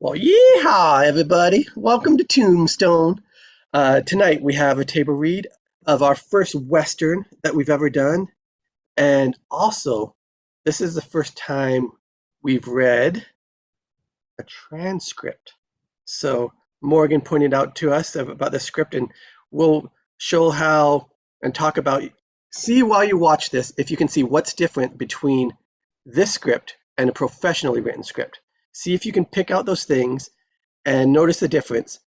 Well, yeehaw, everybody. Welcome to Tombstone. Tonight we have a table read of our first Western that we've ever done. And also, this is the first time we've read a transcript. So Morgan pointed out to us about the script, and we'll show how and talk about, see while you watch this, if you can see what's different between this script and a professionally written script. See if you can pick out those things and notice the difference.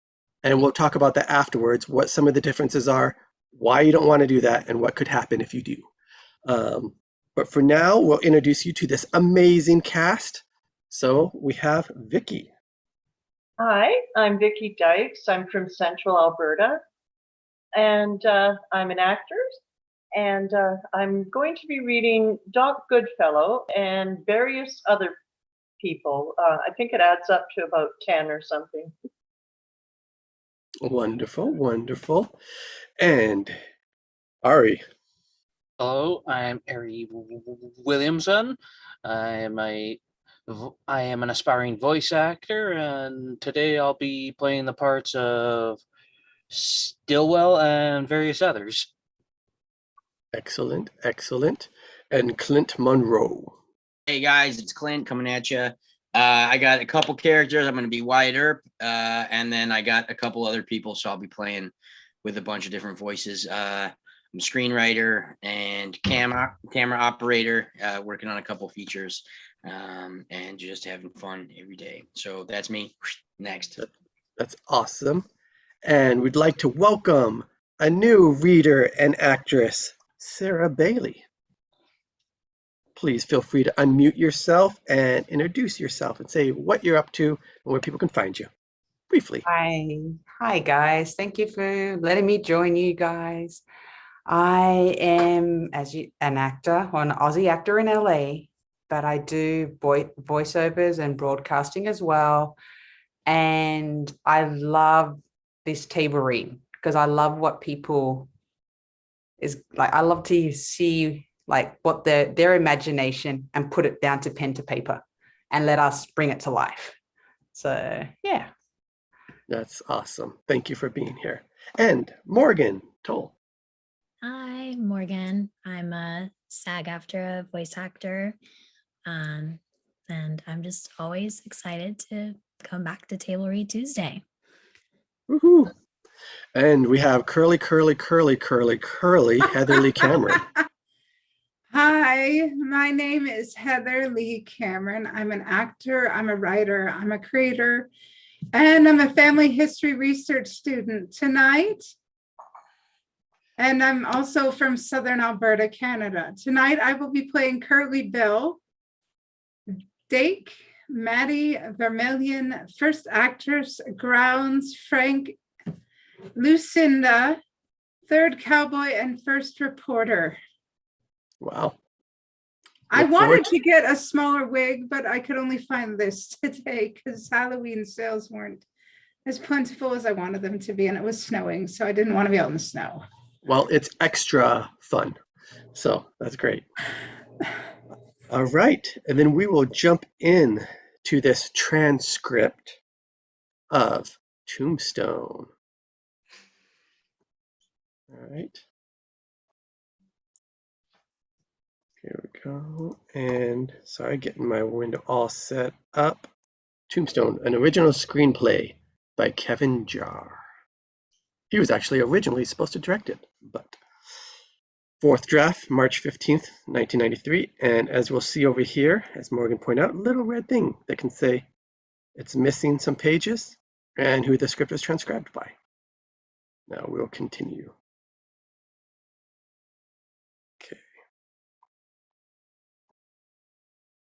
And we'll talk about that afterwards, what some of the differences are, why you don't want to do that, and what could happen if you do. Um, but for now, we'll introduce you to this amazing cast. So we have Vicky. Hi, I'm Vicki Dykes. I'm from Central Alberta, and I'm an actor. And I'm going to be reading Doc Goodfellow and various other people. I think it adds up to about 10 or something. Wonderful, wonderful. And Ari. Hello, I'm Ari Williamson. I'm a I am an aspiring voice actor, and today I'll be playing the parts of Stillwell and various others. Excellent, excellent. And Clint Monroe. Hey guys, it's Clint coming at you. I got a couple characters. I'm going to be Wyatt Earp, and then I got a couple other people, so I'll be playing with a bunch of different voices. I'm a screenwriter and camera operator, working on a couple features, and just having fun every day. So that's me. Next. That's awesome. And we'd like to welcome a new reader and actress, Sarah Bailey. Please feel free to unmute yourself and introduce yourself and say what you're up to and where people can find you. Briefly. Hi guys. Thank you for letting me join you guys. I am an actor, or an Aussie actor in LA, but I do voiceovers and broadcasting as well. And I love this table read because I love what people is like. I love to see like what their imagination and put it down to pen to paper and let us bring it to life. So yeah. That's awesome. Thank you for being here. And Morgan Toll. Hi, Morgan. I'm a SAG-AFTRA voice actor, and I'm just always excited to come back to Table Read Tuesday. Woohoo! And we have curly Heather Lee Cameron. Hi, my name is Heather Lee Cameron. I'm an actor, I'm a writer, I'm a creator, and I'm a family history research student tonight. And I'm also from Southern Alberta, Canada. Tonight, I will be playing Curly Bill, Dake, Maddie Vermillion, First Actress, Grounds, Frank, Lucinda, Third Cowboy, and First Reporter. Wow. I wanted to get a smaller wig, but I could only find this today because Halloween sales weren't as plentiful as I wanted them to be, and it was snowing, so I didn't want to be out in the snow. Well, it's extra fun, so that's great. All right, and then we will jump in to this transcript of Tombstone. All right. Here we go. And sorry, getting my window all set up. Tombstone, an original screenplay by Kevin Jarre. He was actually originally supposed to direct it, but fourth draft, March 15th, 1993. And as we'll see over here, as Morgan pointed out, a little red thing that can say it's missing some pages and who the script was transcribed by. Now we'll continue. Okay.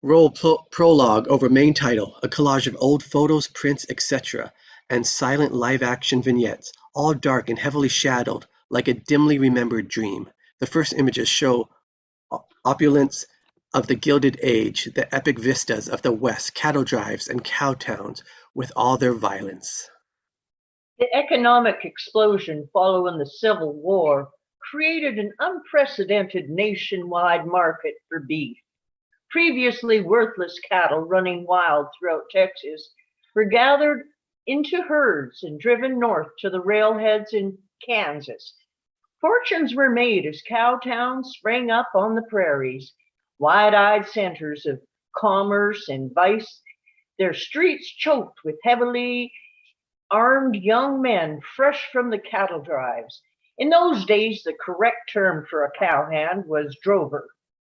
Roll prologue over main title, a collage of old photos, prints, etc., and silent live-action vignettes, all dark and heavily shadowed like a dimly remembered dream. The first images show opulence of the Gilded Age, the epic vistas of the West, cattle drives and cow towns with all their violence. The economic explosion following the Civil War created an unprecedented nationwide market for beef. Previously worthless cattle running wild throughout Texas were gathered into herds and driven north to the railheads in Kansas. Fortunes were made as cow towns sprang up on the prairies, wide-eyed centers of commerce and vice, their streets choked with heavily armed young men fresh from the cattle drives. In those days, the correct term for a cowhand was drover,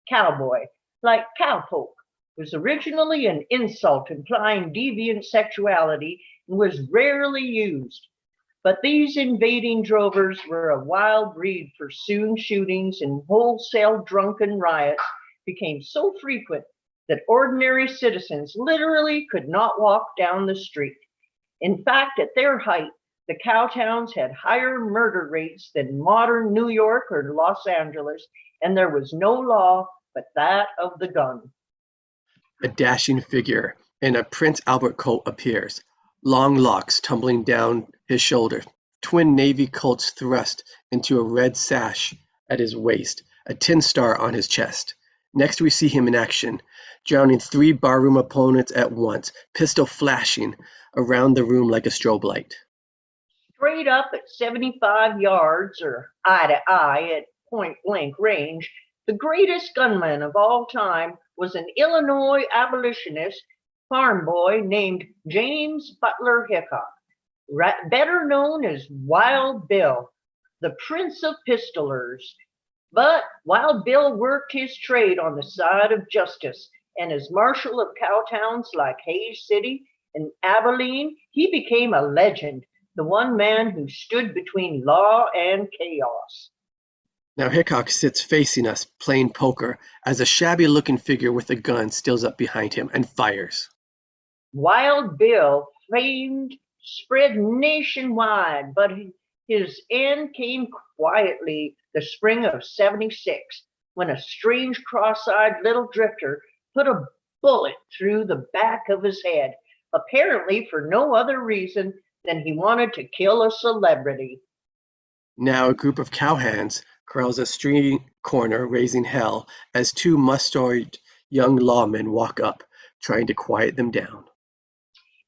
cowboy, like cowpoke, was originally an insult implying deviant sexuality and was rarely used. But these invading drovers were a wild breed, for soon shootings and wholesale drunken riots became so frequent that ordinary citizens literally could not walk down the street. In fact, at their height, the cow towns had higher murder rates than modern New York or Los Angeles, and there was no law but that of the gun. A dashing figure in a Prince Albert coat appears, long locks tumbling down his shoulder, twin navy coats thrust into a red sash at his waist, a tin star on his chest. Next we see him in action, drowning 3 barroom opponents at once, pistol flashing around the room like a strobe light. Straight up at 75 yards or eye to eye at point blank range, the greatest gunman of all time was an Illinois abolitionist farm boy named James Butler Hickok, better known as Wild Bill, the Prince of Pistolers. But Wild Bill worked his trade on the side of justice, and as marshal of cow towns like Hays City and Abilene, he became a legend, the one man who stood between law and chaos. Now Hickok sits facing us, playing poker, as a shabby-looking figure with a gun steals up behind him and fires. Wild Bill, famed, spread nationwide, but his end came quietly the spring of '76, when a strange cross-eyed little drifter put a bullet through the back of his head, apparently for no other reason than he wanted to kill a celebrity. Now a group of cowhands crowds a street corner raising hell as 2 mustard young lawmen walk up, trying to quiet them down.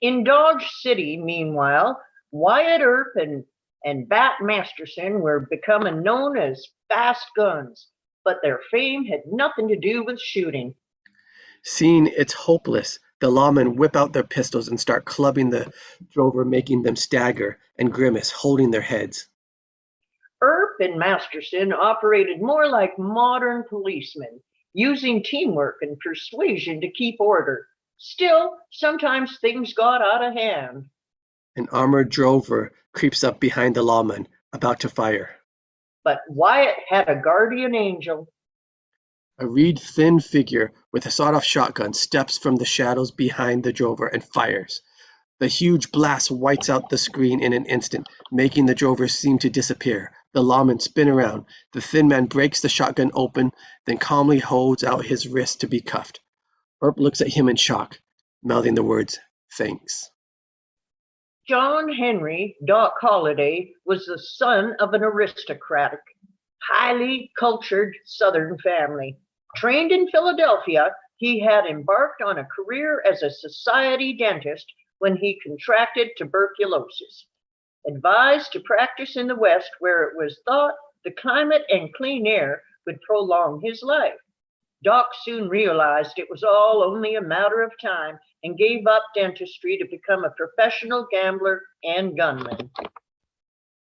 In Dodge City, meanwhile, Wyatt Earp and Bat Masterson were becoming known as fast guns, but their fame had nothing to do with shooting. Seeing it's hopeless, the lawmen whip out their pistols and start clubbing the drover, making them stagger and grimace, holding their heads. Earp and Masterson operated more like modern policemen, using teamwork and persuasion to keep order. Still, sometimes things got out of hand. An armored drover creeps up behind the lawman, about to fire. But Wyatt had a guardian angel. A reed thin figure with a sawed-off shotgun steps from the shadows behind the drover and fires. The huge blast whites out the screen in an instant, making the drover seem to disappear. The lawmen spin around. The thin man breaks the shotgun open, then calmly holds out his wrist to be cuffed. Earp looks at him in shock, mouthing the words, "Thanks." John Henry Doc Holliday was the son of an aristocratic, highly cultured Southern family. Trained in Philadelphia, he had embarked on a career as a society dentist when he contracted tuberculosis. Advised to practice in the West, where it was thought the climate and clean air would prolong his life. Doc soon realized it was all only a matter of time and gave up dentistry to become a professional gambler and gunman.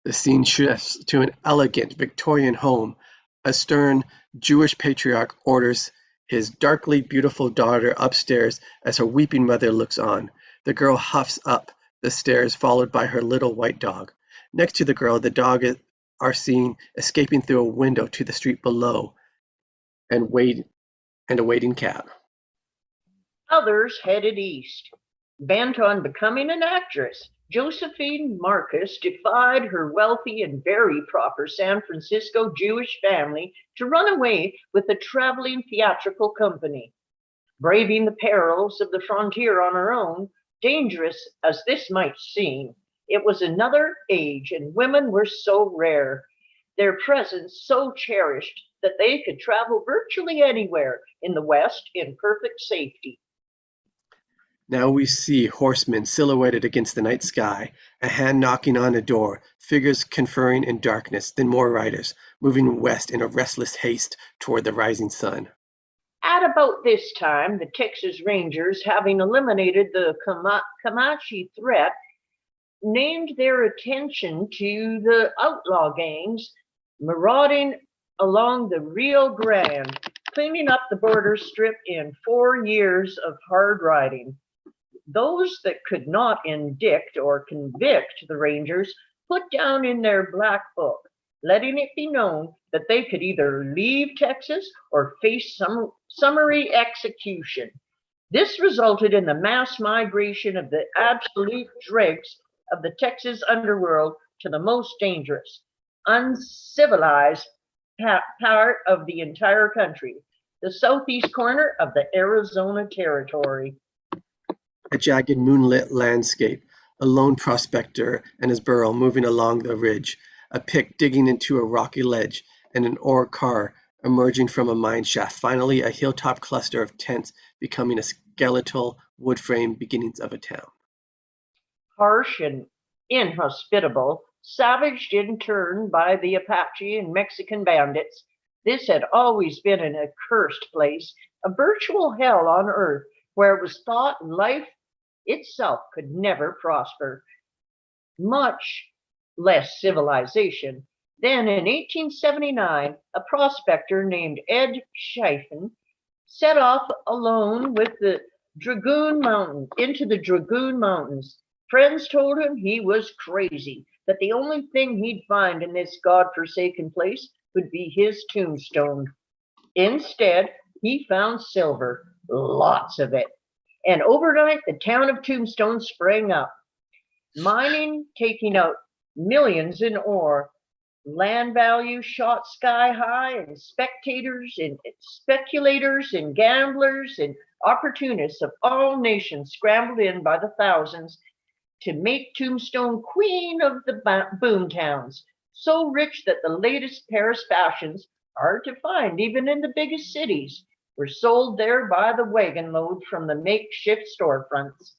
The scene shifts to an elegant Victorian home. A stern Jewish patriarch orders his darkly beautiful daughter upstairs as her weeping mother looks on. The girl huffs up the stairs, followed by her little white dog. Next to the girl, the dog are seen escaping through a window to the street below and a waiting cab. Others headed east. Bent on becoming an actress, Josephine Marcus defied her wealthy and very proper San Francisco Jewish family to run away with a traveling theatrical company. Braving the perils of the frontier on her own, dangerous as this might seem, it was another age and women were so rare, their presence so cherished that they could travel virtually anywhere in the West in perfect safety. Now we see horsemen silhouetted against the night sky, a hand knocking on a door, figures conferring in darkness, then more riders, moving west in a restless haste toward the rising sun. At about this time, the Texas Rangers, having eliminated the Comanche threat, named their attention to the outlaw gangs marauding along the Rio Grande, cleaning up the border strip in 4 years of hard riding. Those that could not indict or convict the Rangers put down in their black book, letting it be known that they could either leave Texas or face some summary execution. This resulted in the mass migration of the absolute dregs of the Texas underworld to the most dangerous, uncivilized part of the entire country, the southeast corner of the Arizona Territory. A jagged moonlit landscape, a lone prospector and his burro moving along the ridge, a pick digging into a rocky ledge, and an ore car emerging from a mine shaft. Finally, a hilltop cluster of tents becoming a skeletal wood frame beginnings of a town. Harsh and inhospitable, savaged in turn by the Apache and Mexican bandits, this had always been an accursed place, a virtual hell on earth where it was thought life itself could never prosper, much less civilization. Then in 1879, a prospector named Ed Schiffen set off alone with the Dragoon Mountain into the Dragoon Mountains. Friends told him he was crazy, that the only thing he'd find in this god-forsaken place would be his tombstone. Instead, he found silver, lots of it. And overnight, the town of Tombstone sprang up. Mining taking out millions in ore, land value shot sky high, and speculators and gamblers and opportunists of all nations scrambled in by the thousands to make Tombstone queen of the boom towns, so rich that the latest Paris fashions, hard to find even in the biggest cities, were sold there by the wagon load from the makeshift storefronts.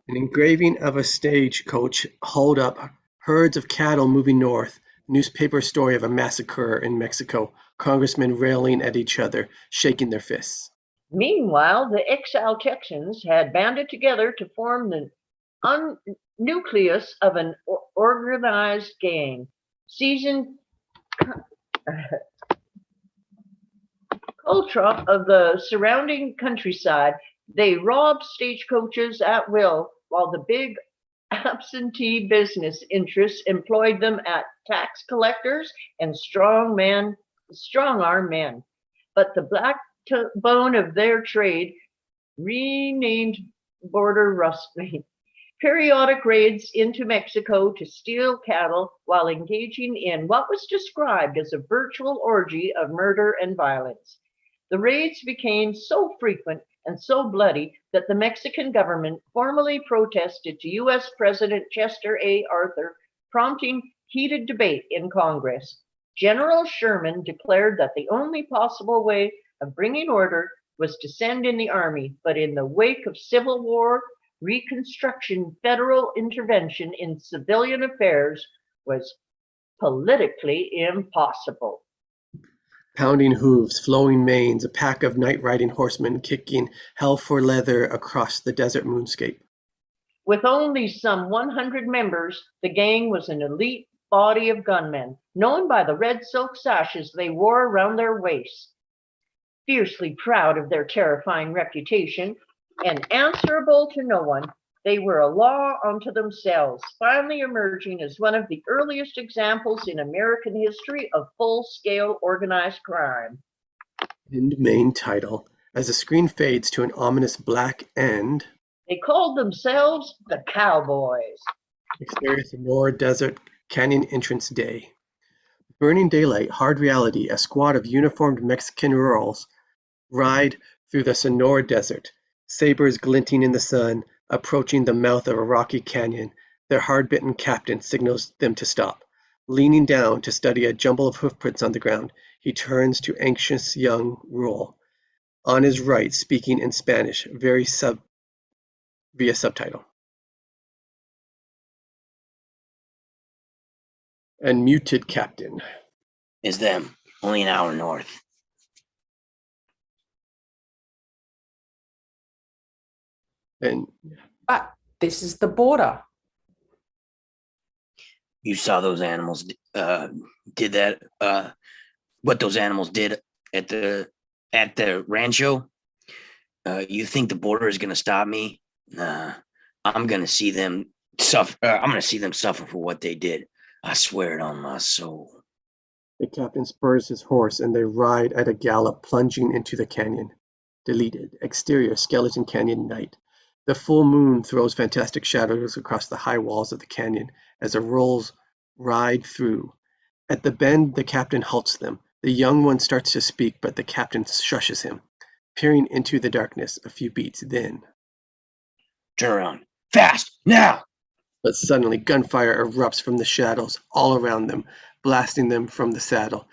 An engraving of a stagecoach hauled up, herds of cattle moving north, newspaper story of a massacre in Mexico, congressmen railing at each other, shaking their fists. Meanwhile, the exiled Texans had banded together to form the nucleus of an organized gang. Seasoned culture of the surrounding countryside, they robbed stagecoaches at will, while the big absentee business interests employed them as tax collectors and strong-arm men. But the backbone of their trade, renamed border rustling, periodic raids into Mexico to steal cattle while engaging in what was described as a virtual orgy of murder and violence. The raids became so frequent and so bloody that the Mexican government formally protested to U.S. President Chester A. Arthur, prompting heated debate in Congress. General Sherman declared that the only possible way of bringing order was to send in the army, but in the wake of Civil War, Reconstruction, federal intervention in civilian affairs was politically impossible. Pounding hooves, flowing manes, a pack of night-riding horsemen kicking hell for leather across the desert moonscape. With only some 100 members, the gang was an elite body of gunmen, known by the red silk sashes they wore around their waists. Fiercely proud of their terrifying reputation and answerable to no one, they were a law unto themselves, finally emerging as one of the earliest examples in American history of full-scale organized crime. End main title. As the screen fades to an ominous black end, they called themselves the Cowboys. Exterior Sonora Desert Canyon Entrance Day. Burning daylight, hard reality, a squad of uniformed Mexican rurals ride through the Sonora Desert, sabers glinting in the sun, approaching the mouth of a rocky canyon. Their hard-bitten captain signals them to stop. Leaning down to study a jumble of hoofprints on the ground, he turns to anxious young rural. On his right, speaking in Spanish, very via subtitle. And muted captain. Is them. Only an hour north. And But this is the border. You saw those animals did that. What those animals did at the rancho. You think the border is gonna stop me? Nah, I'm gonna see them suffer. I'm gonna see them suffer for what they did. I swear it on my soul. the captain spurs his horse and they ride at a gallop, plunging into the canyon. Deleted. Exterior Skeleton Canyon night. The full moon throws fantastic shadows across the high walls of the canyon as the rolls ride through. At the bend, the captain halts them. The young one starts to speak, but the captain shushes him, peering into the darkness a few beats. Then, Turn around. Fast! Now! but suddenly gunfire erupts from the shadows all around them, blasting them from the saddle.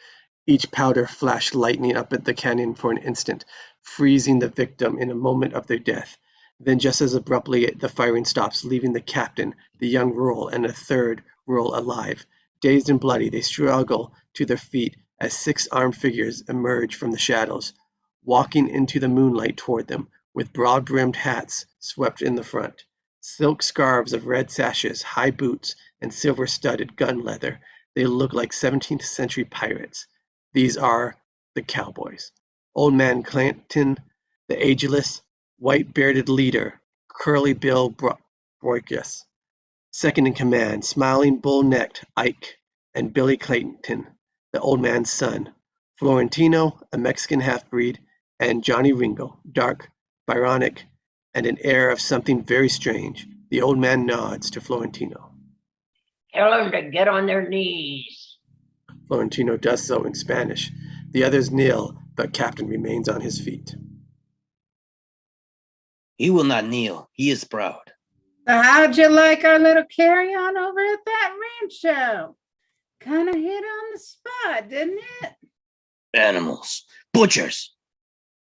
Each powder flash lightning up at the canyon for an instant, freezing the victim in a moment of their death. Then just as abruptly the firing stops, leaving the captain, the young rural, and a third rural alive. Dazed and bloody, they struggle to their feet as 6 armed figures emerge from the shadows, walking into the moonlight toward them, with broad-brimmed hats swept in the front, silk scarves of red sashes, high boots, and silver-studded gun leather. They look like 17th century pirates. These are the cowboys. Old Man Clanton, the ageless, white-bearded leader, Curly Bill Broicus. Second in command, smiling bull-necked Ike, and Billy Clayton, the old man's son. Florentino, a Mexican half-breed, and Johnny Ringo, dark, Byronic, and an air of something very strange. The old man nods to Florentino. Tell them to get on their knees. Florentino does so in Spanish. The others kneel, but Captain remains on his feet. He will not kneel. He is proud. So how'd you like our little carry-on over at that rancho? Kind of hit on the spot, didn't it? Animals. Butchers.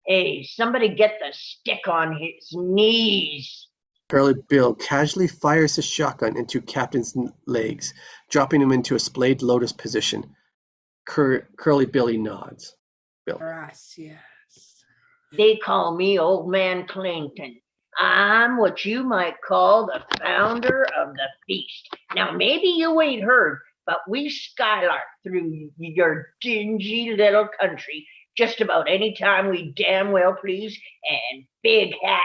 Hey, somebody get the stick on his knees. Curly Bill casually fires his shotgun into Captain's legs, dropping him into a splayed lotus position. Curly Billy nods. Bill. Gracias. They call me Old Man Clinton. I'm what you might call the founder of the feast. Now, maybe you ain't heard, but we skylark through your dingy little country just about any time we damn well please, and big hat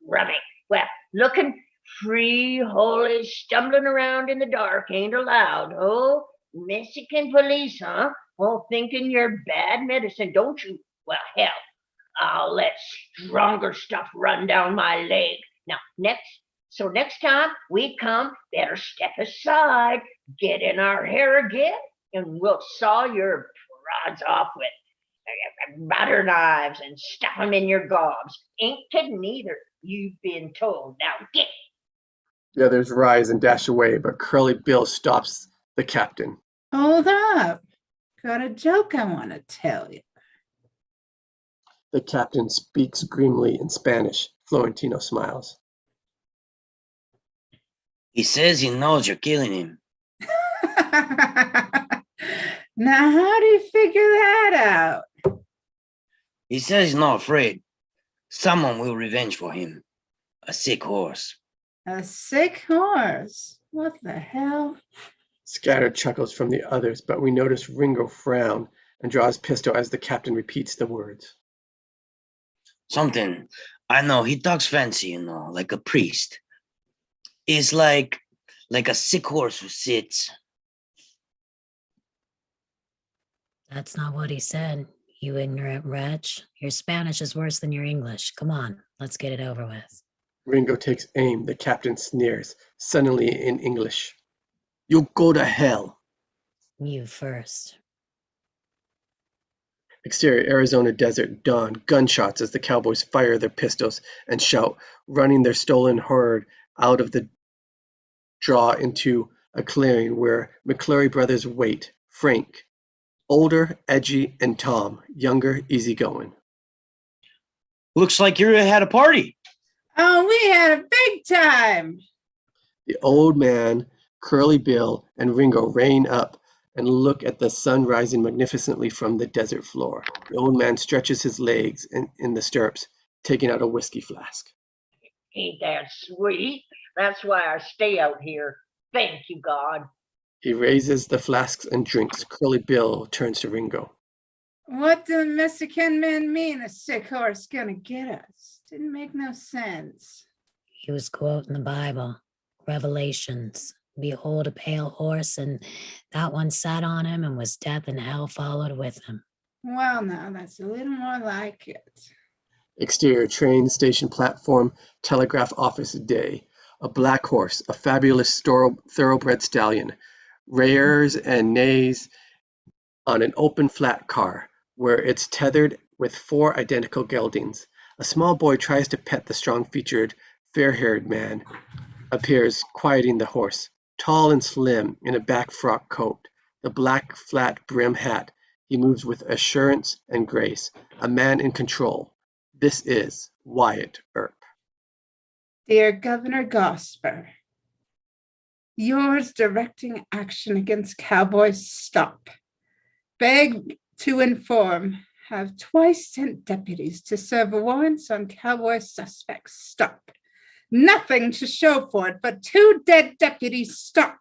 rubbing. Well, looking free, holy, stumbling around in the dark ain't allowed. Oh, Mexican police, huh? Oh, thinking you're bad medicine, don't you? Well, hell, I'll let stronger stuff run down my leg. Now, next time we come, better step aside, get in our hair again, and we'll saw your prods off with butter knives and stuff them in your gobs. Ain't kidding either. You've been told. Now get. The others rise and dash away, but Curly Bill stops the captain. Hold up. Got a joke I want to tell you. The captain speaks grimly in Spanish. Florentino smiles. He says he knows you're killing him. Now, how do you figure that out? He says he's not afraid. Someone will revenge for him. A sick horse. A sick horse? What the hell? Scattered chuckles from the others, but we notice Ringo frown and draw his pistol as the captain repeats the words. Something. I know, he talks fancy, like a priest. It's like a sick horse who sits. That's not what he said, you ignorant wretch. Your Spanish is worse than your English. Come on, let's get it over with. Ringo takes aim. The captain sneers, suddenly in English. You'll go to hell. You first. Exterior Arizona desert, dawn, gunshots as the cowboys fire their pistols and shout, running their stolen herd out of the draw into a clearing where McClurry brothers wait. Frank, older, edgy, and Tom, younger, easygoing. Looks like you had a party. Oh, we had a big time. The old man, Curly Bill, and Ringo rein up and look at the sun rising magnificently from the desert floor. The old man stretches his legs in the stirrups, taking out a whiskey flask. Ain't that sweet? That's why I stay out here. Thank you, God. He raises the flasks and drinks. Curly Bill turns to Ringo. What the Mexican man mean a sick horse gonna get us? Didn't make no sense. He was quoting the Bible, Revelations. Behold a pale horse, and that one sat on him, and was death and hell followed with him. Well, now that's a little more like it. Exterior train station platform, telegraph office day. A black horse, a fabulous thoroughbred stallion, rears and neighs on an open flat car, where it's tethered with 4 identical geldings. A small boy tries to pet the strong-featured, fair-haired man, appears, quieting the horse. Tall and slim, in a back frock coat, the black flat brim hat, he moves with assurance and grace, a man in control. This is Wyatt Earp. Dear Governor Gosper, yours directing action against cowboys stop. Beg to inform, have twice sent deputies to serve warrants on cowboy suspects stop. Nothing to show for it, but 2 dead deputies stop.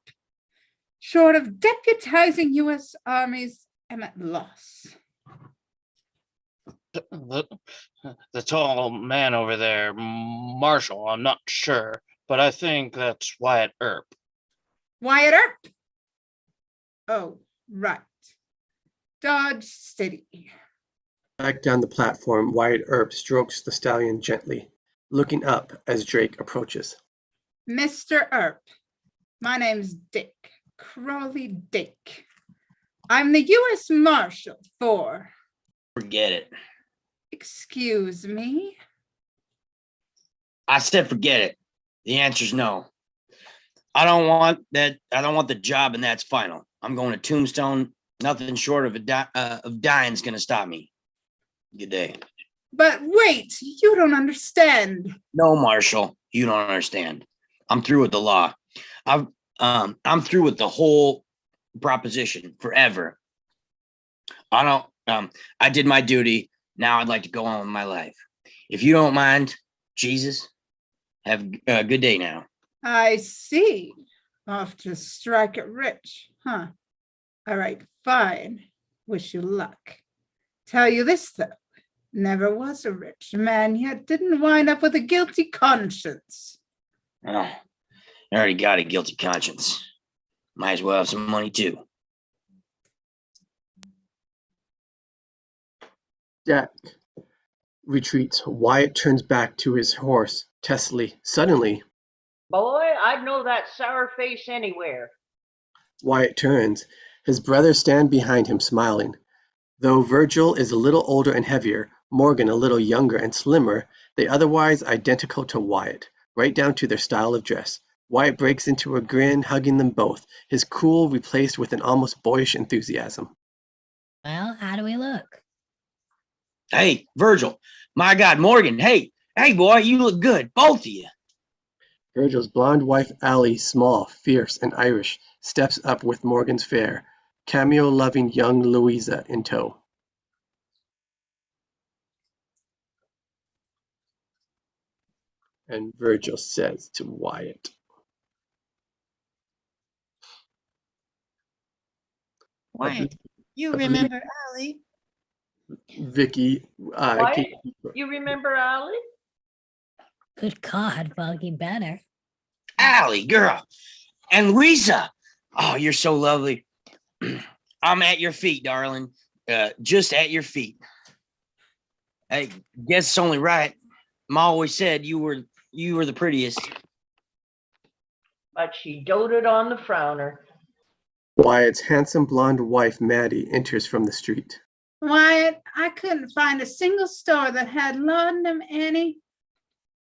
Short of deputizing U.S. armies, am at loss. The tall man over there, Marshall, I'm not sure, but I think that's Wyatt Earp. Wyatt Earp? Oh, right. Dodge City. Back down the platform, Wyatt Earp strokes the stallion gently, looking up as Drake approaches. Mr. Earp, my name's Dick, Crawley Dick. I'm the U.S. Marshal for... Forget it. Excuse me? I said forget it. The answer's no. I don't want that. I don't want the job, and that's final. I'm going to Tombstone. Nothing short of dying is going to stop me. Good day. But wait, you don't understand. No, Marshall, you don't understand. I'm through with the law. I'm through with the whole proposition forever. I did my duty. Now I'd like to go on with my life. If you don't mind, Jesus, have a good day now. I see. Off to strike it rich, huh? All right, fine. Wish you luck. Tell you this, though. Never was a rich man yet. Didn't wind up with a guilty conscience. Oh, I already got a guilty conscience. Might as well have some money, too. Jack retreats. Wyatt turns back to his horse, testily. Suddenly, Boy, I'd know that sour face anywhere. Wyatt turns. His brothers stand behind him, smiling. Though Virgil is a little older and heavier, Morgan a little younger and slimmer, they otherwise identical to Wyatt, right down to their style of dress. Wyatt breaks into a grin, hugging them both, his cool replaced with an almost boyish enthusiasm. Well, how do we look? Hey, Virgil. My God, Morgan. Hey, boy, you look good. Both of you. Virgil's blonde wife Allie, small, fierce, and Irish, steps up with Morgan's fair, cameo-loving young Louisa in tow. And Virgil says to Wyatt, Wyatt, you remember Allie? Vicky, Wyatt, you remember Allie? Good God, well, you better. Allie, girl. And Louisa. Oh, you're so lovely. I'm at your feet, darling. Just at your feet. I guess it's only right. Ma always said you were the prettiest. But she doted on the frowner. Wyatt's handsome blonde wife Maddie enters from the street. Wyatt, I couldn't find a single store that had laudanum, Annie.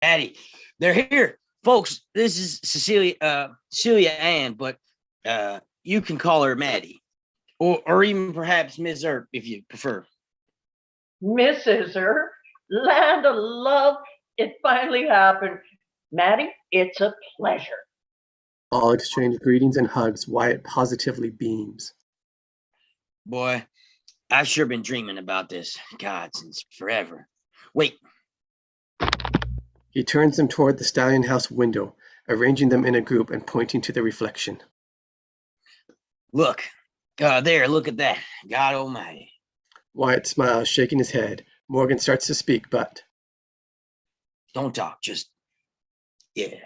Maddie, they're here. Folks, this is Celia Ann, but you can call her Maddie. Or even perhaps Miss Earp, if you prefer. Mrs. Earp, land of love, It finally happened. Maddie, it's a pleasure. All exchange greetings and hugs. Wyatt positively beams. Boy, I've sure been dreaming about this, God, since forever. Wait, He turns them toward the stallion house window, arranging them in a group and pointing to the reflection. look. There, look at that. God almighty. Wyatt smiles, shaking his head. Morgan starts to speak, but Don't talk, just, yeah.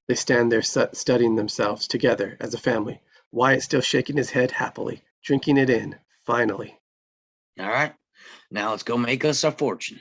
they stand there studying themselves together as a family. Wyatt still shaking his head happily, drinking it in, finally. All right, now let's go make us a fortune.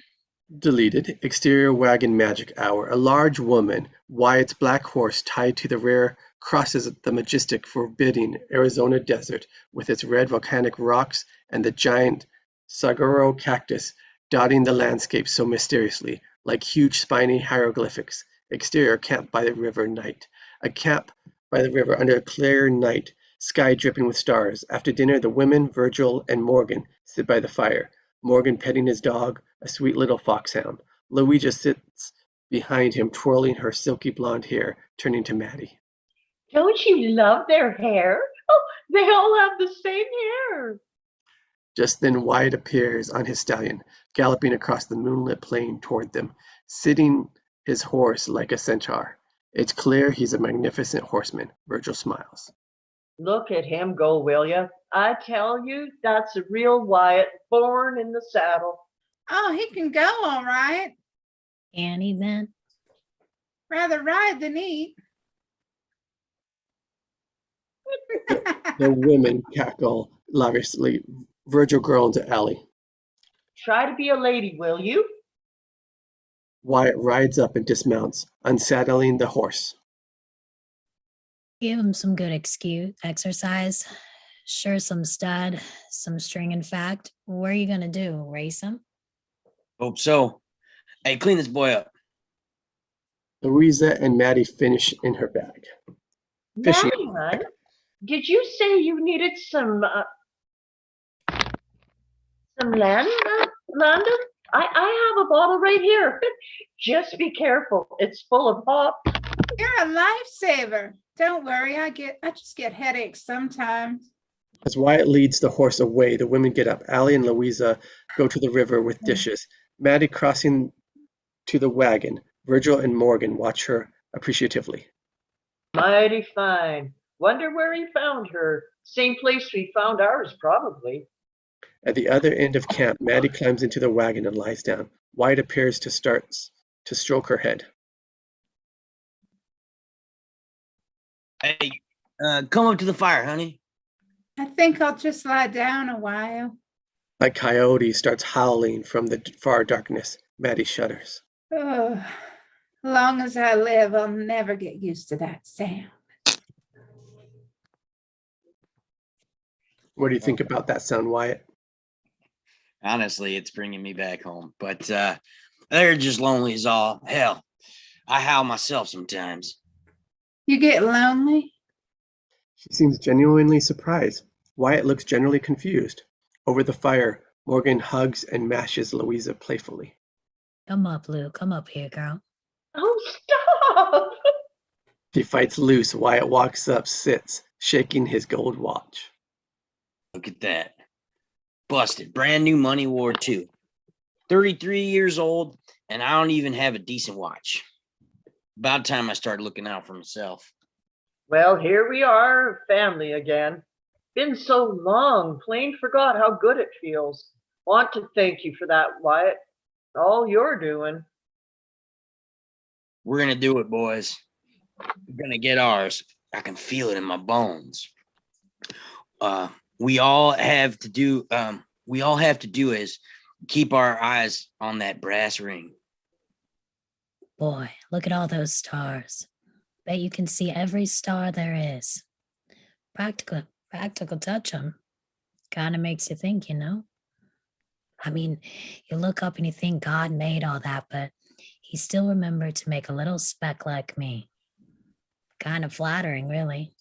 Deleted. Exterior wagon magic hour. A large woman, Wyatt's black horse tied to the rear, crosses the majestic, forbidding Arizona desert with its red volcanic rocks and the giant saguaro cactus dotting the landscape so mysteriously, like huge spiny hieroglyphics. Exterior camp by the river night. A camp by the river under a clear night, sky dripping with stars. After dinner, the women, Virgil and Morgan, sit by the fire. Morgan petting his dog, a sweet little foxhound. Louisa sits behind him, twirling her silky blonde hair, turning to Maddie. Don't you love their hair? Oh, they all have the same hair. Just then Wyatt appears on his stallion, galloping across the moonlit plain toward them, sitting his horse like a centaur. It's clear he's a magnificent horseman. Virgil smiles. Look at him go, will ya? I tell you, that's a real Wyatt, born in the saddle. Oh, he can go all right. And even Rather ride than eat. The women cackle lavishly. Virgil groans at Allie. Try to be a lady, will you? Wyatt rides up and dismounts, unsaddling the horse. give him some good exercise. Sure, some stud, some string. In fact, what are you gonna do? Race him? Hope so. Hey, clean this boy up. Louisa and Maddie finish in her bag. Fishing. Maddie, hon, did you say you needed some land, Landa? I have a bottle right here. Just be careful. It's full of hop. You're a lifesaver. Don't worry, I just get headaches sometimes. As Wyatt leads the horse away, the women get up. Allie and Louisa go to the river with dishes. Maddie crossing to the wagon. Virgil and Morgan watch her appreciatively. Mighty fine. Wonder where he found her. Same place we found ours, probably. At the other end of camp, Maddie climbs into the wagon and lies down. Wyatt appears to start to stroke her head. Hey, come up to the fire, honey. I think I'll just lie down a while. A coyote starts howling from the far darkness. Maddie shudders. Oh, long as I live, I'll never get used to that sound. What do you think about that sound, Wyatt? Honestly, it's bringing me back home. But they're just lonely as all hell. I howl myself sometimes. You get lonely? She seems genuinely surprised. Wyatt looks generally confused. Over the fire, Morgan hugs and mashes Louisa playfully. Come up, Lou. Come up here, girl. Oh, stop! She fights loose. Wyatt walks up, sits, shaking his gold watch. Look at that. Busted. Brand new money war too. 33 years old, and I don't even have a decent watch. About time I started looking out for myself. Well, here we are, family again. Been so long, plain forgot how good it feels. Want to thank you for that, Wyatt. All you're doing. We're gonna do it, boys. We're gonna get ours. I can feel it in my bones. We all have to do is keep our eyes on that brass ring. Boy, look at all those stars. Bet you can see every star there is. Practical touch 'em. Kind of makes you think, you know? I mean, you look up and you think God made all that, but he still remembered to make a little speck like me. Kind of flattering, really.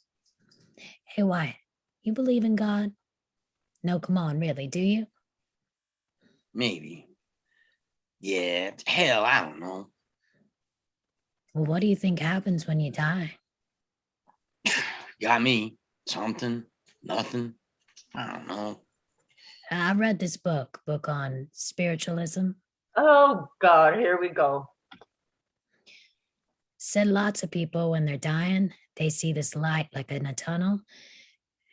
Hey, Wyatt, you believe in God? No, come on, really, do you? Maybe. Yeah, hell, I don't know. Well, what do you think happens when you die? Got me. Something, nothing. I don't know. I read this book on spiritualism. Oh, God, here we go. Said lots of people when they're dying, they see this light like in a tunnel.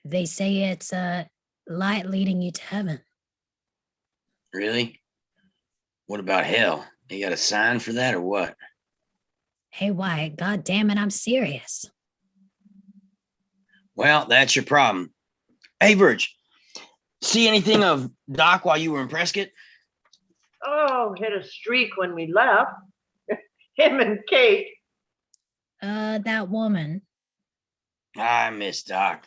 They say it's a light leading you to heaven. Really? What about hell? You got a sign for that or what? Hey, Wyatt, God damn it, I'm serious. Well, that's your problem. Hey, Verge, see anything of Doc while you were in Prescott? Oh, hit a streak when we left. Him and Kate. That woman. I miss Doc.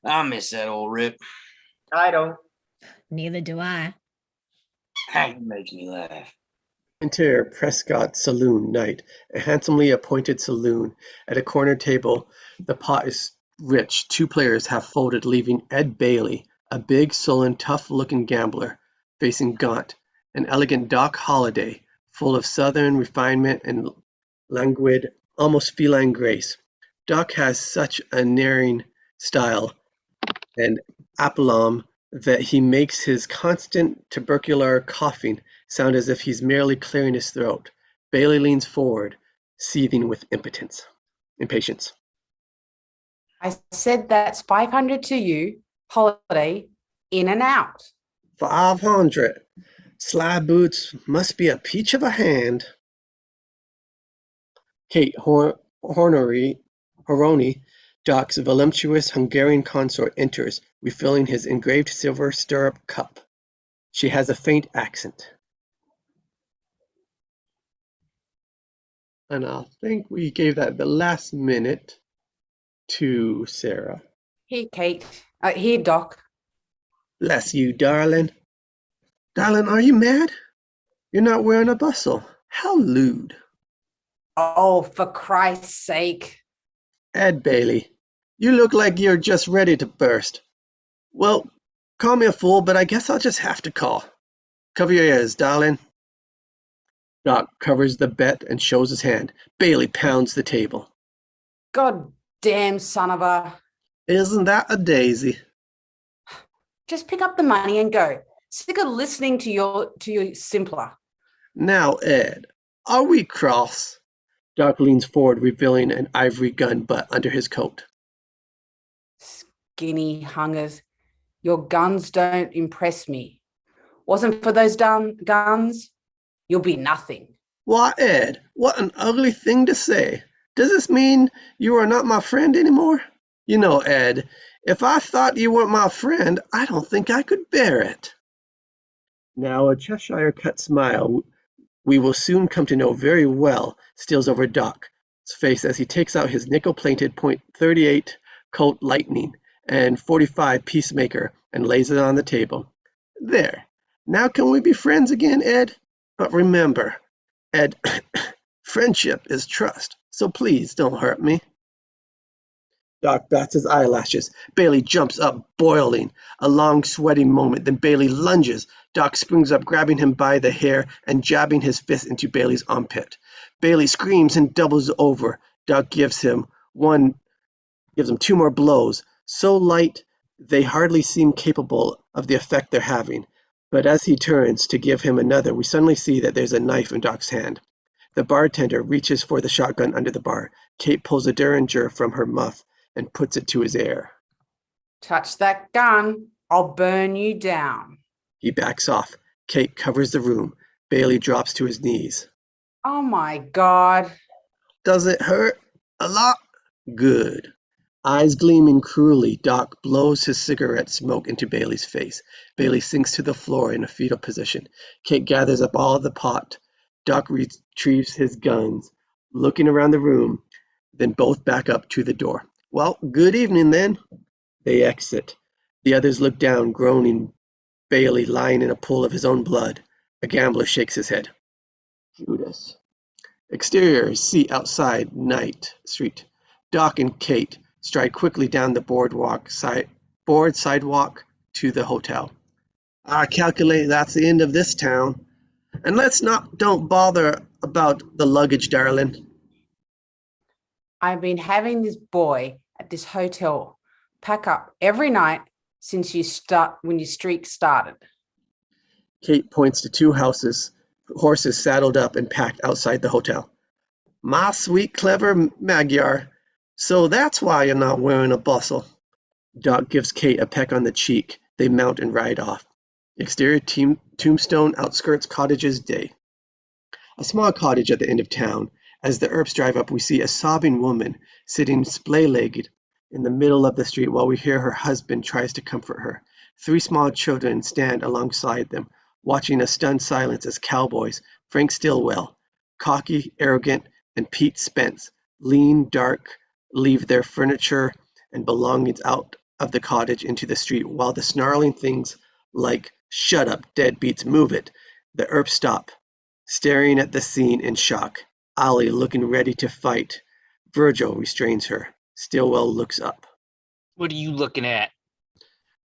I miss that old Rip. I don't. Neither do I. He makes me laugh. Enter Prescott Saloon Night, a handsomely appointed saloon. At a corner table, the pot is rich. Two players have folded, leaving Ed Bailey, a big, sullen, tough-looking gambler, facing Gaunt, an elegant Doc Holliday, full of southern refinement and languid, almost feline grace. Doc has such a unerring style and aplomb that he makes his constant tubercular coughing sound as if he's merely clearing his throat. Bailey leans forward, seething with impatience. I said that's 500 to you, holiday, in and out. 500. Sly boots must be a peach of a hand. Kate Hornori, Doc's voluptuous Hungarian consort, enters, refilling his engraved silver stirrup cup. She has a faint accent. And I think we gave that the last minute to Sarah. Here, Kate. Here, Doc. Bless you, darling. Darling, are you mad? You're not wearing a bustle. How lewd. Oh, for Christ's sake. Ed Bailey, you look like you're just ready to burst. Well, call me a fool, but I guess I'll just have to call. Cover your ears, darling. Doc covers the bet and shows his hand. Bailey pounds the table. God damn son of a... Isn't that a daisy? Just pick up the money and go. Sick of listening to your simpler. Now, Ed, are we cross? Doc leans forward, revealing an ivory gun butt under his coat. Skinny hungers. Your guns don't impress me. Wasn't for those guns, you'll be nothing. Why, Ed, what an ugly thing to say. Does this mean you are not my friend anymore? You know, Ed, if I thought you weren't my friend, I don't think I could bear it. Now a Cheshire cut smile we will soon come to know very well steals over Doc's face as he takes out his nickel-plated .38 Colt Lightning and .45 Peacemaker and lays it on the table. There. Now can we be friends again, Ed? But remember, Ed, friendship is trust, so please don't hurt me. Doc bats his eyelashes. Bailey jumps up, boiling. A long, sweaty moment, then Bailey lunges. Doc springs up, grabbing him by the hair and jabbing his fist into Bailey's armpit. Bailey screams and doubles over. Doc gives him two more blows, so light they hardly seem capable of the effect they're having. But as he turns to give him another, we suddenly see that there's a knife in Doc's hand. The bartender reaches for the shotgun under the bar. Kate pulls a Derringer from her muff and puts it to his ear. Touch that gun, I'll burn you down. He backs off. Kate covers the room. Bailey drops to his knees. Oh my God. Does it hurt? A lot? Good. Eyes gleaming cruelly, Doc blows his cigarette smoke into Bailey's face. Bailey sinks to the floor in a fetal position. Kate gathers up all the pot. Doc retrieves his guns, looking around the room, then both back up to the door. Well, good evening then. They exit. The others look down, groaning. Bailey lying in a pool of his own blood. A gambler shakes his head. Judas. Exterior, seat outside, night, street. Doc and Kate stride quickly down the sidewalk to the hotel. I calculate that's the end of this town. And don't bother about the luggage, darling. I've been having this boy at this hotel pack up every night since when your streak started. Kate points to two horses saddled up and packed outside the hotel. My sweet, clever Magyar. So that's why you're not wearing a bustle. Doc gives Kate a peck on the cheek. They mount and ride off. Exterior Tombstone outskirts cottages day. A small cottage at the end of town. As the Earps drive up, we see a sobbing woman sitting splay-legged in the middle of the street while we hear her husband tries to comfort her. Three small children stand alongside them, watching a stunned silence as cowboys, Frank Stillwell, cocky, arrogant, and Pete Spence, lean, dark, leave their furniture and belongings out of the cottage into the street, while the snarling things like "Shut up, deadbeats, move it." The Earps stop, staring at the scene in shock. Ollie looking ready to fight. Virgil restrains her. Stillwell looks up. What are you looking at?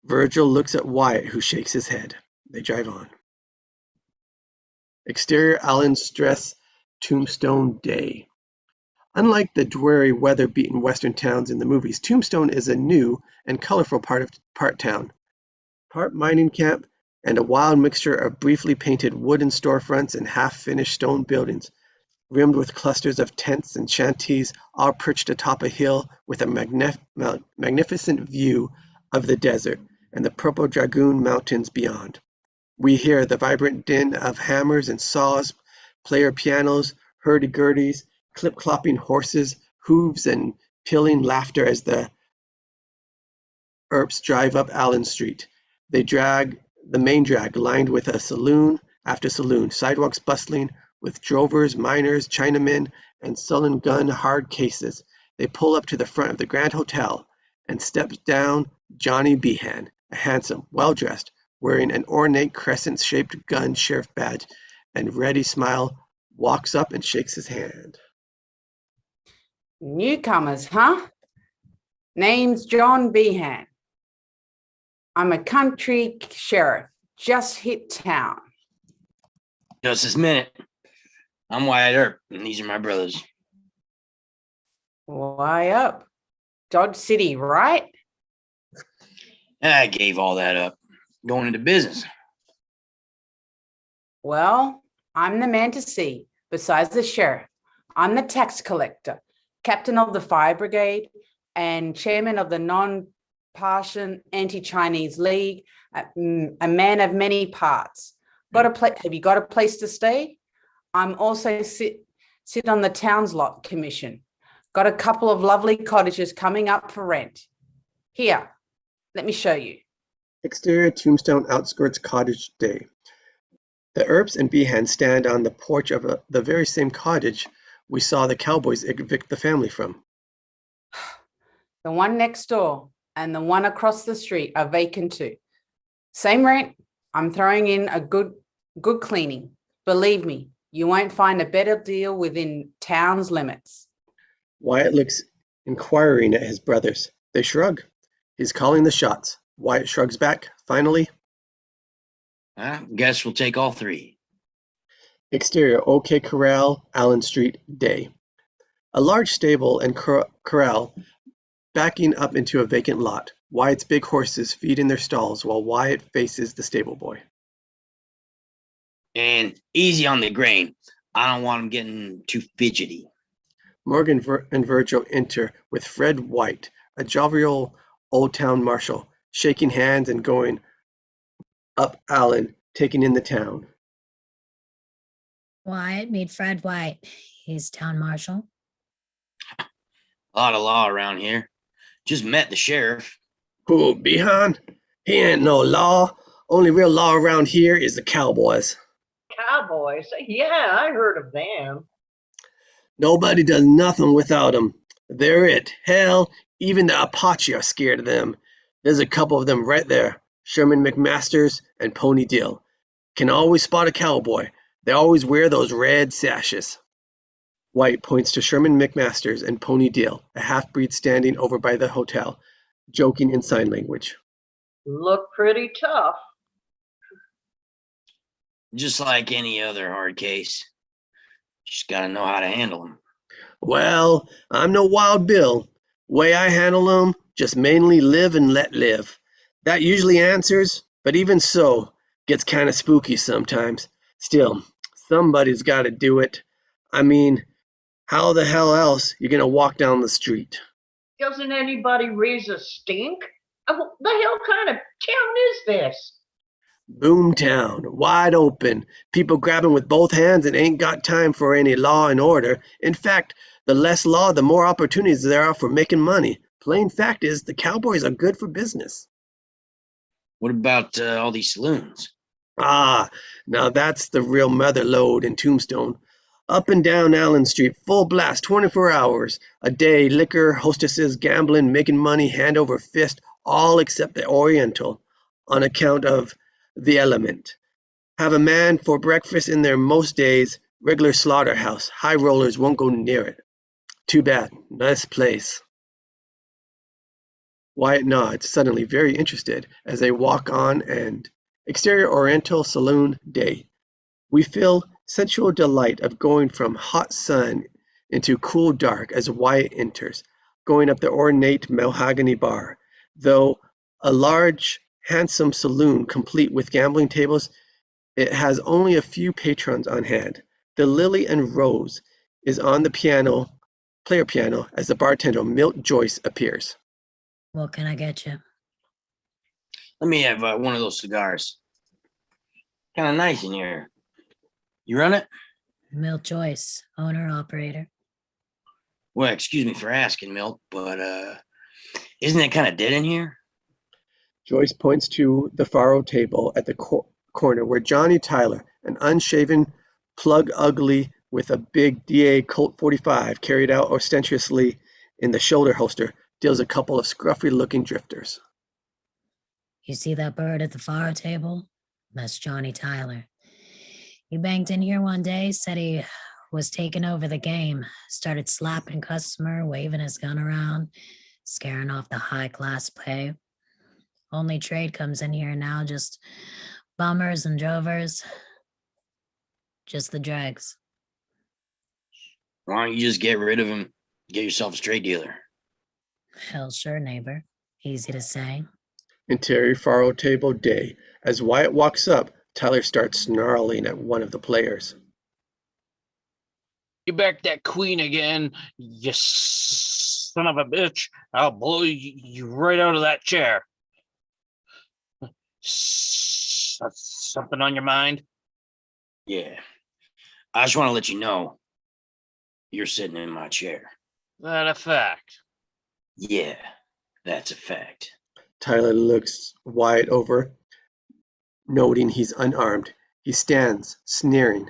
Virgil looks at Wyatt, who shakes his head. They drive on. Exterior Allen Stress Tombstone Day. Unlike the dreary, weather-beaten western towns in the movies, Tombstone is a new and colorful part town. Part mining camp and a wild mixture of briefly painted wooden storefronts and half-finished stone buildings, rimmed with clusters of tents and shanties, all perched atop a hill with a magnificent view of the desert and the purple Dragoon Mountains beyond. We hear the vibrant din of hammers and saws, player pianos, hurdy-gurdies, clip-clopping horses, hooves, and pealing laughter as the Earps drive up Allen Street. They drag the main drag lined with a saloon after saloon, sidewalks bustling with drovers, miners, Chinamen, and sullen gun hard cases. They pull up to the front of the Grand Hotel and steps down Johnny Behan, a handsome, well-dressed, wearing an ornate crescent-shaped gun sheriff badge and ready smile, walks up and shakes his hand. Newcomers, huh? Name's John Behan. I'm a country sheriff, just hit town. Just this minute. I'm Wyatt Earp, and these are my brothers. Why up? Dodge City, right? I gave all that up. Going into business. Well, I'm the man to see, besides the sheriff. I'm the tax collector, captain of the fire brigade, and chairman of the non-partisan anti-Chinese league, a man of many parts. Have you got a place to stay? I'm also sit on the Towns Lot Commission. Got a couple of lovely cottages coming up for rent. Here, let me show you. Exterior Tombstone outskirts cottage day. The Earps and Behan stand on the porch of the very same cottage we saw the cowboys evict the family from. The one next door and the one across the street are vacant too. Same rent. I'm throwing in a good cleaning. Believe me, you won't find a better deal within town's limits. Wyatt looks inquiring at his brothers. They shrug. He's calling the shots. Wyatt shrugs back. Finally, guess we'll take all three. exterior OK Corral, Allen Street, day. A large stable and corral backing up into a vacant lot. Wyatt's big horses feed in their stalls while Wyatt faces the stable boy. And easy on the grain. I don't want them getting too fidgety. Morgan and Virgil enter with Fred White, a jovial old town marshal, shaking hands and going up Allen, taking in the town. Wyatt, meet Fred White. He's town marshal. A lot of law around here. Just met the sheriff. Who, Behan? He ain't no law. Only real law around here is the cowboys. Cowboys? Yeah, I heard of them. Nobody does nothing without them. They're it. Hell, even the Apache are scared of them. There's a couple of them right there. Sherman McMasters and Pony Dill. Can always spot a cowboy. They always wear those red sashes. White points to Sherman McMasters and Pony Dill, a half-breed standing over by the hotel, joking in sign language. Look pretty tough. Just like any other hard case. Just gotta know how to handle them. Well, I'm no Wild Bill. Way I handle 'em, just mainly live and let live. That usually answers, but even so, gets kind of spooky sometimes. Still, somebody's got to do it. I mean, how the hell else you gonna walk down the street? Doesn't anybody raise a stink? What the hell kind of town is this? Boomtown, wide open. People grabbing with both hands and ain't got time for any law and order. In fact, the less law, the more opportunities there are for making money. Plain fact is, the cowboys are good for business. What about all these saloons? Ah, now that's the real mother lode in Tombstone. Up and down Allen Street, full blast, 24 hours a day, liquor, hostesses, gambling, making money, hand over fist, all except the Oriental, on account of the element. Have a man for breakfast in there most days, regular slaughterhouse. High rollers won't go near it. Too bad. Nice place. Wyatt nods, suddenly very interested, as they walk on and exterior Oriental saloon day. We feel sensual delight of going from hot sun into cool dark as Wyatt enters, going up the ornate mahogany bar. Though a large, handsome saloon complete with gambling tables, it has only a few patrons on hand. The Lily and Rose is on the player piano, as the bartender Milt Joyce appears. What can I get you? Let me have one of those cigars. Kind of nice in here. You run it? Milt Joyce, owner operator. Well, excuse me for asking, Milt, but isn't it kind of dead in here? Joyce points to the faro table at the corner where Johnny Tyler, an unshaven plug ugly with a big DA Colt 45 carried out ostentatiously in the shoulder holster, deals a couple of scruffy-looking drifters. You see that bird at the faro table? That's Johnny Tyler. He banged in here one day, said he was taking over the game, started slapping customer, waving his gun around, scaring off the high-class pay. Only trade comes in here now, just bummers and drovers. Just the dregs. Why don't you just get rid of him, get yourself a straight dealer? Hell sure, neighbor. Easy to say. Interior faro table day. As Wyatt walks up, Tyler starts snarling at one of the players. You back that queen again, you son of a bitch. I'll blow you right out of that chair. Something on your mind? Yeah. I just want to let you know you're sitting in my chair. That a fact? Yeah, that's a fact. Tyler looks Wyatt over, noting he's unarmed. He stands, sneering.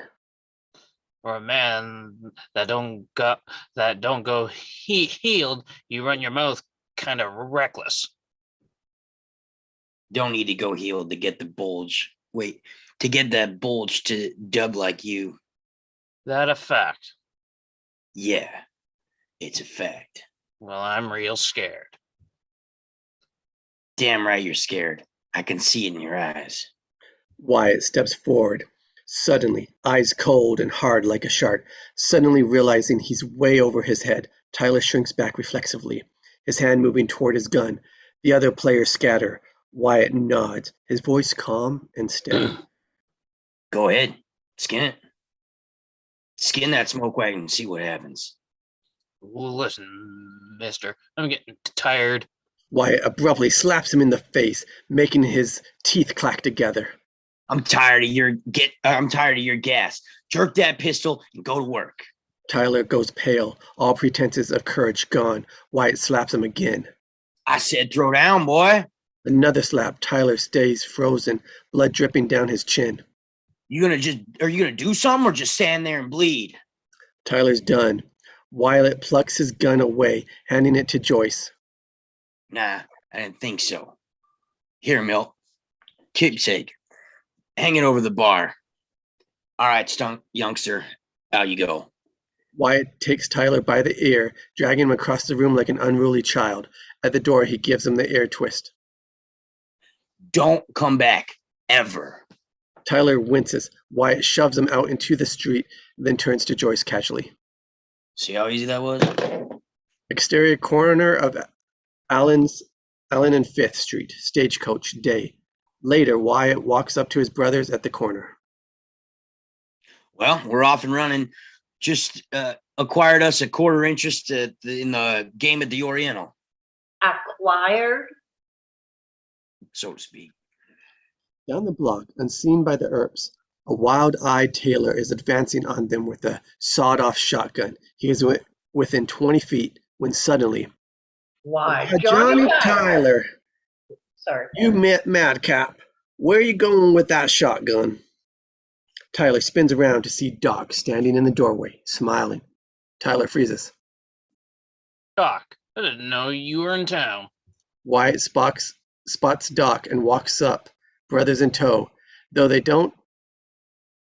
For a man that don't go healed, you run your mouth kind of reckless. Don't need to go healed to get the bulge. Wait, to get that bulge to dub like you. That a fact? Yeah, it's a fact. Well, I'm real scared. Damn right you're scared. I can see it in your eyes. Wyatt steps forward, suddenly, eyes cold and hard like a shark. Suddenly realizing he's way over his head, Tyler shrinks back reflexively, his hand moving toward his gun. The other players scatter. Wyatt nods, his voice calm and steady. Go ahead, skin it. Skin that smoke wagon and see what happens. Well, listen, mister, I'm getting tired. Wyatt abruptly slaps him in the face, making his teeth clack together. I'm tired of your gas. Jerk that pistol and go to work. Tyler goes pale, all pretenses of courage gone. Wyatt slaps him again. I said throw down, boy. Another slap. Tyler stays frozen, blood dripping down his chin. Are you gonna do something or just stand there and bleed? Tyler's done. Wyatt plucks his gun away, handing it to Joyce. Nah, I didn't think so. Here, Milt. Keepsake. Hang it over the bar. All right, stunk youngster. Out you go. Wyatt takes Tyler by the ear, dragging him across the room like an unruly child. At the door, he gives him the ear twist. Don't come back, ever. Tyler winces. Wyatt shoves him out into the street, then turns to Joyce casually. See how easy that was? Exterior corner of Allen and 5th Street, Stagecoach, day. Later, Wyatt walks up to his brothers at the corner. Well, we're off and running. Just acquired us a quarter interest in the game at the Oriental, Acquired? so to speak. Down the block, unseen by the Earps, a wild-eyed tailor is advancing on them with a sawed-off shotgun. He is within 20 feet when suddenly, Why? Johnny Tyler, Sorry. you madcap. Where are you going with that shotgun? Tyler spins around to see Doc standing in the doorway, smiling. Tyler freezes. Doc, I didn't know you were in town. Wyatt spots Doc and walks up, brothers in tow. Though they don't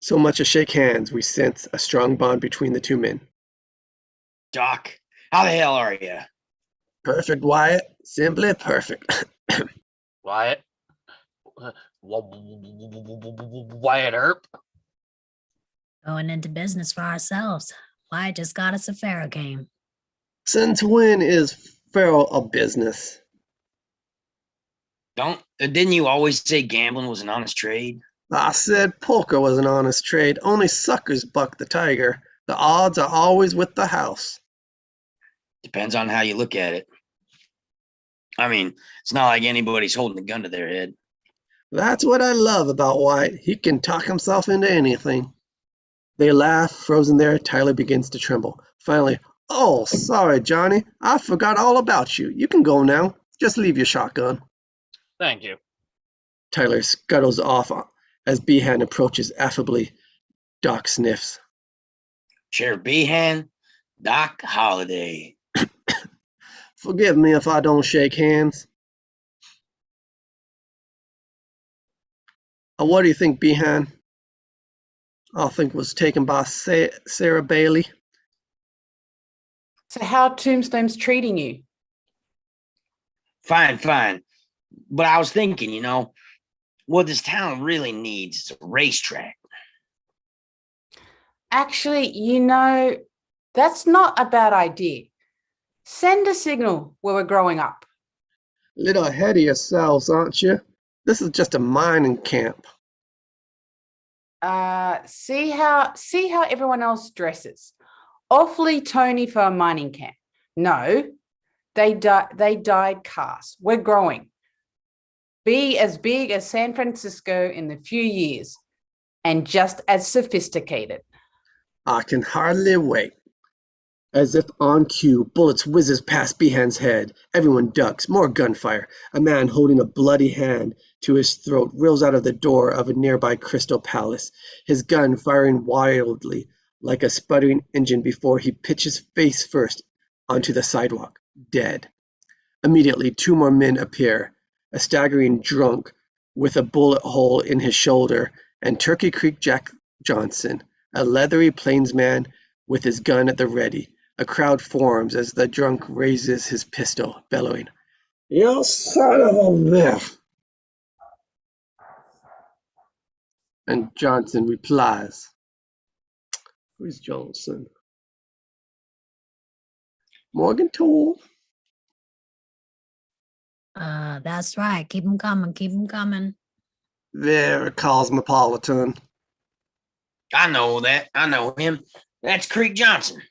so much as shake hands, we sense a strong bond between the two men. Doc, how the hell are you? Perfect, Wyatt. Simply perfect. Wyatt? Wyatt Earp? Going into business for ourselves. Wyatt just got us a faro game. Since when is faro a business? Didn't you always say gambling was an honest trade? I said poker was an honest trade. Only suckers buck the tiger. The odds are always with the house. Depends on how you look at it. I mean, it's not like anybody's holding a gun to their head. That's what I love about Wyatt. He can talk himself into anything. They laugh, frozen there. Tyler begins to tremble. Finally, oh, sorry, Johnny. I forgot all about you. You can go now. Just leave your shotgun. Thank you. Tyler scuttles off as Behan approaches affably. Doc sniffs. Sheriff Behan, Doc Holliday. Forgive me if I don't shake hands. What do you think, Behan? I think was taken by Sarah Bailey. So how Tombstone's treating you? Fine. But I was thinking, what this town really needs is a racetrack. Actually, that's not a bad idea. Send a signal where we're growing up. Little ahead of yourselves, aren't you? This is just a mining camp. See how everyone else dresses. Awfully Tony for a mining camp. No, they dyed cast. We're growing. Be as big as San Francisco in a few years, and just as sophisticated. I can hardly wait. As if on cue, bullets whizzes past Behan's head. Everyone ducks. More gunfire. A man holding a bloody hand to his throat reels out of the door of a nearby Crystal Palace, his gun firing wildly like a sputtering engine before he pitches face first onto the sidewalk, dead. Immediately, 2 more men appear, a staggering drunk with a bullet hole in his shoulder, and Turkey Creek Jack Johnson, a leathery plainsman with his gun at the ready. A crowd forms as the drunk raises his pistol, bellowing, "You son of a bitch!" And Johnson replies, "Who's Johnson? Morgan Toole." That's right. Keep 'em coming. Keep 'em coming. Very cosmopolitan. I know that. I know him. That's Creek Johnson.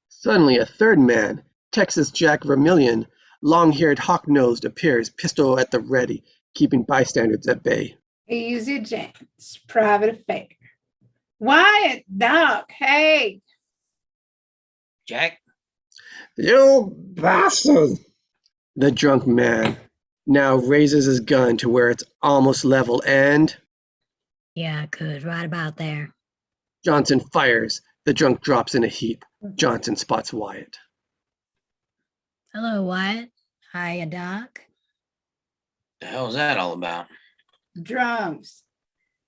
Suddenly, a third man, Texas Jack Vermillion, long-haired, hawk-nosed, appears, pistol at the ready, keeping bystanders at bay. Easy, James. Private affair. Wyatt, Doc, hey. Jack? "You bastard!" The drunk man now raises his gun to where it's almost level and... Yeah, good. Right about there. Johnson fires. The drunk drops in a heap. Johnson spots Wyatt. Hello, Wyatt. Hiya, Doc. The hell's that all about? Drums.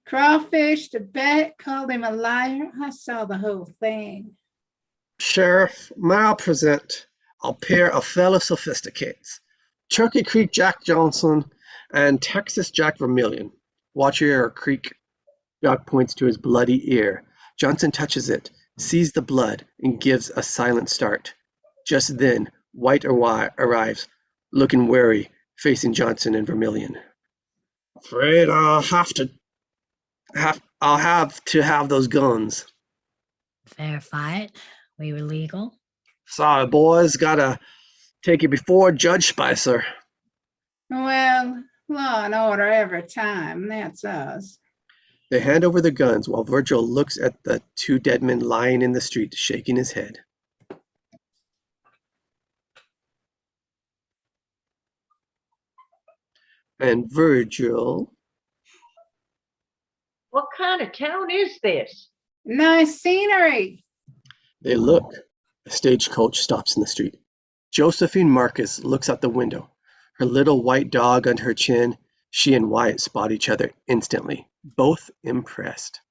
Crawfish, the bet, called him a liar. I saw the whole thing. "Sheriff, may I present a pair of fellow sophisticates, Turkey Creek Jack Johnson and Texas Jack Vermillion." Watch your creek. Doc points to his bloody ear. Johnson touches it, sees the blood, and gives a silent start. Just then, White arrives, looking wary, facing Johnson and Vermilion. Afraid I'll have to have those guns. Verify it. We were legal. Sorry, boys, gotta take it before Judge Spicer. Well, law and order every time, that's us. They hand over the guns while Virgil looks at the two dead men lying in the street, shaking his head. And Virgil. What kind of town is this? Nice scenery. They look. A stagecoach stops in the street. Josephine Marcus looks out the window. Her little white dog under her chin. She and Wyatt spot each other instantly, both impressed.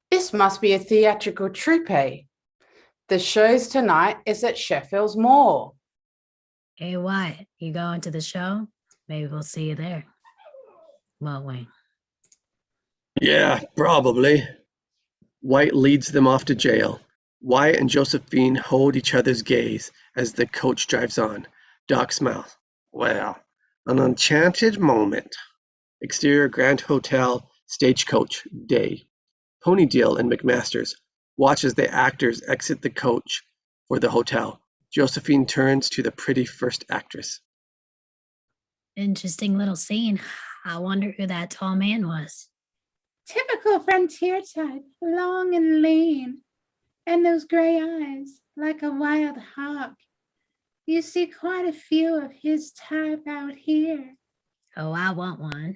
This must be a theatrical troupe. The shows tonight is at Sheffield's Mall. Hey, Wyatt, you going to the show? Maybe we'll see you there. Won't we? Yeah, probably. White leads them off to jail. Wyatt and Josephine hold each other's gaze as the coach drives on. Doc smiles. Well, an enchanted moment. Exterior Grand Hotel, stagecoach, day. Ponytail and McMasters watch as the actors exit the coach for the hotel. Josephine turns to the pretty first actress. Interesting little scene. I wonder who that tall man was. Typical frontier type, long and lean, and those gray eyes like a wild hawk. You see quite a few of his type out here. Oh, I want one.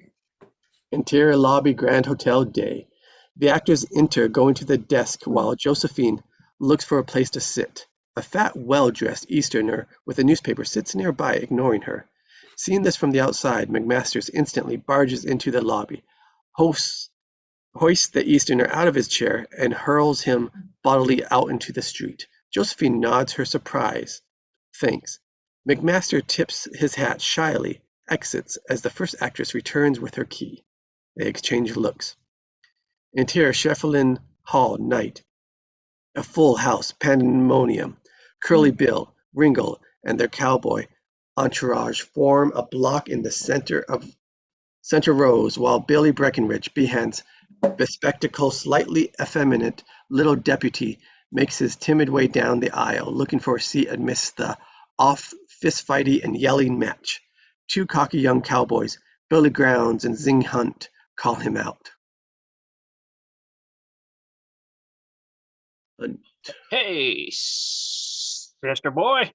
Interior lobby, Grand Hotel, day. The actors enter, going to the desk while Josephine looks for a place to sit. A fat, well-dressed Easterner with a newspaper sits nearby, ignoring her. Seeing this from the outside, McMasters instantly barges into the lobby, hoists the Easterner out of his chair, and hurls him bodily out into the street. Josephine nods her surprise. Thanks. McMaster tips his hat shyly, exits as the first actress returns with her key. They exchange looks. Interior Sheffield Hall, night. A full house, pandemonium. Curly Bill, Ringle, and their cowboy entourage form a block in the center rows, while Billy Breckenridge, Behan's bespectacled, slightly effeminate little deputy, makes his timid way down the aisle, looking for a seat amidst the fist-fighty and yelling match. Two cocky young cowboys, Billy Grounds and Zing Hunt, call him out. Hey, sister boy.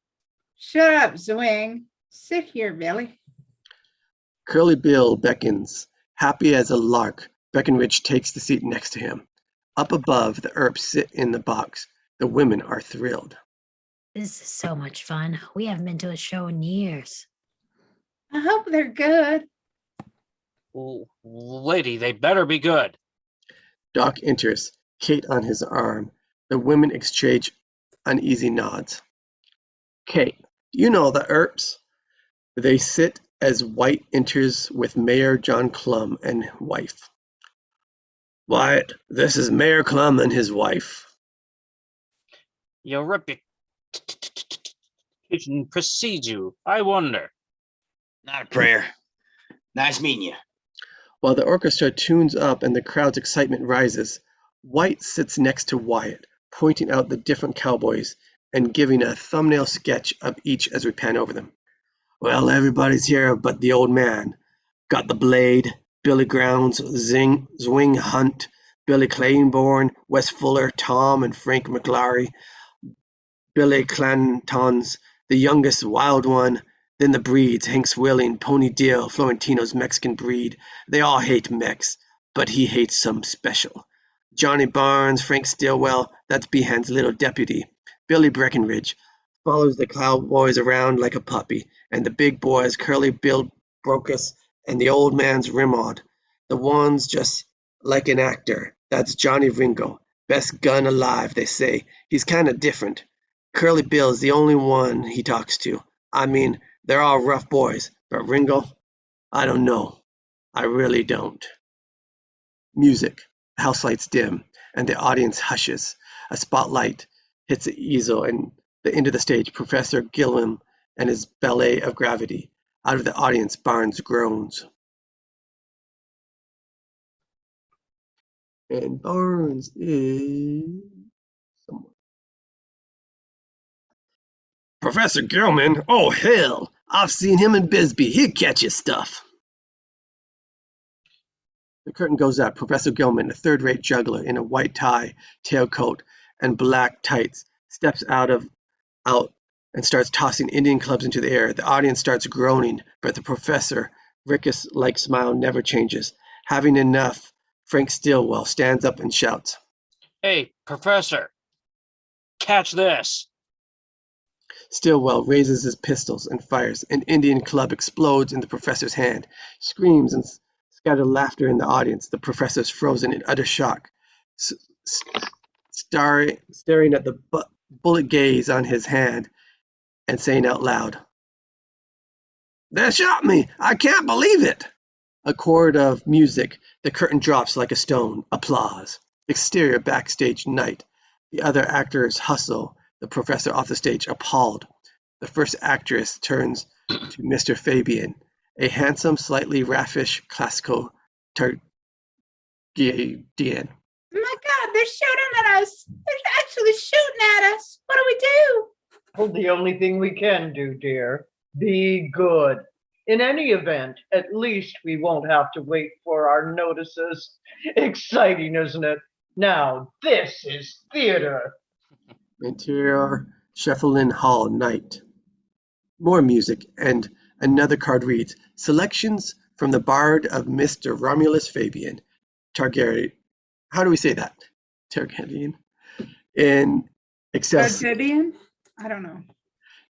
Shut up, Zwing. Sit here, Billy. Curly Bill beckons. Happy as a lark, Breckenridge takes the seat next to him. Up above, the Earps sit in the box. The women are thrilled. This is so much fun. We haven't been to a show in years. I hope they're good. Lady, they better be good. Doc enters, Kate on his arm. The women exchange uneasy nods. Kate, you know the Earps. They sit as White enters with Mayor John Clum and wife. Wyatt, this is Mayor Clum and his wife. Your reputation precedes you, I wonder. Not a prayer. Nice meeting you. While the orchestra tunes up and the crowd's excitement rises, White sits next to Wyatt, pointing out the different cowboys and giving a thumbnail sketch of each as we pan over them. Well, everybody's here but the old man. Got the Blade, Billy Grounds, Zwing Hunt, Billy Claiborne, Wes Fuller, Tom and Frank McLaury, Billy Clantons, the youngest wild one, then the breeds, Hank Swilling, Pony Deal, Florentino's Mexican breed. They all hate Mex, but he hates some special. Johnny Barnes, Frank Stillwell, that's Behan's little deputy. Billy Breckenridge follows the cowboys around like a puppy, and the big boys, Curly Bill Brocus and the old man's Rimmaud. The one's just like an actor. That's Johnny Ringo. Best gun alive, they say. He's kind of different. Curly Bill's the only one he talks to. I mean, they're all rough boys, but Ringo, I don't know. I really don't. Music. The house lights dim, and the audience hushes. A spotlight hits the easel and the end of the stage. Professor Gilliam and his ballet of gravity. Out of the audience, Barnes groans. And Barnes is somewhere. Professor Gilman? Oh, hell! I've seen him in Bisbee. He'll catch his stuff. The curtain goes up. Professor Gilman, a third-rate juggler in a white tie, tailcoat, and black tights, steps out and starts tossing Indian clubs into the air. The audience starts groaning, but the professor, rickus-like smile never changes. Having enough, Frank Stillwell stands up and shouts, Hey, Professor, catch this. Stillwell raises his pistols and fires. An Indian club explodes in the professor's hand. Screams and scattered laughter in the audience. The professor is frozen in utter shock, staring at the bullet gaze on his hand and saying out loud, "They shot me! I can't believe it!" A chord of music. The curtain drops like a stone. Applause. Exterior backstage night. The other actors hustle the professor off the stage, appalled. The first actress turns to Mr. Fabian, a handsome, slightly raffish classical Targaryen. Oh my God, they're shooting at us. They're actually shooting at us. What do we do? Well, the only thing we can do, dear, be good. In any event, at least we won't have to wait for our notices. Exciting, isn't it? Now, this is theater. Interior Sheffield Hall night. More music, and another card reads, Selections from the Bard of Mr. Romulus Fabian, Targaryen. How do we say that? Targaryen. In excess. Gideon? I don't know.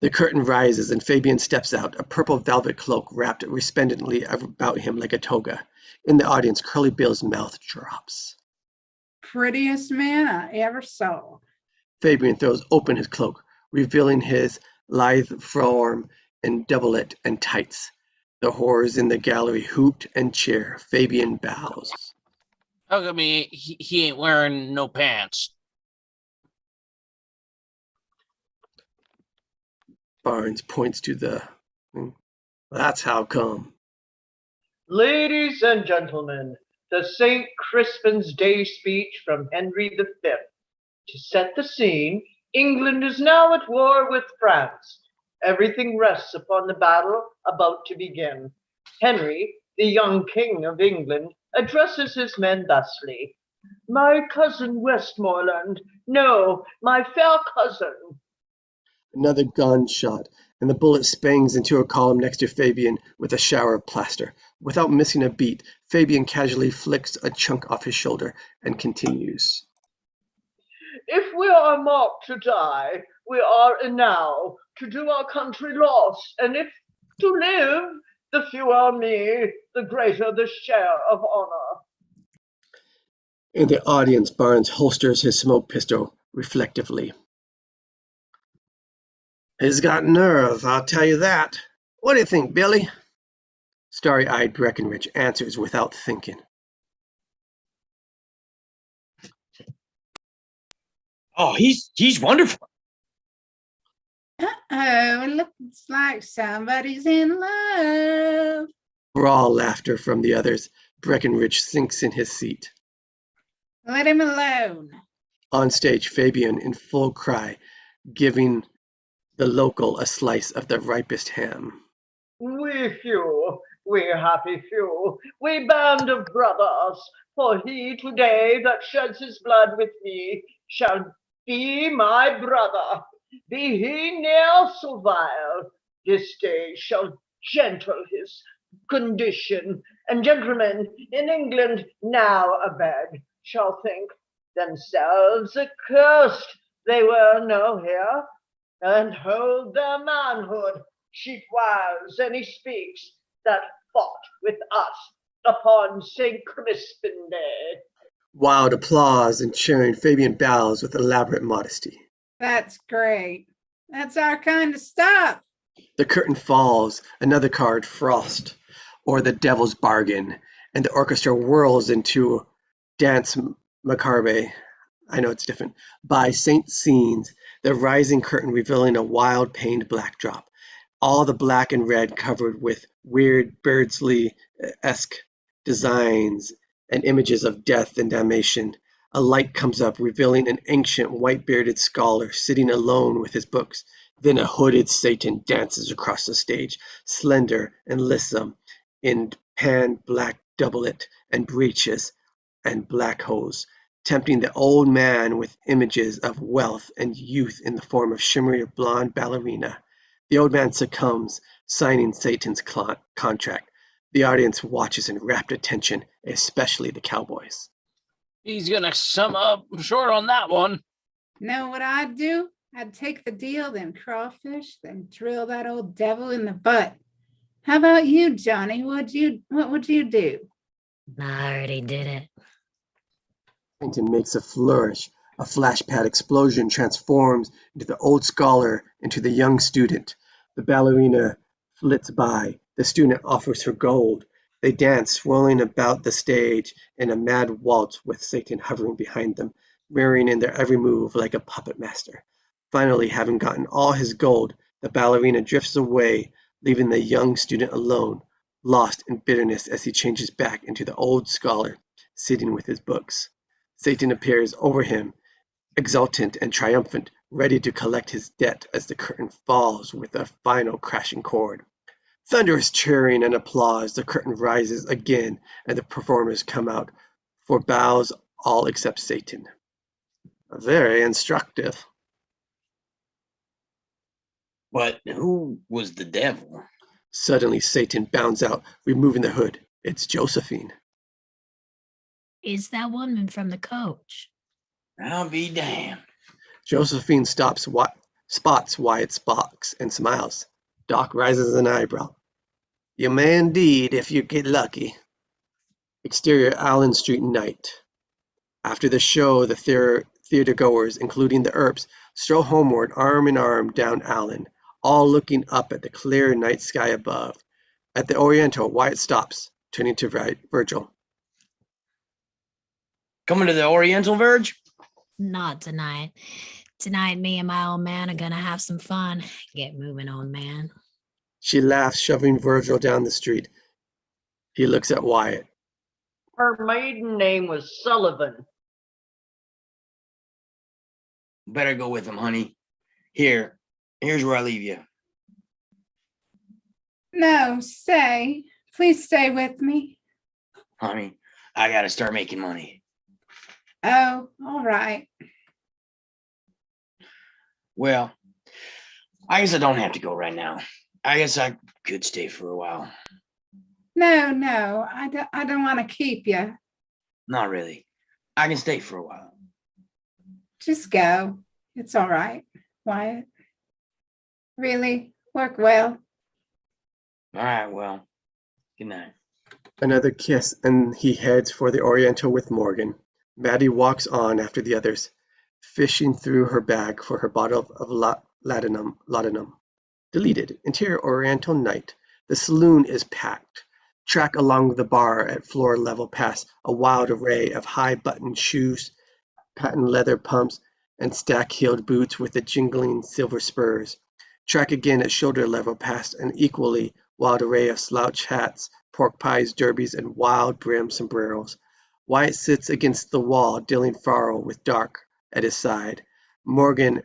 The curtain rises and Fabian steps out, a purple velvet cloak wrapped resplendently about him like a toga. In the audience, Curly Bill's mouth drops. Prettiest man I ever saw. Fabian throws open his cloak, revealing his lithe form in doublet and tights. The whores in the gallery hoot and cheer. Fabian bows. How come he ain't wearing no pants? Barnes points to the... That's how come. Ladies and gentlemen, the St. Crispin's Day speech from Henry V. To set the scene, England is now at war with France. Everything rests upon the battle about to begin. Henry, the young King of England, addresses his men thusly. My cousin Westmoreland, no, my fair cousin. Another gunshot, and the bullet spangs into a column next to Fabian with a shower of plaster. Without missing a beat, Fabian casually flicks a chunk off his shoulder and continues. If we are marked to die, we are enow to do our country loss, and if to live, the fewer me, the greater the share of honor. In the audience, Barnes holsters his smoke pistol reflectively. He's got nerve, I'll tell you that. What do you think, Billy? Starry-eyed Breckenridge answers without thinking. Oh, he's wonderful. Uh-oh, it looks like somebody's in love. Brawl laughter from the others. Breckenridge sinks in his seat. Let him alone. On stage, Fabian in full cry, giving the local a slice of the ripest ham. We few, we happy few, we band of brothers, for he today that sheds his blood with me shall be my brother. Be he ne'er so vile, this day shall gentle his condition, and gentlemen in England now abed shall think themselves accursed they were no here, and hold their manhood cheap whiles any speaks that fought with us upon St. Crispin Day. Wild applause and cheering. Fabian bows with elaborate modesty. That's great. That's our kind of stuff. The curtain falls, another card, Frost, or the Devil's Bargain, and the orchestra whirls into Dance Macabre, I know it's different, by Saint Scenes, the rising curtain revealing a wild pained backdrop. All the black and red covered with weird Beardsley-esque designs and images of death and damnation. A light comes up, revealing an ancient white-bearded scholar sitting alone with his books. Then a hooded Satan dances across the stage, slender and lissom, in pan-black doublet and breeches and black hose, tempting the old man with images of wealth and youth in the form of shimmering blonde ballerina. The old man succumbs, signing Satan's contract. The audience watches in rapt attention, especially the cowboys. He's gonna sum up short on that one. Know what I'd do? I'd take the deal, then crawfish, then drill that old devil in the butt. How about you, Johnny? What would you do? I already did it. Clinton makes a flourish. A flashpad explosion transforms into the old scholar into the young student. The ballerina flits by. The student offers her gold. They dance, swirling about the stage in a mad waltz with Satan hovering behind them, mirroring in their every move like a puppet master. Finally, having gotten all his gold, the ballerina drifts away, leaving the young student alone, lost in bitterness as he changes back into the old scholar, sitting with his books. Satan appears over him, exultant and triumphant, ready to collect his debt as the curtain falls with a final crashing chord. Thunderous cheering and applause, the curtain rises again, and the performers come out for bows, all except Satan. Very instructive. But who was the devil? Suddenly Satan bounds out, removing the hood. It's Josephine. Is that woman from the coach? I'll be damned. Josephine spots Wyatt's box and smiles. Doc rises an eyebrow. You may indeed if you get lucky. Exterior Allen Street night. After the show, the theater goers, including the Earps, stroll homeward arm in arm down Allen, all looking up at the clear night sky above. At the Oriental, Wyatt stops, turning to Virgil. Coming to the Oriental, Verge? Not tonight. Tonight, me and my old man are gonna have some fun. Get moving, old man. She laughs, shoving Virgil down the street. He looks at Wyatt. Her maiden name was Sullivan. Better go with him, honey. Here's where I leave you. No, stay. Please stay with me. Honey, I gotta start making money. Oh, all right. Well, I guess I don't have to go right now. I guess I could stay for a while. No, I don't want to keep you. Not really. I can stay for a while. Just go. It's all right, Wyatt. Really, work well. All right, well, good night. Another kiss, and he heads for the Oriental with Morgan. Maddie walks on after the others, fishing through her bag for her bottle of laudanum. Deleted. Interior Oriental night. The saloon is packed. Track along the bar at floor level past a wild array of high-buttoned shoes, patent leather pumps, and stack-heeled boots with the jingling silver spurs. Track again at shoulder level past an equally wild array of slouch hats, pork pies, derbies, and wild-brimmed sombreros. Wyatt sits against the wall, dealing faro with Dark at his side. Morgan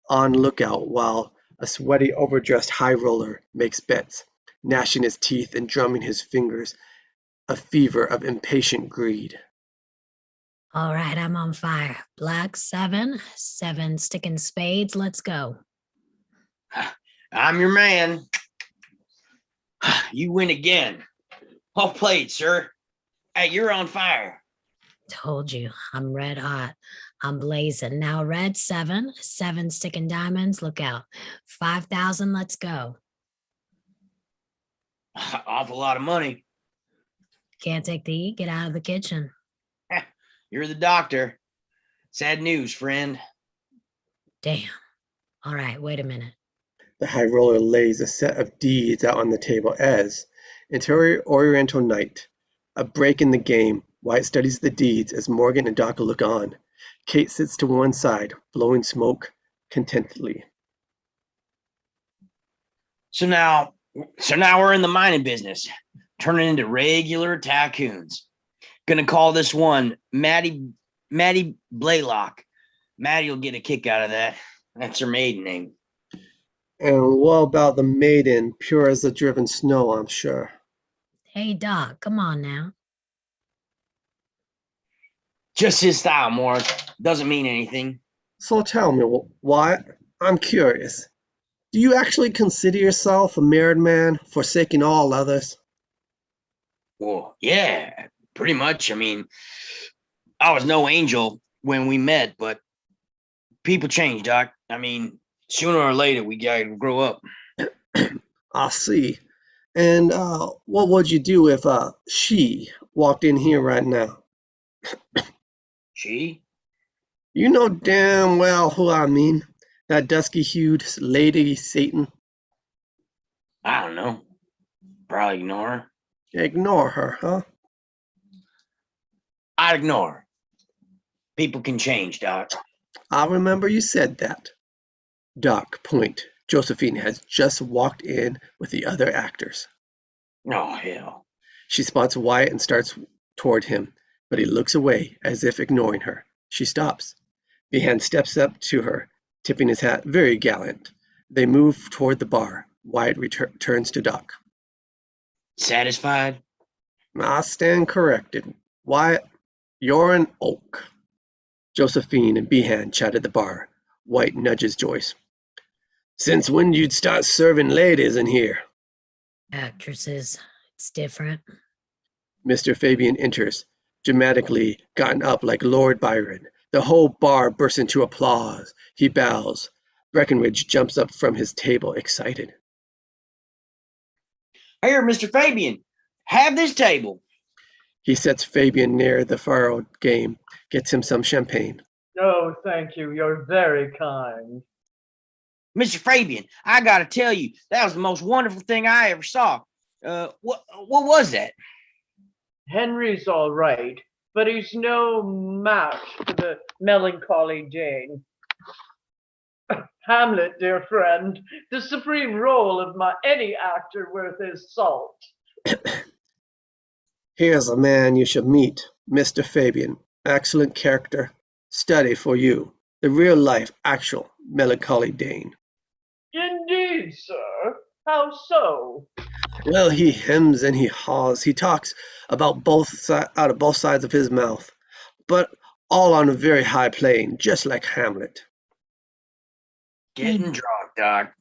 on lookout while a sweaty, overdressed high roller makes bets, gnashing his teeth and drumming his fingers, a fever of impatient greed. All right, I'm on fire. Black 7, 7 sticking spades. Let's go. I'm your man. You win again. Well played, sir. Hey, you're on fire. Told you, I'm red hot. I'm blazing. Now red 7, 7 sticking diamonds. Look out. 5,000. Let's go. Awful lot of money. Can't take the heat. Get out of the kitchen. You're the doctor. Sad news, friend. Damn. All right, wait a minute. The high roller lays a set of deeds out on the table as Interior Oriental night. A break in the game. Wyatt studies the deeds as Morgan and Doc look on. Kate sits to one side, blowing smoke contentedly. So now we're in the mining business, turning into regular tycoons. Gonna call this one Maddie Blaylock. Maddie will get a kick out of that. That's her maiden name. And what about the maiden, pure as the driven snow, I'm sure? Hey, Doc, come on now. Just his style, Morris. Doesn't mean anything. So tell me, Wyatt, I'm curious. Do you actually consider yourself a married man, forsaking all others? Well, yeah, pretty much. I mean, I was no angel when we met, but people change, Doc. I mean, sooner or later, we gotta grow up. I see. And what would you do if she walked in here right now? She? You know damn well who I mean. That dusky-hued lady Satan. I don't know. Probably ignore her. Ignore her, huh? I'd ignore her. People can change, Doc. I remember you said that. Doc, point. Josephine has just walked in with the other actors. Oh, hell. She spots Wyatt and starts toward him, but he looks away as if ignoring her. She stops. Behan steps up to her, tipping his hat, very gallant. They move toward the bar. Wyatt turns to Doc. Satisfied? I stand corrected. Wyatt, you're an oak. Josephine and Behan chat at the bar. White nudges Joyce. Since when you'd start serving ladies in here? Actresses, it's different. Mr. Fabian enters, dramatically gotten up like Lord Byron. The whole bar bursts into applause. He bows. Breckenridge jumps up from his table, excited. Here, Mr. Fabian, have this table. He sets Fabian near the faro game, gets him some champagne. Oh, thank you. You're very kind. Mr. Fabian, I gotta tell you, that was the most wonderful thing I ever saw. What was that? Henry's all right, but he's no match for the melancholy Jane. Hamlet, dear friend, the supreme role of any actor worth his salt. Here's a man you should meet, Mr. Fabian. Excellent character. Study for you. The real life, actual melancholy Dane. Indeed, sir. How so? Well, he hems and he haws. He talks about out of both sides of his mouth, but all on a very high plane, just like Hamlet. Getting drunk, Doc.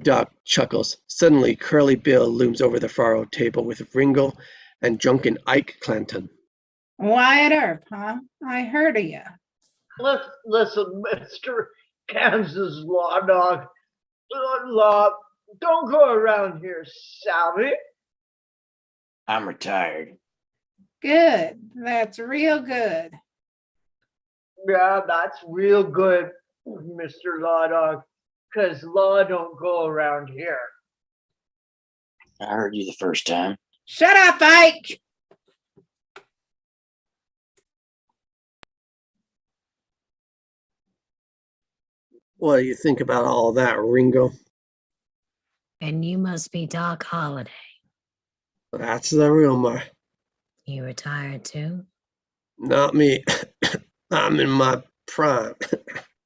Doc chuckles. Suddenly, Curly Bill looms over the faro table with Ringo and drunken Ike Clanton. Wyatt Earp, huh? I heard of you. Listen, Mr. Kansas law dog. Law, don't go around here, Sally. I'm retired. Good. That's real good. Yeah, that's real good, Mr. Law Dog, because law don't go around here. I heard you the first time. Shut up, Ike. What do you think about all that, Ringo? And you must be Doc Holliday. That's the rumor. You retired too? Not me. I'm in my prime.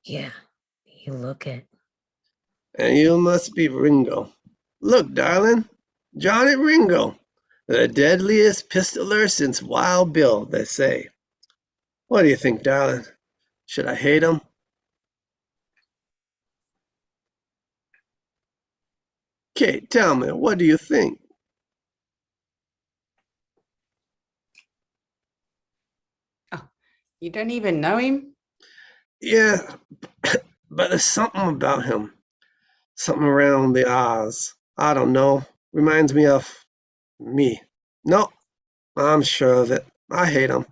Yeah, you look it. And you must be Ringo. Look, darling, Johnny Ringo, the deadliest pistoler since Wild Bill, they say. What do you think, darling? Should I hate him? Kate, tell me, what do you think? You don't even know him? Yeah, but there's something about him. Something around the eyes. I don't know. Reminds me of me. No, I'm sure of it. I hate him.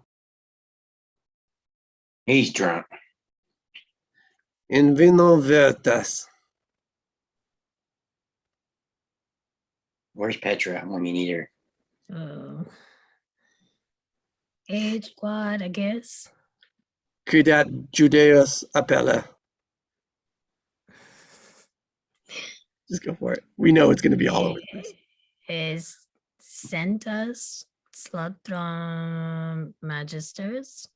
He's drunk. In vino veritas. Where's Petra? I mean, need her. Oh. Age quad, I guess. Cridat Judeus Appella. Just go for it. We know it's going to be all over the place. Is Centus Slutron Magisters?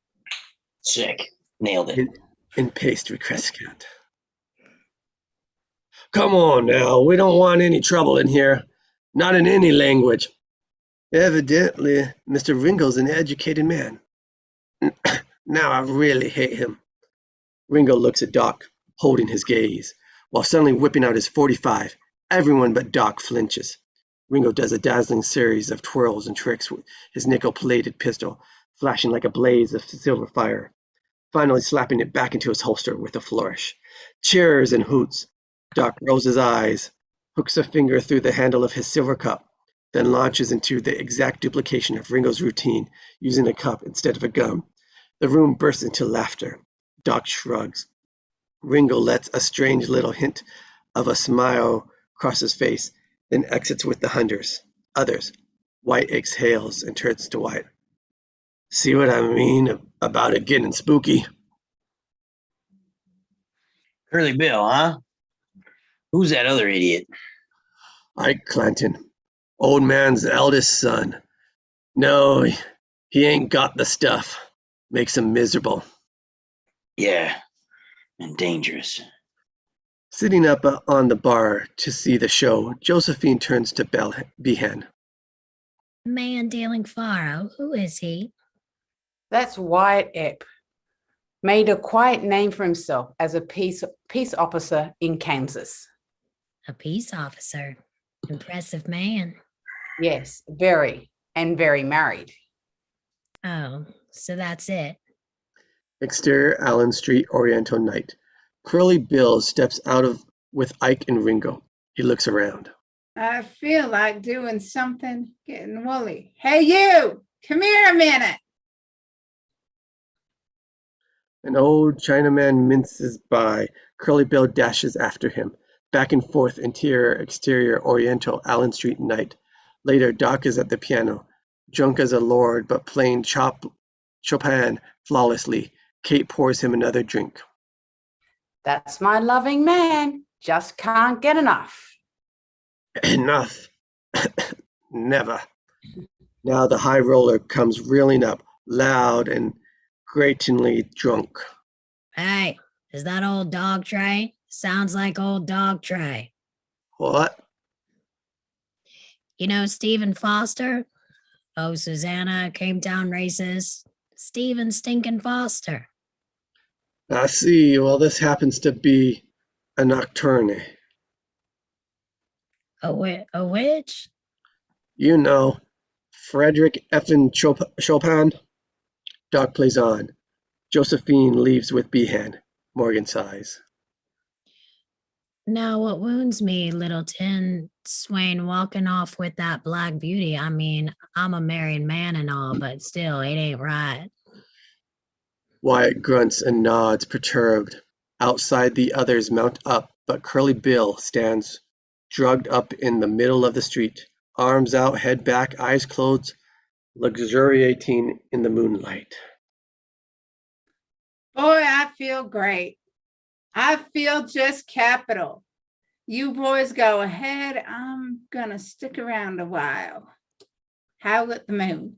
Sick. Nailed it. In pastry crescent. Come on now, we don't want any trouble in here. Not in any language. Evidently, Mr. Ringo's an educated man. Now I really hate him. Ringo looks at Doc, holding his gaze, while suddenly whipping out his .45. Everyone but Doc flinches. Ringo does a dazzling series of twirls and tricks with his nickel-plated pistol, flashing like a blaze of silver fire, finally slapping it back into his holster with a flourish. Cheers and hoots. Doc rolls his eyes, hooks a finger through the handle of his silver cup, then launches into the exact duplication of Ringo's routine, using a cup instead of a gun. The room bursts into laughter. Doc shrugs. Ringo lets a strange little hint of a smile cross his face, then exits with the others. White exhales and turns to White. See what I mean about it getting spooky? Curly Bill, huh? Who's that other idiot? Ike Clanton, old man's eldest son. No, he ain't got the stuff. Makes him miserable. Yeah, and dangerous. Sitting up on the bar to see the show, Josephine turns to Behan. Man dealing faro, who is he? That's Wyatt Epp. Made a quiet name for himself as a peace officer in Kansas. A peace officer. Impressive man. Yes, very, and very married. Oh, so that's it. Exterior Allen Street, Oriental night. Curly Bill steps out with Ike and Ringo. He looks around. I feel like doing something, getting woolly. Hey, you, come here a minute. An old Chinaman minces by. Curly Bill dashes after him. Back and forth, interior, exterior, Oriental, Allen Street night. Later, Doc is at the piano, drunk as a lord, but playing Chopin flawlessly. Kate pours him another drink. That's my loving man. Just can't get enough. Enough. Never. Now the high roller comes reeling up, loud and gratingly drunk. Hey, is that old dog tray? Sounds like old dog tray. What? You know Stephen Foster? Oh, Susanna, Cape Town racist. Stephen Stinkin' Foster. I see. Well, this happens to be a nocturne. A witch? You know, Frederick effin' Chopin. Doc plays on. Josephine leaves with Behan. Morgan sighs. Now, what wounds me, little tin Swain walking off with that black beauty. I mean, I'm a married man and all, but still, it ain't right. Wyatt grunts and nods, perturbed. Outside, the others mount up, but Curly Bill stands drugged up in the middle of the street, arms out, head back, eyes closed, luxuriating in the moonlight. Boy, I feel great. I feel just capital. You boys go ahead. I'm gonna stick around a while. Howl at the moon.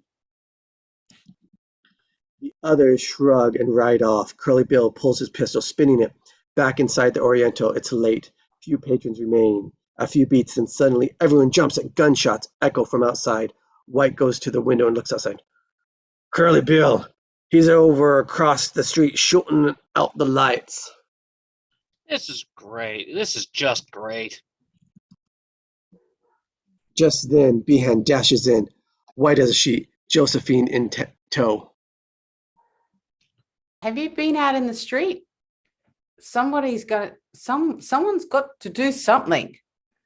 The others shrug and ride off. Curly Bill pulls his pistol, spinning it. Back inside the Oriental, it's late. Few patrons remain. A few beats, and suddenly everyone jumps at gunshots echo from outside. White goes to the window and looks outside. Curly Bill, he's over across the street shooting out the lights. This is great. This is just great. Just then, Behan dashes in, white as a sheet, Josephine in tow. Have you been out in the street? Someone's got to do something.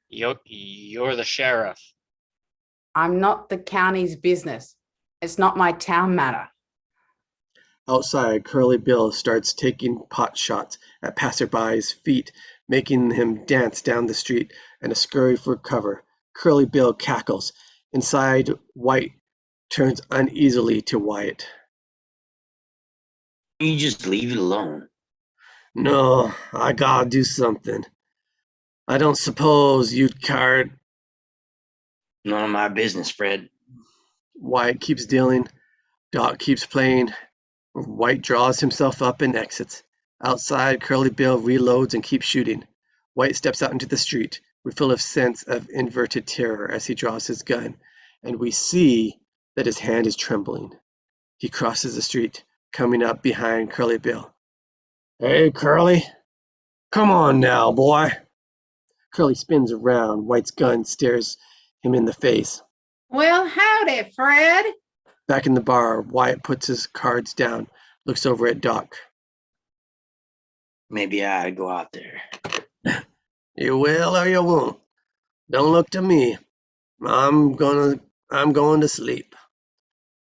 You're the sheriff. I'm not the county's business. It's not my town matter. Outside, Curly Bill starts taking pot shots at passerby's feet, making him dance down the street and a scurry for cover. Curly Bill cackles. Inside, White turns uneasily to Wyatt. You just leave it alone. No, I gotta do something. I don't suppose you'd card. None of my business, Fred. Wyatt keeps dealing. Doc keeps playing. White draws himself up and exits. Outside, Curly Bill reloads and keeps shooting. White steps out into the street, full of sense of inverted terror as he draws his gun, and we see that his hand is trembling. He crosses the street, coming up behind Curly Bill. Hey, Curly. Come on now, boy. Curly spins around. White's gun stares him in the face. Well, howdy, Fred. Back in the bar, Wyatt puts his cards down, looks over at Doc. Maybe I'd go out there. You will or you won't. Don't look to me. I'm going to sleep.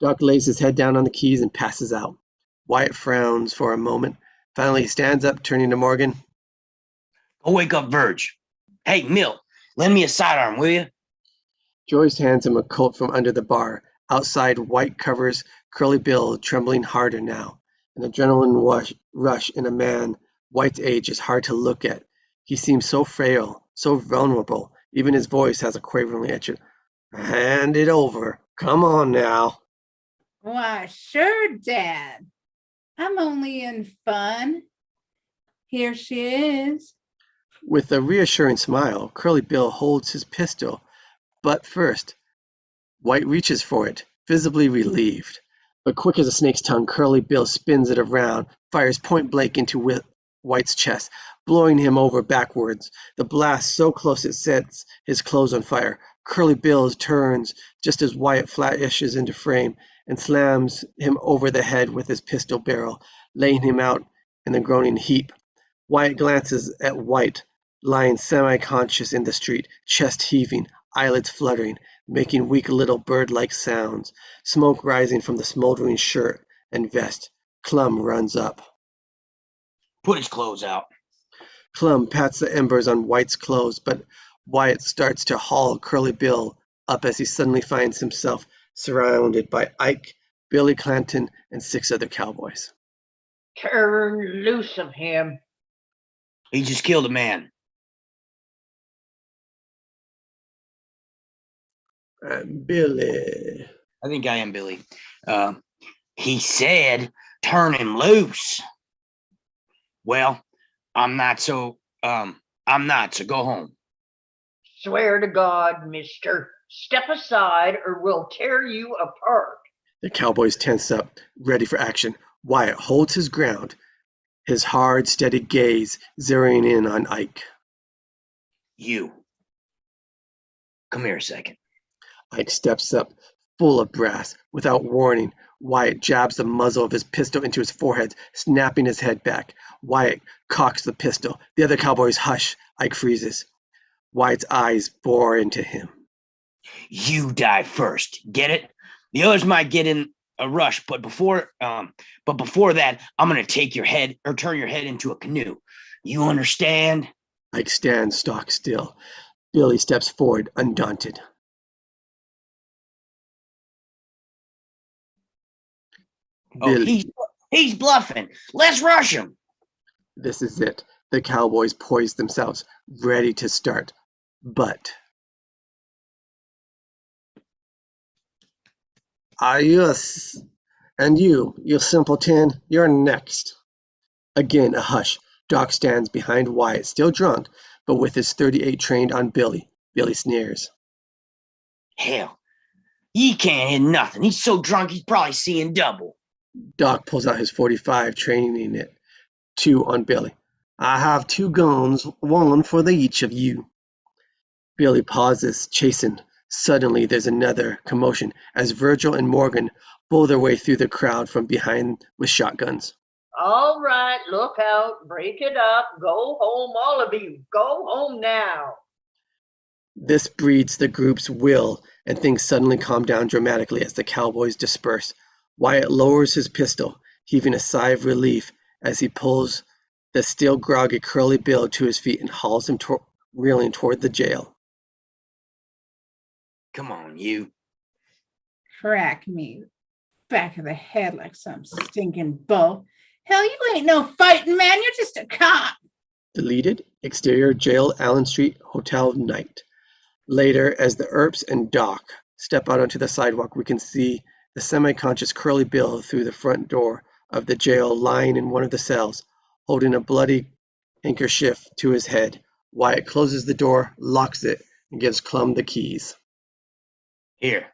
Doc lays his head down on the keys and passes out. Wyatt frowns for a moment. Finally, he stands up, turning to Morgan. Go wake up Verge. Hey, Milt, lend me a sidearm, will you? Joyce hands him a Colt from under the bar. Outside, White covers Curly Bill, trembling harder now. An adrenaline rush in a man White's age is hard to look at. He seems so frail, so vulnerable. Even his voice has a quavering edge. Hand it over. Come on now. Why, sure, Dad. I'm only in fun. Here she is. With a reassuring smile, Curly Bill holds his pistol. But first, White reaches for it, visibly relieved. But quick as a snake's tongue, Curly Bill spins it around, fires point blank into White's chest, blowing him over backwards. The blast so close it sets his clothes on fire. Curly Bill turns just as Wyatt flashes into frame and slams him over the head with his pistol barrel, laying him out in the groaning heap. Wyatt glances at White, lying semi-conscious in the street, chest heaving, eyelids fluttering, making weak little bird-like sounds. Smoke rising from the smoldering shirt and vest. Clum runs up. Put his clothes out. Clum pats the embers on White's clothes, but Wyatt starts to haul Curly Bill up as he suddenly finds himself surrounded by Ike, Billy Clanton, and 6 other cowboys. Turn loose of him. He just killed a man. Billy. I think I am Billy. He said, turn him loose. Well, I'm not, so go home. Swear to God, mister. Step aside or we'll tear you apart. The cowboys tense up, ready for action. Wyatt holds his ground, his hard, steady gaze zeroing in on Ike. You. Come here a second. Ike steps up, full of brass. Without warning, Wyatt jabs the muzzle of his pistol into his forehead, snapping his head back. Wyatt cocks the pistol. The other cowboys hush. Ike freezes. Wyatt's eyes bore into him. You die first. Get it? The others might get in a rush, but before that, I'm gonna take your head or turn your head into a canoe. You understand? Ike stands stock still. Billy steps forward, undaunted. Oh, Billy. he's bluffing. Let's rush him. This is it. The cowboys poise themselves, ready to start. But and you simpleton, you're next. Again, a hush. Doc stands behind Wyatt, still drunk, but with his .38 trained on Billy. Billy sneers. Hell, he can't hit nothing. He's so drunk, he's probably seeing double. Doc pulls out his .45, training it. 2 on Billy. I have 2 guns, 1 for each of you. Billy pauses, chastened. Suddenly, there's another commotion as Virgil and Morgan pull their way through the crowd from behind with shotguns. All right, look out. Break it up. Go home, all of you. Go home now. This breeds the group's will, and things suddenly calm down dramatically as the cowboys disperse. Wyatt lowers his pistol, heaving a sigh of relief as he pulls the still groggy Curly Bill to his feet and hauls him reeling toward the jail. Come on, you. crack me back of the head like some stinking bull. Hell, you ain't no fighting man. You're just a cop. Deleted. Exterior jail, Allen Street, hotel night. Later, as the Earps and Doc step out onto the sidewalk, we can see the semi-conscious Curly Bill through the front door of the jail lying in one of the cells, holding a bloody handkerchief to his head. Wyatt closes the door, locks it, and gives Clum the keys. Here.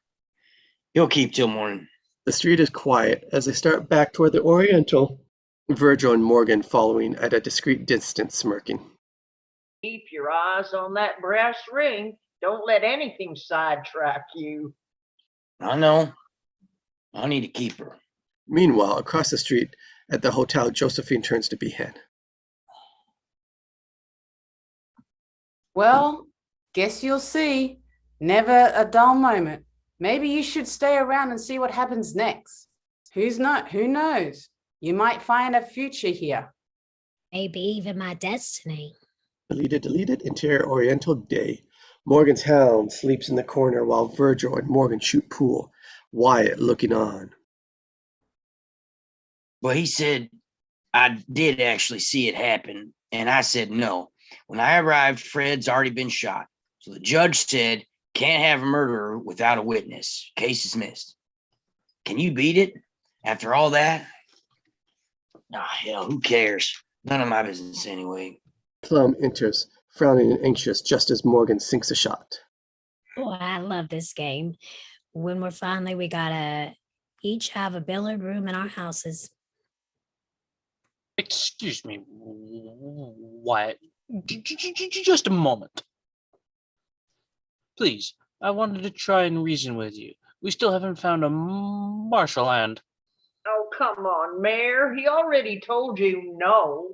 He'll keep till morning. The street is quiet as they start back toward the Oriental. Virgil and Morgan following at a discreet distance, smirking. Keep your eyes on that brass ring. Don't let anything sidetrack you. I know. I need to keep her. Meanwhile, across the street at the hotel, Josephine turns to Behan. Well, guess you'll see. Never a dull moment. Maybe you should stay around and see what happens next. Who knows? You might find a future here. Maybe even my destiny. Deleted, interior Oriental day. Morgan's hound sleeps in the corner while Virgil and Morgan shoot pool. Wyatt looking on. Well, he said I did actually see it happen, and I said no. When I arrived, Fred's already been shot. So the judge said, can't have a murderer without a witness. Case dismissed. Can you beat it after all that? Ah, hell, who cares? None of my business anyway. Clum enters, frowning and anxious just as Morgan sinks a shot. Oh, I love this game. When we gotta each have a billiard room in our houses. Excuse me, Wyatt. Just a moment. Please, I wanted to try and reason with you. We still haven't found a marshal and... Oh, come on, Mayor. He already told you no.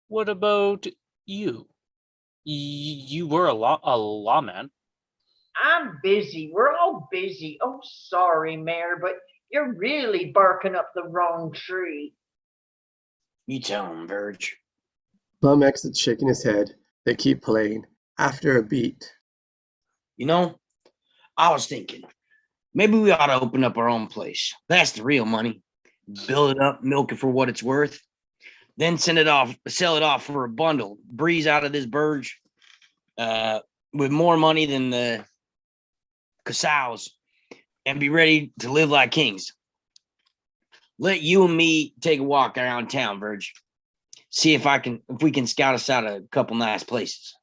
What about you? You were a lawman. I'm busy. We're all busy. Oh, sorry, Mayor, but you're really barking up the wrong tree. You tell him, Verge. Clum exits shaking his head. They keep playing. After a beat. You know, I was thinking, maybe we ought to open up our own place. That's the real money. Build it up, milk it for what it's worth, then sell it off for a bundle. Breeze out of this burge with more money than the Casaus and be ready to live like kings. Let you and me take a walk around town, Verge. See if we can scout us out a couple nice places.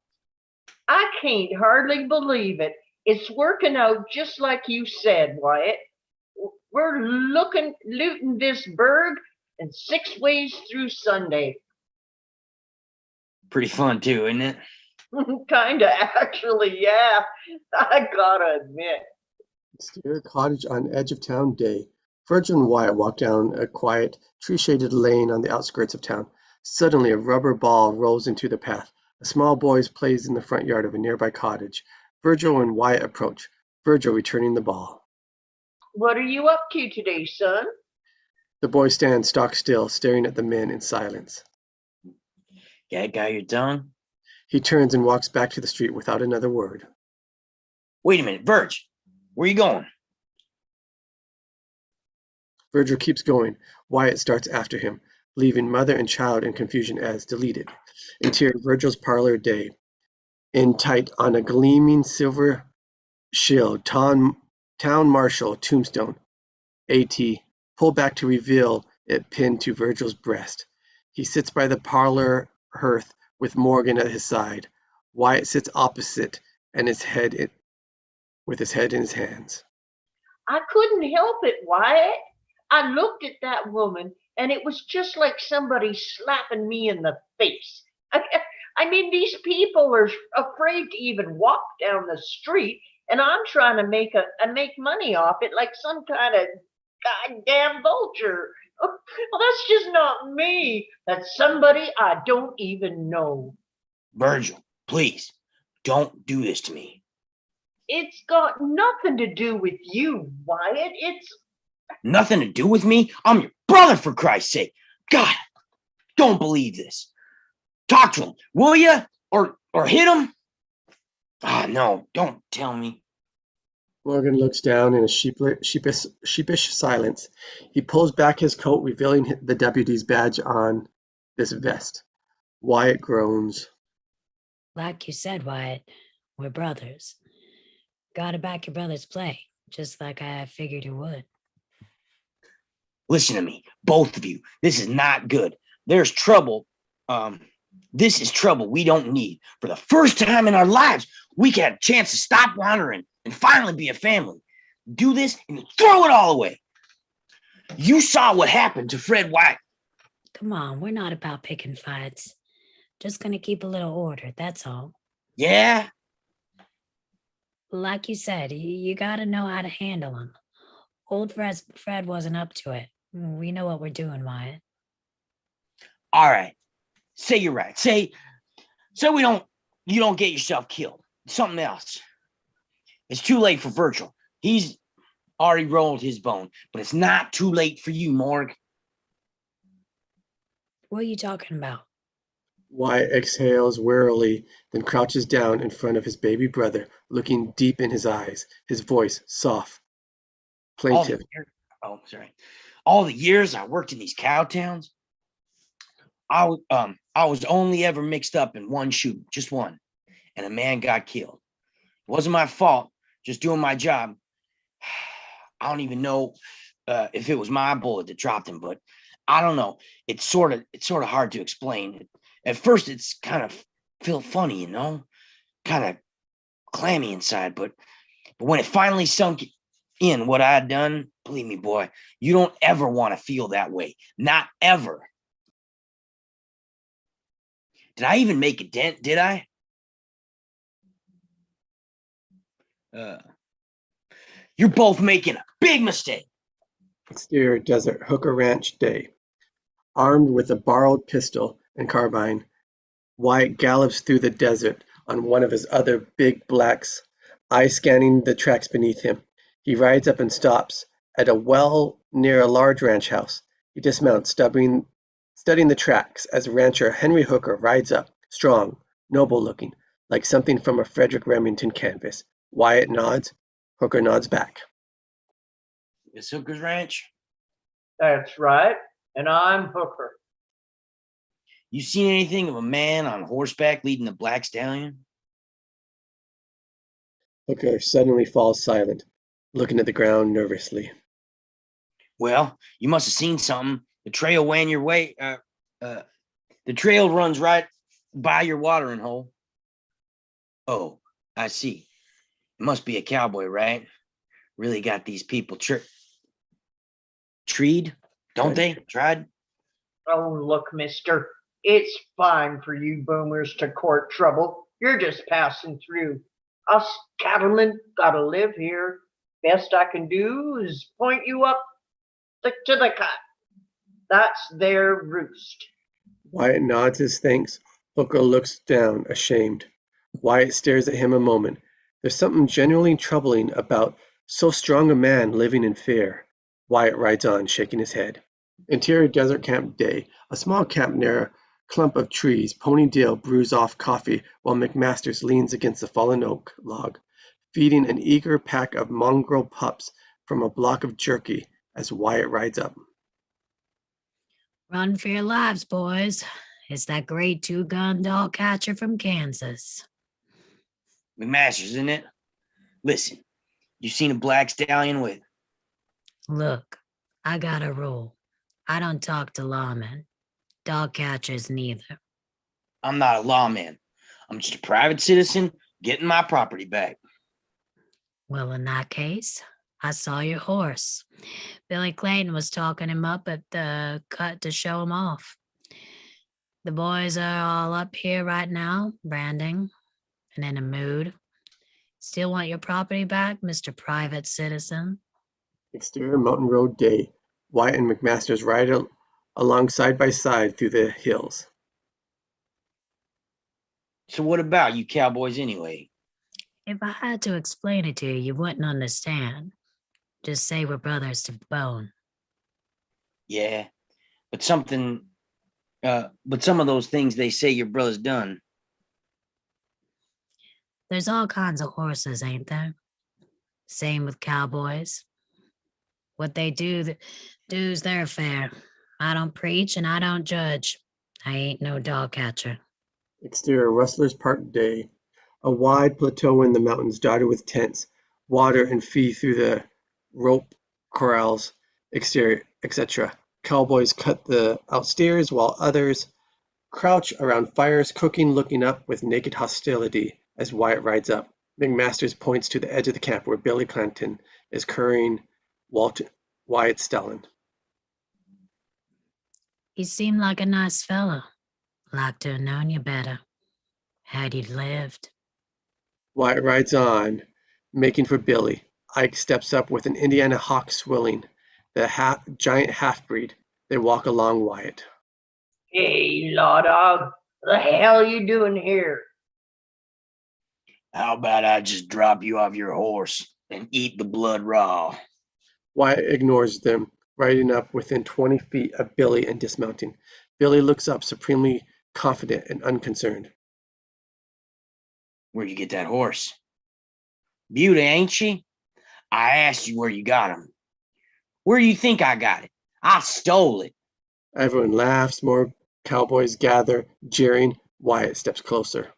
I can't hardly believe it. It's working out just like you said, Wyatt. We're looting this burg in 6 ways through Sunday. Pretty fun too, isn't it? Kinda, actually, yeah. I gotta admit. Exterior cottage on edge of town day. Virgil and Wyatt walk down a quiet, tree-shaded lane on the outskirts of town. Suddenly, a rubber ball rolls into the path. A small boy plays in the front yard of a nearby cottage. Virgil and Wyatt approach, Virgil returning the ball. What are you up to today, son? The boy stands stock still, staring at the men in silence. Got your tongue? He turns and walks back to the street without another word. Wait a minute, Verge. Where you going? Virgil keeps going. Wyatt starts after him, leaving mother and child in confusion as deleted. Interior Virgil's parlor day. In tight on a gleaming silver shield, town marshal tombstone. AT. Pull back to reveal it pinned to Virgil's breast. He sits by the parlor hearth with Morgan at his side. Wyatt sits opposite and with his head in his hands. I couldn't help it, Wyatt. I looked at that woman and it was just like somebody slapping me in the face. I mean, these people are afraid to even walk down the street, and I'm trying to make money off it like some kind of goddamn vulture. Well, that's just not me. That's somebody I don't even know. Virgil, please, don't do this to me. It's got nothing to do with you, Wyatt. It's Nothing to do with me? I'm your brother, for Christ's sake. God, don't believe this. Talk to him, will you? Or hit him? Ah, no, don't tell me. Morgan looks down in a sheepish silence. He pulls back his coat, revealing the deputy's badge on this vest. Wyatt groans. Like you said, Wyatt, we're brothers. Gotta back your brother's play, just like I figured you would. Listen to me, both of you. This is not good. There's trouble. This is trouble we don't need. For the first time in our lives, we get a chance to stop wandering and finally be a family. Do this and you throw it all away. You saw what happened to Fred White. Come on, we're not about picking fights. Just gonna keep a little order, that's all. Yeah? Like you said, you gotta know how to handle him. Old Fred wasn't up to it. We know what we're doing, Wyatt. All right. Say you're right. Say you don't get yourself killed. Something else. It's too late for Virgil. He's already rolled his bone, but it's not too late for you, Morg. What are you talking about? Wyatt exhales wearily, then crouches down in front of his baby brother, looking deep in his eyes, his voice soft, plaintive. All the years I worked in these cow towns, I was only ever mixed up in one shoot, just one, and a man got killed. It wasn't my fault, just doing my job. I don't even know if it was my bullet that dropped him, but I don't know. It's sort of hard to explain. At first, it's kind of feel funny, you know, kind of clammy inside, but when it finally sunk in what I had done, believe me, boy, you don't ever want to feel that way. Not ever. Did I even make a dent? Did I? You're both making a big mistake. Exterior desert, Hooker Ranch day. Armed with a borrowed pistol and carbine, Wyatt gallops through the desert on one of his other big blacks, eyes scanning the tracks beneath him. He rides up and stops at a well near a large ranch house. He dismounts, studying the tracks as rancher Henry Hooker rides up, strong, noble-looking, like something from a Frederick Remington canvas. Wyatt nods. Hooker nods back. It's Hooker's ranch. That's right. And I'm Hooker. You seen anything of a man on horseback leading the black stallion? Hooker suddenly falls silent, looking at the ground nervously. Well, you must have seen something. The trail ran your way. The trail runs right by your watering hole. Oh, I see. It must be a cowboy, right? Really got these people treed, don't they? Tried? Oh, look, mister. It's fine for you boomers to court trouble. You're just passing through. Us cattlemen gotta live here. Best I can do is point you up to the cut. That's their roost. Wyatt nods his thanks. Hooker looks down, ashamed. Wyatt stares at him a moment. There's something genuinely troubling about so strong a man living in fear. Wyatt rides on, shaking his head. Interior desert camp day. A small camp near a clump of trees. Pony Dale brews off coffee while McMasters leans against a fallen oak log, feeding an eager pack of mongrel pups from a block of jerky as Wyatt rides up. Run for your lives, boys. It's that great two-gun dog catcher from Kansas. McMasters, isn't it? Listen, you seen a black stallion with? Look, I got a rule. I don't talk to lawmen. Dog catchers neither. I'm not a lawman. I'm just a private citizen getting my property back. Well, in that case, I saw your horse. Billy Clayton was talking him up at the cut to show him off. The boys are all up here right now, branding, and in a mood. Still want your property back, Mr. Private Citizen? Exterior Mountain Road day. Wyatt and McMasters ride along side by side through the hills. So what about you cowboys anyway? If I had to explain it to you, you wouldn't understand. Just say we're brothers to bone. Yeah, but some of those things they say your brother's done. There's all kinds of horses, ain't there? Same with cowboys. What they do's their affair. I don't preach and I don't judge. I ain't no dog catcher. Exterior Rustlers Park Day. A wide plateau in the mountains dotted with tents, water and feed through the rope corrals, exterior, etc. Cowboys cut the outstairs while others crouch around fires cooking, looking up with naked hostility as Wyatt rides up. McMasters points to the edge of the camp where Billy Clanton is currying Wyatt's stallion. You seem like a nice fellow. Like to have known you better. How'd you lived? Wyatt rides on, making for Billy. Ike steps up with an Indiana hawk swilling, the giant half-breed. They walk along Wyatt. Hey, law dog, the hell you doing here? How about I just drop you off your horse and eat the blood raw? Wyatt ignores them, riding up within 20 feet of Billy and dismounting. Billy looks up, supremely confident and unconcerned. Where'd you get that horse? Beauty, ain't she? I asked you where you got him. Where do you think I got it? I stole it. Everyone laughs. More cowboys gather, jeering. Wyatt steps closer.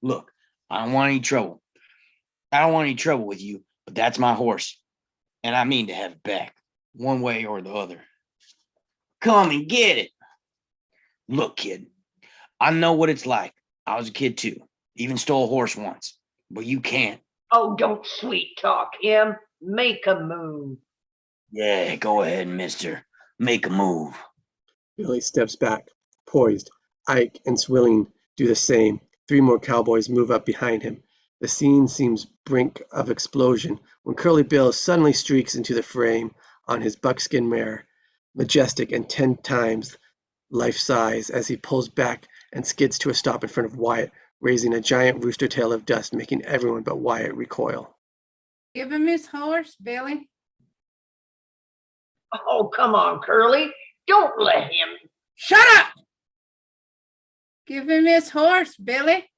Look, I don't want any trouble. I don't want any trouble with you, but that's my horse. And I mean to have it back, one way or the other. Come and get it. Look, kid, I know what it's like. I was a kid too. Even stole a horse once. But you can't. Oh, don't sweet talk him. Make a move. Yeah, go ahead, mister. Make a move. Billy steps back, poised. Ike and Swilling do the same. 3 more cowboys move up behind him. The scene seems brink of explosion when Curly Bill suddenly streaks into the frame on his buckskin mare, majestic and 10 times life size, as he pulls back and skids to a stop in front of Wyatt, raising a giant rooster tail of dust, making everyone but Wyatt recoil. Give him his horse, Billy. Oh, come on, Curly. Don't let him. Shut up! Give him his horse, Billy.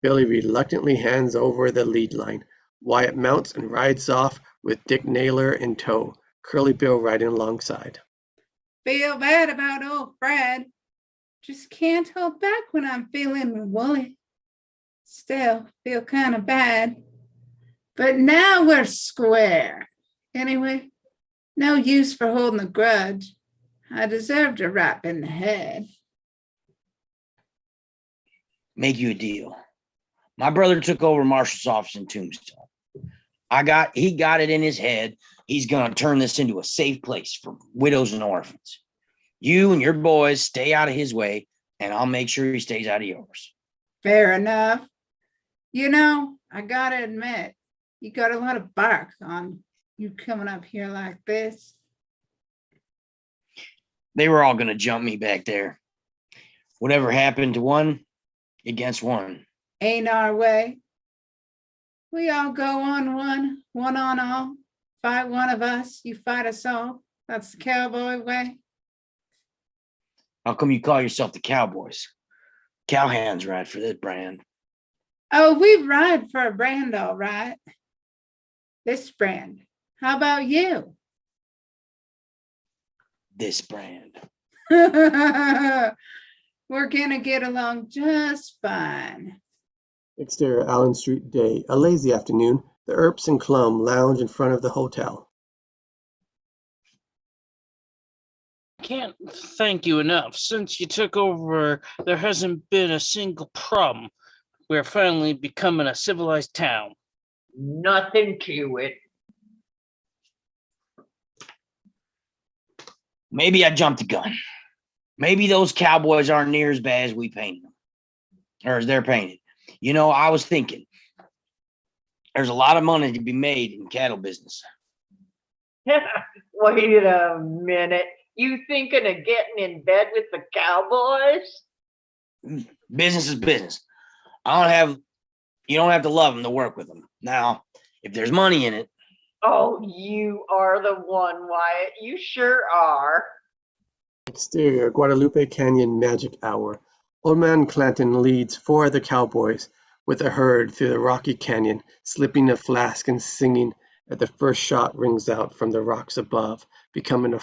Billy reluctantly hands over the lead line. Wyatt mounts and rides off with Dick Naylor in tow, Curly Bill riding alongside. Feel bad about old Fred. Just can't hold back when I'm feeling woolly. Still feel kind of bad. But now we're square. Anyway, no use for holding a grudge. I deserved a rap in the head. Make you a deal. My brother took over Marshall's office in Tombstone. He got it in his head. He's going to turn this into a safe place for widows and orphans. You and your boys stay out of his way, and I'll make sure he stays out of yours. Fair enough. You know, I gotta admit, you got a lot of bark on you coming up here like this. They were all going to jump me back there. Whatever happened to one, against one. Ain't our way. We all go on one on all. Fight one of us, you fight us all. That's the cowboy way. How come you call yourself the Cowboys? Cowhands ride for this brand. Oh, we ride for a brand, all right. This brand. How about you? This brand. We're gonna get along just fine. Exterior Allen Street Day, a lazy afternoon. The Earps and Clum lounge in front of the hotel. Can't thank you enough. Since you took over, there hasn't been a single problem. We're finally becoming a civilized town. Nothing to it. Maybe I jumped the gun. Maybe those cowboys aren't near as bad as we painted them, or as they're painted. You know, I was thinking there's a lot of money to be made in cattle business. Wait a minute. You thinking of getting in bed with the cowboys? Business is business. You don't have to love them to work with them. Now, if there's money in it, Oh, you are the one, Wyatt. You sure are. Exterior Guadalupe Canyon Magic Hour. Old Man Clanton leads 4 other cowboys with a herd through the rocky canyon, slipping a flask and singing as the first shot rings out from the rocks above, becoming a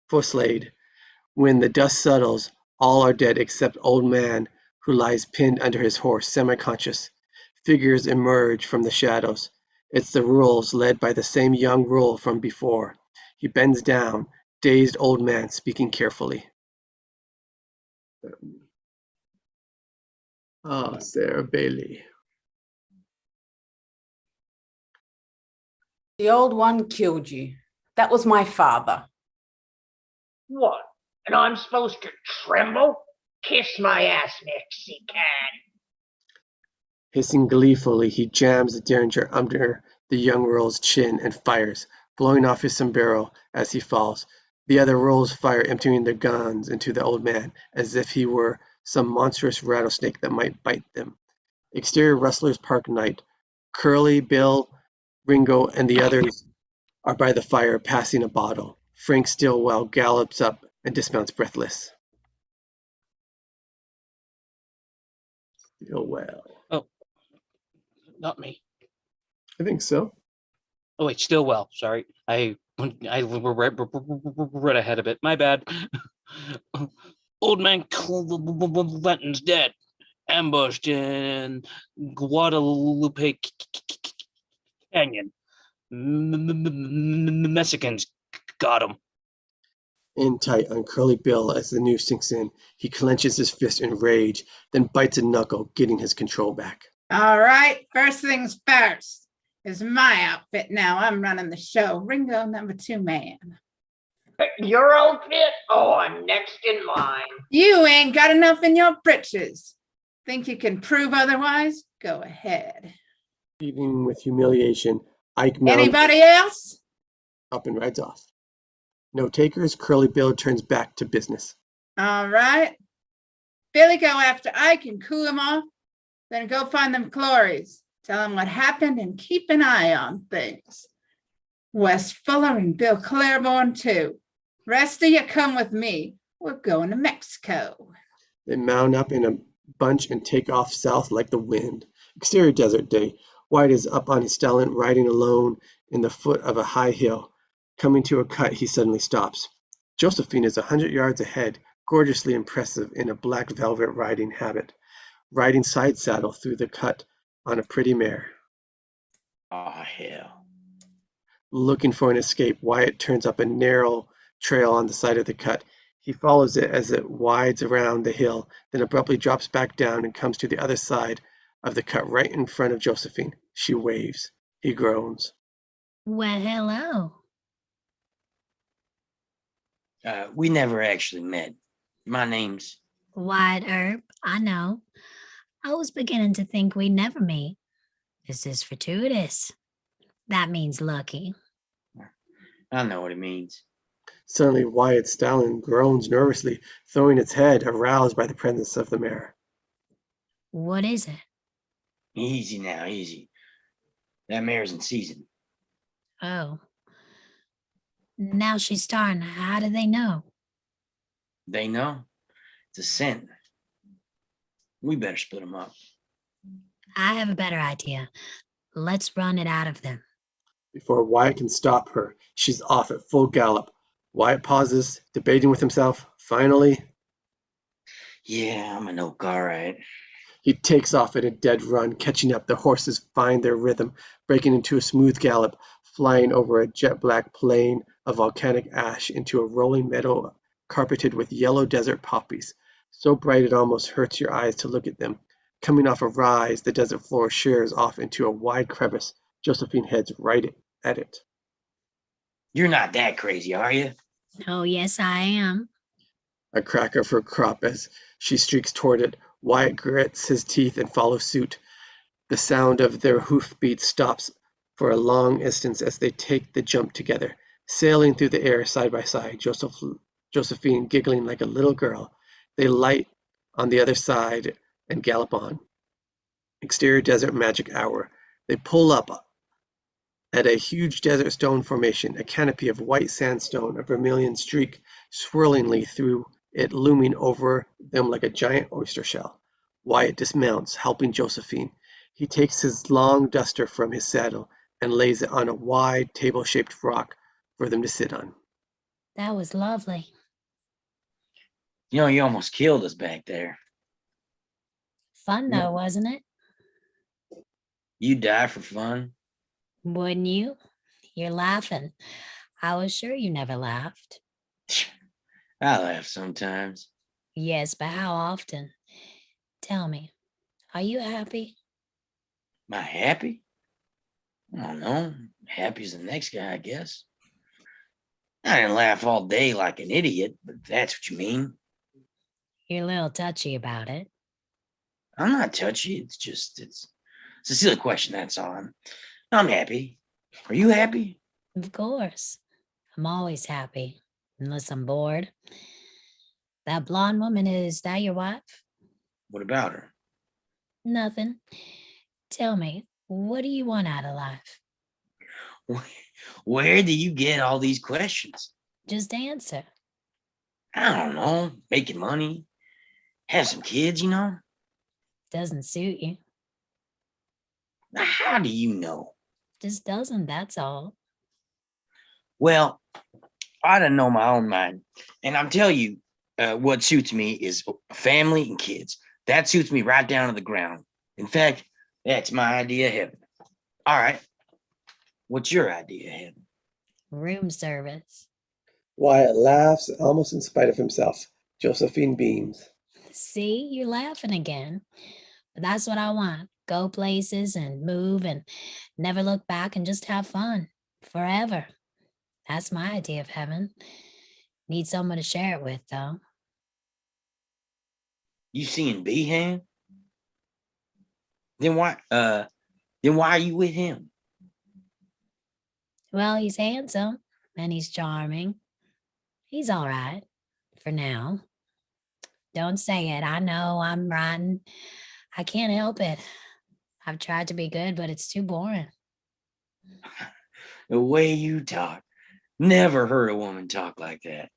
fusillade. When the dust settles, all are dead except Old Man, who lies pinned under his horse, semi-conscious. Figures emerge from the shadows. It's the Rules, led by the same young Rule from before. He bends down, dazed Old Man, speaking carefully. Ah, Sarah Bailey. The old one killed you. That was my father. What? And I'm supposed to tremble? Kiss my ass, Mexican. Hissing gleefully, he jams the derringer under the young Rule's chin and fires, blowing off his sombrero as he falls. The other Rules fire, emptying their guns into the old man, as if he were some monstrous rattlesnake that might bite them. Exterior Rustlers Park night. Curly, Bill, Ringo, and the others are by the fire, passing a bottle. Frank Stillwell gallops up and dismounts breathless. Stillwell. Oh, not me. I think so. Oh wait, Stillwell. Sorry, I read ahead of it. My bad. Old Man Clinton's dead, ambushed in Guadalupe Canyon. Mexicans got him. In tight on Curly Bill as the news sinks in. He clenches his fist in rage, then bites a knuckle, getting his control back. All right, first things first. It's my outfit now. I'm running the show. Ringo, number 2 man. Your outfit? Oh, I'm next in line. You ain't got enough in your britches. Think you can prove otherwise? Go ahead. Eating with humiliation, Ike mounts Anybody else? up and rides off. No takers, Curly Bill turns back to business. All right. Billy, go after Ike and cool him off. Then go find them Clories. Tell them what happened and keep an eye on things. Wes Fuller and Bill Claiborne, too. Rest of you come with me. We're going to Mexico. They mount up in a bunch and take off south like the wind. Exterior desert day. White is up on his stallion, riding alone in the foot of a high hill. Coming to a cut, he suddenly stops. Josephine is 100 yards ahead, gorgeously impressive in a black velvet riding habit, riding side saddle through the cut on a pretty mare. Oh, hell. Looking for an escape, Wyatt turns up a narrow trail on the side of the cut. He follows it as it wides around the hill, then abruptly drops back down and comes to the other side of the cut right in front of Josephine. She waves. He groans. Well, hello. We never actually met. My name's... Wide Herb, I know. I was beginning to think we'd never meet. This is fortuitous. That means lucky. I know what it means. Suddenly, Wyatt's stallion groans nervously, throwing its head, aroused by the presence of the mare. What is it? Easy now, easy. That mare's in season. Oh. Now she's starting. How do they know? They know. It's a scent. We better split them up. I have a better idea. Let's run it out of them. Before Wyatt can stop her, she's off at full gallop. Wyatt pauses, debating with himself. Finally, Yeah, I'm an oak, all right. he takes off at a dead run, catching up. The horses find their rhythm, breaking into a smooth gallop, flying over a jet-black plain of volcanic ash into a rolling meadow carpeted with yellow desert poppies, so bright it almost hurts your eyes to look at them. Coming off a rise, the desert floor shears off into a wide crevice. Josephine heads right at it. You're not that crazy, are you? Oh, yes, I am. A crack of her crop as she streaks toward it. Wyatt grits his teeth and follows suit. The sound of their hoofbeats stops for a long instant as they take the jump together, sailing through the air side by side, Josephine giggling like a little girl. They light on the other side and gallop on. Exterior desert magic hour. They pull up at a huge desert stone formation, a canopy of white sandstone, a vermilion streak swirlingly through it, looming over them like a giant oyster shell. Wyatt dismounts, helping Josephine. He takes his long duster from his saddle and lays it on a wide table-shaped rock for them to sit on. That was lovely. You know, you almost killed us back there. Fun No. though, wasn't it? You die for fun. Wouldn't you? You're laughing. I was sure you never laughed. I laugh sometimes. Yes, but how often? Tell me, are you happy? Am I happy? I don't know. Happy as the next guy, I guess. I didn't laugh all day like an idiot, but that's what you mean. You're a little touchy about it. I'm not touchy. It's a silly question. That's all. I'm happy. Are you happy? Of course. I'm always happy, unless I'm bored. That blonde woman, is that your wife? What about her? Nothing. Tell me, what do you want out of life? Where do you get all these questions? Just answer. I don't know. Making money, have some kids, you know. Doesn't suit you. How do you know? Just doesn't, that's all. Well, I don't know my own mind, and I'm telling you, what suits me is family and kids. That suits me right down to the ground. In fact, that's my idea of heaven. All right. What's your idea of heaven? Room service. Wyatt laughs almost in spite of himself. Josephine beams. See, you're laughing again. But that's what I want. Go places and move and never look back and just have fun forever. That's my idea of heaven. Need someone to share it with, though. You seeing Behan? Then why are you with him? Well, he's handsome and he's charming. He's all right for now. Don't say it. I know I'm rotten. I can't help it. I've tried to be good, but it's too boring. The way you talk. Never heard a woman talk like that.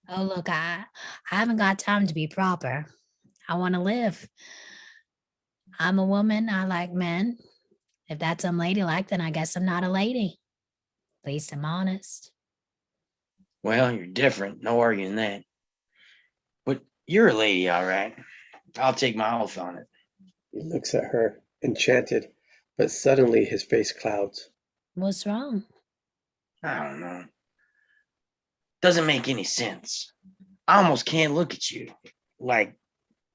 Oh, look, I haven't got time to be proper. I want to live. I'm a woman. I like men. If that's unladylike, then I guess I'm not a lady. At least I'm honest. Well, you're different. No arguing that. But you're a lady, all right. I'll take my oath on it. He looks at her, enchanted, but suddenly his face clouds. What's wrong? I don't know. Doesn't make any sense. I almost can't look at you. Like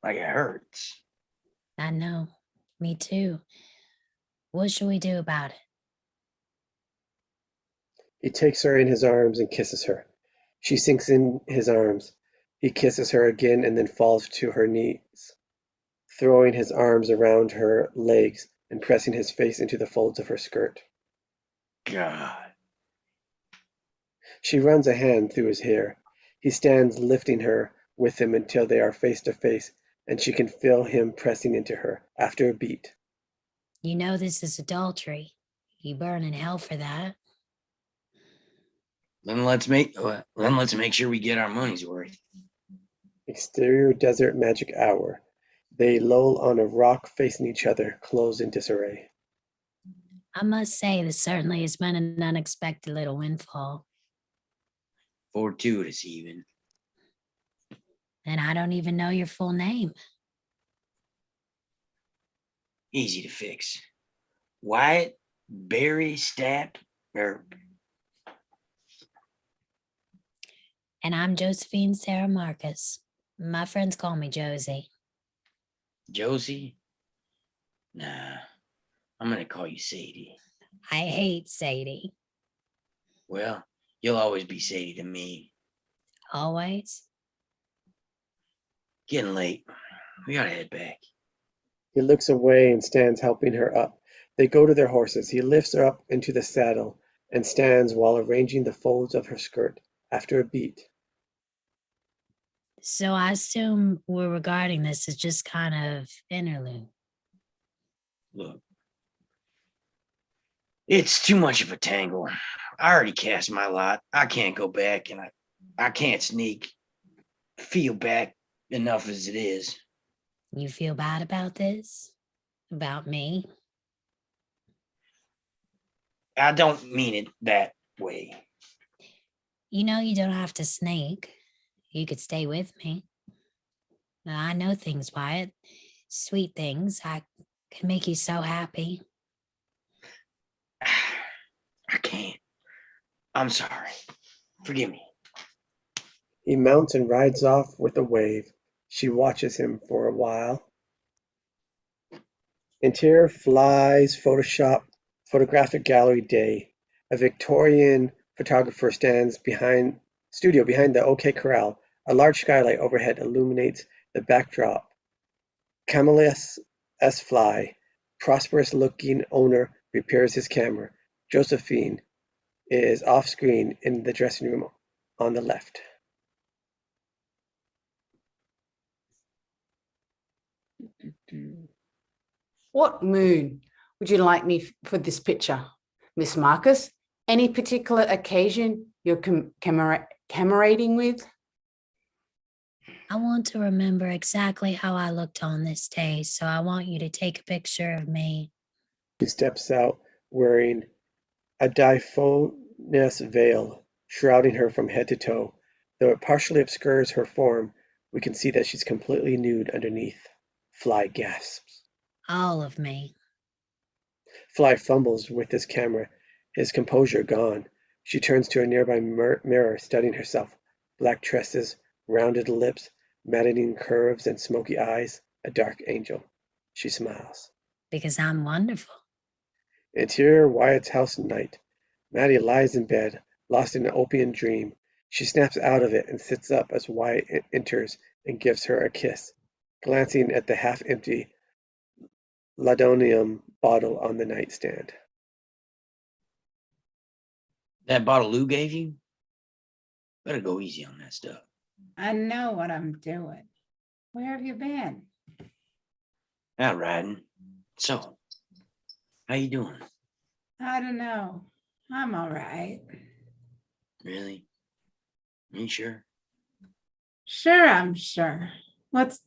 it hurts. I know. Me too. What should we do about it? He takes her in his arms and kisses her. She sinks in his arms. He kisses her again and then falls to her knees, throwing his arms around her legs and pressing his face into the folds of her skirt. God. She runs a hand through his hair. He stands lifting her with him until they are face to face, and she can feel him pressing into her. After a beat, You know this is adultery. You burn in hell for that. Then let's make sure we get our money's worth. exterior desert magic hour. They loll on a rock facing each other, clothes in disarray. I must say, this certainly has been an unexpected little windfall. Fortuitous even. And I don't even know your full name. Easy to fix. Wyatt Barry Stapp or And I'm Josephine Sarah Marcus. My friends call me Josie. Josie? Nah, I'm gonna call you Sadie. I hate Sadie. Well, you'll always be Sadie to me. Always. Getting late. We gotta head back. He looks away and stands helping her up. They go to their horses. He lifts her up into the saddle and stands while arranging the folds of her skirt. After a beat, So I assume we're regarding this as just kind of interlude. Look. It's too much of a tangle. I already cast my lot. I can't go back, and I can't sneak. Feel back enough as it is. You feel bad about this? About me? I don't mean it that way. You know you don't have to sneak. You could stay with me. I know things, Wyatt. Sweet things. I can make you so happy. I can't. I'm sorry. Forgive me. He mounts and rides off with a wave. She watches him for a while. Interior Fly's photographic gallery day. A Victorian photographer stands behind the OK Corral. A large skylight overhead illuminates the backdrop. Camillus S. Fly, prosperous-looking owner, repairs his camera. Josephine is off-screen in the dressing room on the left. What mood would you like me for this picture, Miss Marcus? Any particular occasion you're commemorating with? I want to remember exactly how I looked on this day, so I want you to take a picture of me. She steps out wearing a diaphanous veil, shrouding her from head to toe. Though it partially obscures her form, we can see that she's completely nude underneath. Fly gasps. All of me. Fly fumbles with his camera, his composure gone. She turns to a nearby mirror, studying herself. Black tresses, rounded lips, maddening curves, and smoky eyes. A dark angel. She smiles. Because I'm wonderful. Interior Wyatt's house night. Maddie lies in bed, lost in an opium dream. She snaps out of it and sits up as Wyatt enters and gives her a kiss, glancing at the half-empty laudanum bottle on the nightstand. That bottle Lou gave you? Better go easy on that stuff. I know what I'm doing. Where have you been? Out riding. So, how you doing? I don't know. I'm all right. Really? Are you sure? Sure, I'm sure. What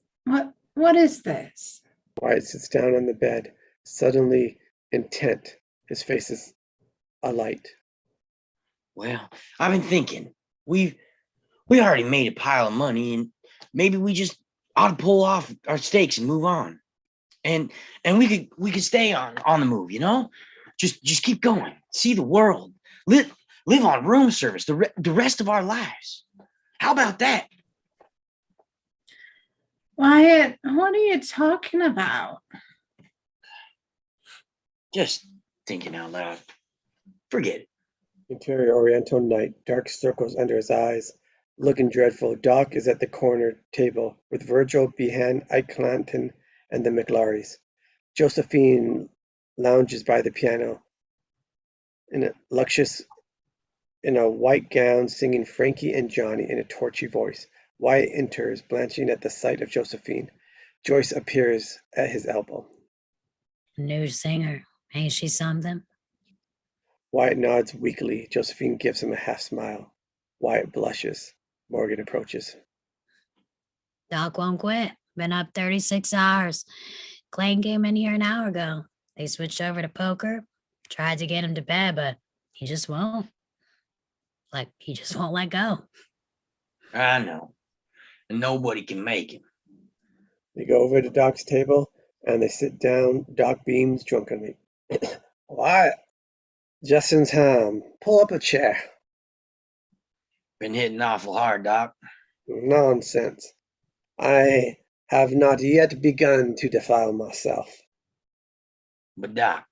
is this? Wyatt sits down on the bed, suddenly intent. His face is alight. Well, I've been thinking. We already made a pile of money, and maybe we just ought to pull off our stakes and move on. And we could stay on the move, you know? Just keep going. See the world. Live on room service the rest of our lives. How about that? Wyatt, what are you talking about? Just thinking out loud. Forget it. Interior Oriental night, dark circles under his eyes, looking dreadful. Doc is at the corner table with Virgil, Behan, Ike Clanton, and the McLaurys. Josephine lounges by the piano in a white gown, singing Frankie and Johnny in a torchy voice. Wyatt enters, blanching at the sight of Josephine. Joyce appears at his elbow. New singer. Ain't she something? Wyatt nods weakly. Josephine gives him a half smile. Wyatt blushes. Morgan approaches. Doc won't quit. Been up 36 hours. Clayton came in here an hour ago. They switched over to poker. Tried to get him to bed, but he just won't. He just won't let go. I know. And nobody can make him. They go over to Doc's table and they sit down. Doc beams drunkenly. Wyatt, just in time. Pull up a chair. Been hitting awful hard, Doc. Nonsense. I have not yet begun to defile myself. But Doc,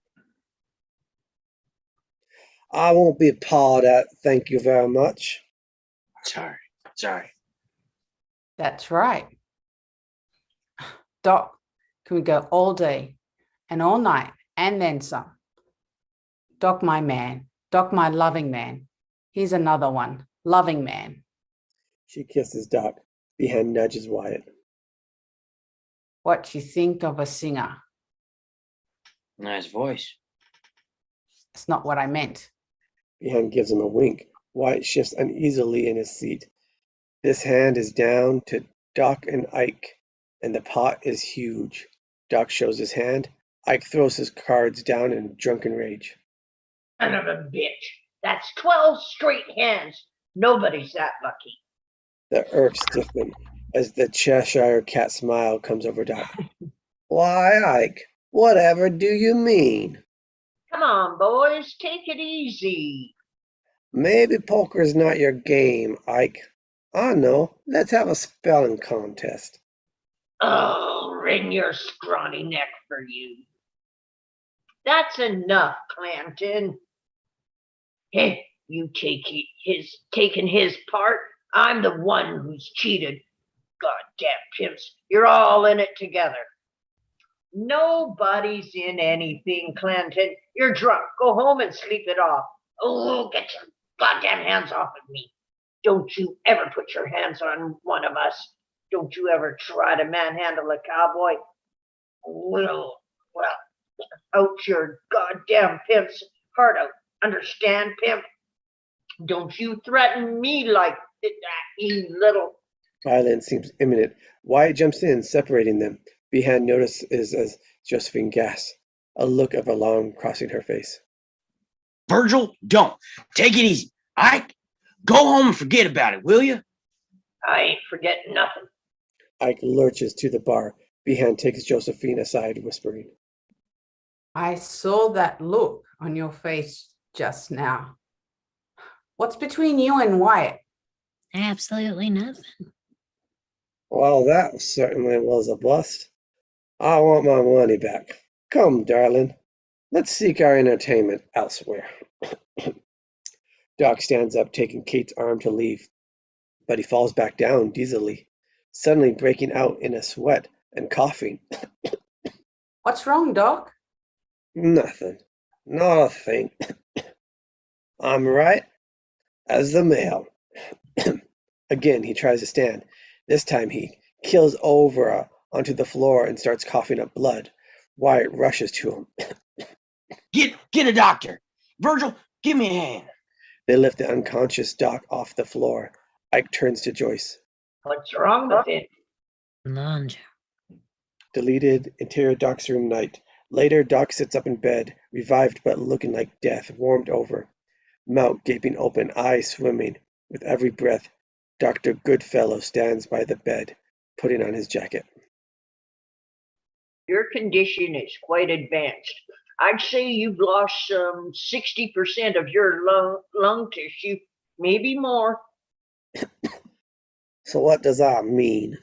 I won't be pawed at, thank you very much. sorry. That's right. Doc, can we go all day and all night and then some? Doc, my man. Doc, my loving man. Here's another one. Loving man. She kisses Doc. Behan nudges Wyatt. What you think of a singer? Nice voice. That's not what I meant. Behan gives him a wink. Wyatt shifts uneasily in his seat. This hand is down to Doc and Ike. and the pot is huge. Doc shows his hand. Ike throws his cards down in drunken rage. Son of a bitch. That's 12 straight hands. Nobody's that lucky. The earth stiffens as the Cheshire Cat smile comes over Doc. Why, Ike, whatever do you mean? Come on, boys, take it easy. Maybe poker's not your game, Ike. I know. Let's have a spelling contest. Oh, wring your scrawny neck for you. That's enough, Clanton. Hey, you taking his part. I'm the one who's cheated. Goddamn pimps, you're all in it together. Nobody's in anything, Clanton. You're drunk. Go home and sleep it off. Oh, get your goddamn hands off of me. Don't you ever put your hands on one of us. Don't you ever try to manhandle a cowboy. Well, out your goddamn pimp's heart out. Understand, pimp? Don't you threaten me like that, you little... Violence seems imminent. Wyatt jumps in, separating them. Behan notices as Josephine gasps, a look of alarm crossing her face. Virgil, don't. Take it easy. Ike, go home and forget about it, will you? I ain't forgetting nothing. Ike lurches to the bar. Behan takes Josephine aside, whispering. I saw that look on your face just now. What's between you and Wyatt? Absolutely nothing. Well, that certainly was a bust. I want my money back. Come, darling. Let's seek our entertainment elsewhere. Doc stands up, taking Kate's arm to leave, but he falls back down dizzily, suddenly breaking out in a sweat and coughing. What's wrong, Doc? Nothing. Not a thing. I'm right as the mail. Again, he tries to stand. This time he keels over onto the floor and starts coughing up blood. Wyatt rushes to him. Get a doctor. Virgil, give me a hand. They lift the unconscious Doc off the floor. Ike turns to Joyce. What's wrong with it? Laundry. Deleted interior Doc's room night. Later, Doc sits up in bed, revived but looking like death, warmed over. Mouth gaping open, eyes swimming. With every breath, Dr. Goodfellow stands by the bed, putting on his jacket. Your condition is quite advanced. I'd say you've lost some 60% of your lung tissue, maybe more. So what does that mean?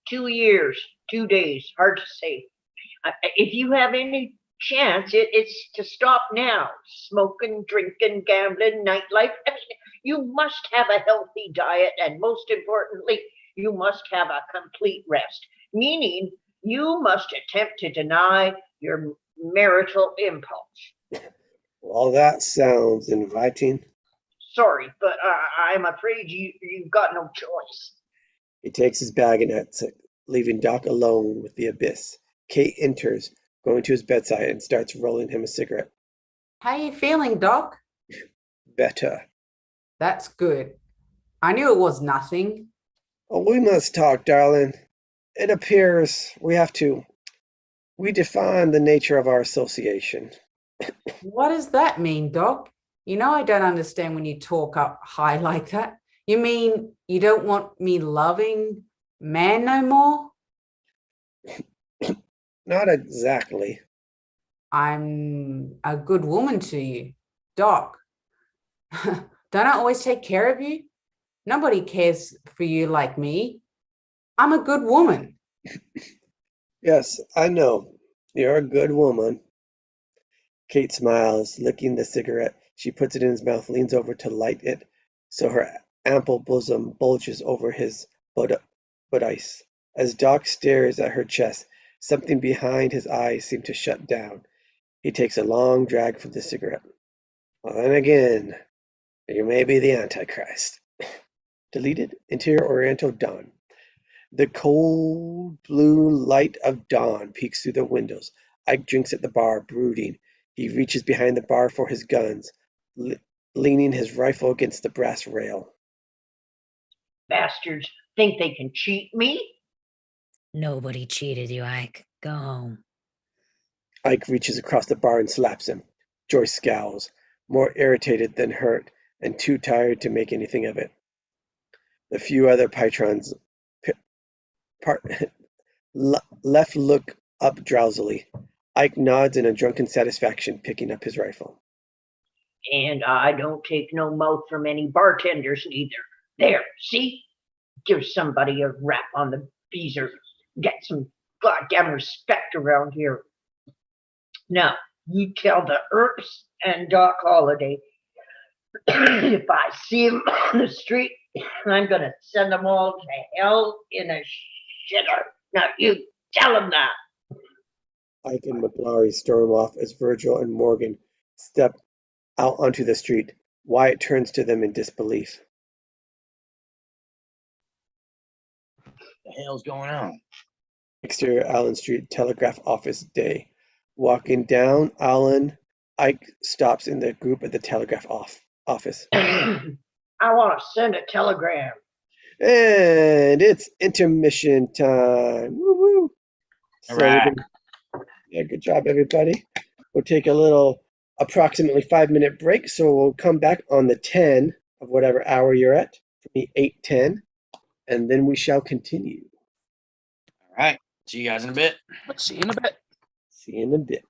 2 years, 2 days, hard to say. If you have any chance, it's to stop now. Smoking, drinking, gambling, nightlife. I mean, you must have a healthy diet, and most importantly, you must have a complete rest, meaning you must attempt to deny your marital impulse. Well, that sounds inviting. Sorry, but I'm afraid you've got no choice. He takes his bag and exits, leaving Doc alone with the abyss. Kate enters, going to his bedside and starts rolling him a cigarette. How you feeling, Doc? Better. That's good. I knew it was nothing. Oh, we must talk, darling. It appears we have to redefine the nature of our association. What does that mean, Doc? You know I don't understand when you talk up high like that. You mean you don't want me loving man no more? Not exactly. I'm a good woman to you, Doc. Don't I always take care of you? Nobody cares for you like me. I'm a good woman. Yes, I know. You're a good woman. Kate smiles, licking the cigarette. She puts it in his mouth, leans over to light it, so her ample bosom bulges over his bodice. As Doc stares at her chest, something behind his eyes seems to shut down. He takes a long drag from the cigarette. Well, then again, you may be the Antichrist. Deleted interior Oriental dawn. The cold blue light of dawn peeks through the windows. Ike drinks at the bar, brooding. He reaches behind the bar for his guns, leaning his rifle against the brass rail. Bastards think they can cheat me? Nobody cheated you, Ike. Go home. Ike reaches across the bar and slaps him. Joyce scowls, more irritated than hurt, and too tired to make anything of it. The few other Pytrons part, left look up drowsily. Ike nods in a drunken satisfaction, picking up his rifle. And I don't take no mouth from any bartenders neither. There, see? Give somebody a rap on the beezer. Get some goddamn respect around here. Now, you tell the Earps and Doc Holliday if I see them on the street, I'm gonna send them all to hell in a shitter. Now, you tell them that. Ike and McLaury storm off as Virgil and Morgan step out onto the street. Wyatt turns to them in disbelief. The hell's going on? Exterior Allen Street Telegraph Office day. Walking down Allen, Ike stops in the group at the telegraph office. I want to send a telegram. And it's intermission time. Woo woo. All right. Yeah, good job, everybody. We'll take a little approximately 5-minute break. So we'll come back on the 10 of whatever hour you're at, for me 8:10, and then we shall continue. All right. See you guys in a bit. Let's see you in a bit. See you in a bit.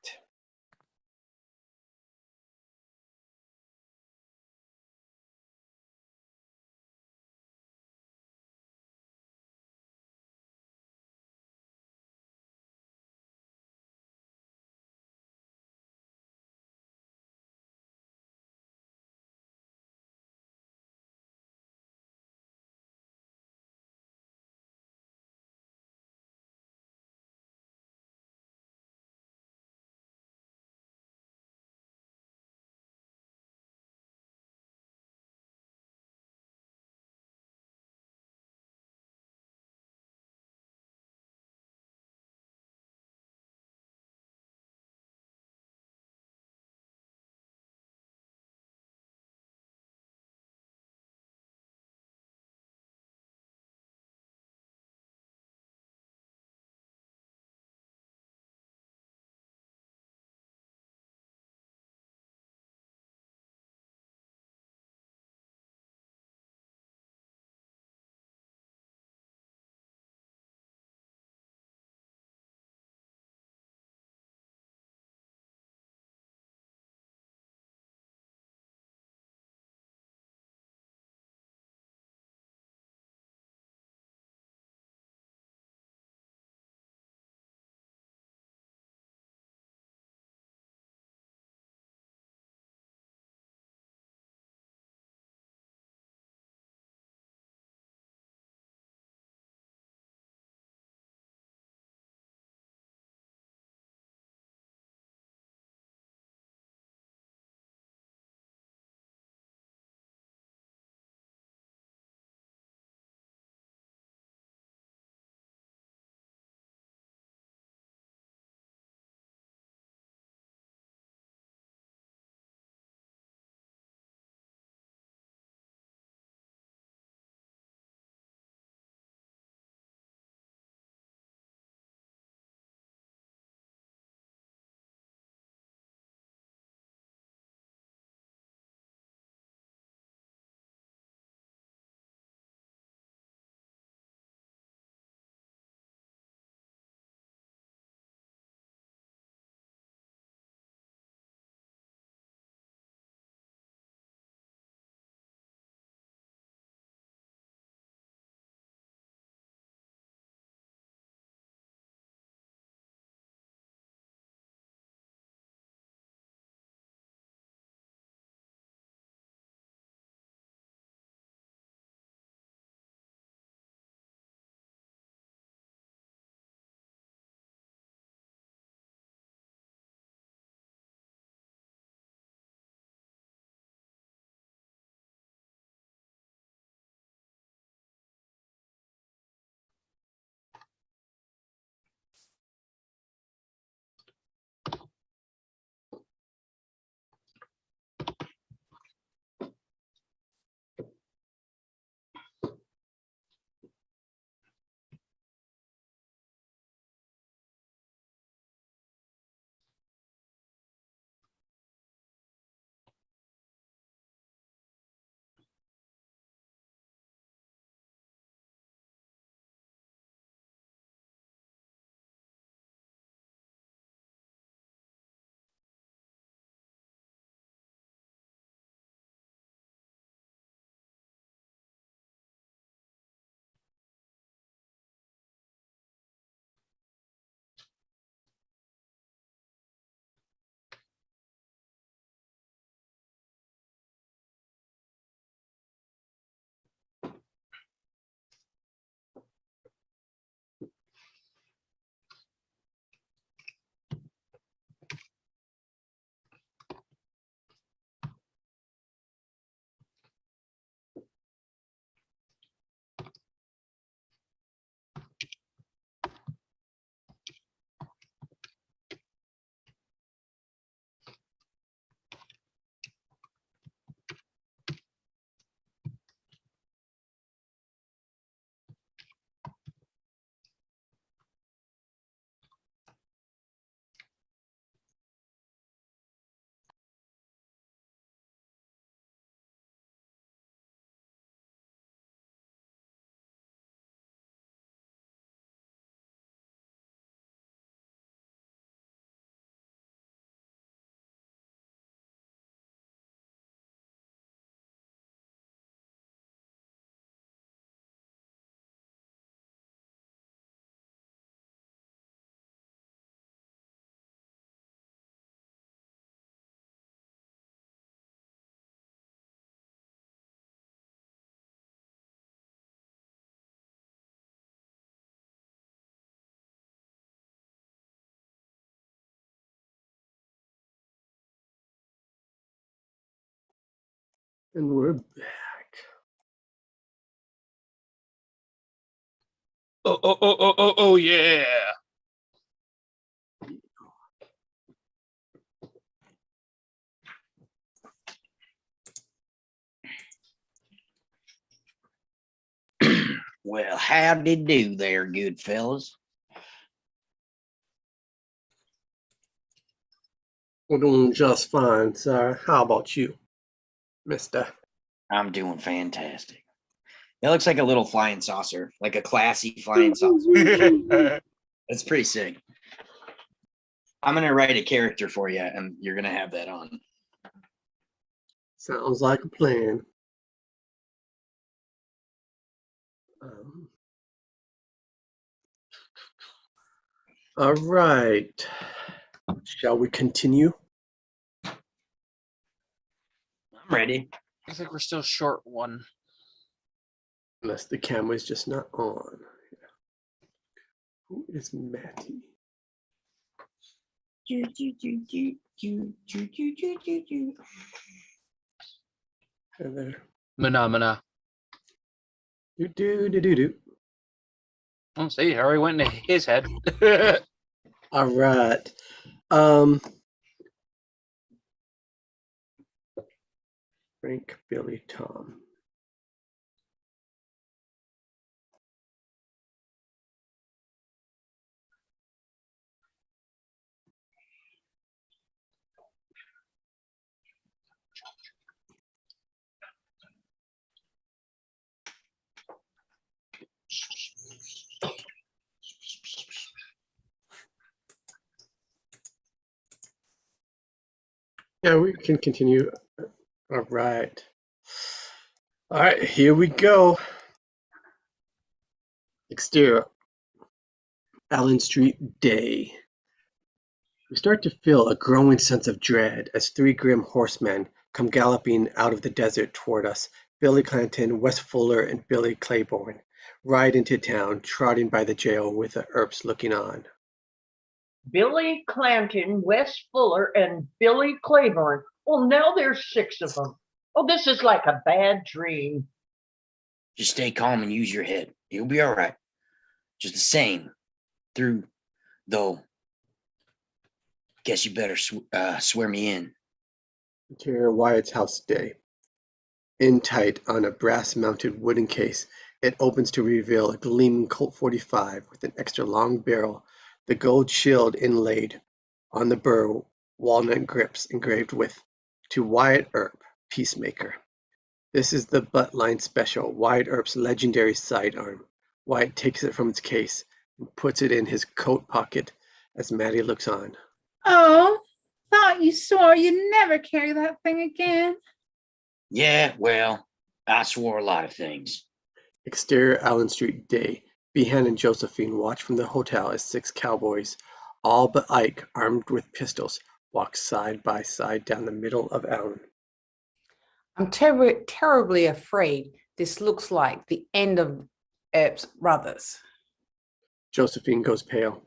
And we're back. Oh, yeah. Well, howdy do there, good fellas. We're doing just fine, sir. How about you, mister? I'm doing fantastic. It looks like a little flying saucer, like a classy flying saucer. That's pretty sick. I'm gonna write a character for you, and you're gonna have that on. Sounds like a plan. Um, all right. Shall we continue? I'm ready. I think we're still short one. Unless the camera's just not on. Who is Matty? Heather. Phenomena. Do. Oh, see, Harry went into his head. All right. Frank, Billy, Tom. Yeah, we can continue. All right. All right, here we go. Exterior. Allen Street Day. We start to feel a growing sense of dread as three grim horsemen come galloping out of the desert toward us. Billy Clanton, Wes Fuller, and Billy Claiborne ride into town, trotting by the jail with the Earps looking on. Billy Clanton, Wes Fuller, and Billy Claiborne. Well, now there's 6 of them. Oh, this is like a bad dream. Just stay calm and use your head. You'll be all right. Just the same. Through, though. Guess you better swear me in. Interior Wyatt's house day. In tight on a brass-mounted wooden case, it opens to reveal a gleaming Colt 45 with an extra long barrel, the gold shield inlaid on the burr, walnut grips engraved with, "To Wyatt Earp, Peacemaker." This is the butt-line special, Wyatt Earp's legendary sidearm. Wyatt takes it from its case and puts it in his coat pocket as Maddie looks on. Oh, thought you swore you'd never carry that thing again. Yeah, well, I swore a lot of things. Exterior Allen Street day. Behan and Josephine watch from the hotel as 6 cowboys, all but Ike, armed with pistols, walk side by side down the middle of Allen. I'm terribly afraid this looks like the end of Earp's brothers. Josephine goes pale.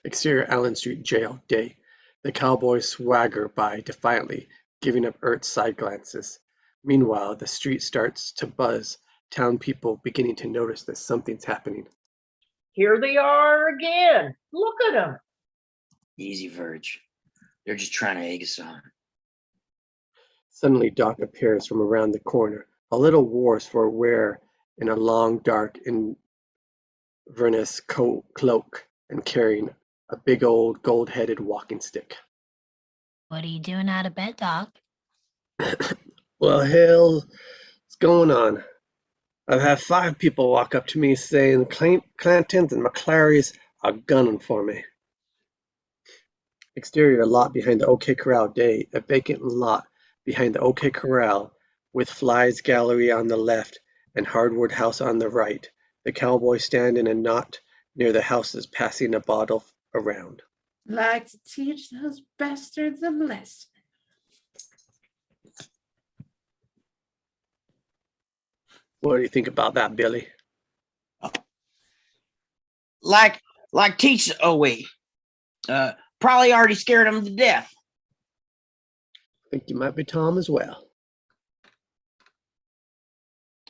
Exterior Allen Street jail day. The cowboys swagger by defiantly, giving up Ert's side glances. Meanwhile, the street starts to buzz, town people beginning to notice that something's happening. Here they are again. Look at them. Easy, Verge. They're just trying to egg us on. Suddenly Doc appears from around the corner, a little worse for wear in a long, dark Inverness cloak and carrying a big old gold-headed walking stick. What are you doing out of bed, Doc? Well, hell, what's going on? I've had 5 people walk up to me saying the Clantons and McClarys are gunning for me. Exterior lot behind the OK Corral day, a vacant lot behind the OK Corral with Fly's Gallery on the left and Hardwood House on the right. The cowboys stand in a knot near the houses, passing a bottle around. Like to teach those bastards a lesson. What do you think about that, Billy? Like teach. Oh wait. Probably already scared them to death. think you might be Tom as well.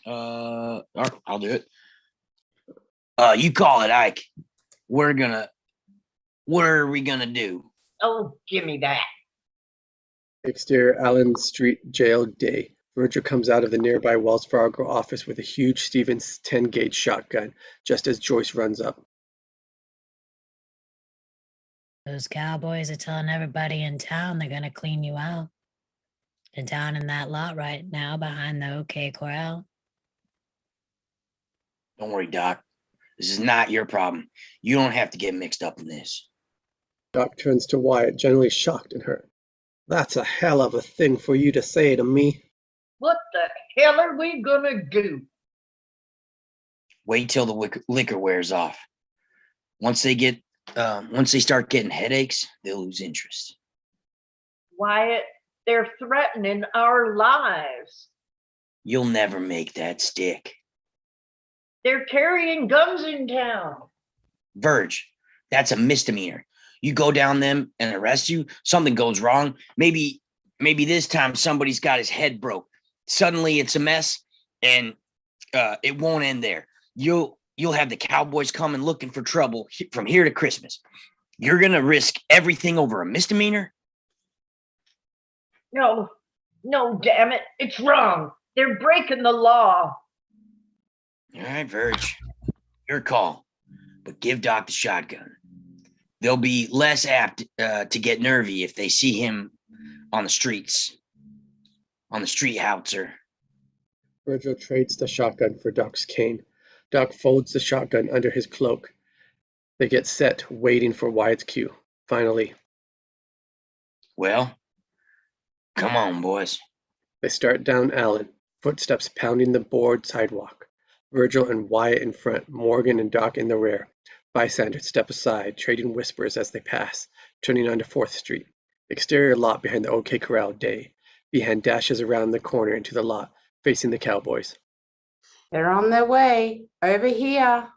All right, I'll do it. You call it, Ike. What are we gonna do? Oh, give me that. Exterior Allen Street jail day. Virgil comes out of the nearby Wells Fargo office with a huge Stevens 10-gauge shotgun, just as Joyce runs up. Those cowboys are telling everybody in town they're gonna clean you out. They're down in that lot right now behind the OK Corral. Don't worry, Doc. This is not your problem. You don't have to get mixed up in this. Doc turns to Wyatt, generally shocked and hurt. That's a hell of a thing for you to say to me. What the hell are we gonna do? Wait till the liquor wears off. Once they start getting headaches, they'll lose interest. Wyatt, they're threatening our lives. You'll never make that stick. They're carrying guns in town. Verge, that's a misdemeanor. You go down them and arrest you, something goes wrong. Maybe this time somebody's got his head broke. Suddenly it's a mess, and it won't end there. You'll have the cowboys coming looking for trouble from here to Christmas. You're gonna risk everything over a misdemeanor? No, damn it. It's wrong. They're breaking the law. All right, Verge, your call. But give Doc the shotgun. They'll be less apt to get nervy if they see him on the streets. On the street howitzer. Virgil trades the shotgun for Doc's cane. Doc folds the shotgun under his cloak. They get set, waiting for Wyatt's cue. Finally, Well, come on, boys. they start down Allen, footsteps pounding the board sidewalk. Virgil and Wyatt in front, Morgan and Doc in the rear. Bystanders step aside, trading whispers as they pass, turning onto 4th Street. Exterior lot behind the OK Corral day. Behan dashes around the corner into the lot, facing the cowboys. They're on their way. Over here.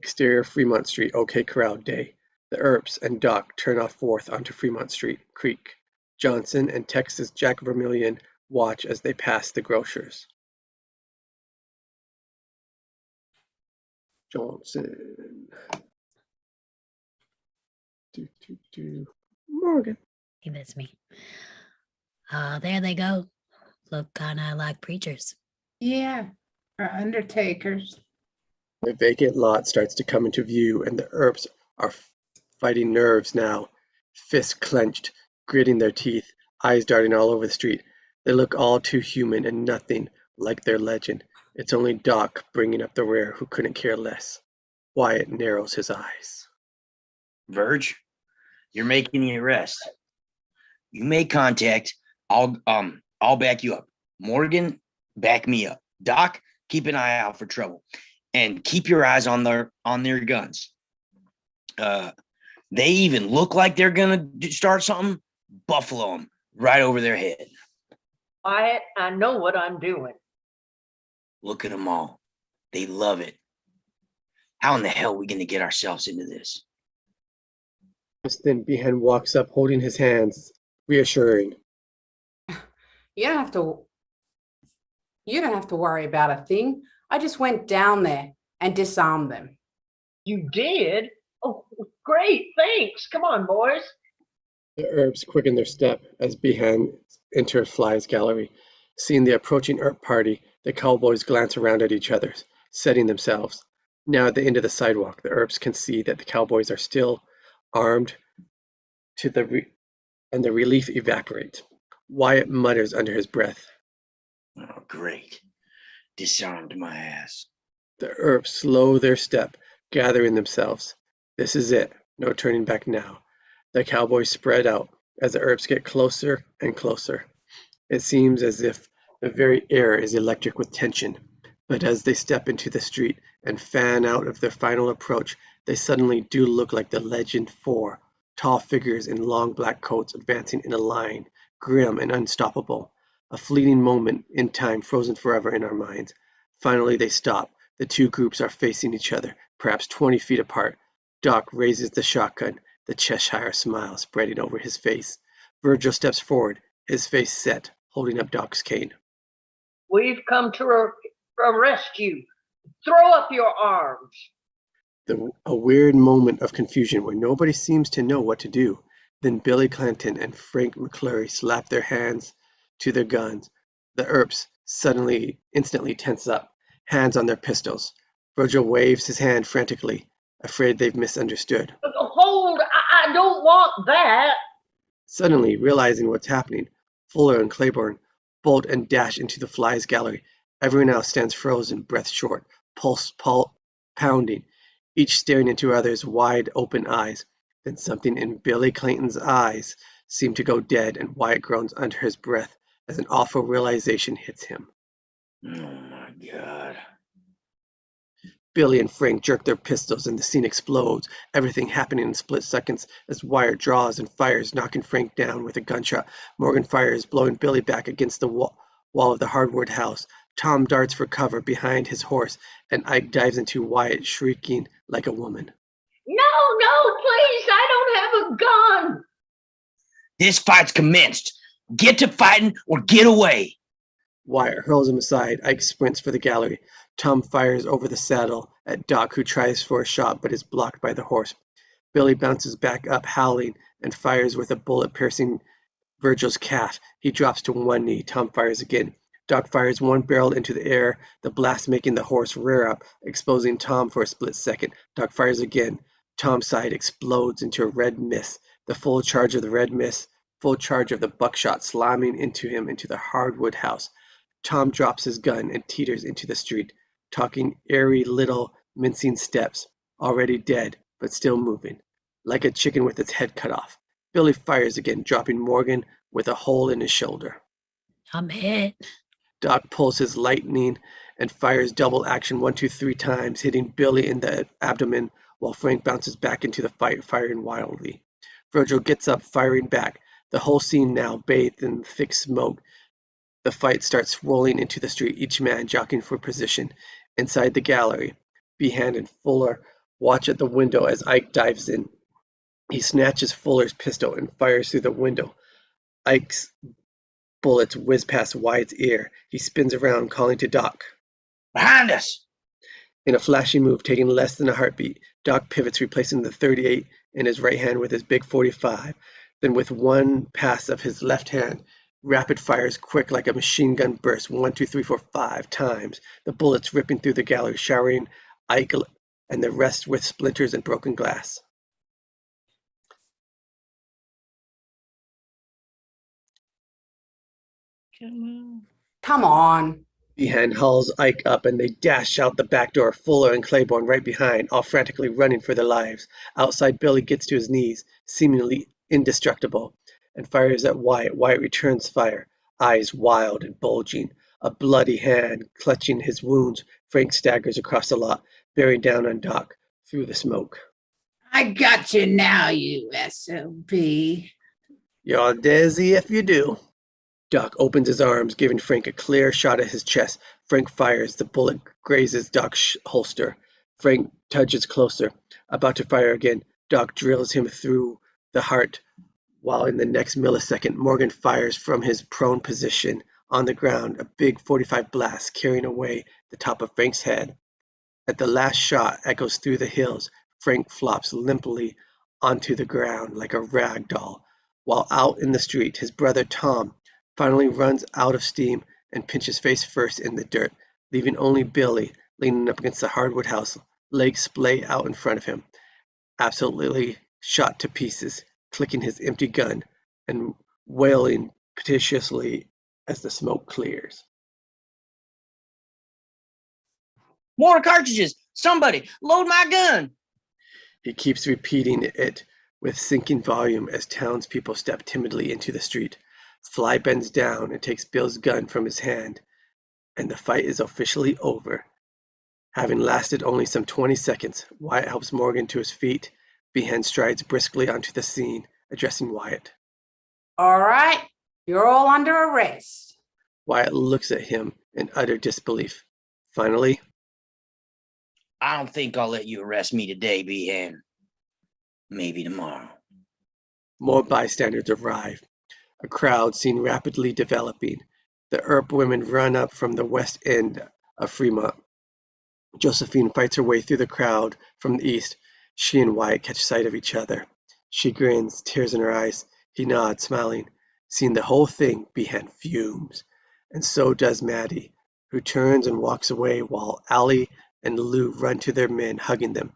Exterior Fremont Street, OK Corral day. The Earps and Doc turn off 4th onto Fremont Street, Creek. Johnson and Texas Jack Vermillion watch as they pass the grocers. Johnson. Morgan. He bits me. There they go. Look kind of like preachers. Yeah, or undertakers. The vacant lot starts to come into view, and the Earps are fighting nerves now, fists clenched, gritting their teeth, eyes darting all over the street. They look all too human and nothing like their legend. It's only Doc bringing up the rear who couldn't care less. Wyatt narrows his eyes. Verge, you're making the arrest. You make contact. I'll back you up. Morgan, back me up. Doc, keep an eye out for trouble, and keep your eyes on their guns. They even look like they're gonna start something. Buffalo them right over their head. Wyatt, I know what I'm doing. Look at them all. They love it. How in the hell are we gonna get ourselves into this? Just then Behan walks up holding his hands, reassuring. You don't have to worry about a thing. I just went down there and disarmed them. You did? Oh, great. Thanks. Come on, boys. The Earps quicken their step as Behan enters Fly's gallery. Seeing the approaching Earp party, the cowboys glance around at each other, setting themselves. Now at the end of the sidewalk, the Earps can see that the cowboys are still armed and the relief evaporates. Wyatt mutters under his breath. Oh, great. Disarmed my ass. The Earps slow their step, gathering themselves. This is it. No turning back now. The cowboys spread out as the Earps get closer and closer. It seems as if the very air is electric with tension. But as they step into the street and fan out of their final approach, they suddenly do look like the legend 4, tall figures in long black coats advancing in a line, grim and unstoppable. A fleeting moment in time frozen forever in our minds. Finally they stop. The two groups are facing each other, perhaps 20 feet apart. Doc raises the shotgun, the Cheshire smile spreading over his face. Virgil steps forward, his face set, holding up Doc's cane. We've come to arrest you. Throw up your arms. A weird moment of confusion where nobody seems to know what to do. Then Billy Clanton and Frank McClure slap their hands to their guns. The Earps instantly tense up, hands on their pistols. Virgil waves his hand frantically, afraid they've misunderstood. Hold, I don't want that. Suddenly, realizing what's happening, Fuller and Claiborne bolt and dash into the Fly's gallery. Everyone else stands frozen, breath short, pulse pounding, each staring into others' wide-open eyes. Then something in Billy Clayton's eyes seemed to go dead, and Wyatt groans under his breath as an awful realization hits him. Oh my God. Billy and Frank jerk their pistols and the scene explodes, everything happening in split seconds as Wyatt draws and fires, knocking Frank down with a gunshot. Morgan fires, blowing Billy back against the wall of the hardwood house. Tom darts for cover behind his horse, and Ike dives into Wyatt, shrieking like a woman. No, please, I don't have a gun. This fight's commenced. Get to fighting or get away. Wyatt hurls him aside. Ike sprints for the gallery. Tom fires over the saddle at Doc, who tries for a shot but is blocked by the horse. Billy bounces back up, howling, and fires with a bullet piercing Virgil's calf. He drops to one knee. Tom fires again. Doc fires one barrel into the air, the blast making the horse rear up, exposing Tom for a split second. Doc fires again. Tom's side explodes into a red mist. The full charge of the red mist, full charge of the buckshot slamming into him into the hardwood house. Tom drops his gun and teeters into the street, talking airy little mincing steps, already dead, but still moving, like a chicken with its head cut off. Billy fires again, dropping Morgan with a hole in his shoulder. I'm hit. Doc pulls his lightning and fires double action 1, 2, 3 times, hitting Billy in the abdomen while Frank bounces back into the fight, firing wildly. Virgil gets up, firing back. The whole scene now bathed in thick smoke. The fight starts rolling into the street, each man jockeying for position. Inside the gallery, Behan and Fuller watch at the window as Ike dives in. He snatches Fuller's pistol and fires through the window. Ike's bullets whiz past Wyatt's ear. He spins around, calling to Doc. Behind us. In a flashy move, taking less than a heartbeat, Doc pivots, replacing the .38 in his right hand with his big .45. Then with one pass of his left hand, rapid fires quick like a machine gun burst, 1, 2, 3, 4, 5 times. The bullets ripping through the gallery, showering Ike and the rest with splinters and broken glass. Come on. Behan hauls Ike up and they dash out the back door, Fuller and Claiborne right behind, all frantically running for their lives. Outside, Billy gets to his knees, seemingly indestructible, and fires at Wyatt. Wyatt returns fire, eyes wild and bulging, a bloody hand clutching his wounds. Frank staggers across the lot, bearing down on Doc through the smoke. I got you now, you SOB. You're dizzy if you do. Doc opens his arms, giving Frank a clear shot at his chest. Frank fires. The bullet grazes Doc's holster. Frank touches closer, about to fire again. Doc drills him through the heart, while in the next millisecond, Morgan fires from his prone position on the ground, a big .45 blast carrying away the top of Frank's head. As the last shot echoes through the hills, Frank flops limply onto the ground like a rag doll, while out in the street, his brother Tom finally runs out of steam and pinches face first in the dirt, leaving only Billy leaning up against the hardwood house, legs splay out in front of him, absolutely shot to pieces, clicking his empty gun and wailing piteously as the smoke clears. More cartridges. Somebody load my gun. He keeps repeating it with sinking volume as townspeople step timidly into the street. Fly bends down and takes Bill's gun from his hand, and the fight is officially over. Having lasted only some 20 seconds, Wyatt helps Morgan to his feet. Behan strides briskly onto the scene, addressing Wyatt. All right, you're all under arrest. Wyatt looks at him in utter disbelief. Finally, I don't think I'll let you arrest me today, Behan. Maybe tomorrow. more bystanders arrive. A crowd seen rapidly developing. The Earp women run up from the west end of Fremont. Josephine fights her way through the crowd from the east. She and Wyatt catch sight of each other. She grins, tears in her eyes. He nods, smiling. Seeing the whole thing, Behan fumes. And so does Maddie, who turns and walks away while Allie and Lou run to their men, hugging them.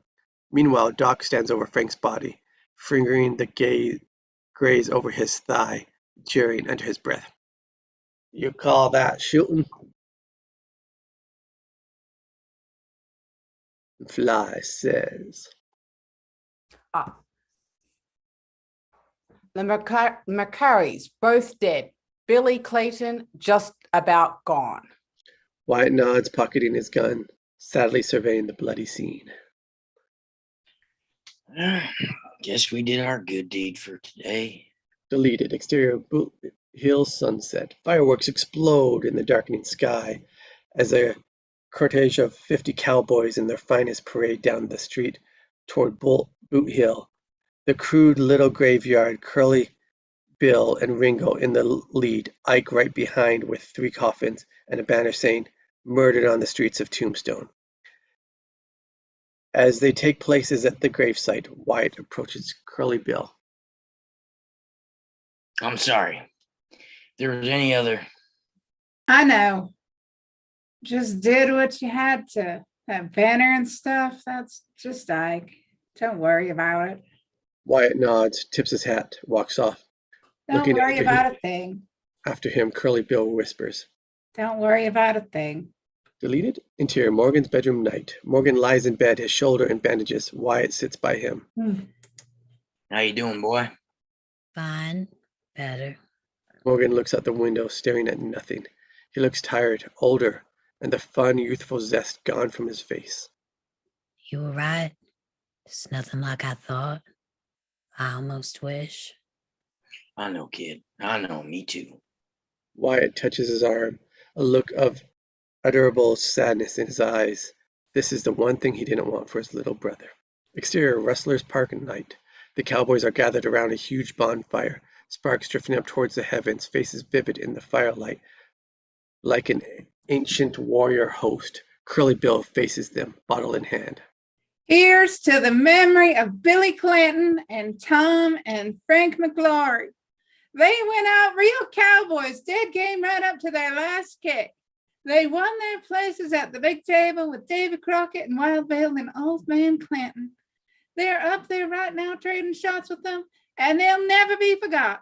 Meanwhile, Doc stands over Frank's body, fingering the graze over his thigh, jeering under his breath. You call that shooting? Fly says. Ah. The McCurrys, both dead. Billy Clayton, just about gone. Wyatt nods, pocketing his gun, sadly surveying the bloody scene. Guess we did our good deed for today. Deleted. Exterior Boot Hill sunset. Fireworks explode in the darkening sky as a cortege of 50 cowboys in their finest parade down the street toward Boot Hill. The crude little graveyard, Curly Bill and Ringo in the lead, Ike right behind with 3 coffins and a banner saying, "Murdered on the streets of Tombstone." As they take places at the gravesite, Wyatt approaches Curly Bill. I'm sorry. If there was any other. I know. Just did what you had to. That banner and stuff, that's just Ike. Don't worry about it. Wyatt nods, tips his hat, walks off. Don't Looking worry about a thing. After him, Curly Bill whispers. Don't worry about a thing. Deleted. Interior Morgan's bedroom night. Morgan lies in bed, his shoulder in bandages. Wyatt sits by him. How you doing, boy? Fine. Better. Morgan looks out the window, staring at nothing. He looks tired, older, and the fun, youthful zest gone from his face. You were right. It's nothing like I thought. I almost wish. I know, kid. I know, me too. Wyatt touches his arm, a look of unutterable sadness in his eyes. This is the one thing he didn't want for his little brother. Exterior Rustlers Park at night. The cowboys are gathered around a huge bonfire, sparks drifting up towards the heavens, faces vivid in the firelight. Like an ancient warrior host, Curly Bill faces them, bottle in hand. Here's to the memory of Billy Clanton and Tom and Frank McLaury. They went out real cowboys, dead game right up to their last kick. They won their places at the big table with David Crockett and Wild Bill and Old Man Clanton. They're up there right now trading shots with them, and they'll never be forgot.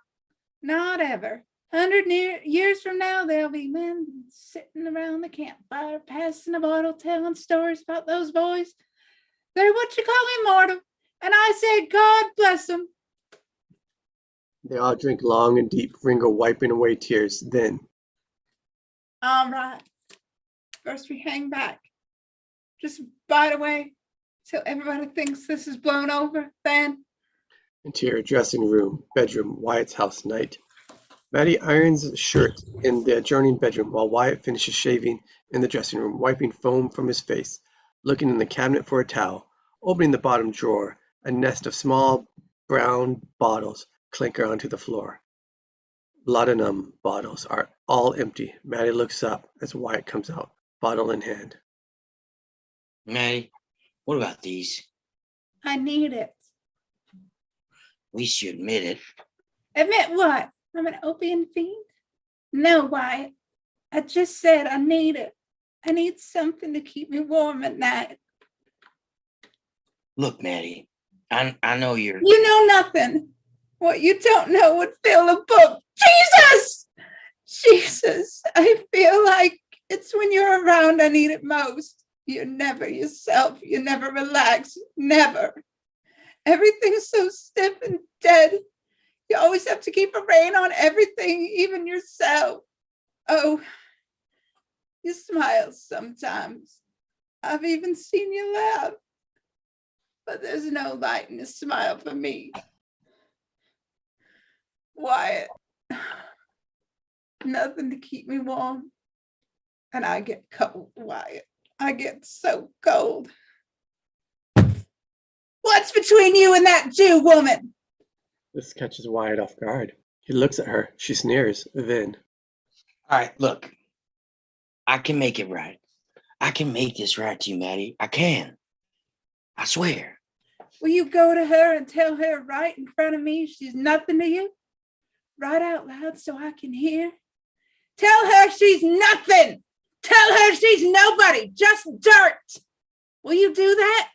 Not ever. 100 years from now, there'll be men sitting around the campfire, passing a bottle, telling stories about those boys. They're what you call immortal, and I say God bless them. They all drink long and deep, Ringo wiping away tears. Then, All right. First we hang back. Just bite away till everybody thinks this is blown over. Then. interior dressing room, bedroom, Wyatt's house night. Maddie irons shirt in the adjoining bedroom while Wyatt finishes shaving in the dressing room, wiping foam from his face, looking in the cabinet for a towel, opening the bottom drawer. A nest of small brown bottles clinker onto the floor. Laudanum bottles are all empty. Maddie looks up as Wyatt comes out, bottle in hand. Maddie, what about these? I need it. At least you admit it. Admit what? I'm an opium fiend? No, Wyatt. I just said I need it. I need something to keep me warm at night. Look, Maddie, I know you're. You know nothing. What you don't know would fill a book. Jesus! Jesus, I feel like it's when you're around I need it most. You're never yourself. You never relax. Never. Everything's so stiff and dead. You always have to keep a rein on everything, even yourself. Oh, you smile sometimes. I've even seen you laugh. But there's no light in a smile for me. Wyatt, nothing to keep me warm. And I get cold, Wyatt. I get so cold. What's between you and that Jew woman? This catches Wyatt off guard. He looks at her. She sneers. Then, All right, look, I can make it right. I can make this right to you, Maddie. I can. I swear. Will you go to her and tell her right in front of me she's nothing to you? Right out loud so I can hear. Tell her she's nothing. Tell her she's nobody, just dirt. Will you do that?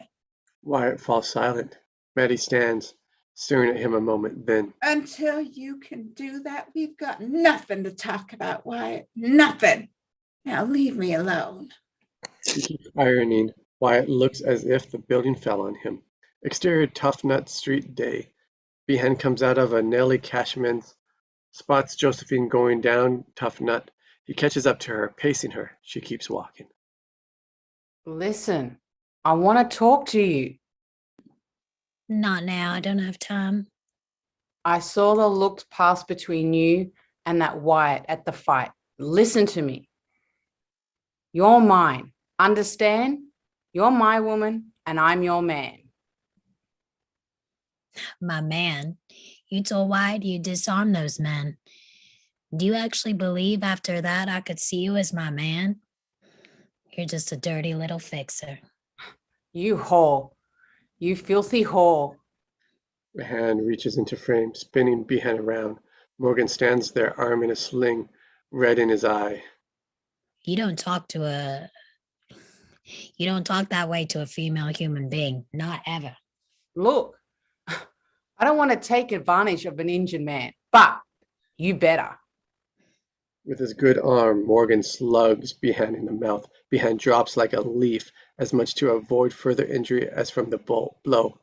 Wyatt falls silent. Maddie stands, staring at him a moment. Then, Until you can do that, we've got nothing to talk about, Wyatt. Nothing. Now leave me alone. he keeps ironing. Wyatt looks as if the building fell on him. Exterior Tough Nut Street day. Behan comes out of a Nellie Cashman's, spots Josephine going down Tough Nut. He catches up to her, pacing her. She keeps walking. Listen, I want to talk to you. Not now. I don't have time. I saw the looks pass between you and that Wyatt at the fight. Listen to me. You're mine. Understand? You're my woman and I'm your man. My man. You told Wyatt you disarmed those men. Do you actually believe after that I could see you as my man? You're just a dirty little fixer. You whore. You filthy whore. A hand reaches into frame, spinning Behan around. Morgan stands there, arm in a sling, red in his eye. You don't talk that way to a female human being. Not ever. Look, I don't want to take advantage of an injured man, but you better. With his good arm, Morgan slugs Behan in the mouth. Behan drops like a leaf, as much to avoid further injury as from the blow.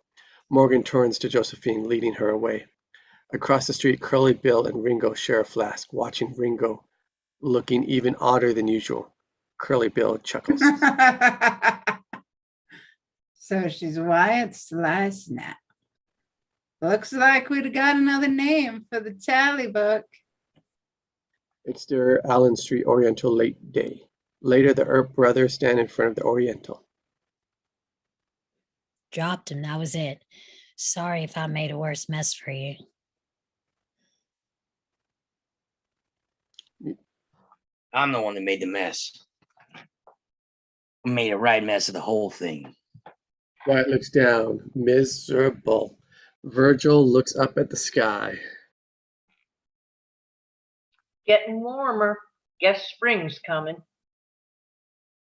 Morgan turns to Josephine, leading her away. Across the street, Curly Bill and Ringo share a flask, watching Ringo, looking even odder than usual. Curly Bill chuckles. So she's Wyatt's slice now. Looks like we'd got another name for the tally book. Exterior Allen Street Oriental late day. Later, the Earp brothers stand in front of the Oriental. Dropped him. That was it. Sorry if I made a worse mess for you. I'm the one that made the mess. I made a right mess of the whole thing. Wyatt looks down, miserable. Virgil looks up at the sky. Getting warmer. Guess spring's coming.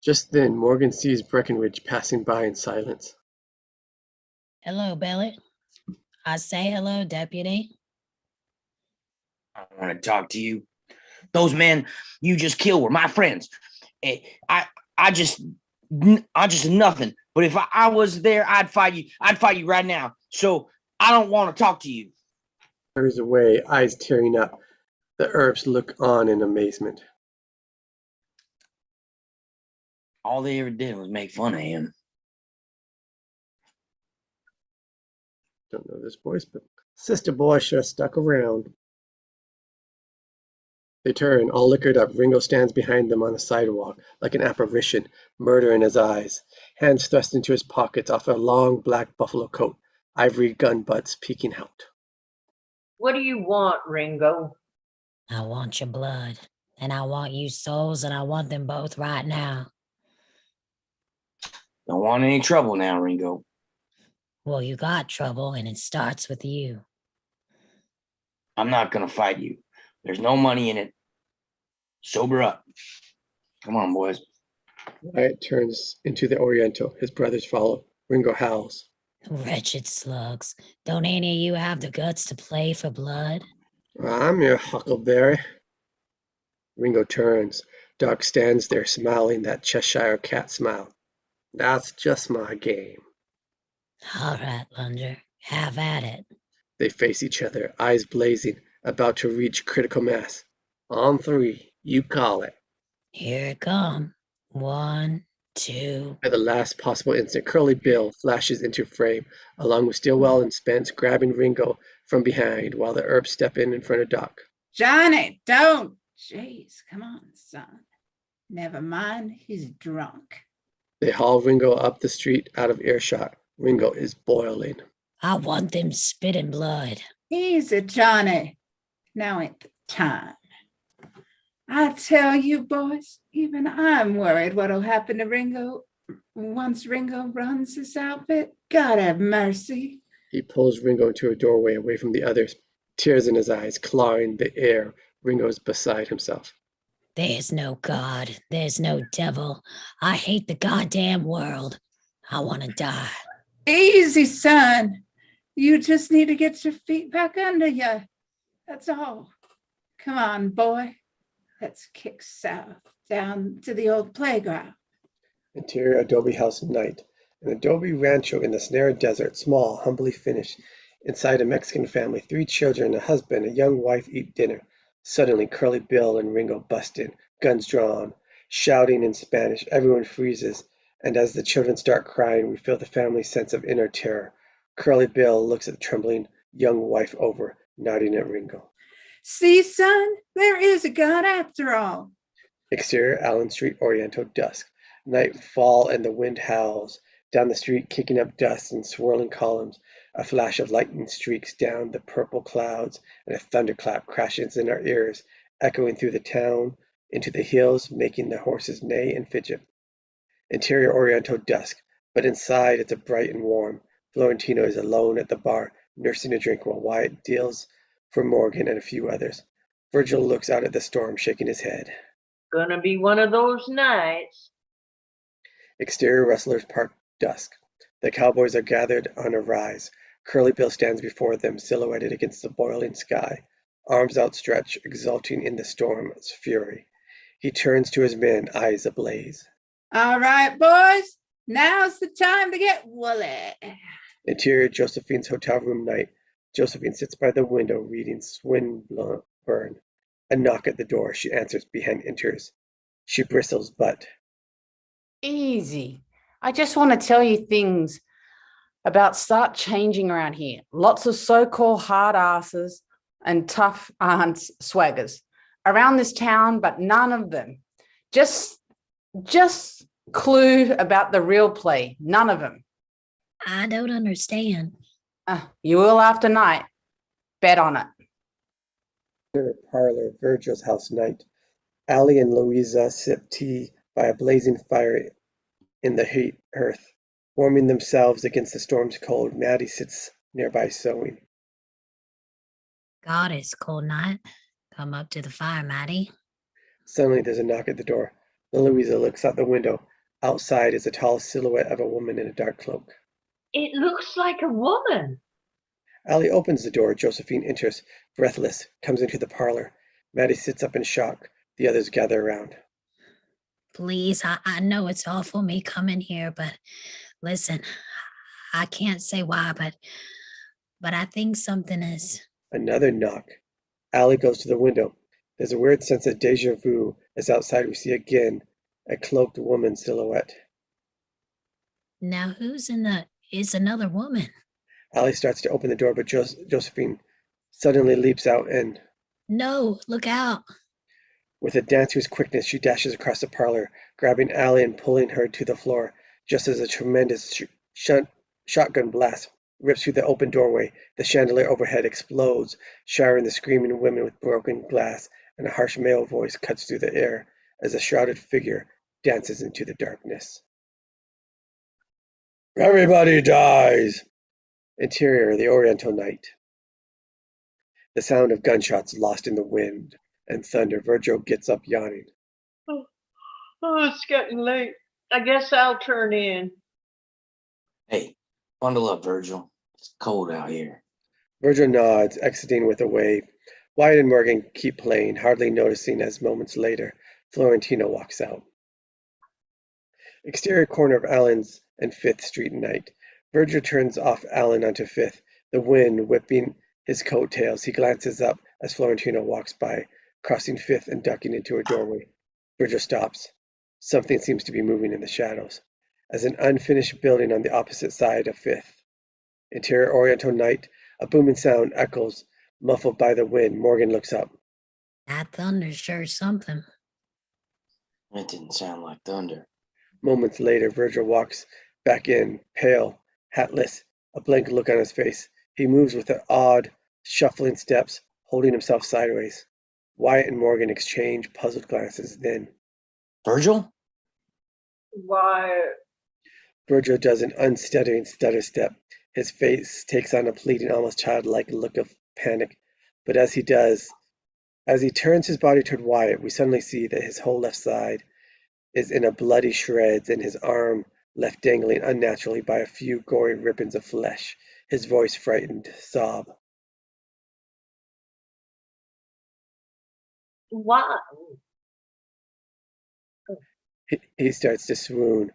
Just then, Morgan sees Breckenridge passing by in silence. Hello, Billy. I say hello, deputy. I don't want to talk to you. Those men you just killed were my friends. I just nothing. But if I was there, I'd fight you. I'd fight you right now. So I don't want to talk to you. Turns away, eyes tearing up. The Earps look on in amazement. All they ever did was make fun of him. Don't know this voice, but Sister Boy sure stuck around. They turn, all liquored up. Ringo stands behind them on the sidewalk, like an apparition, murder in his eyes, hands thrust into his pockets off a long black buffalo coat, ivory gun butts peeking out. What do you want, Ringo? I want your blood, and I want you souls, and I want them both right now. Don't want any trouble now, Ringo. Well, you got trouble, and it starts with you. I'm not going to fight you. There's no money in it. Sober up. Come on, boys. Wyatt turns into the Oriental. His brothers follow. Ringo howls. Wretched slugs. Don't any of you have the guts to play for blood? I'm your Huckleberry. Ringo turns. Doc stands there smiling that Cheshire cat smile. That's just my game. All right, Lunger. Have at it. They face each other, eyes blazing, about to reach critical mass. On three, you call it. Here it come. 1, 2. At the last possible instant, Curly Bill flashes into frame, along with Stillwell and Spence, grabbing Ringo from behind while the Earps step in front of Doc. Johnny, don't. Jeez, come on, son. Never mind, he's drunk. They haul Ringo up the street out of earshot. Ringo is boiling. I want them spitting blood. Easy, Johnny. Now ain't the time. I tell you, boys, even I'm worried what'll happen to Ringo once Ringo runs his outfit. God have mercy. He pulls Ringo into a doorway away from the others, tears in his eyes, clawing the air. Ringo's beside himself. There's no God. There's no devil. I hate the goddamn world. I want to die. Easy, son. You just need to get your feet back under you. That's all. Come on, boy. Let's kick south down to the old playground. Interior adobe house night. An adobe rancho in the Sahara Desert, small, humbly finished. Inside a Mexican family, 3 children, a husband, a young wife eat dinner. Suddenly, Curly Bill and Ringo bust in, guns drawn, shouting in Spanish. Everyone freezes, and as the children start crying, we feel the family's sense of inner terror. Curly Bill looks at the trembling young wife over, nodding at Ringo. See, son, there is a God after all. Exterior Allen Street, Oriental, dusk. Nightfall and the wind howls. Down the street, kicking up dust and swirling columns. A flash of lightning streaks down the purple clouds, and a thunderclap crashes in our ears, echoing through the town, into the hills, making the horses neigh and fidget. Interior Oriental, dusk, but inside it's bright and warm. Florentino is alone at the bar, nursing a drink while Wyatt deals for Morgan and a few others. Virgil looks out at the storm, shaking his head. Gonna be one of those nights. Exterior Rustlers Park, dusk. The cowboys are gathered on a rise. Curly Bill stands before them, silhouetted against the boiling sky, arms outstretched, exulting in the storm's fury. He turns to his men, eyes ablaze. All right, boys, now's the time to get woolly. Interior Josephine's hotel room night. Josephine sits by the window reading Swinburne. A knock at the door. She answers. Behind enters. She bristles, but Easy. I just want to tell you things about start changing around here. Lots of so-called hard asses and tough aunts swaggers around this town, but none of them. Just clue about the real play. None of them. I don't understand. You will after night. Bet on it. parlor, Virgil's house night. Allie and Louisa sip tea by a blazing fire in the hearth. Warming themselves against the storm's cold, Maddie sits nearby sewing. God, it's cold night. Come up to the fire, Maddie. Suddenly there's a knock at the door. Louisa looks out the window. Outside is a tall silhouette of a woman in a dark cloak. It looks like a woman. Allie opens the door. Josephine enters, breathless, comes into the parlor. Maddie sits up in shock. The others gather around. Please, I know it's awful me coming here, but listen, I can't say why, but I think something is. Another knock. Allie goes to the window. There's a weird sense of deja vu as outside we see again a cloaked woman silhouette. Now who's in the is another woman? Allie starts to open the door, but Josephine suddenly leaps out and, No, look out. with a dancer's quickness, she dashes across the parlor, grabbing Allie and pulling her to the floor, just as a tremendous shotgun blast rips through the open doorway. The chandelier overhead explodes, showering the screaming women with broken glass, and a harsh male voice cuts through the air as a shrouded figure dances into the darkness. Everybody dies! Interior, the Oriental night. The sound of gunshots lost in the wind and thunder. Virgil gets up yawning. Oh, it's getting late. I guess I'll turn in. Hey, bundle up, Virgil. It's cold out here. Virgil nods, exiting with a wave. Wyatt and Morgan keep playing, hardly noticing as moments later, Florentino walks out. Exterior corner of Allen's and 5th Street night. Virgil turns off Allen onto 5th, the wind whipping his coattails. He glances up as Florentino walks by, crossing 5th and ducking into a doorway. Virgil stops. Something seems to be moving in the shadows. As an unfinished building on the opposite side of 5th. Interior Oriental night, a booming sound echoes, muffled by the wind. Morgan looks up. That thunder's sure something. It didn't sound like thunder. Moments later, Virgil walks back in, pale, hatless, a blank look on his face. He moves with odd, shuffling steps, holding himself sideways. Wyatt and Morgan exchange puzzled glances. Then Virgil? Why, Virgil does an unsteady stutter step. His face takes on a pleading, almost childlike look of panic. But as he turns his body toward Wyatt, we suddenly see that his whole left side is in a bloody shreds and his arm left dangling unnaturally by a few gory ribbons of flesh. His voice frightened sob. Why? He starts to swoon.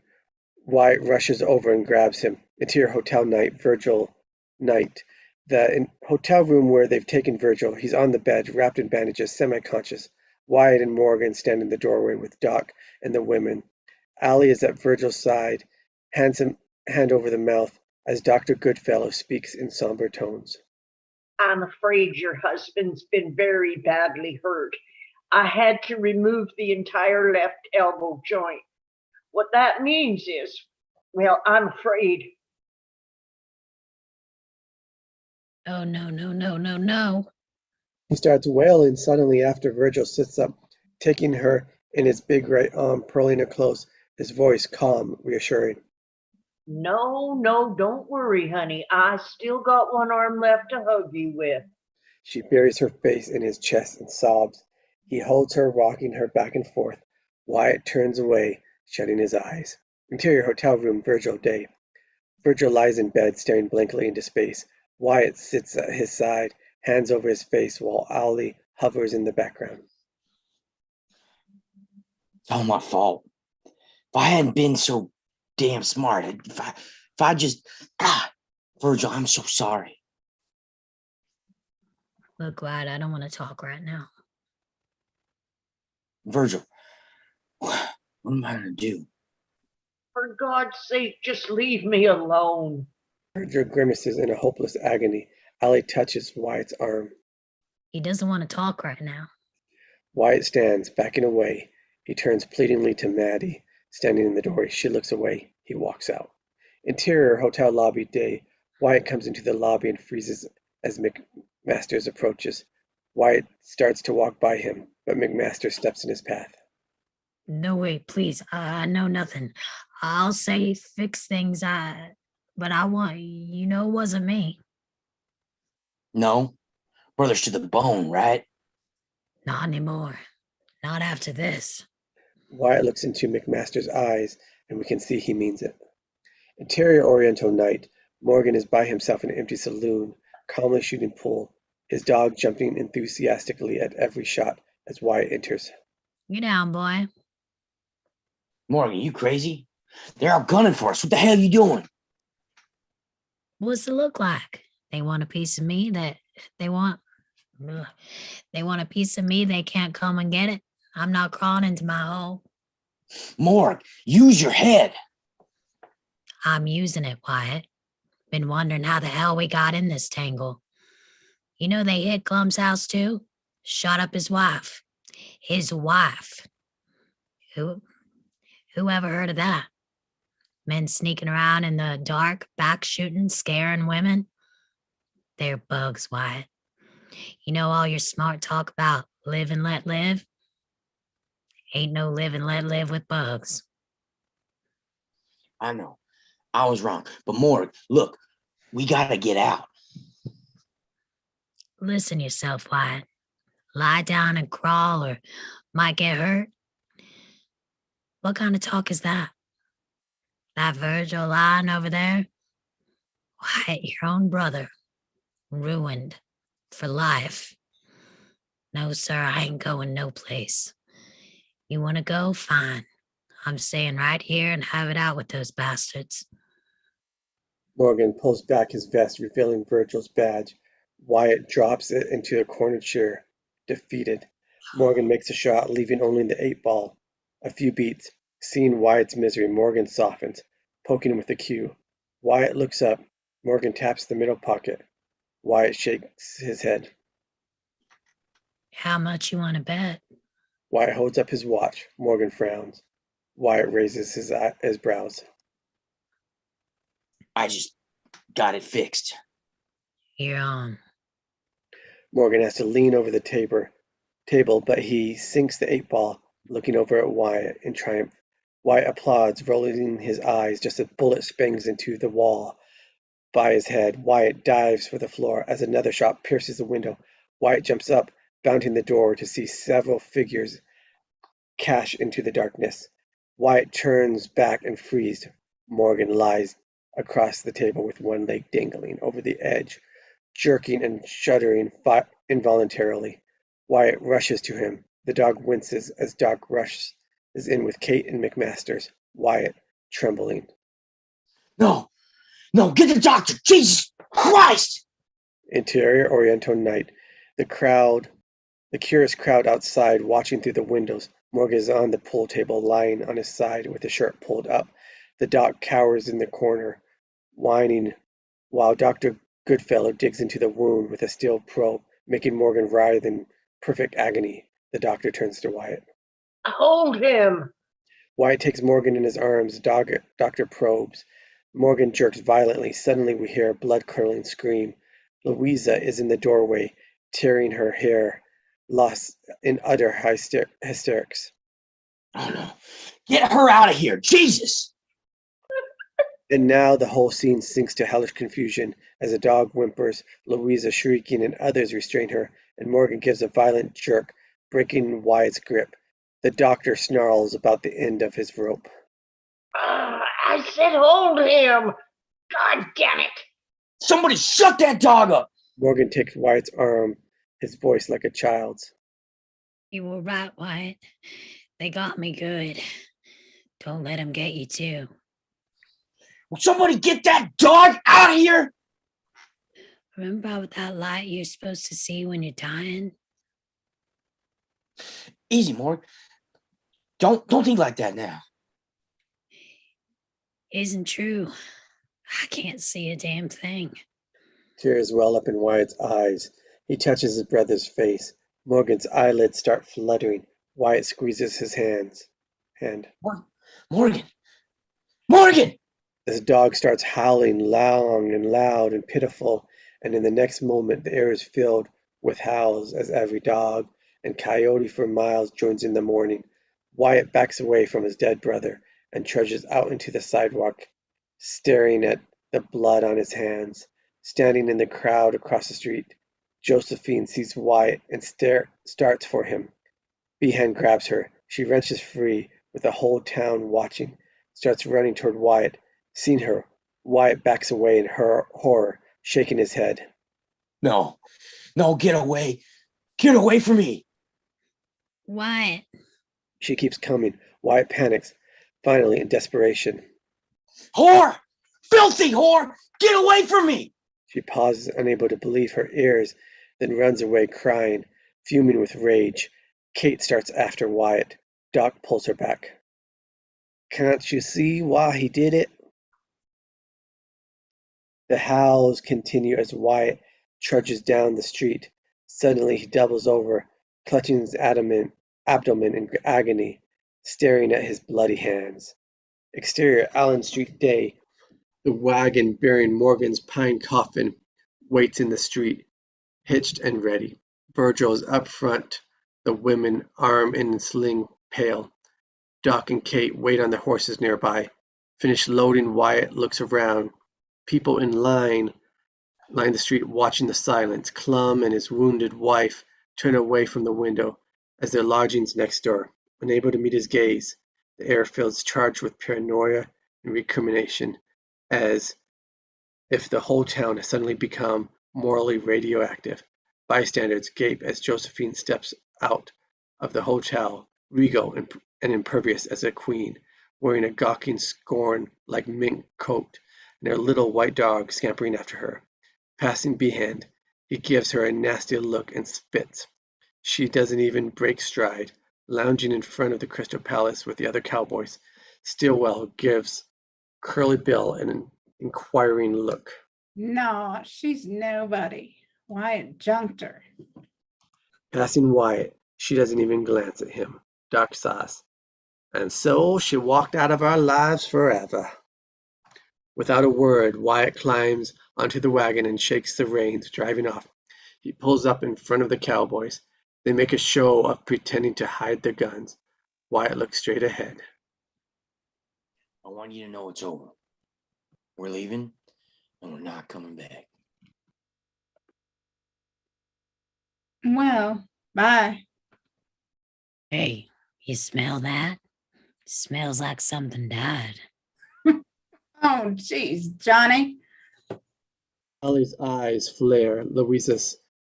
Wyatt rushes over and grabs him. Interior hotel night, Virgil night. The hotel room where they've taken Virgil. He's on the bed, wrapped in bandages, semi-conscious. Wyatt and Morgan stand in the doorway with Doc and the women. Allie is at Virgil's side, hands him hand over the mouth as Dr. Goodfellow speaks in somber tones. I'm afraid your husband's been very badly hurt. I had to remove the entire left elbow joint. What that means is, well, I'm afraid. Oh, no, no, no, no, no. He starts wailing suddenly after Virgil sits up, taking her in his big right arm, pulling her close, his voice calm, reassuring. No, don't worry, honey. I still got one arm left to hug you with. She buries her face in his chest and sobs. He holds her, rocking her back and forth. Wyatt turns away, shutting his eyes. Interior hotel room, Virgil day. Virgil lies in bed, staring blankly into space. Wyatt sits at his side, hands over his face, while Allie hovers in the background. It's all my fault. If I hadn't been so damn smart, if I just, Virgil, I'm so sorry. Look, Wyatt, I don't want to talk right now. Virgil, what am I gonna do? For God's sake, just leave me alone. Virgil grimaces in a hopeless agony. Allie touches Wyatt's arm. He doesn't want to talk right now. Wyatt stands, backing away. He turns pleadingly to Maddie, standing in the doorway. She looks away. He walks out. Interior hotel lobby day. Wyatt comes into the lobby and freezes as McMasters approaches. Wyatt starts to walk by him, but McMaster steps in his path. No, wait, please. I know nothing. I'll say fix things. But I want, it wasn't me. No, brothers to the bone, right? Not anymore. Not after this. Wyatt looks into McMaster's eyes, and we can see he means it. Interior Oriental night. Morgan is by himself in an empty saloon, calmly shooting pool, his dog jumping enthusiastically at every shot as Wyatt enters. You down, boy. Morgan, you crazy? They're out gunning for us. What the hell are you doing? What's it look like? They want a piece of me that they want. They want a piece of me. They can't come and get it. I'm not crawling into my hole. Morgan, use your head. I'm using it, Wyatt. Been wondering how the hell we got in this tangle. They hit Clum's house too? Shot up his wife. His wife. Who ever heard of that? Men sneaking around in the dark, back shooting, scaring women? They're bugs, Wyatt. All your smart talk about live and let live? Ain't no live and let live with bugs. I know. I was wrong. But Morgan, look, we gotta get out. Listen yourself, Wyatt. Lie down and crawl or might get hurt. What kind of talk is that? That Virgil lying over there? Wyatt, your own brother. Ruined. For life. No, sir, I ain't going no place. You want to go? Fine. I'm staying right here and have it out with those bastards. Morgan pulls back his vest, revealing Virgil's badge. Wyatt drops it into a corner chair, defeated. Morgan makes a shot, leaving only the 8-ball. A few beats. Seeing Wyatt's misery, Morgan softens, poking him with a cue. Wyatt looks up. Morgan taps the middle pocket. Wyatt shakes his head. How much you want to bet? Wyatt holds up his watch. Morgan frowns. Wyatt raises his brows. I just got it fixed. You're on. Morgan has to lean over the table, but he sinks the 8-ball, looking over at Wyatt in triumph. Wyatt applauds, rolling his eyes just as a bullet bangs into the wall by his head. Wyatt dives for the floor as another shot pierces the window. Wyatt jumps up, bounding the door to see several figures cash into the darkness. Wyatt turns back and frees. Morgan lies across the table with one leg dangling over the edge, jerking and shuddering involuntarily. Wyatt rushes to him. The dog winces as Doc rushes in with Kate and McMasters. Wyatt, trembling. No, no, get the doctor. Jesus Christ! Interior Oriental night. The curious crowd outside watching through the windows. Morgan is on the pool table, lying on his side with his shirt pulled up. The doc cowers in the corner, whining, while Dr. Goodfellow digs into the wound with a steel probe, making Morgan writhe in perfect agony. The doctor turns to Wyatt. Hold him. Wyatt takes Morgan in his arms. Doctor probes. Morgan jerks violently. Suddenly we hear a blood-curdling scream. Louisa is in the doorway, tearing her hair, lost in utter hysterics. Oh no. Get her out of here. Jesus! And now the whole scene sinks to hellish confusion as a dog whimpers, Louisa shrieking and others restrain her, and Morgan gives a violent jerk, breaking Wyatt's grip. The doctor snarls about the end of his rope. I said hold him. God damn it. Somebody shut that dog up! Morgan takes Wyatt's arm, his voice like a child's. You were right, Wyatt. They got me good. Don't let them get you too. Will somebody get that dog out of here? Remember about that light you're supposed to see when you're dying? Easy, Morg. Don't think like that now. Isn't true. I can't see a damn thing. Tears well up in Wyatt's eyes. He touches his brother's face. Morgan's eyelids start fluttering. Wyatt squeezes his hand. Morgan! Morgan! As the dog starts howling long and loud and pitiful, and in the next moment the air is filled with howls as every dog and coyote for miles joins in the mourning. Wyatt backs away from his dead brother and trudges out into the sidewalk, staring at the blood on his hands. Standing in the crowd across the street, Josephine sees Wyatt and starts for him. Behan grabs her. She wrenches free, with the whole town watching, starts running toward Wyatt. Seeing her, Wyatt backs away in horror, shaking his head. No, get away. Get away from me. Wyatt. She keeps coming. Wyatt panics, finally in desperation. Whore! Filthy whore! Get away from me! She pauses, unable to believe her ears, then runs away crying, fuming with rage. Kate starts after Wyatt. Doc pulls her back. Can't you see why he did it? The howls continue as Wyatt trudges down the street. Suddenly he doubles over, clutching his abdomen in agony, staring at his bloody hands. Exterior Allen Street day. The wagon bearing Morgan's pine coffin waits in the street, hitched and ready. Virgil is up front, the women arm in sling pale. Doc and Kate wait on the horses nearby. Finished loading, Wyatt looks around. People in line the street watching the silence. Clum and his wounded wife turn away from the window as their lodgings next door, unable to meet his gaze. The air feels charged with paranoia and recrimination, as if the whole town has suddenly become morally radioactive. Bystanders gape as Josephine steps out of the hotel, regal and impervious as a queen, wearing a gawking scorn-like mink coat, and her little white dog scampering after her. Passing Behan, he gives her a nasty look and spits. She doesn't even break stride, lounging in front of the Crystal Palace with the other cowboys. Stillwell gives Curly Bill an inquiring look. No, she's nobody. Wyatt junked her. Passing Wyatt, she doesn't even glance at him. Doc sighs. And so she walked out of our lives forever. Without a word, Wyatt climbs onto the wagon and shakes the reins, driving off. He pulls up in front of the cowboys. They make a show of pretending to hide their guns. Wyatt looks straight ahead. I want you to know it's over. We're leaving, and we're not coming back. Well, bye. Hey, you smell that? Smells like something died. Oh, geez, Johnny. Ollie's eyes flare. Louisa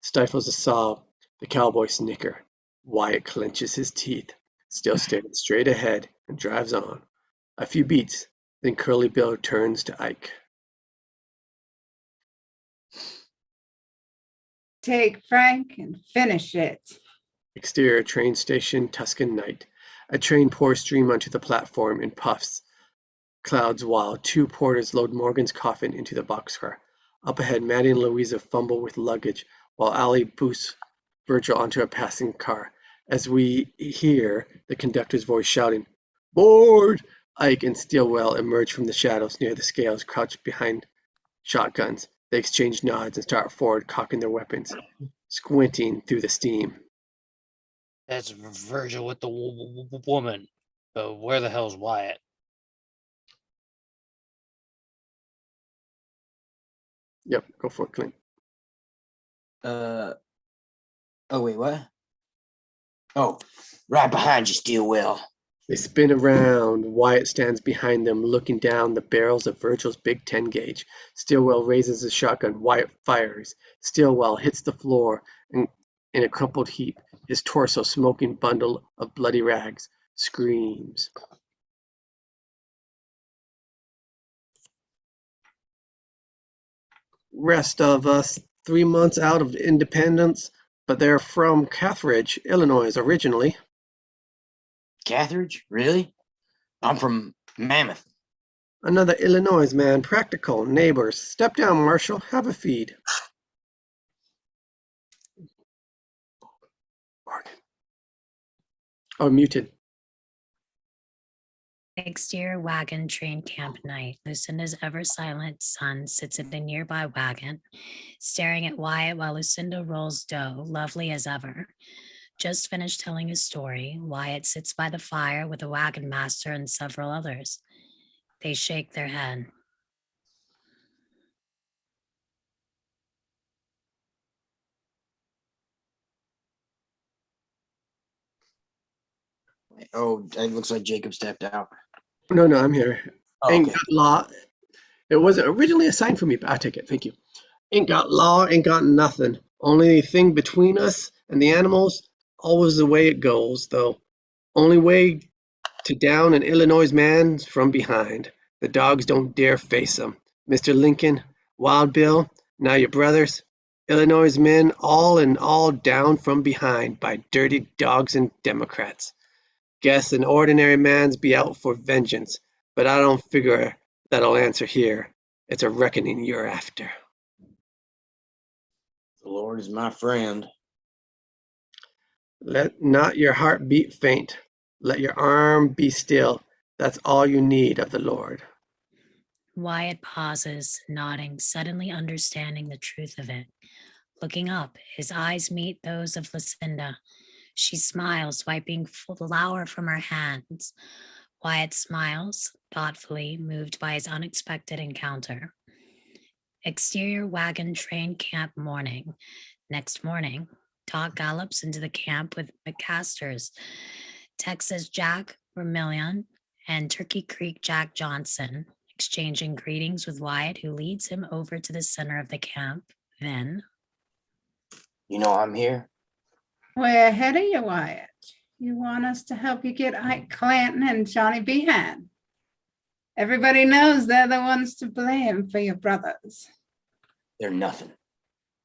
stifles a sob. The cowboy snicker. Wyatt clenches his teeth, still staring straight ahead, and drives on. A few beats, then Curly Bill turns to Ike. Take Frank and finish it. Exterior train station, Tuscan night. A train pours steam onto the platform in puffs, clouds while two porters load Morgan's coffin into the boxcar. Up ahead, Maddie and Louisa fumble with luggage while Allie boosts Virgil onto a passing car. As we hear the conductor's voice shouting, "Board!" Ike and Stillwell emerge from the shadows near the scales, crouched behind shotguns. They exchange nods and start forward, cocking their weapons, squinting through the steam. That's Virgil with the woman. But where the hell's Wyatt? Yep, go for it, Clint. Oh, wait, what? Oh, right behind you, Stillwell. They spin around. Wyatt stands behind them, looking down the barrels of Virgil's big 10 gauge. Stillwell raises his shotgun. Wyatt fires. Stillwell hits the floor in a crumpled heap, his torso smoking bundle of bloody rags. Screams. Rest of us 3 months out of independence, but they're from Cathridge, Illinois originally. Cathridge? Really? I'm from Mammoth. Another Illinois man, practical, neighbors. Step down, Marshall, have a feed. Morgan. Oh, muted. Exterior wagon train camp night. Lucinda's ever-silent son sits in a nearby wagon, staring at Wyatt while Lucinda rolls dough, lovely as ever. Just finished telling his story, Wyatt sits by the fire with the wagon master and several others. They shake their head. Oh, it looks like Jacob stepped out. No, I'm here. Oh, Ain't okay. got law. It wasn't originally assigned for me, but I take it. Thank you. Ain't got law, ain't got nothing. Only thing between us and the animals, always the way it goes, though. Only way to down an Illinois man's from behind. The dogs don't dare face him. Mr. Lincoln, Wild Bill, now your brothers. Illinois men all in all down from behind by dirty dogs and Democrats. Guess an ordinary man's be out for vengeance, but I don't figure that'll answer here. It's a reckoning you're after. The Lord is my friend. Let not your heart beat faint. Let your arm be still. That's all you need of the Lord. Wyatt pauses, nodding, suddenly understanding the truth of it. Looking up, his eyes meet those of Lucinda. She smiles, wiping flour from her hands. Wyatt smiles, thoughtfully, moved by his unexpected encounter. Exterior wagon train camp morning. Next morning, Doc gallops into the camp with McCasters, Texas Jack Vermillion, and Turkey Creek Jack Johnson, exchanging greetings with Wyatt, who leads him over to the center of the camp. Then, You know I'm here. Way ahead of you, Wyatt. You want us to help you get Ike Clanton and Johnny Behan. Everybody knows they're the ones to blame for your brothers. They're nothing.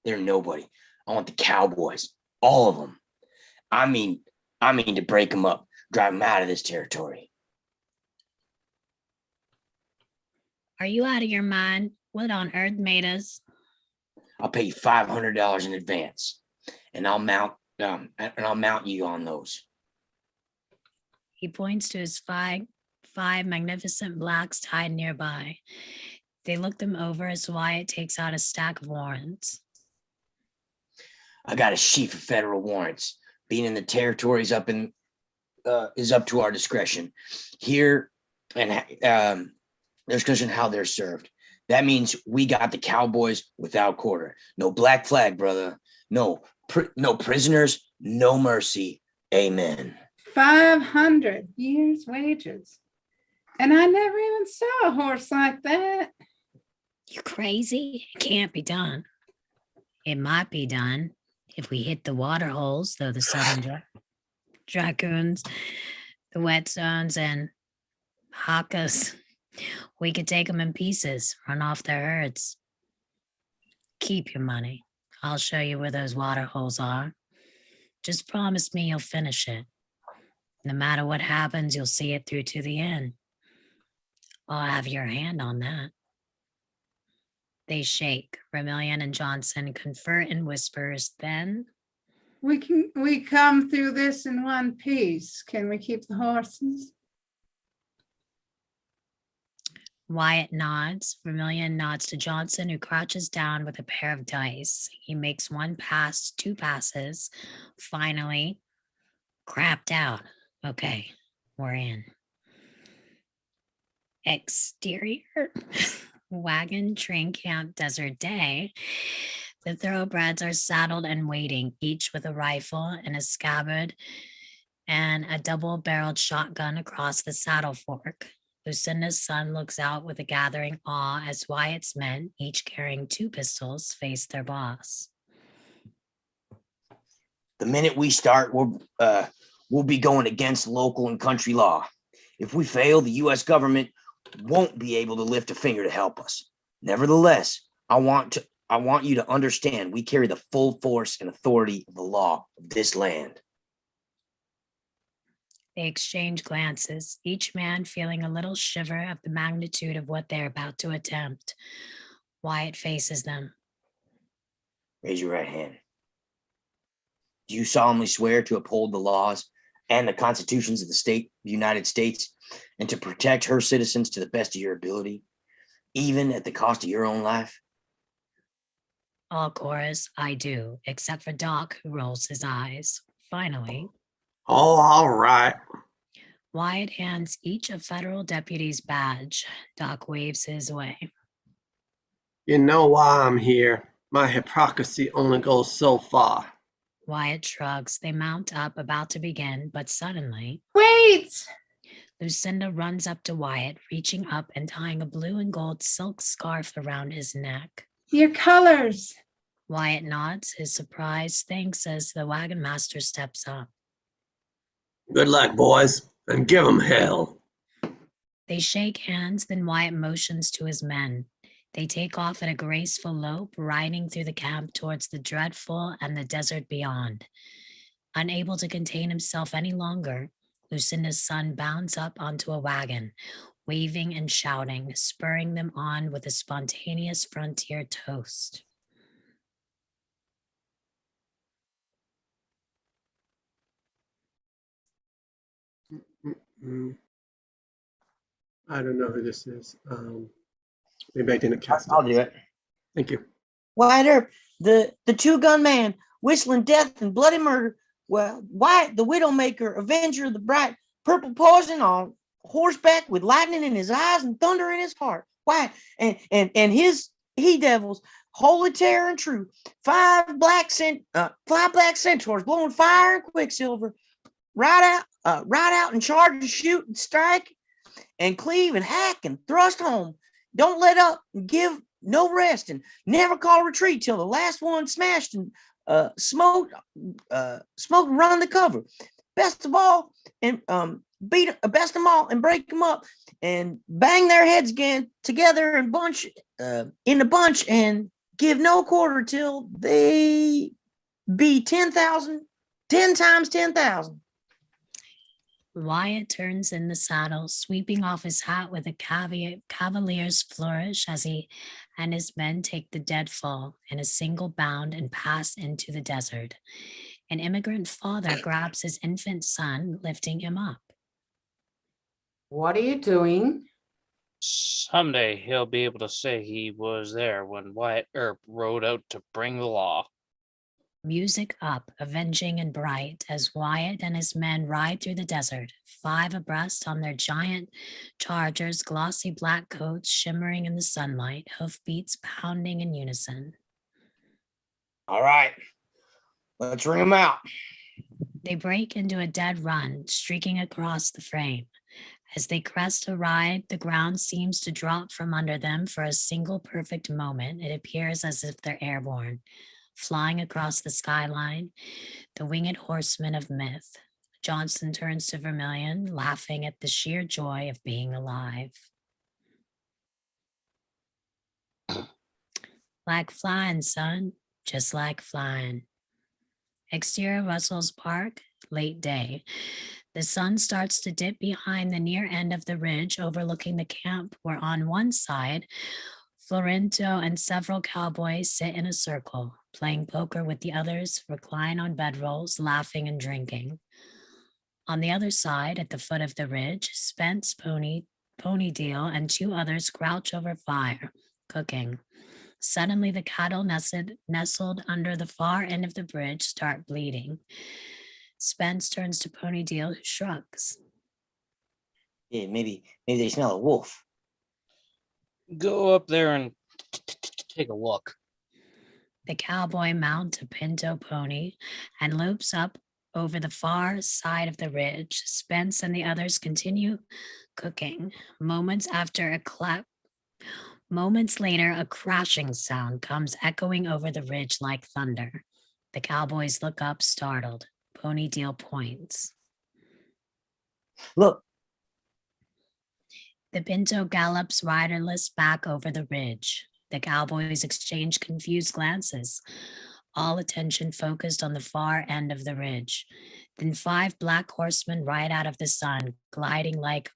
They're nobody. I want the cowboys, all of them. I mean to break them up, drive them out of this territory. are you out of your mind? What on earth made us? I'll pay you $500 in advance, and I'll mount you on those. He points to his five magnificent blacks tied nearby. They look them over as Wyatt takes out a stack of warrants. I got a sheaf of federal warrants. Being in the territories is up to our discretion. Here and discussion how they're served. That means we got the cowboys without quarter. No black flag, brother. No prisoners, no mercy. Amen. 500 years' wages. And I never even saw a horse like that. You crazy? It can't be done. It might be done if we hit the water holes, though the southern dragoons, the wet zones, and Hakas. We could take them in pieces, run off their herds. Keep your money. I'll show you where those water holes are. Just promise me you'll finish it. No matter what happens, you'll see it through to the end. I'll have your hand on that. They shake. Vermillion and Johnson confer in whispers. Then We come through this in one piece. Can we keep the horses? Wyatt nods. Vermillion nods to Johnson, who crouches down with a pair of dice. He makes one pass, two passes. Finally, crapped out. Okay, we're in. Exterior wagon train camp desert day. The thoroughbreds are saddled and waiting, each with a rifle and a scabbard and a double-barreled shotgun across the saddle fork. Lucinda's son looks out with a gathering awe as Wyatt's men, each carrying two pistols, face their boss. The minute we start, we'll be going against local and country law. If we fail, the U.S. government won't be able to lift a finger to help us. Nevertheless, I want you to understand we carry the full force and authority of the law of this land. They exchange glances, each man feeling a little shiver of the magnitude of what they're about to attempt. Wyatt faces them. Raise your right hand. Do you solemnly swear to uphold the laws and the constitutions of the United States and to protect her citizens to the best of your ability, even at the cost of your own life? All chorus, I do, except for Doc, who rolls his eyes. Finally, Oh, all right. Wyatt hands each a federal deputy's badge. Doc waves his way. You know why I'm here. My hypocrisy only goes so far. Wyatt shrugs. They mount up, about to begin, but suddenly, Wait! Lucinda runs up to Wyatt, reaching up and tying a blue and gold silk scarf around his neck. Your colors. Wyatt nods, his surprise thanks as the wagon master steps up. Good luck, boys, and give 'em hell. They shake hands, then Wyatt motions to his men. They take off at a graceful lope, riding through the camp towards the dreadful and the desert beyond. Unable to contain himself any longer, Lucinda's son bounds up onto a wagon, waving and shouting, spurring them on with a spontaneous frontier toast. I don't know who this is. Maybe I didn't cast I'll do it. Thank you. Wyatt Earp, the two-gun man, whistling death and bloody murder. Well, Wyatt, the Widowmaker, avenger of the bright purple poison, on horseback with lightning in his eyes and thunder in his heart. Wyatt and his he-devils, holy terror and true. Five black centaurs blowing fire and quicksilver. Ride out and charge and shoot and strike and cleave and hack and thrust home. Don't let up and give no rest, and never call retreat till the last one smashed and smoked and run the cover. Best of all, and best of them all, and break them up and bang their heads again together and bunch in a bunch, and give no quarter till they be 10,000, 10 times 10,000. Wyatt turns in the saddle, sweeping off his hat with a cavalier's flourish as he and his men take the deadfall in a single bound and pass into the desert. An immigrant father grabs his infant son, lifting him up. What are you doing? Someday he'll be able to say he was there when Wyatt Earp rode out to bring the law. Music up, avenging and bright, as Wyatt and his men ride through the desert, 5 abreast on their giant chargers, glossy black coats shimmering in the sunlight, hoofbeats pounding in unison. All right, let's ring them out. They break into a dead run, streaking across the frame. As they crest a ride, the ground seems to drop from under them for a single perfect moment. It appears as if they're airborne, flying across the skyline, the winged horsemen of myth. Johnson turns to Vermilion, laughing at the sheer joy of being alive. Like flying, son, just like flying. Exterior Russell's Park, late day. The sun starts to dip behind the near end of the ridge overlooking the camp, where on one side, Florento and several cowboys sit in a circle, playing poker with the others, recline on bedrolls, laughing and drinking. On the other side, at the foot of the ridge, Spence, Ponydeal, and 2 others crouch over fire, cooking. Suddenly, the cattle nestled under the far end of the bridge start bleeding. Spence turns to Ponydeal, who shrugs. Yeah, maybe they smell a wolf. Go up there and take a look. The cowboy mounts a pinto pony and loops up over the far side of the ridge. Spence and the others continue cooking. Moments later, a crashing sound comes echoing over the ridge like thunder. The cowboys look up, startled. Ponydeal points. Look. The pinto gallops riderless back over the ridge. The cowboys exchange confused glances, all attention focused on the far end of the ridge. Then 5 black horsemen ride out of the sun, gliding like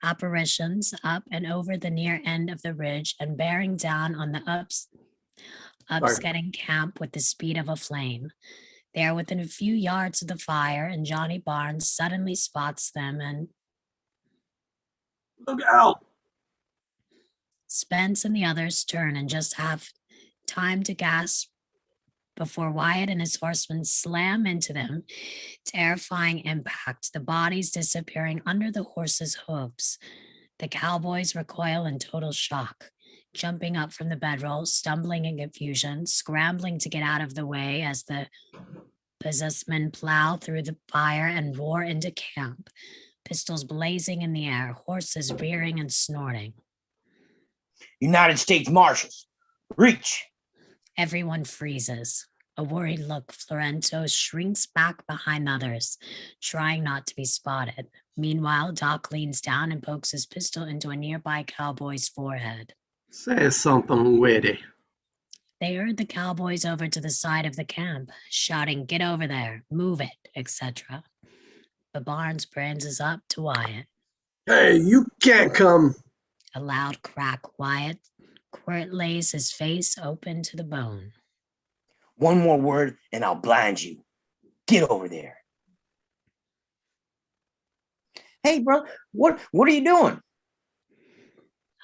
apparitions up and over the near end of the ridge and bearing down on the upscatting camp with the speed of a flame. They are within a few yards of the fire, and Johnny Barnes suddenly spots them and... Look out! Spence and the others turn and just have time to gasp before Wyatt and his horsemen slam into them. Terrifying impact, the bodies disappearing under the horses' hooves. The cowboys recoil in total shock, jumping up from the bedroll, stumbling in confusion, scrambling to get out of the way as the possessed men plow through the fire and roar into camp, pistols blazing in the air, horses rearing and snorting. United States Marshals, reach! Everyone freezes. A worried look, Florento shrinks back behind others, trying not to be spotted. Meanwhile, Doc leans down and pokes his pistol into a nearby cowboy's forehead. Say something witty. They herd the cowboys over to the side of the camp, shouting, "Get over there, move it," etc. But Barnes brands up to Wyatt. Hey, you can't come. A loud crack. Wyatt Quirt lays his face open to the bone. One more word and I'll blind you. Get over there. Hey, bro, what are you doing?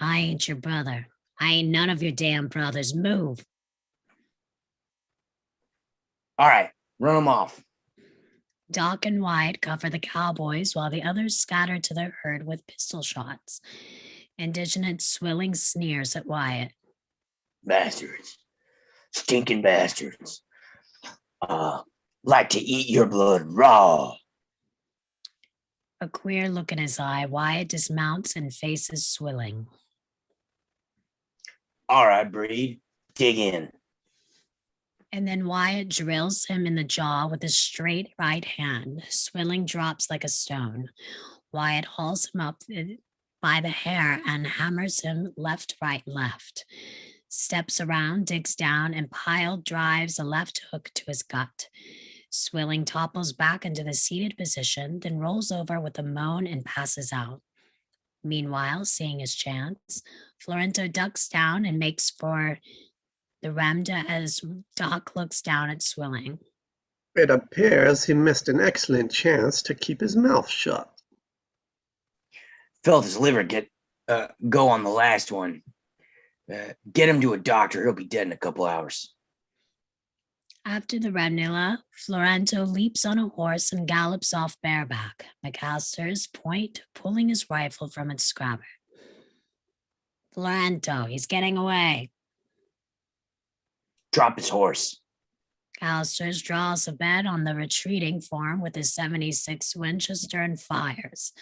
I ain't your brother. I ain't none of your damn brothers. Move. All right, run them off. Doc and Wyatt cover the cowboys while the others scatter to their herd with pistol shots. Indignant, swilling sneers at Wyatt. Bastards. Stinking bastards. Like to eat your blood raw. A queer look in his eye, Wyatt dismounts and faces Swilling. All right, Breed, dig in. And then Wyatt drills him in the jaw with his straight right hand. Swilling drops like a stone. Wyatt hauls him up by the hair and hammers him left, right, left. Steps around, digs down, and Pyle drives a left hook to his gut. Swilling topples back into the seated position, then rolls over with a moan and passes out. Meanwhile, seeing his chance, Florento ducks down and makes for the Ramda as Doc looks down at Swilling. It appears he missed an excellent chance to keep his mouth shut. Felt his liver go on the last one. Get him to a doctor. He'll be dead in a couple hours. After the Ranilla, Florento leaps on a horse and gallops off bareback. McAllister's point, pulling his rifle from its scabbard. Florento, he's getting away. Drop his horse. McAllister's draws a bed on the retreating form with his 76 Winchester and fires.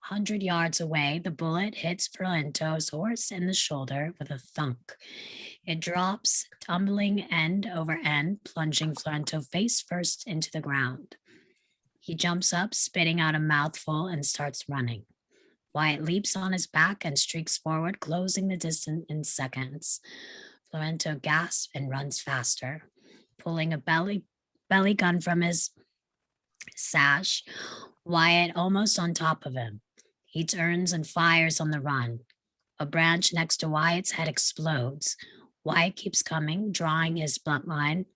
100 yards away, the bullet hits Florento's horse in the shoulder with a thunk. It drops, tumbling end over end, plunging Florento face first into the ground. He jumps up, spitting out a mouthful, and starts running. Wyatt leaps on his back and streaks forward, closing the distance in seconds. Florento gasps and runs faster, pulling a belly gun from his sash. Wyatt almost on top of him. He turns and fires on the run. A branch next to Wyatt's head explodes. Wyatt keeps coming, drawing his blunt line.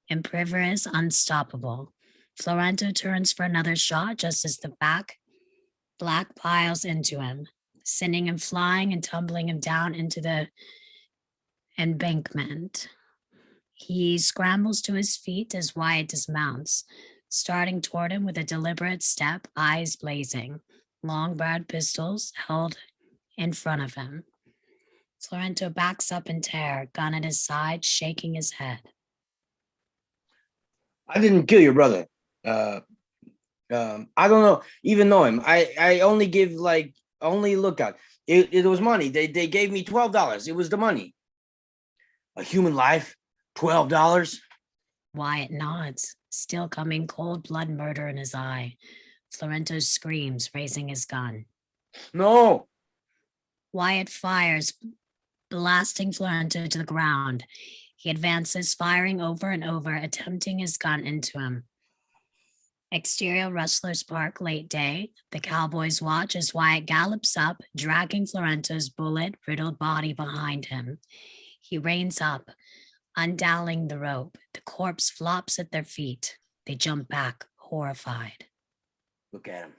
Impervious, unstoppable. Florento turns for another shot just as the black piles into him, sending him flying and tumbling him down into the embankment. He scrambles to his feet as Wyatt dismounts, starting toward him with a deliberate step, eyes blazing, long-barreled pistols held in front of him. Florento backs up in terror, gun at his side, shaking his head. I didn't kill your brother. I don't even know him. I only give only lookout. It was money. They gave me $12. It was the money. A human life, $12. Wyatt nods, still coming, cold blood murder in his eye. Florento screams, raising his gun. No. Wyatt fires, blasting Florento to the ground. He advances, firing over and over, attempting his gun into him. Exterior Rustlers Park, late day. The cowboys watch as Wyatt gallops up, dragging Florento's bullet-riddled body behind him. He reins up, undoweling the rope. The corpse flops at their feet. They jump back, horrified. Look at him.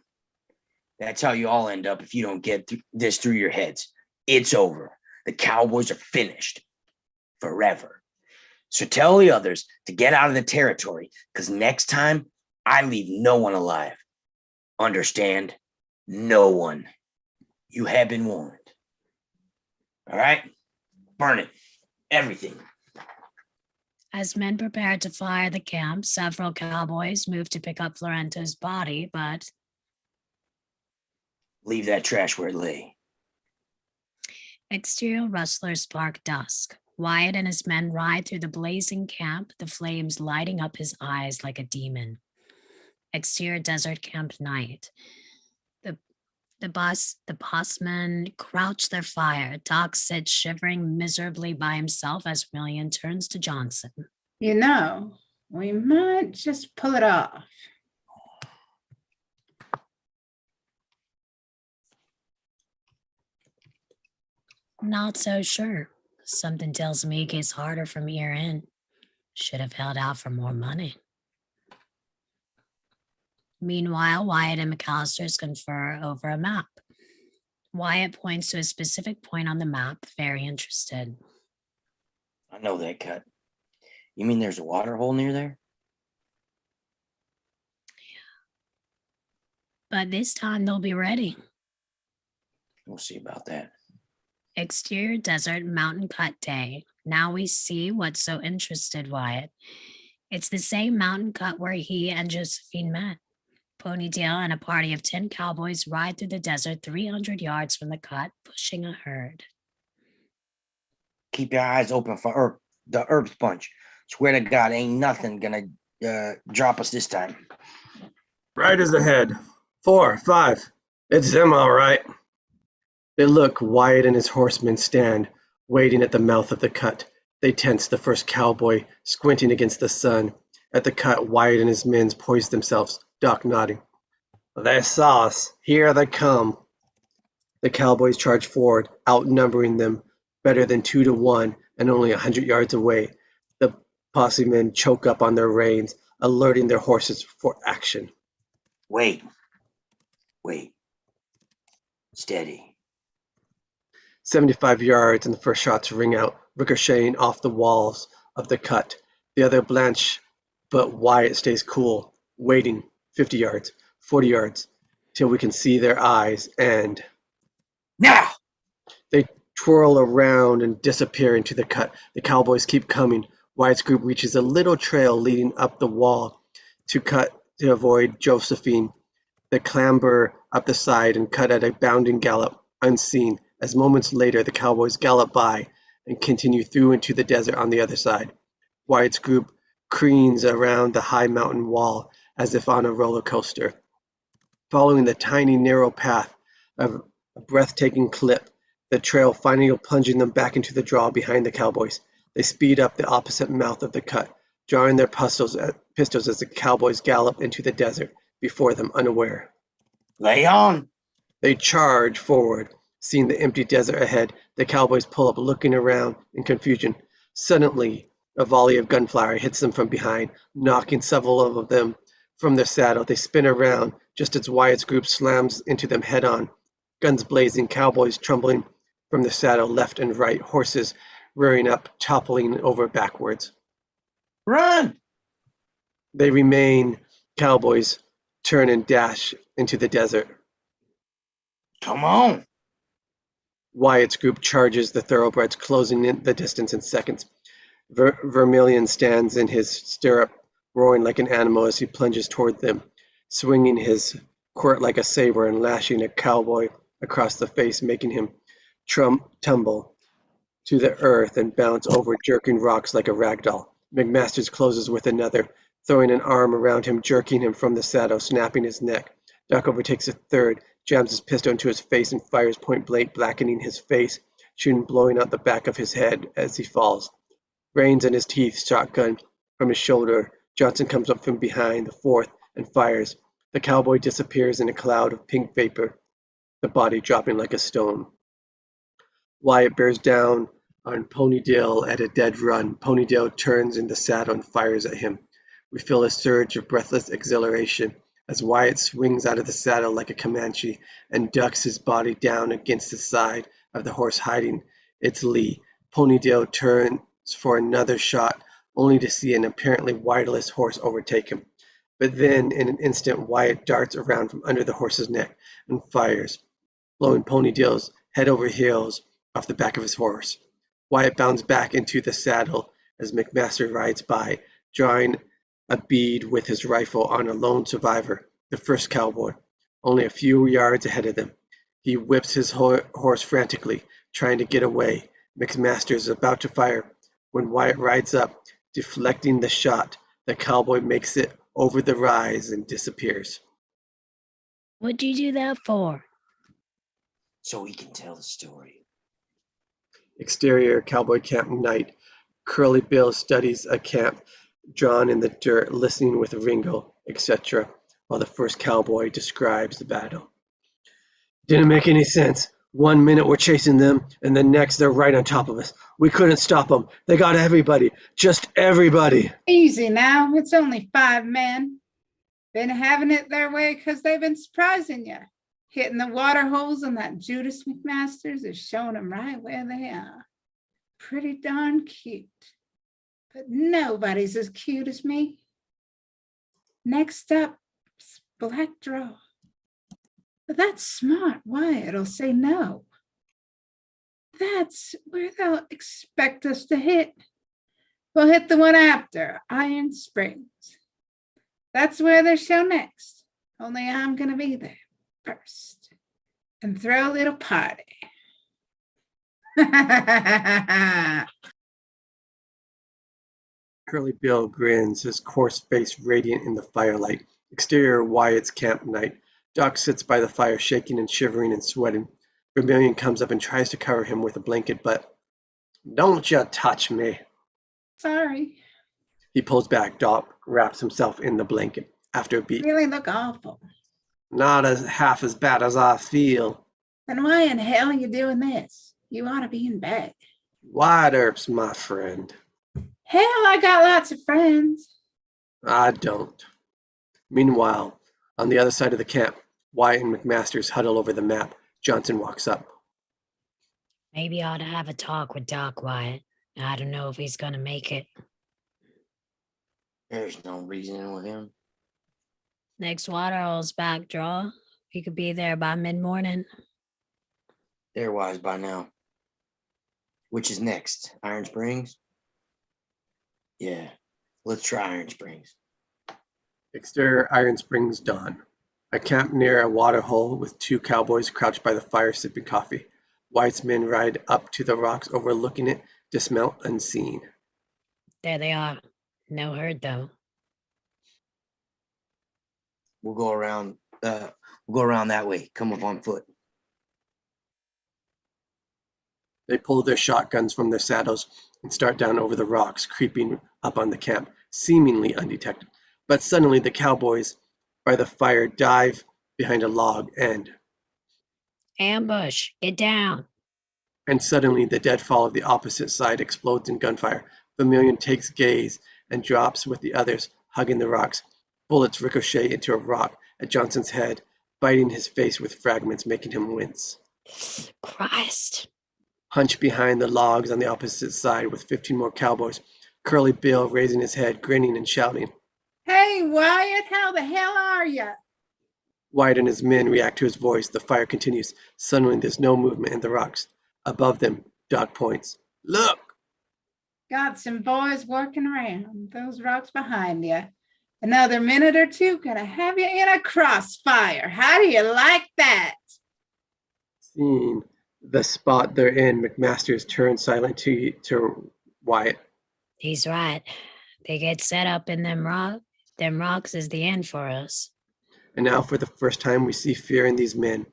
That's how you all end up if you don't get this through your heads. It's over. The Cowboys are finished. Forever. So tell the others to get out of the territory, because next time, I leave no one alive. Understand? No one. You have been warned. All right? Burn it. Everything. As men prepared to fire the camp, several cowboys moved to pick up Florento's body, but Leave that trash where it lay. exterior Rustlers Park, dusk. Wyatt and his men ride through the blazing camp, the flames lighting up his eyes like a demon. Exterior desert camp, night. The bossmen crouch their fire. Doc sits shivering miserably by himself as Million turns to Johnson. You know, we might just pull it off. Not so sure. Something tells me it gets harder from here in. Should have held out for more money. Meanwhile, Wyatt and McAllister's confer over a map. Wyatt points to a specific point on the map, very interested. I know that cut. You mean there's a water hole near there? But this time they'll be ready. We'll see about that. Exterior desert mountain cut day. Now we see what so interested Wyatt. It's the same mountain cut where he and Josephine met. Ponytail and a party of 10 cowboys ride through the desert 300 yards from the cut, pushing a herd. Keep your eyes open for the herb sponge. Swear to God, ain't nothing gonna drop us this time. Riders ahead. 4, 5. It's them, all right. They look. Wyatt and his horsemen stand, waiting at the mouth of the cut. They tense, the first cowboy squinting against the sun. At the cut, Wyatt and his men poise themselves, Doc nodding. They saw us. Here they come. The cowboys charge forward, outnumbering them better than 2 to 1 and only 100 yards away. The posse men choke up on their reins, alerting their horses for action. Wait. Steady. 75 yards and the first shots ring out, ricocheting off the walls of the cut. The other blanch, but Wyatt stays cool, waiting 50 yards, 40 yards, till we can see their eyes, and Now! they twirl around and disappear into the cut. The cowboys keep coming. Wyatt's group reaches a little trail leading up the wall to avoid Josephine. They clamber up the side and cut at a bounding gallop, unseen, as moments later the cowboys gallop by and continue through into the desert on the other side. Wyatt's group careens around the high mountain wall as if on a roller coaster, following the tiny narrow path of a breathtaking cliff, the trail finally plunging them back into the draw behind the cowboys. They speed up the opposite mouth of the cut, drawing their pistols as the cowboys gallop into the desert before them unaware. Lay on! They charge forward, seeing the empty desert ahead. The cowboys pull up, looking around in confusion. Suddenly, a volley of gunfire hits them from behind, knocking several of them from their saddle. They spin around just as Wyatt's group slams into them head-on. Guns blazing, cowboys trembling from their saddle left and right, horses rearing up, toppling over backwards. Run! They remain. Cowboys turn and dash into the desert. Come on! Wyatt's group charges the thoroughbreds, closing in the distance in seconds. Vermilion stands in his stirrup, roaring like an animal as he plunges toward them, swinging his quirt like a saber and lashing a cowboy across the face, making him tumble to the earth and bounce over jerking rocks like a rag doll. McMasters closes with another, throwing an arm around him, jerking him from the saddle, snapping his neck. Doc overtakes a third, jams his pistol into his face and fires point blank, blackening his face, shooting blowing out the back of his head as he falls. Reins in his teeth, shotgun from his shoulder. Johnson comes up from behind the fourth and fires. The cowboy disappears in a cloud of pink vapor, the body dropping like a stone. Wyatt bears down on Ponydale at a dead run. Ponydale turns in the saddle and fires at him. We feel a surge of breathless exhilaration as Wyatt swings out of the saddle like a Comanche and ducks his body down against the side of the horse, hiding its lee. Ponydale turns for another shot, only to see an apparently riderless horse overtake him. But then, in an instant, Wyatt darts around from under the horse's neck and fires, blowing Ponydale's head over heels off the back of his horse. Wyatt bounds back into the saddle as McMaster rides by, drawing a bead with his rifle on a lone survivor, the first cowboy, only a few yards ahead of them. He whips his horse frantically, trying to get away. McMaster is about to fire when Wyatt rides up, deflecting the shot. The cowboy makes it over the rise and disappears. What'd you do that for? So we can tell the story. Exterior cowboy camp night. Curly Bill studies a camp drawn in the dirt, listening with Ringo, etc., while the first cowboy describes the battle. Didn't make any sense. 1 minute we're chasing them, and the next they're right on top of us. We couldn't stop them. They got everybody. Just everybody. Easy now. It's only 5 men. Been having it their way because they've been surprising you. Hitting the water holes, and that Judas McMasters is showing them right where they are. Pretty darn cute. But nobody's as cute as me. Next up, Black Draw. But that's smart. Wyatt'll say no. That's where they'll expect us to hit. We'll hit the one after, Iron Springs. That's where they show next. Only I'm going to be there first and throw a little party. Curly Bill grins, his coarse face radiant in the firelight. Exterior Wyatt's camp night. Doc sits by the fire, shaking and shivering and sweating. Vermilion comes up and tries to cover him with a blanket, but don't you touch me. Sorry. He pulls back. Doc wraps himself in the blanket. After a beat, Really look awful. not as half as bad as I feel. Then why in hell are you doing this? You ought to be in bed. Wide Earp's my friend. Hell, I got lots of friends. I don't. Meanwhile, on the other side of the camp, Wyatt and McMasters huddle over the map. Johnson walks up. Maybe I ought to have a talk with Doc, Wyatt. I don't know if he's gonna make it. There's no reasoning with him. Next waterhole's back draw. We could be there by mid-morning. They're wise by now. Which is next? Iron Springs? Yeah, let's try Iron Springs. Exterior Iron Springs dawn. A camp near a water hole with two cowboys crouched by the fire sipping coffee. White's men ride up to the rocks overlooking it, dismount unseen. There they are. No herd, though. We'll go around. We'll go around that way. Come up on foot. They pull their shotguns from their saddles and start down over the rocks, creeping up on the camp, seemingly undetected. But suddenly the cowboys by the fire dive behind a log Ambush! Get down! and suddenly the deadfall of the opposite side explodes in gunfire. Vermilion takes gaze and drops with the others, hugging the rocks. Bullets ricochet into a rock at Johnson's head, biting his face with fragments, making him wince. Christ! Hunched behind the logs on the opposite side with 15 more cowboys, Curly Bill raising his head, grinning and shouting. Hey, Wyatt, how the hell are you? Wyatt and his men react to his voice. The fire continues. Suddenly, there's no movement in the rocks. Above them, Doc points. Look! Got some boys working around those rocks behind you. Another minute or two, gonna have you in a crossfire. How do you like that? Seeing the spot they're in, McMasters turns silent to Wyatt. He's right. They get set up in them rocks. Them rocks is the end for us. And now, for the first time, we see fear in these men.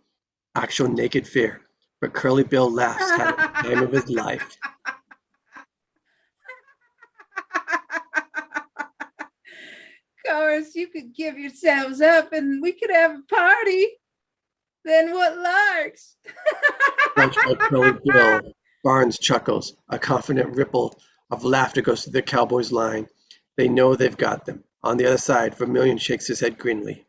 Actual naked fear. But Curly Bill laughs, having the time of his life. Of course, you could give yourselves up and we could have a party. Then what larks? French by Curly Bill. Barnes chuckles. A confident ripple of laughter goes through the cowboys' line. They know they've got them. On the other side, Vermilion shakes his head grimly.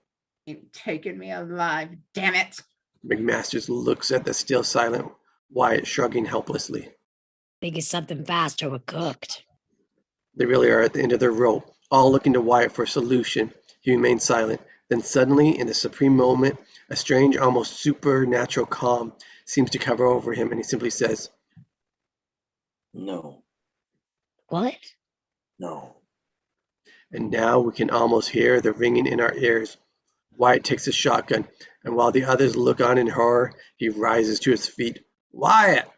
You've taken me alive, damn it. McMasters looks at the still silent Wyatt, shrugging helplessly. Think it's something faster. We're cooked. They really are at the end of their rope, all looking to Wyatt for a solution. He remains silent. Then suddenly, in the supreme moment, a strange, almost supernatural calm seems to cover over him, and he simply says, No, What? no. and now we can almost hear the ringing in our ears. Wyatt takes his shotgun, and while the others look on in horror, he rises to his feet. Wyatt!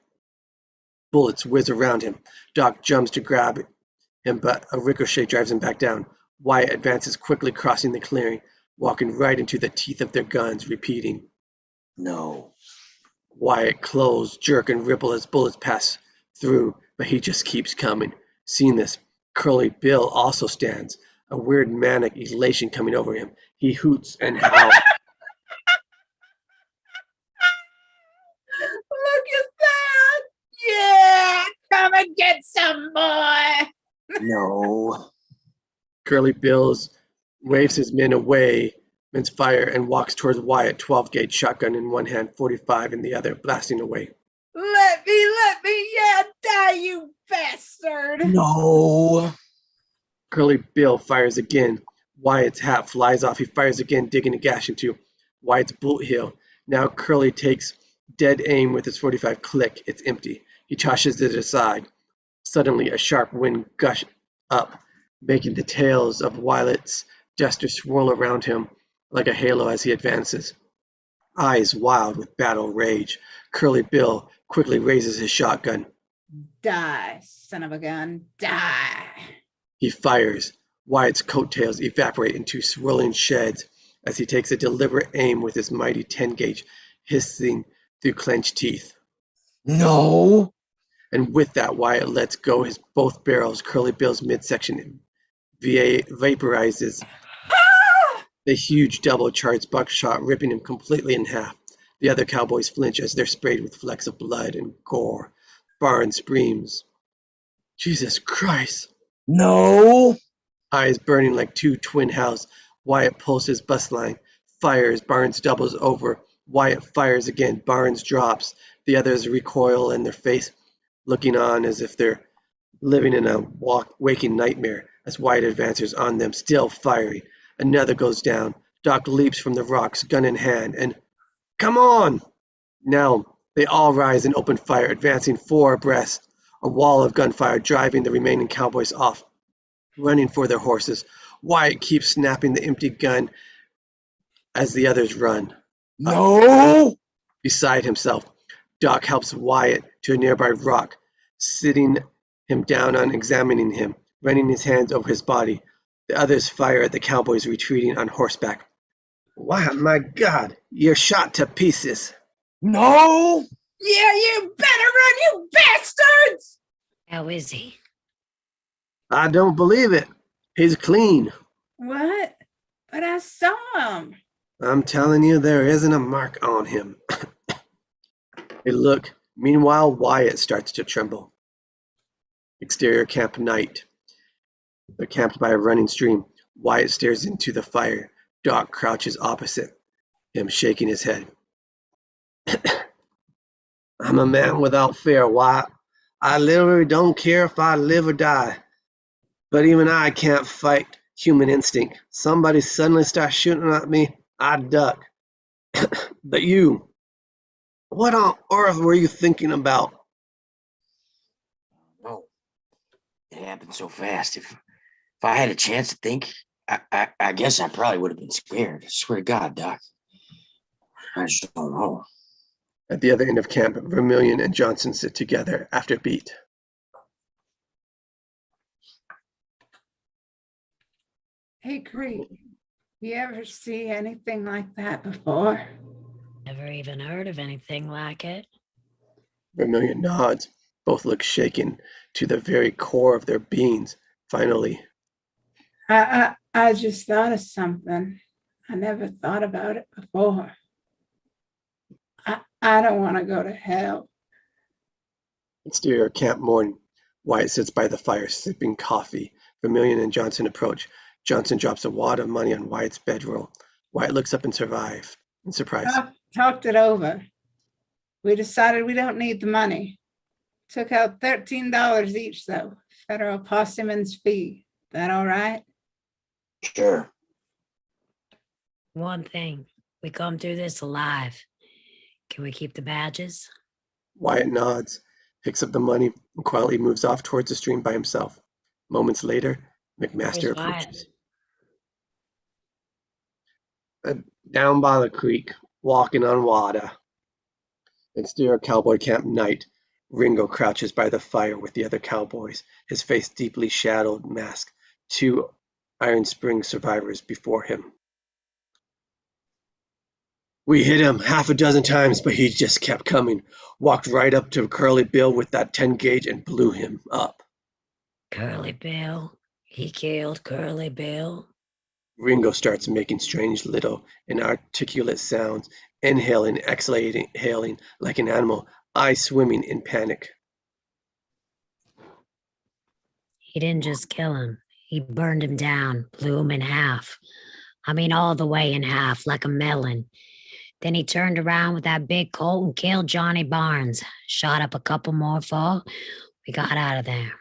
Bullets whiz around him. Doc jumps to grab him, but a ricochet drives him back down. Wyatt advances quickly, crossing the clearing, walking right into the teeth of their guns, repeating, No. Wyatt clothes jerk and ripple as bullets pass through, but he just keeps coming. Seeing this, Curly Bill also stands, a weird manic elation coming over him. He hoots and howls. Look at that. Yeah, come and get some, boy. No. Curly Bill waves his men away, men's fire, and walks towards Wyatt, 12-gauge shotgun in one hand, 45 in the other, blasting away. Let me, yeah, die, you bastard. No. Curly Bill fires again. Wyatt's hat flies off. He fires again, digging a gash into Wyatt's bullet heel. Now Curly takes dead aim with his 45. Click, it's empty. He tosses it aside. Suddenly, a sharp wind gushes up, making the tails of Wyatt's duster swirl around him like a halo as he advances. Eyes wild with battle rage, Curly Bill quickly raises his shotgun. Die, son of a gun, die. He fires. Wyatt's coattails evaporate into swirling sheds as he takes a deliberate aim with his mighty 10-gauge, hissing through clenched teeth. No. And with that, Wyatt lets go his both barrels. Curly Bill's midsection vaporizes. The huge double-charged buckshot ripping him completely in half. The other cowboys flinch as they're sprayed with flecks of blood and gore. Barnes screams, Jesus Christ! No. Eyes burning like two twin hells. Wyatt pulls his bust line, fires. Barnes doubles over. Wyatt fires again. Barnes drops. The others recoil in their face, looking on as if they're living in a waking nightmare. A As Wyatt advances on them, still firing. Another goes down. Doc leaps from the rocks, gun in hand, and come on! Now they all rise and open fire, advancing 4 abreast, a wall of gunfire driving the remaining cowboys off, running for their horses. Wyatt keeps snapping the empty gun as the others run. No! Beside himself, Doc helps Wyatt to a nearby rock, sitting him down and examining him, running his hands over his body. The others fire at the cowboys retreating on horseback. Wyatt, my God, you're shot to pieces. No! Yeah, you better run, you bastards! How is he? I don't believe it. He's clean. What? But I saw him. I'm telling you, there isn't a mark on him. Hey, look. Meanwhile, Wyatt starts to tremble. Exterior camp night. They're camped by a running stream. Wyatt stares into the fire. Doc crouches opposite him, shaking his head. I'm a man without fear, Wyatt. I literally don't care if I live or die. But even I can't fight human instinct. Somebody suddenly starts shooting at me, I duck. But you, what on earth were you thinking about? No. It happened so fast. If I had a chance to think, I guess I probably would have been scared. I swear to God, Doc. I just don't know. At the other end of camp, Vermillion and Johnson sit together after beat. Hey, Creek, you ever see anything like that before? Never even heard of anything like it. Vermillion nods. Both look shaken to the very core of their beings. Finally, I just thought of something. I never thought about it before. I don't want to go to hell. exterior camp morning. Wyatt sits by the fire, sipping coffee. Vermillion and Johnson approach. Johnson drops a wad of money on Wyatt's bedroll. Wyatt looks up in surprise. Talked it over. We decided we don't need the money. Took out $13 each, though. Federal posthumous fee. That all right? Sure. One thing, we come through this alive. Can we keep the badges? Wyatt nods, picks up the money, and quietly moves off towards the stream by himself. Moments later, McMaster Where's Wyatt? approaches. Down by the creek, walking on water. Exterior cowboy camp night. Ringo crouches by the fire with the other cowboys, his face deeply shadowed mask, 2 Iron Springs survivors before him. We hit him half a dozen times, but he just kept coming. Walked right up to Curly Bill with that 10 gauge and blew him up. Curly Bill? He killed Curly Bill? Ringo starts making strange little inarticulate sounds, inhaling, exhaling like an animal, eyes swimming in panic. He didn't just kill him. He burned him down, blew him in half. I mean, all the way in half, like a melon. Then he turned around with that big Colt and killed Johnny Barnes. Shot up a couple more for. We got out of there.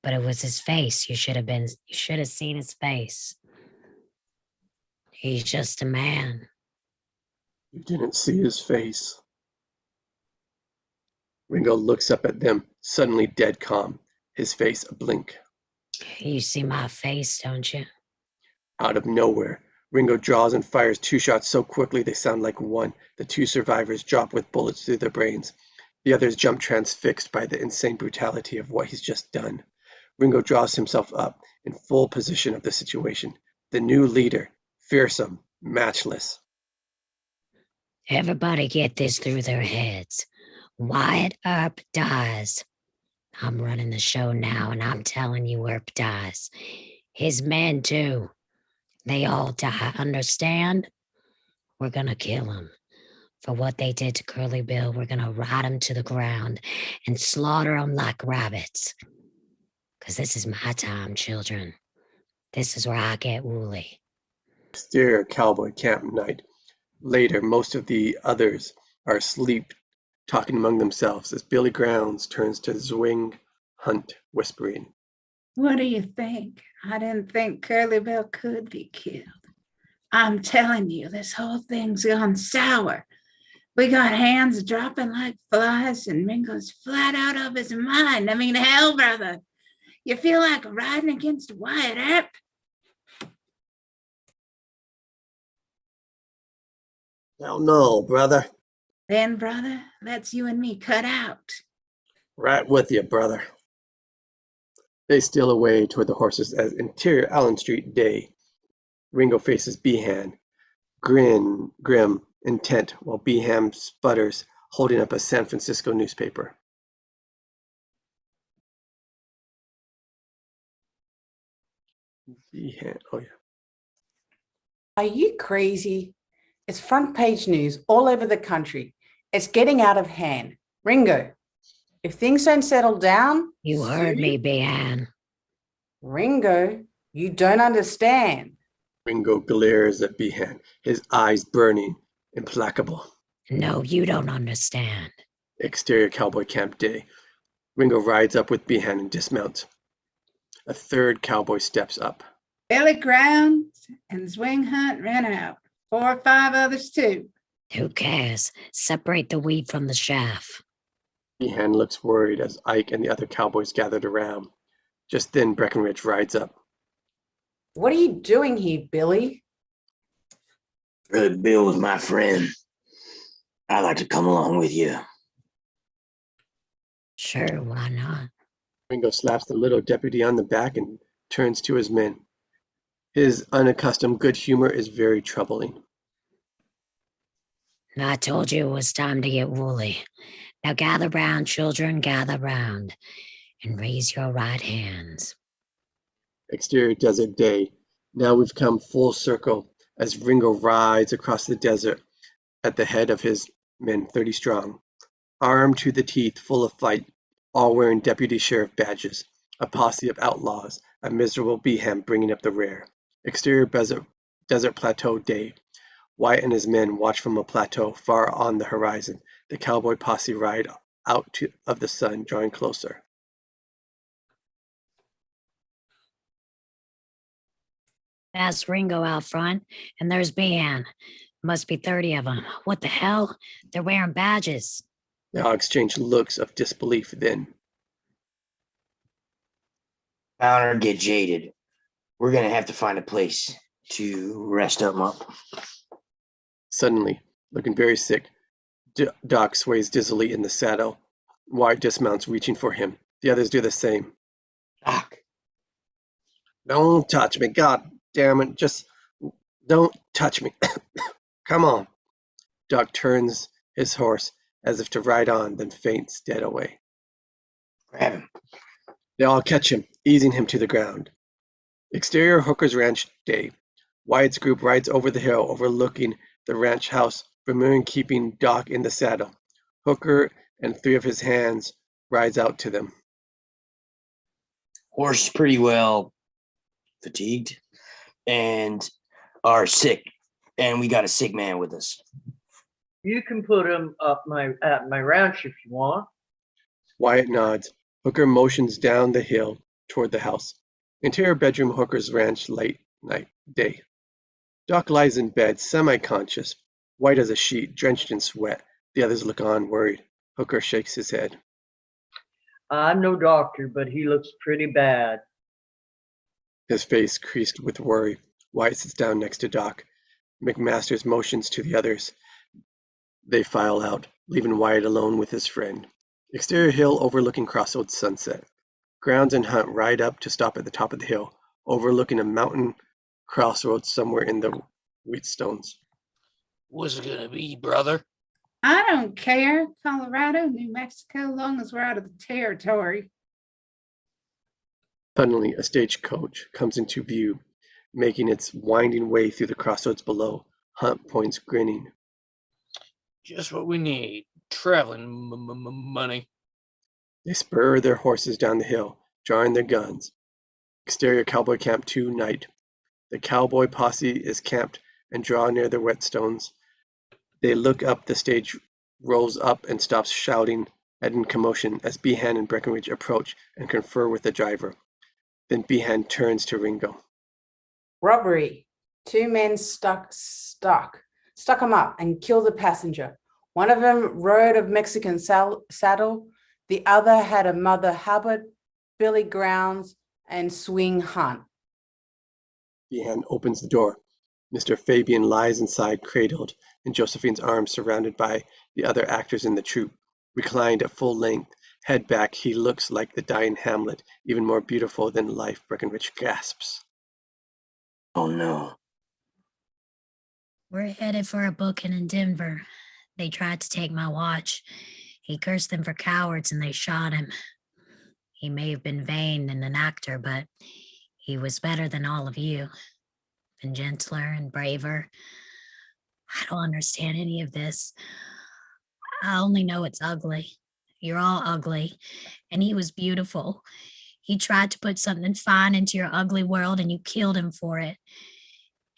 But it was his face. You should have seen his face. He's just a man. You didn't see his face. Ringo looks up at them, suddenly dead calm, his face a blink. You see my face, don't you? Out of nowhere, Ringo draws and fires 2 shots so quickly they sound like one. The 2 survivors drop with bullets through their brains. The others jump transfixed by the insane brutality of what he's just done. Ringo draws himself up in full position of the situation. The new leader, fearsome, matchless. Everybody get this through their heads. Wyatt Earp dies. I'm running the show now, and I'm telling you, Earp dies. His men, too. They all die, understand? We're gonna kill him. For what they did to Curly Bill, we're gonna ride him to the ground and slaughter him like rabbits. Because this is my time, children. This is where I get woolly. Exterior cowboy camp night. Later, most of the others are asleep, talking among themselves as Billy Grounds turns to Zwing Hunt, whispering. What do you think? I didn't think Curly Bill could be killed. I'm telling you, this whole thing's gone sour. We got hands dropping like flies, and Ringo's flat out of his mind. I mean, hell, brother, you feel like riding against Wyatt Earp? Hell no, brother. Then, brother, that's you and me cut out. Right with you, brother. They steal away toward the horses as interior Allen Street day. Ringo faces Behan, grim, intent, while Behan sputters, holding up a San Francisco newspaper. Behan, oh yeah. Are you crazy? It's front page news all over the country. It's getting out of hand. Ringo, if things don't settle down. You heard me, Behan. Ringo, you don't understand. Ringo glares at Behan, his eyes burning, implacable. No, you don't understand. Exterior cowboy camp day. Ringo rides up with Behan and dismounts. A third cowboy steps up. Billy Grounds and Swing Hunt ran out. 4 or 5 others too. Who cares? Separate the wheat from the chaff. Behan looks worried as Ike and the other cowboys gathered around. Just then Breckenridge rides up. What are you doing here, Billy? Curly Bill was my friend. I'd like to come along with you. Sure, why not? Ringo slaps the little deputy on the back and turns to his men. His unaccustomed good humor is very troubling. I told you it was time to get woolly. Now gather round, children, gather round, and raise your right hands. Exterior desert day. Now we've come full circle as Ringo rides across the desert at the head of his men 30 strong, armed to the teeth, full of fight, all wearing deputy sheriff badges, a posse of outlaws, a miserable Behan bringing up the rear. Exterior desert plateau day. Wyatt and his men watch from a plateau far on the horizon. The cowboy posse ride out of the sun, drawing closer. That's Ringo out front, and there's Behan. Must be 30 of them. What the hell? They're wearing badges. They all exchange looks of disbelief then. Founder, get jaded. We're gonna have to find a place to rest them up. Suddenly, looking very sick, Doc sways dizzily in the saddle. Wyatt dismounts, reaching for him. The others do the same. Doc. Don't touch me, God damn it. Just don't touch me. Come on. Doc turns his horse as if to ride on, then faints dead away. Grab him. They all catch him, easing him to the ground. Exterior Hooker's Ranch day. Wyatt's group rides over the hill, overlooking the ranch house, Vermeulen keeping Doc in the saddle. Hooker and 3 of his hands rides out to them. Horse is pretty well fatigued and are sick, and we got a sick man with us. You can put him up at my ranch if you want. Wyatt nods. Hooker motions down the hill toward the house. Interior bedroom Hooker's ranch late night day. Doc lies in bed, semi-conscious, white as a sheet, drenched in sweat. The others look on, worried. Hooker shakes his head. I'm no doctor, but he looks pretty bad. His face creased with worry. Wyatt sits down next to Doc. McMasters motions to the others. They file out, leaving Wyatt alone with his friend. Exterior hill overlooking Crossroads sunset. Grounds and Hunt ride up to stop at the top of the hill, overlooking a mountain crossroads somewhere in the Wheatstones. What's it gonna be, brother? I don't care. Colorado, New Mexico, long as we're out of the territory. Suddenly, a stagecoach comes into view, making its winding way through the crossroads below. Hunt points, grinning. Just what we need. Traveling money. They spur their horses down the hill, drawing their guns. Exterior Cowboy Camp 2 night. The cowboy posse is camped and draw near the Whetstones. They look up, the stage rolls up and stops, shouting and in commotion as Behan and Breckenridge approach and confer with the driver. Then Behan turns to Ringo. Robbery. 2 men stuck him up and killed the passenger. One of them rode a Mexican saddle. The other had a Mother Hubbard, Billy Grounds, and Swing Hunt. Behan opens the door. Mr. Fabian lies inside, cradled in Josephine's arms, surrounded by the other actors in the troupe. Reclined at full length, head back, he looks like the dying Hamlet, even more beautiful than life. Breckenridge gasps. Oh no. We're headed for a booking in Denver. They tried to take my watch. He cursed them for cowards and they shot him. He may have been vain and an actor, but he was better than all of you, and gentler and braver. I don't understand any of this. I only know it's ugly. You're all ugly, and he was beautiful. He tried to put something fine into your ugly world, and you killed him for it.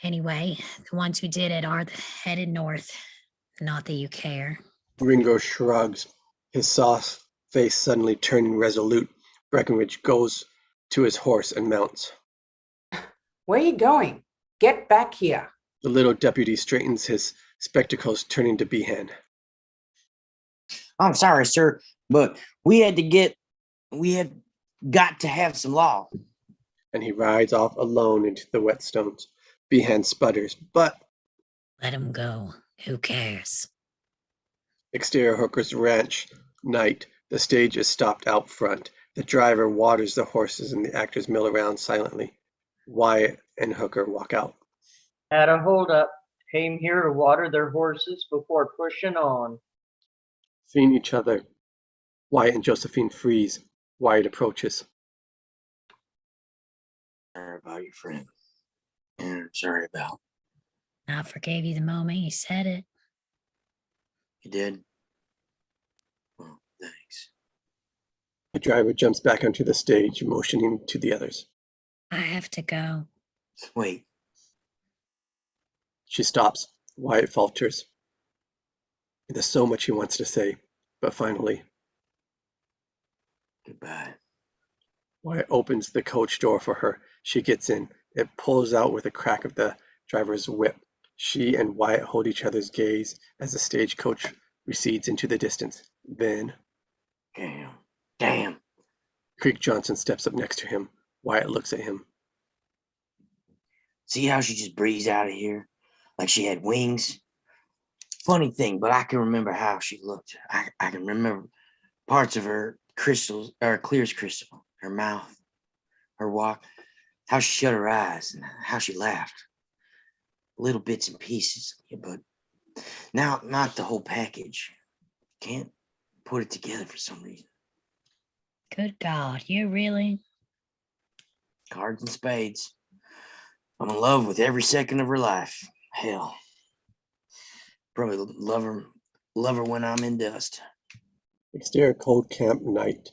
Anyway, the ones who did it are headed north. Not that you care. Ringo shrugs, his soft face suddenly turning resolute. Breckenridge goes to his horse and mounts. Where are you going? Get back here. The little deputy straightens his spectacles, turning to Behan. I'm sorry, sir, but we had got to have some law. And he rides off alone into the whetstones. Behan sputters, but Let him go. Who cares? exterior Hooker's ranch, night. The stage is stopped out front. The driver waters the horses and the actors mill around silently. Wyatt and Hooker walk out. Had a holdup. Came here to water their horses before pushing on. Seeing each other, Wyatt and Josephine freeze. Wyatt approaches. Sorry about your friend. And sorry about. I forgave you the moment you said it. You did? Well, thanks. The driver jumps back onto the stage, motioning to the others. I have to go. Wait. She stops. Wyatt falters. There's so much he wants to say, but finally, Goodbye. Wyatt opens the coach door for her. She gets in. It pulls out with a crack of the driver's whip. She and Wyatt hold each other's gaze as the stagecoach recedes into the distance. Then, Damn. Creek Johnson steps up next to him. Wyatt looks at him. See how she just breezed out of here? Like she had wings? Funny thing, but I can remember how she looked. I can remember parts of her crystals, or clear as crystal, her mouth, her walk, how she shut her eyes, and how she laughed. Little bits and pieces, but now not the whole package. Can't put it together for some reason. Good God, you really? Cards and spades. I'm in love with every second of her life. Hell, probably love her when I'm in dust. Exterior cold camp night.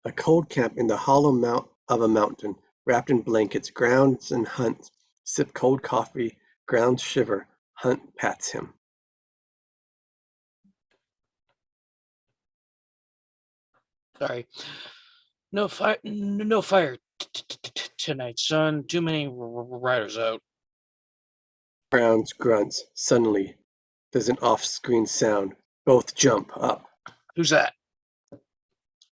A cold camp in the hollow mount of a mountain, wrapped in blankets. Grounds and Hunt sip cold coffee. Grounds shiver. Hunt pats him. Sorry. No fire tonight, son. Too many riders out. Grounds grunts. Suddenly, there's an off-screen sound. Both jump up. Who's that?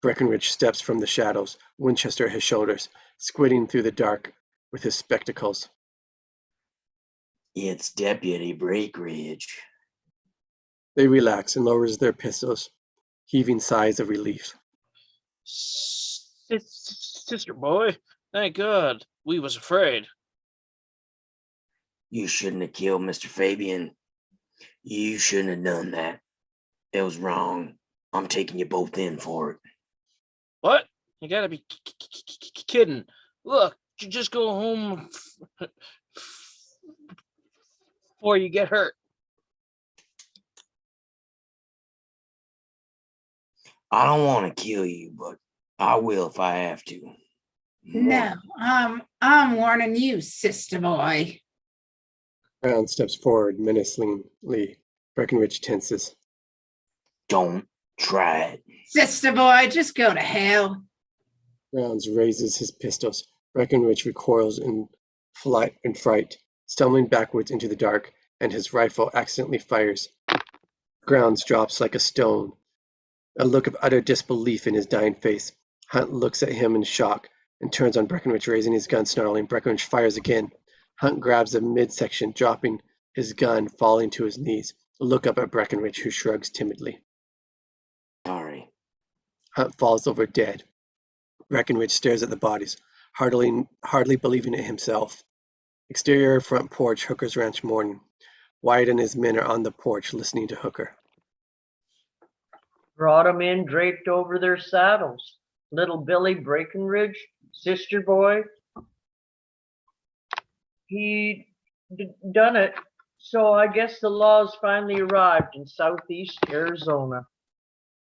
Breckenridge steps from the shadows, Winchester at his shoulders, squinting through the dark with his spectacles. It's Deputy Breakridge. They relax and lowers their pistols, heaving sighs of relief. Sister boy, thank God. We was afraid. You shouldn't have killed Mr. Fabian. You shouldn't have done that. It was wrong. I'm taking you both in for it. What? You gotta be kidding. Look, you just go home before you get hurt. I don't want to kill you, but I will if I have to. No, I'm warning you, sister boy. Brown steps forward menacingly. Breckenridge tenses. Don't try it. Sister boy, just go to hell. Browns raises his pistols. Breckenridge recoils in fright, stumbling backwards into the dark, and his rifle accidentally fires. Grounds drops like a stone. A look of utter disbelief in his dying face. Hunt looks at him in shock and turns on Breckenridge, raising his gun, snarling. Breckenridge fires again. Hunt grabs the midsection, dropping his gun, falling to his knees. Look up at Breckenridge, who shrugs timidly. Sorry. Hunt falls over dead. Breckenridge stares at the bodies, hardly believing it himself. Exterior front porch, Hooker's Ranch morning. Wyatt and his men are on the porch listening to Hooker. Brought 'em in draped over their saddles. Little Billy Breckenridge, sister boy. He done it. So I guess the laws finally arrived in southeast Arizona.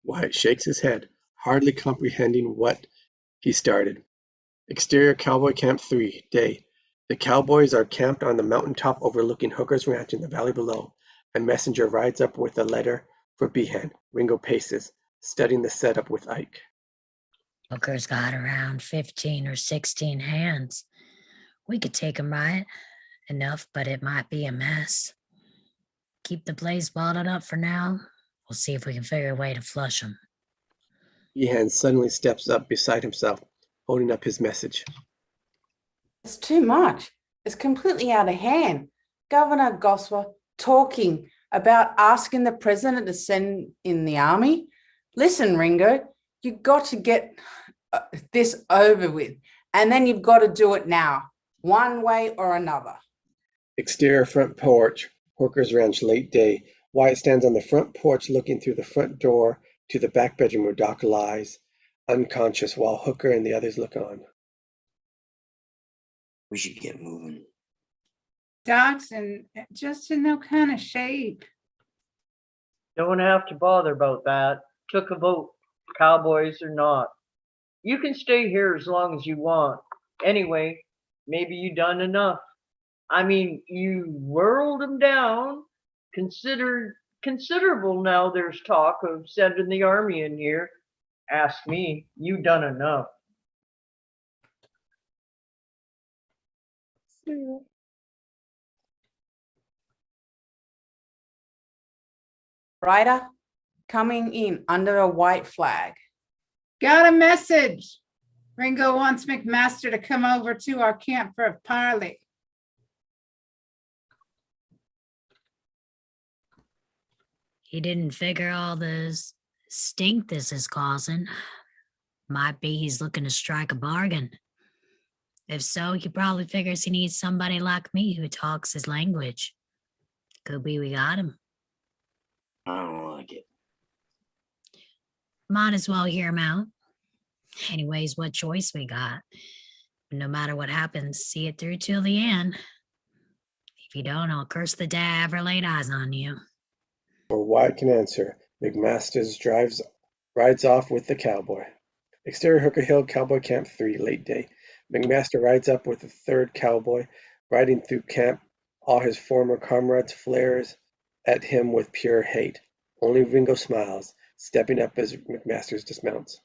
Wyatt shakes his head, hardly comprehending what he started. Exterior Cowboy Camp 3, day. The cowboys are camped on the mountaintop overlooking Hooker's Ranch in the valley below. A messenger rides up with a letter for Behan. Ringo paces, studying the setup with Ike. Hooker's got around 15 or 16 hands. We could take 'em right enough, but it might be a mess. Keep the place bottled up for now. We'll see if we can figure a way to flush 'em. Behan suddenly steps up beside himself, holding up his message. It's too much. It's completely out of hand. Governor Goswer talking about asking the president to send in the army. Listen, Ringo, you've got to get this over with, and then you've got to do it now, one way or another. Exterior front porch, Hooker's Ranch, late day. Wyatt stands on the front porch looking through the front door to the back bedroom where Doc lies, unconscious, while Hooker and the others look on. We should get moving. Doc's just in no kind of shape. Don't have to bother about that. Took a vote, cowboys or not. You can stay here as long as you want. Anyway, maybe you done enough. I mean, you whirled them down. Considerable now there's talk of sending the army in here. Ask me, you done enough. Ryder, coming in under a white flag. Got a message. Ringo wants McMaster to come over to our camp for a parley. He didn't figure all the stink this is causing. Might be he's looking to strike a bargain. If so, he probably figures he needs somebody like me who talks his language. Could be we got him. I don't like it. Might as well hear him out. Anyways, what choice we got? No matter what happens, see it through till the end. If you don't, I'll curse the day I ever laid eyes on you. Before Wyatt can answer, McMasters rides off with the cowboy. Exterior Hooker Hill, Cowboy Camp 3, late day. McMaster rides up with the third cowboy, riding through camp. All his former comrades flares at him with pure hate. Only Ringo smiles, stepping up as McMasters dismounts.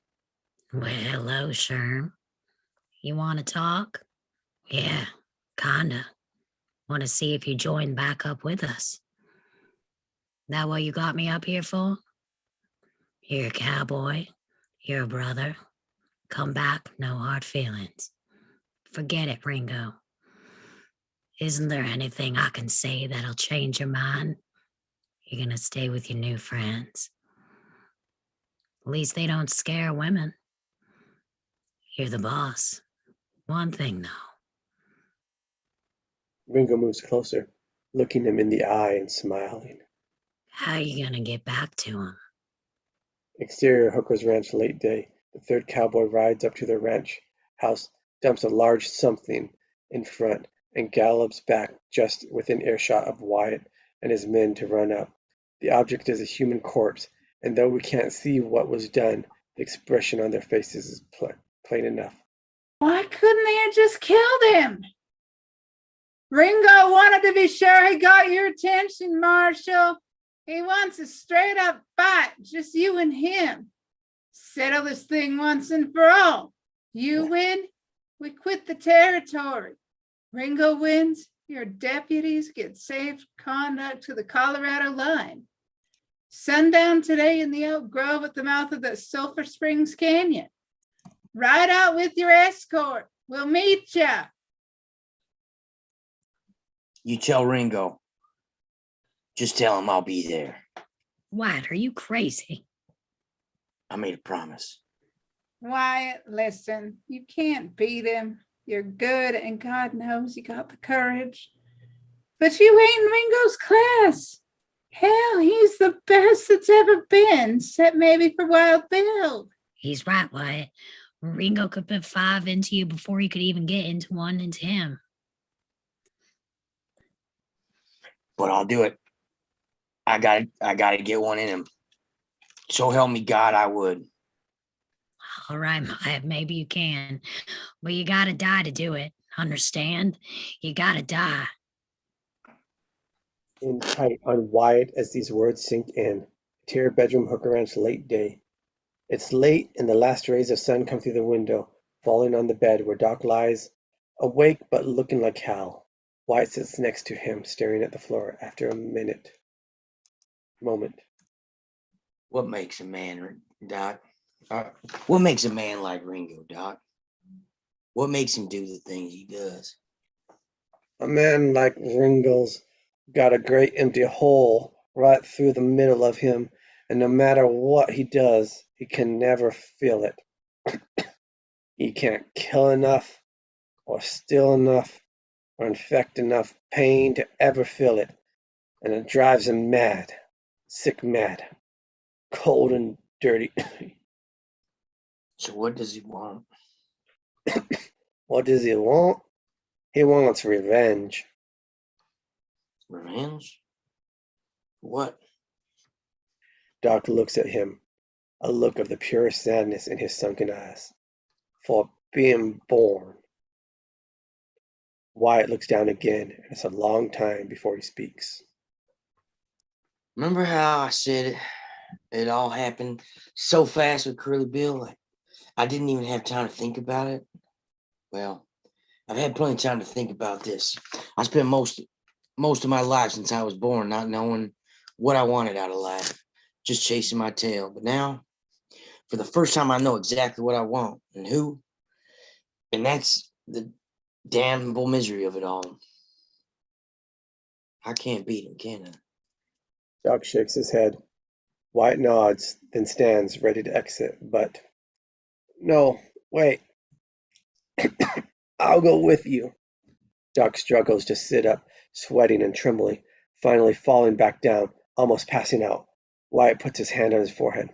Well, hello, Sherm. You want to talk? Yeah, kinda. Want to see if you join back up with us. That what you got me up here for? You're a cowboy. You're a brother. Come back, no hard feelings. Forget it, Ringo. Isn't there anything I can say that'll change your mind? You're gonna stay with your new friends. At least they don't scare women. You're the boss. One thing, though. Ringo moves closer, looking him in the eye and smiling. How you gonna get back to him? Exterior Hooker's Ranch, late day. The third cowboy rides up to the ranch house, dumps a large something in front, and gallops back just within earshot of Wyatt and his men to run up. The object is a human corpse, and though we can't see what was done, the expression on their faces is plain enough. Why couldn't they have just killed him? Ringo wanted to be sure he got your attention, Marshal. He wants a straight up fight, just you and him. Settle this thing once and for all. You win, We quit the territory. Ringo wins. Your deputies get safe conduct to the Colorado line. Sundown today in the Oak Grove at the mouth of the Sulphur Springs Canyon. Ride out with your escort. We'll meet ya. You tell Ringo. Just tell him I'll be there. Wyatt, are you crazy? I made a promise. Wyatt, listen, you can't beat him. You're good, and God knows you got the courage. But you ain't in Ringo's class. Hell, he's the best that's ever been, except maybe for Wild Bill. He's right, Wyatt. Ringo could put 5 into you before he could even get into 1 into him. But I'll do it. I gotta get one in him. So help me God, I would. All right, Wyatt, maybe you can. But you gotta die to do it. Understand? You gotta die. In tight on Wyatt as these words sink in. Interior bedroom, Hooker Ranch, late day. It's late and the last rays of sun come through the window, falling on the bed where Doc lies, awake but looking like hell. Wyatt sits next to him, staring at the floor. After a moment. What makes a man, Doc? What makes a man like Ringo, Doc? What makes him do the things he does? A man like Ringo's got a great empty hole right through the middle of him, and no matter what he does, he can never fill it. He can't kill enough, or steal enough, or infect enough pain to ever fill it, and it drives him mad, sick mad, cold and dirty. So what does he want? What does he want? He wants revenge. Revenge? What? Doc looks at him, a look of the purest sadness in his sunken eyes. For being born. Wyatt looks down again, and it's a long time before he speaks. Remember how I said it all happened so fast with Curly Bill? Like, I didn't even have time to think about it. Well, I've had plenty of time to think about this. I spent most of my life since I was born not knowing what I wanted out of life, just chasing my tail. But now, for the first time, I know exactly what I want and who. And that's the damnable misery of it all. I can't beat him, can I? Doc shakes his head. Wyatt nods, then stands ready to exit, but... No, wait. I'll go with you. Doc struggles to sit up, sweating and trembling, finally falling back down, almost passing out. Wyatt puts his hand on his forehead.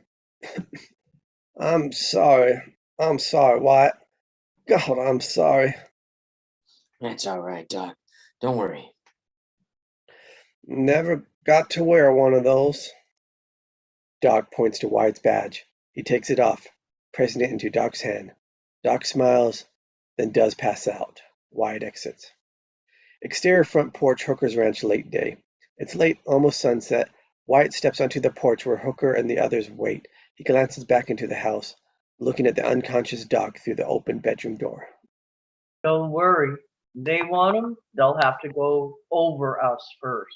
I'm sorry, Wyatt. God, I'm sorry. That's all right, Doc. Don't worry. Never got to wear one of those. Doc points to Wyatt's badge. He takes it off, pressing it into Doc's hand. Doc smiles, then does pass out. Wyatt exits. Exterior front porch, Hooker's Ranch, late day. It's late, almost sunset. Wyatt steps onto the porch where Hooker and the others wait. He glances back into the house, looking at the unconscious Doc through the open bedroom door. Don't worry. They want them, they'll have to go over us first.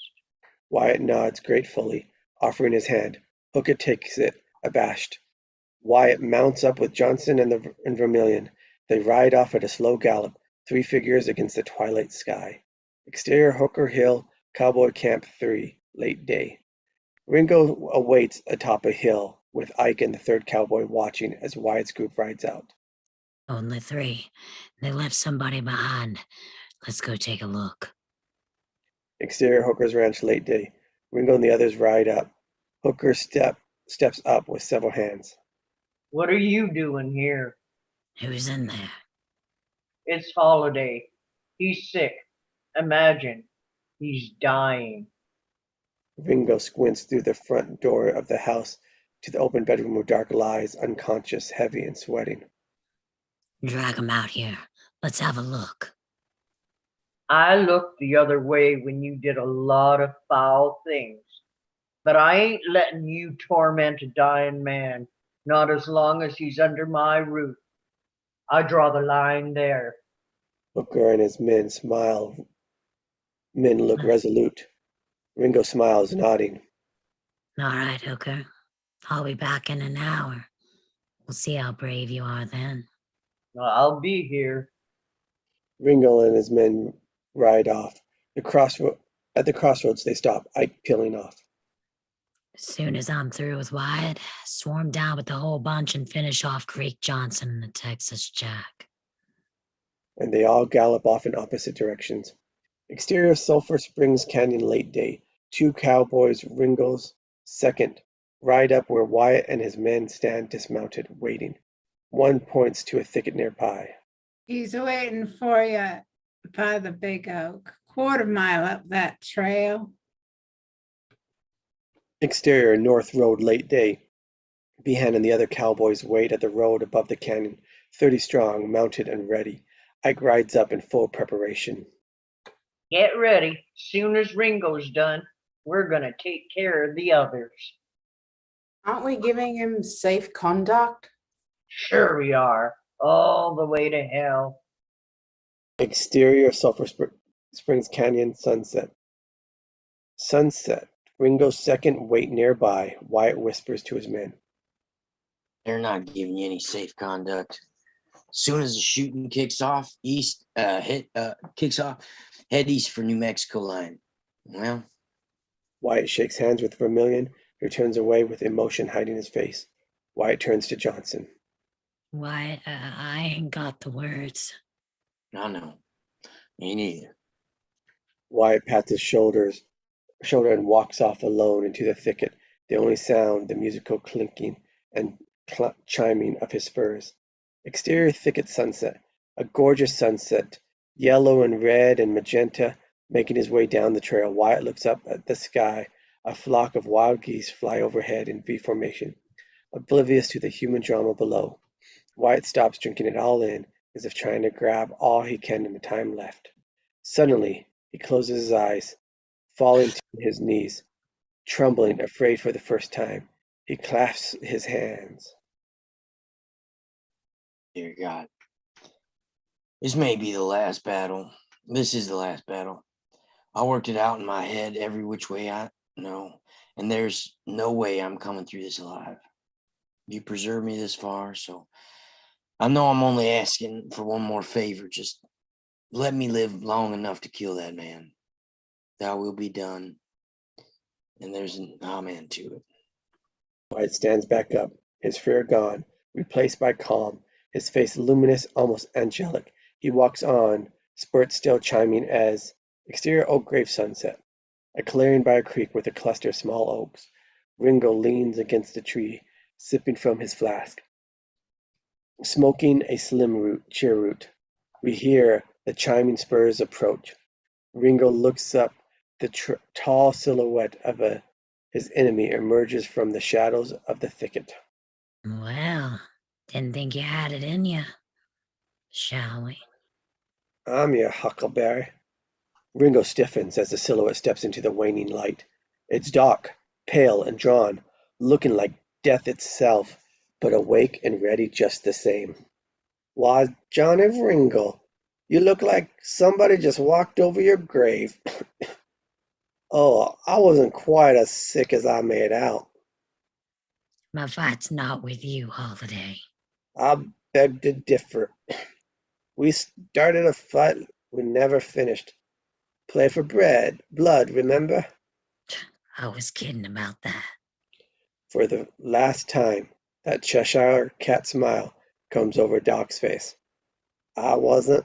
Wyatt nods gratefully, offering his hand. Hooker takes it, abashed. Wyatt mounts up with Johnson and Vermillion. They ride off at a slow gallop, 3 figures against the twilight sky. Exterior Hooker Hill, Cowboy Camp 3, late day. Ringo awaits atop a hill, with Ike and the third cowboy watching as Wyatt's group rides out. Only 3. They left somebody behind. Let's go take a look. Exterior Hooker's Ranch, late day. Ringo and the others ride up. Hooker steps up with several hands. What are you doing here? Who's in there? It's Holiday. He's sick. Imagine, he's dying. Ringo squints through the front door of the house to the open bedroom where Doc lies, unconscious, heavy, and sweating. Drag him out here. Let's have a look. I looked the other way when you did a lot of foul things, but I ain't letting you torment a dying man, not as long as he's under my roof. I draw the line there. Hooker and his men smile. Men look resolute. Ringo smiles, nodding. All right, Hooker. I'll be back in an hour. We'll see how brave you are then. I'll be here. Ringo and his men ride off. At the crossroads, they stop, Ike peeling off. As soon as I'm through with Wyatt, swarm down with the whole bunch and finish off Creek Johnson and the Texas Jack. And they all gallop off in opposite directions. Exterior Sulphur Springs Canyon late day. Two cowboys, Ringo's second, ride up where Wyatt and his men stand dismounted, waiting. One points to a thicket nearby. He's waiting for you by the big oak, quarter-mile up that trail. Exterior North Road late day. Behan and the other cowboys wait at the road above the canyon, 30 strong, mounted and ready. Ike rides up in full preparation. Get ready. Soon as Ringo's done, we're gonna take care of the others. Aren't we giving him safe conduct? Sure we are. All the way to hell. Exterior Sulphur Springs Canyon sunset. Sunset. Ringo's second wait nearby. Wyatt whispers to his men. They're not giving you any safe conduct. Soon as the shooting kicks off, head east for New Mexico line. Well, Wyatt shakes hands with Vermillion, who turns away with emotion hiding his face. Wyatt turns to Johnson. Why, I ain't got the words. I know. Me neither. Wyatt pats his shoulder and walks off alone into the thicket, the only sound the musical clinking and chiming of his spurs. Exterior thicket sunset, a gorgeous sunset, yellow and red and magenta, making his way down the trail. Wyatt looks up at the sky. A flock of wild geese fly overhead in V formation, oblivious to the human drama below. Wyatt stops, drinking it all in, as if trying to grab all he can in the time left. Suddenly, he closes his eyes, falling to his knees, trembling, afraid for the first time. He clasps his hands. Dear God. This may be the last battle. This is the last battle. I worked it out in my head every which way I know, and there's no way I'm coming through this alive. You preserved me this far, so I know I'm only asking for one more favor. Just let me live long enough to kill that man. Thou will be done. And there's an amen to it. Wyatt stands back up, his fear gone, replaced by calm, his face luminous, almost angelic. He walks on, spurts still chiming as exterior Oak Grove sunset. A clearing by a creek with a cluster of small oaks. Ringo leans against a tree, sipping from his flask, smoking a slim cheroot. We hear the chiming spurs approach. Ringo looks up. The tall silhouette of his enemy emerges from the shadows of the thicket. Well, didn't think you had it in you. Shall we? I'm your huckleberry. Ringo stiffens as the silhouette steps into the waning light. It's dark, pale and drawn, looking like death itself, but awake and ready just the same. Why, Johnny Ringo, you look like somebody just walked over your grave. Oh, I wasn't quite as sick as I made out. My fight's not with you, Holiday. I beg to differ. We started a fight we never finished. Play for blood, remember? I was kidding about that. For the last time, that Cheshire cat smile comes over Doc's face. I wasn't.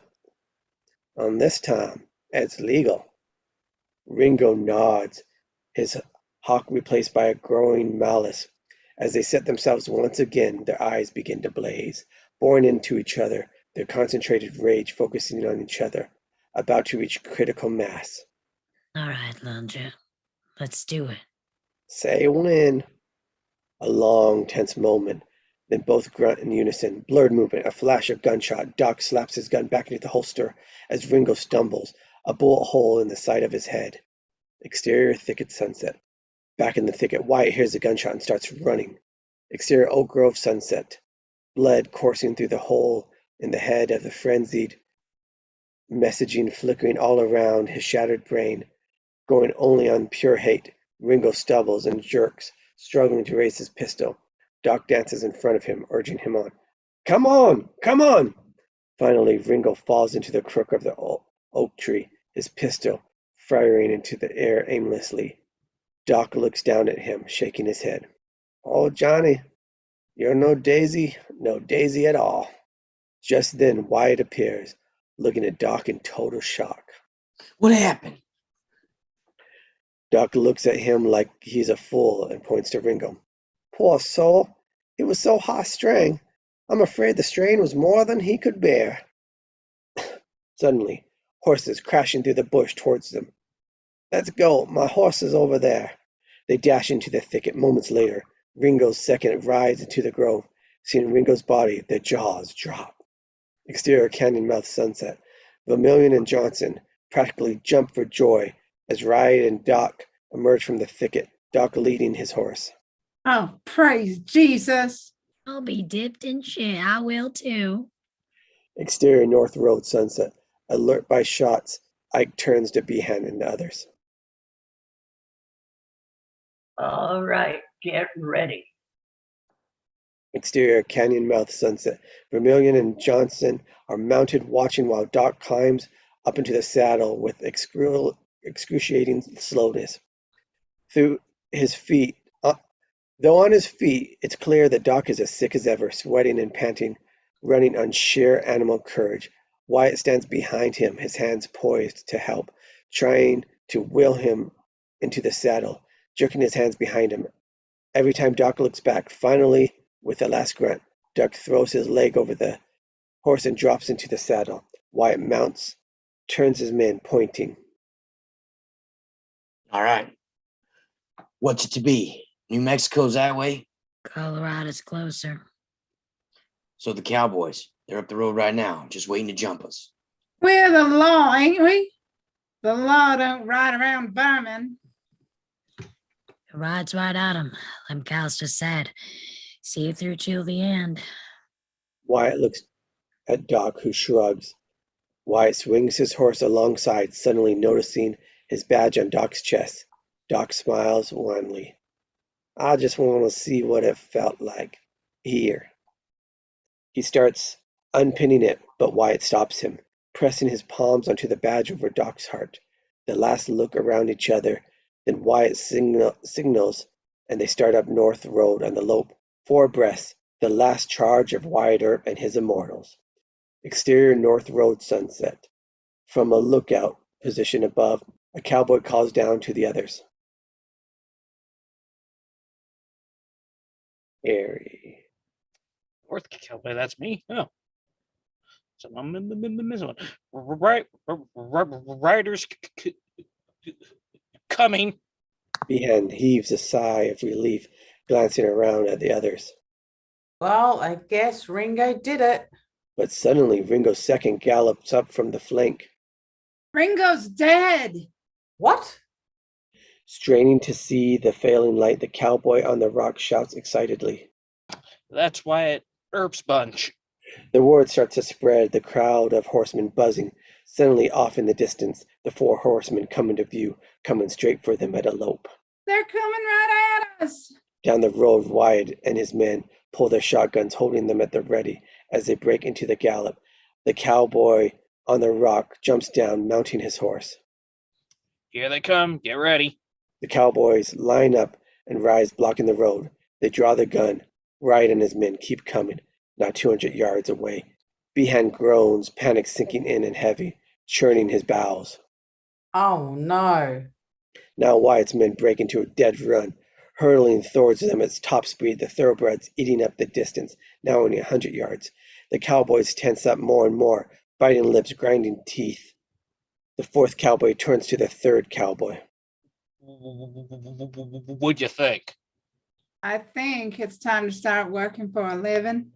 On this time, it's legal. Ringo nods, his hawk replaced by a growing malice. As they set themselves once again, their eyes begin to blaze, boring into each other, their concentrated rage focusing on each other, about to reach critical mass. All right, Lunger. Let's do it. Say when. A long, tense moment. Then both grunt in unison. Blurred movement, a flash of gunshot. Doc slaps his gun back into the holster as Ringo stumbles, a bullet hole in the side of his head. Exterior thicket sunset. Back in the thicket, Wyatt hears the gunshot and starts running. Exterior Oak Grove sunset. Blood coursing through the hole in the head of the frenzied messaging flickering all around his shattered brain, going only on pure hate. Ringo stumbles and jerks, struggling to raise his pistol. Doc dances in front of him, urging him on. Come on! Come on! Finally, Ringo falls into the crook of the oak tree, his pistol firing into the air aimlessly. Doc looks down at him, shaking his head. Oh, Johnny, you're no daisy at all. Just then, Wyatt appears, looking at Doc in total shock. What happened? Doc looks at him like he's a fool and points to Ringo. Poor soul, he was so high-strung. I'm afraid the strain was more than he could bear. Suddenly, horses crashing through the bush towards them. Let's go, my horse is over there. They dash into the thicket. Moments later, Ringo's second rides into the grove. Seeing Ringo's body, their jaws drop. Exterior canyon mouth sunset. Vermilion and Johnson practically jump for joy as Riot and Doc emerge from the thicket, Doc leading his horse. Oh, praise Jesus. I'll be dipped in shit. I will too. Exterior North Road sunset. Alert by shots, Ike turns to Behan and the others. All right, get ready. Exterior canyon mouth sunset. Vermilion and Johnson are mounted watching while Doc climbs up into the saddle with excruciating slowness. Though on his feet, it's clear that Doc is as sick as ever, sweating and panting, running on sheer animal courage. Wyatt stands behind him, his hands poised to help, trying to will him into the saddle, jerking his hands behind him. Every time Doc looks back, finally, with the last grunt, Doc throws his leg over the horse and drops into the saddle. Wyatt mounts, turns his men, pointing. All right. What's it to be? New Mexico's that way? Colorado's closer. So the cowboys, they're up the road right now, just waiting to jump us. We're the law, ain't we? The law don't ride around Berman. It rides right at him. Them cows just said, see you through till the end. Wyatt looks at Doc, who shrugs. Wyatt swings his horse alongside, suddenly noticing his badge on Doc's chest. Doc smiles wanly. I just want to see what it felt like here. He starts unpinning it, but Wyatt stops him, pressing his palms onto the badge over Doc's heart. The last look around each other, then Wyatt signals, and they start up North Road on the lope, 4 abreast, the last charge of Wyatt Earp and his immortals. Exterior North Road sunset. From a lookout position above, a cowboy calls down to the others. Harry. Fourth cowboy, that's me. Oh. So I'm in the middle one. Riders coming. Behan heaves a sigh of relief, glancing around at the others. Well, I guess Ringo did it. But suddenly Ringo's second gallops up from the flank. Ringo's dead. What? Straining to see the failing light, the cowboy on the rock shouts excitedly. That's Wyatt Earp's bunch. The word starts to spread, the crowd of horsemen buzzing. Suddenly, off in the distance, the 4 horsemen come into view, coming straight for them at a lope. They're coming right at us. Down the road, Wyatt and his men pull their shotguns, holding them at the ready as they break into the gallop. The cowboy on the rock jumps down, mounting his horse. Here they come. Get ready. The cowboys line up and rise, blocking the road. They draw their gun. Wyatt and his men keep coming, not 200 yards away. Behan groans, panic sinking in and heavy, churning his bowels. Oh no. Now Wyatt's men break into a dead run, hurtling towards them at top speed, the thoroughbreds eating up the distance, now only 100 yards. The cowboys tense up more and more, biting lips, grinding teeth. The 4th cowboy turns to the 3rd cowboy. What'd you think? I think it's time to start working for a living.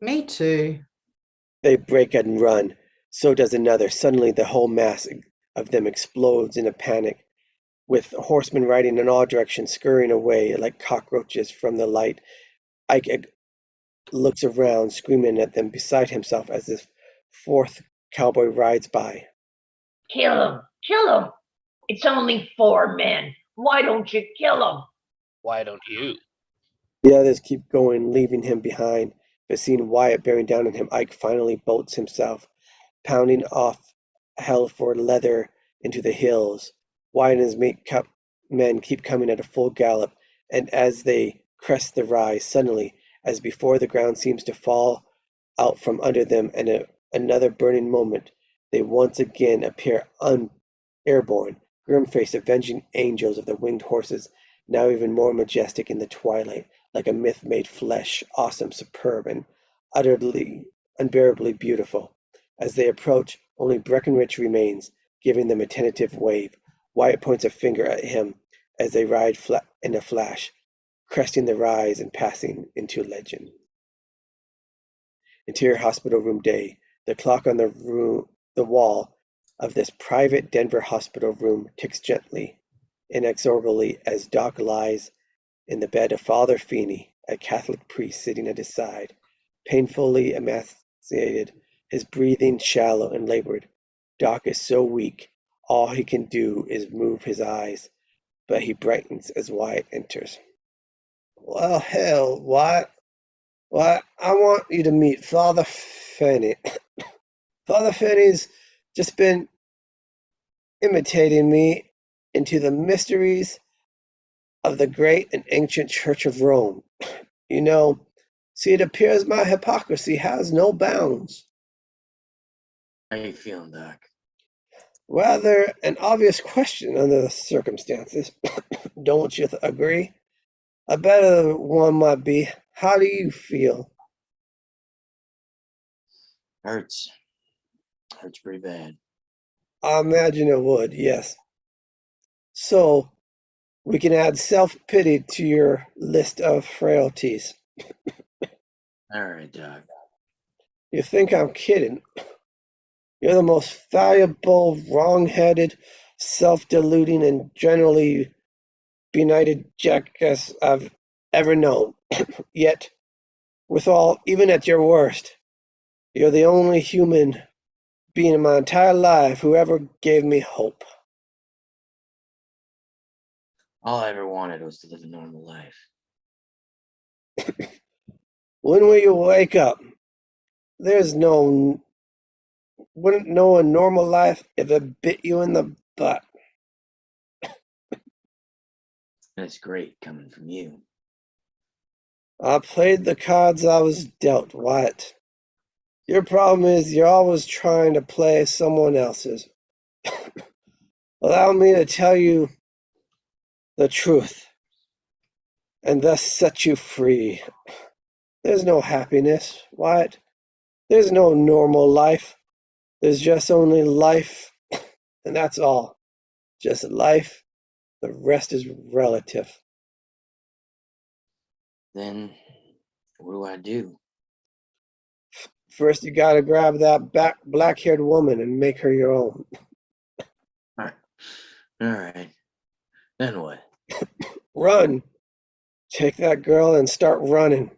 Me too. They break and run. So does another. Suddenly the whole mass of them explodes in a panic, with horsemen riding in all directions, scurrying away like cockroaches from the light. Ike looks around, screaming at them beside himself as this fourth cowboy rides by. Kill him! Kill him! It's only 4 men. Why don't you kill him? Why don't you? The others keep going, leaving him behind, but seeing Wyatt bearing down on him, Ike finally bolts himself, pounding off hell for leather into the hills. Wyatt and his men keep coming at a full gallop, and as they crest the rise, suddenly, as before, the ground seems to fall out from under them, and another burning moment, they once again appear airborne, grim-faced, avenging angels of the winged horses, now even more majestic in the twilight, like a myth made flesh, awesome, superb, and utterly, unbearably beautiful. As they approach, only Breckenridge remains, giving them a tentative wave. Wyatt points a finger at him as they ride in a flash, cresting the rise and passing into legend. Interior hospital room day. The clock on the wall of this private Denver hospital room ticks gently, inexorably, as Doc lies in the bed of Father Feeney, a Catholic priest sitting at his side, painfully emaciated, his breathing shallow and labored. Doc is so weak, all he can do is move his eyes, but he brightens as Wyatt enters. Well, hell, Wyatt. Why, I want you to meet Father Feeney. Father Feeney's just been imitating me into the mysteries of the great and ancient Church of Rome. You know, see, it appears my hypocrisy has no bounds. How you feeling, Doc? Rather an obvious question under the circumstances. Don't you agree? A better one might be, how do you feel? Hurts. Hurts pretty bad. I imagine it would, yes. So, we can add self-pity to your list of frailties. All right, Doc. You think I'm kidding? You're the most valuable, wrong-headed, self-deluding, and generally benighted jackass I've ever known. Yet, withal, even at your worst, you're the only human being in my entire life who ever gave me hope. All I ever wanted was to live a normal life. When will you wake up? Wouldn't know a normal life if it bit you in the butt. That's great coming from you. I played the cards I was dealt, Wyatt. Your problem is you're always trying to play someone else's. Allow me to tell you the truth, and thus set you free. There's no happiness, Wyatt. There's no normal life. There's just only life, and that's all. Just life. The rest is relative. Then what do I do? First, you gotta grab that black-haired woman and make her your own. All right. Then what? Run. Take that girl and start running.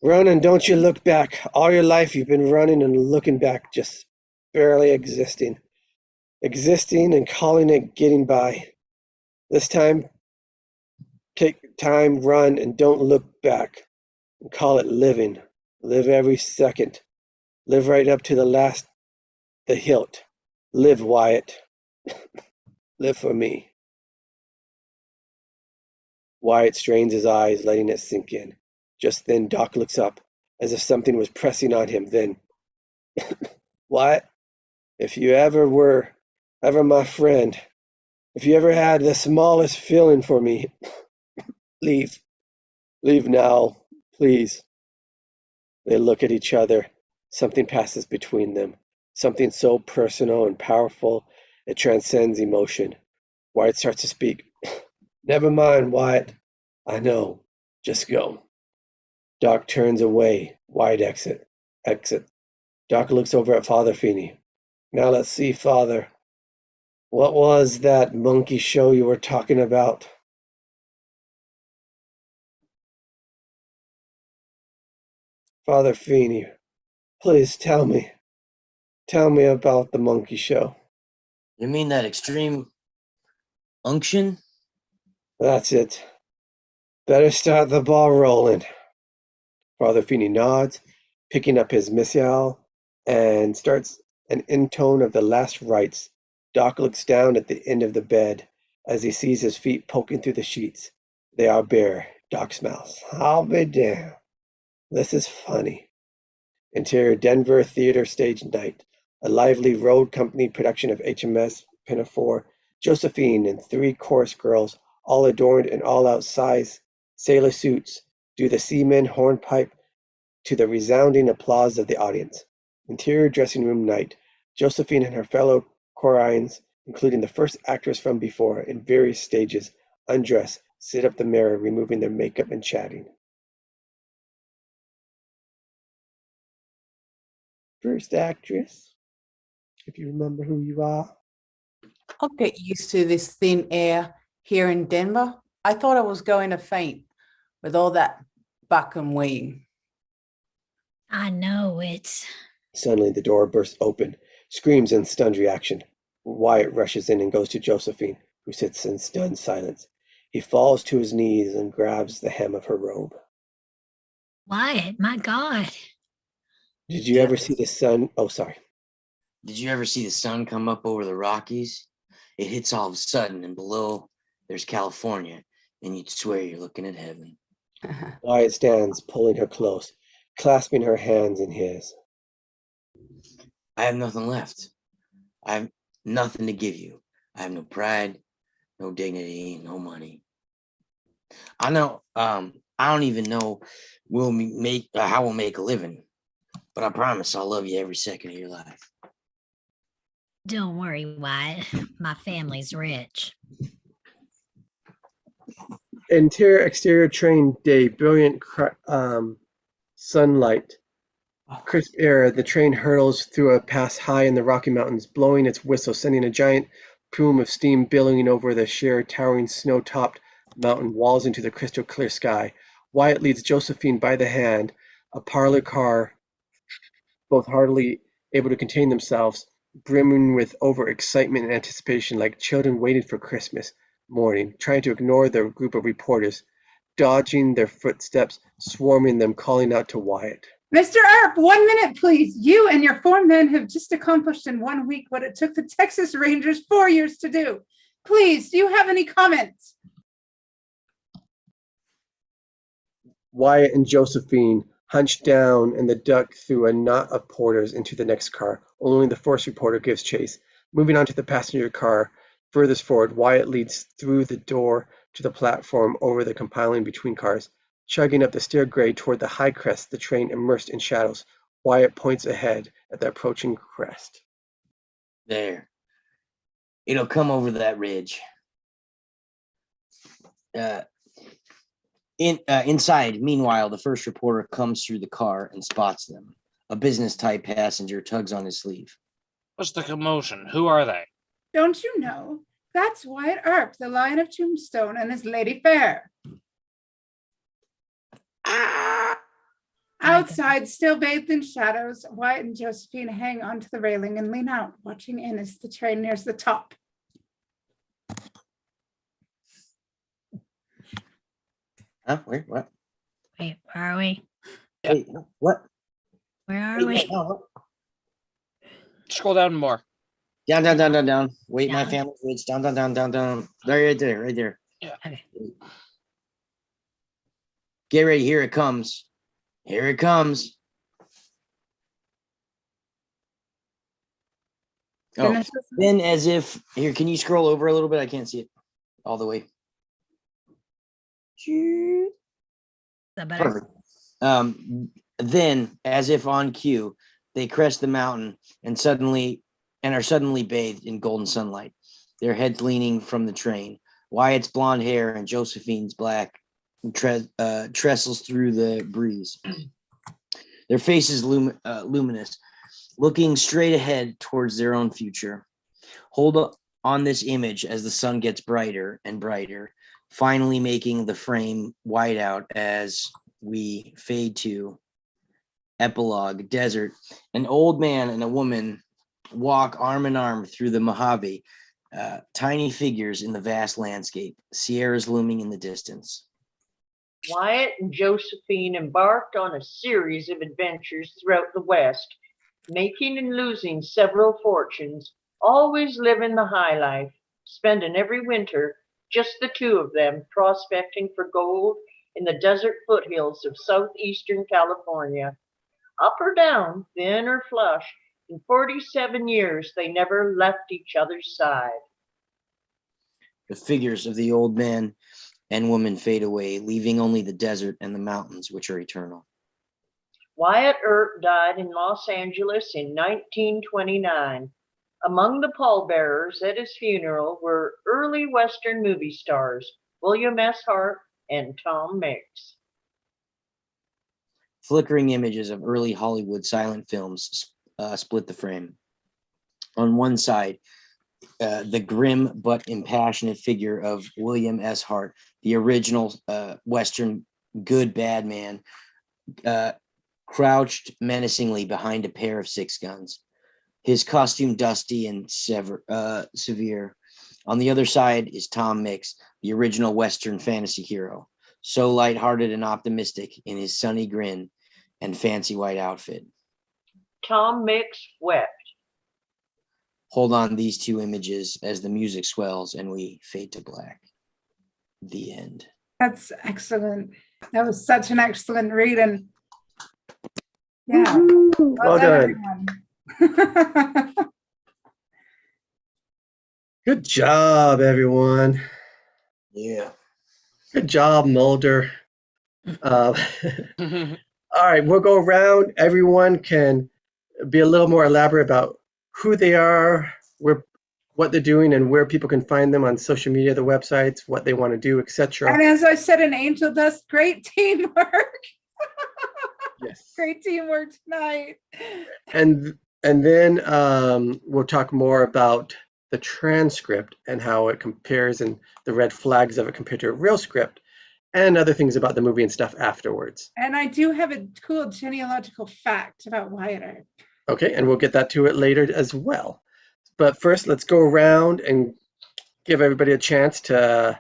Run and don't you look back. All your life you've been running and looking back, just barely existing. Existing and calling it getting by. This time, take time, run, and don't look back. And call it living. Live every second. Live right up to the hilt. Live, Wyatt. Live for me. Wyatt strains his eyes, letting it sink in. Just then Doc looks up, as if something was pressing on him. Then, Wyatt, if you ever my friend, if you ever had the smallest feeling for me, leave. Leave now, please. They look at each other. Something passes between them. Something so personal and powerful it transcends emotion. Wyatt starts to speak. Never mind, Wyatt. I know. Just go. Doc turns away. Wyatt exit. Doc looks over at Father Feeney. Now let's see, Father. What was that monkey show you were talking about? Father Feeney, please tell me. Tell me about the monkey show. You mean that extreme unction? That's it. Better start the ball rolling. Father Feeney nods, picking up his missile, and starts an intone of the last rites. Doc looks down at the end of the bed as he sees his feet poking through the sheets. They are bare. Doc smiles. I'll be damned. This is funny. Interior Denver Theater Stage Night. A lively road company production of HMS Pinafore. Josephine and three chorus girls, all adorned in all-out size sailor suits, do the seaman hornpipe to the resounding applause of the audience. Interior dressing room night. Josephine and her fellow chorines, including the first actress from before, in various stages, undress, sit up the mirror, removing their makeup and chatting. First actress, if you remember who you are. I'll get used to this thin air here in Denver. I thought I was going to faint with all that buck and wing. I know it's. Suddenly the door bursts open, screams in stunned reaction. Wyatt rushes in and goes to Josephine, who sits in stunned silence. He falls to his knees and grabs the hem of her robe. Wyatt, my God. Did you ever see the sun? Oh, sorry. Did you ever see the sun come up over the Rockies? It hits all of a sudden, and below there's California, and you'd swear you're looking at heaven. Wyatt stands, pulling her close, clasping her hands in his. I have nothing left. I have nothing to give you. I have no pride, no dignity, no money. I know. I don't even know how we'll make a living, but I promise I'll love you every second of your life. Don't worry, Wyatt. My family's rich. Interior exterior train day, brilliant sunlight, crisp air. The train hurtles through a pass high in the Rocky Mountains, blowing its whistle, sending a giant plume of steam billowing over the sheer, towering, snow-topped mountain walls into the crystal clear sky. Wyatt leads Josephine by the hand, a parlor car, both hardly able to contain themselves, brimming with over-excitement and anticipation like children waiting for Christmas morning, trying to ignore the group of reporters, dodging their footsteps, swarming them, calling out to Wyatt. Mr. Earp, 1 minute, please. You and your 4 men have just accomplished in 1 week what it took the Texas Rangers 4 years to do. Please, do you have any comments? Wyatt and Josephine hunch down and duck through a knot of porters into the next car. Only the first reporter gives chase. Moving on to the passenger car, furthest forward, Wyatt leads through the door to the platform over the compiling between cars. Chugging up the stair grade toward the high crest, the train immersed in shadows. Wyatt points ahead at the approaching crest. There. It'll come over that ridge. Inside, meanwhile, the first reporter comes through the car and spots them. A business-type passenger tugs on his sleeve. What's the commotion? Who are they? Don't you know? That's Wyatt Earp, the Lion of Tombstone, and his Lady Fair. Outside, still bathed in shadows, Wyatt and Josephine hang onto the railing and lean out, watching in as the train nears the top. Huh? Where? What? Wait, where are we? Wait, what? Where are Wait, we? no, Scroll down more. down, down, down, down, down. Wait, my Down? family's rich. Down, down, down, down, down. There, right there, right there. Okay. Get ready. Here it comes. Here it comes. Oh, Finish this. then as if here, can you scroll over a little bit? I can't see it all the way. Is that better? Perfect. Then, as if on cue, they crest the mountain and are suddenly bathed in golden sunlight. Their heads leaning from the train. Wyatt's blonde hair and Josephine's black trestles through the breeze. Their faces luminous, looking straight ahead towards their own future. Hold on this image as the sun gets brighter and brighter, finally making the frame white out as we fade to Epilogue, desert. An old man and a woman walk arm in arm through the Mojave, tiny figures in the vast landscape, sierras looming in the distance. Wyatt and Josephine embarked on a series of adventures throughout the West, making and losing several fortunes, always living the high life, spending every winter, just the two of them, prospecting for gold in the desert foothills of southeastern California. Up or down, thin or flush, in 47 years they never left each other's side. The figures of the old man and woman fade away, leaving only the desert and the mountains, which are eternal. Wyatt Earp died in Los Angeles in 1929. Among the pallbearers at his funeral were early Western movie stars William S. Hart and Tom Mix. Flickering images of early Hollywood silent films split the frame. On one side, the grim but impassionate figure of William S. Hart, the original Western good bad man, crouched menacingly behind a pair of six guns, his costume dusty and severe. On the other side is Tom Mix, the original Western fantasy hero, so lighthearted and optimistic in his sunny grin and fancy white outfit. Tom Mix wept. Hold on these two images as the music swells and we fade to black. The end. That's excellent. That was such an excellent read. And yeah, Woohoo! Well done. everyone. Good job, everyone. Yeah. Good job, Mulder. All right, we'll go around. Everyone can be a little more elaborate about who they are, what they're doing, and where people can find them on social media, the websites, what they want to do, etc. And as I said in Angel Dust, great teamwork. Yes. Great teamwork tonight. And then we'll talk more about the transcript and how it compares and the red flags of it compared to a real script and other things about the movie and stuff afterwards. And I do have a cool genealogical fact about Wyatt Earp. Okay, and we'll get that to it later as well. But first, let's go around and give everybody a chance to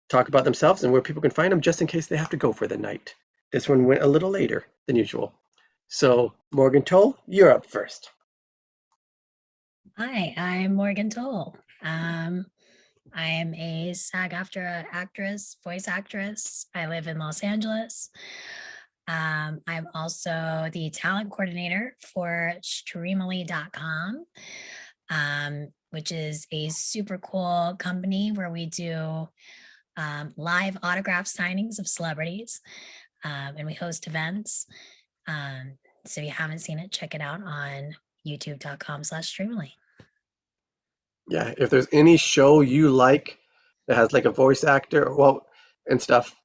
talk about themselves and where people can find them just in case they have to go for the night. This one went a little later than usual. So, Morgan Toll, you're up first. Hi, I'm Morgan Toll. I am a SAG-AFTRA actress, voice actress. I live in Los Angeles. I'm also the talent coordinator for Streamily.com, which is a super cool company where we do live autograph signings of celebrities, and we host events. So if you haven't seen it, check it out on youtube.com/Streamily. Yeah, if there's any show you like that has like a voice actor, well, and stuff,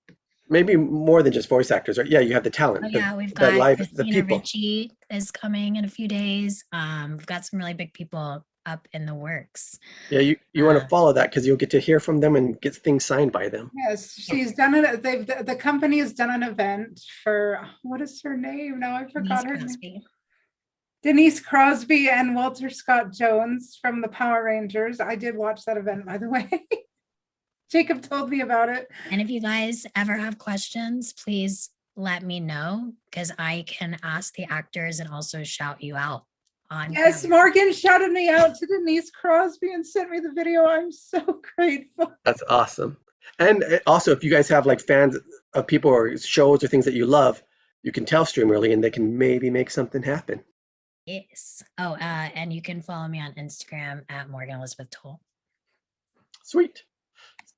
maybe more than just voice actors, right? Yeah, you have the talent. Oh yeah, we've the got live, the Christina people. Ricci is coming in a few days. We've got some really big people up in the works. Yeah, you want to follow that because you'll get to hear from them and get things signed by them. Yes, she's done it. The company has done an event for, what is her name? Now I forgot her name. Denise Crosby and Walter Scott Jones from the Power Rangers. I did watch that event, by the way. Jacob told me about it. And if you guys ever have questions, please let me know because I can ask the actors and also shout you out on Yes, camera. Morgan shouted me out to Denise Crosby and sent me the video. I'm so grateful. That's awesome. And also, if you guys have like fans of people or shows or things that you love, you can tell Streamily and they can maybe make something happen. Yes. Oh, and you can follow me on Instagram at Morgan Elizabeth Toll. Sweet.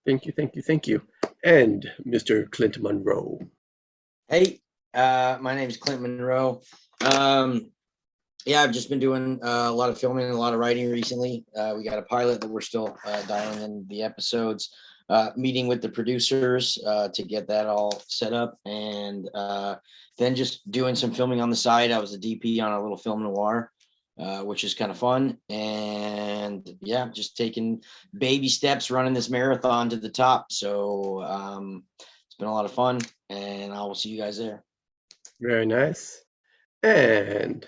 Thank you, thank you, thank you. And Mr. Clint Monroe. Hey, my name is Clint Monroe. Yeah, I've just been doing a lot of filming and a lot of writing recently. We got a pilot that we're still dialing in the episodes, meeting with the producers to get that all set up, and then just doing some filming on the side. I was a DP on a little film noir, which is kind of fun. And yeah, just taking baby steps, running this marathon to the top. So it's been a lot of fun, and I will see you guys there. Very nice. And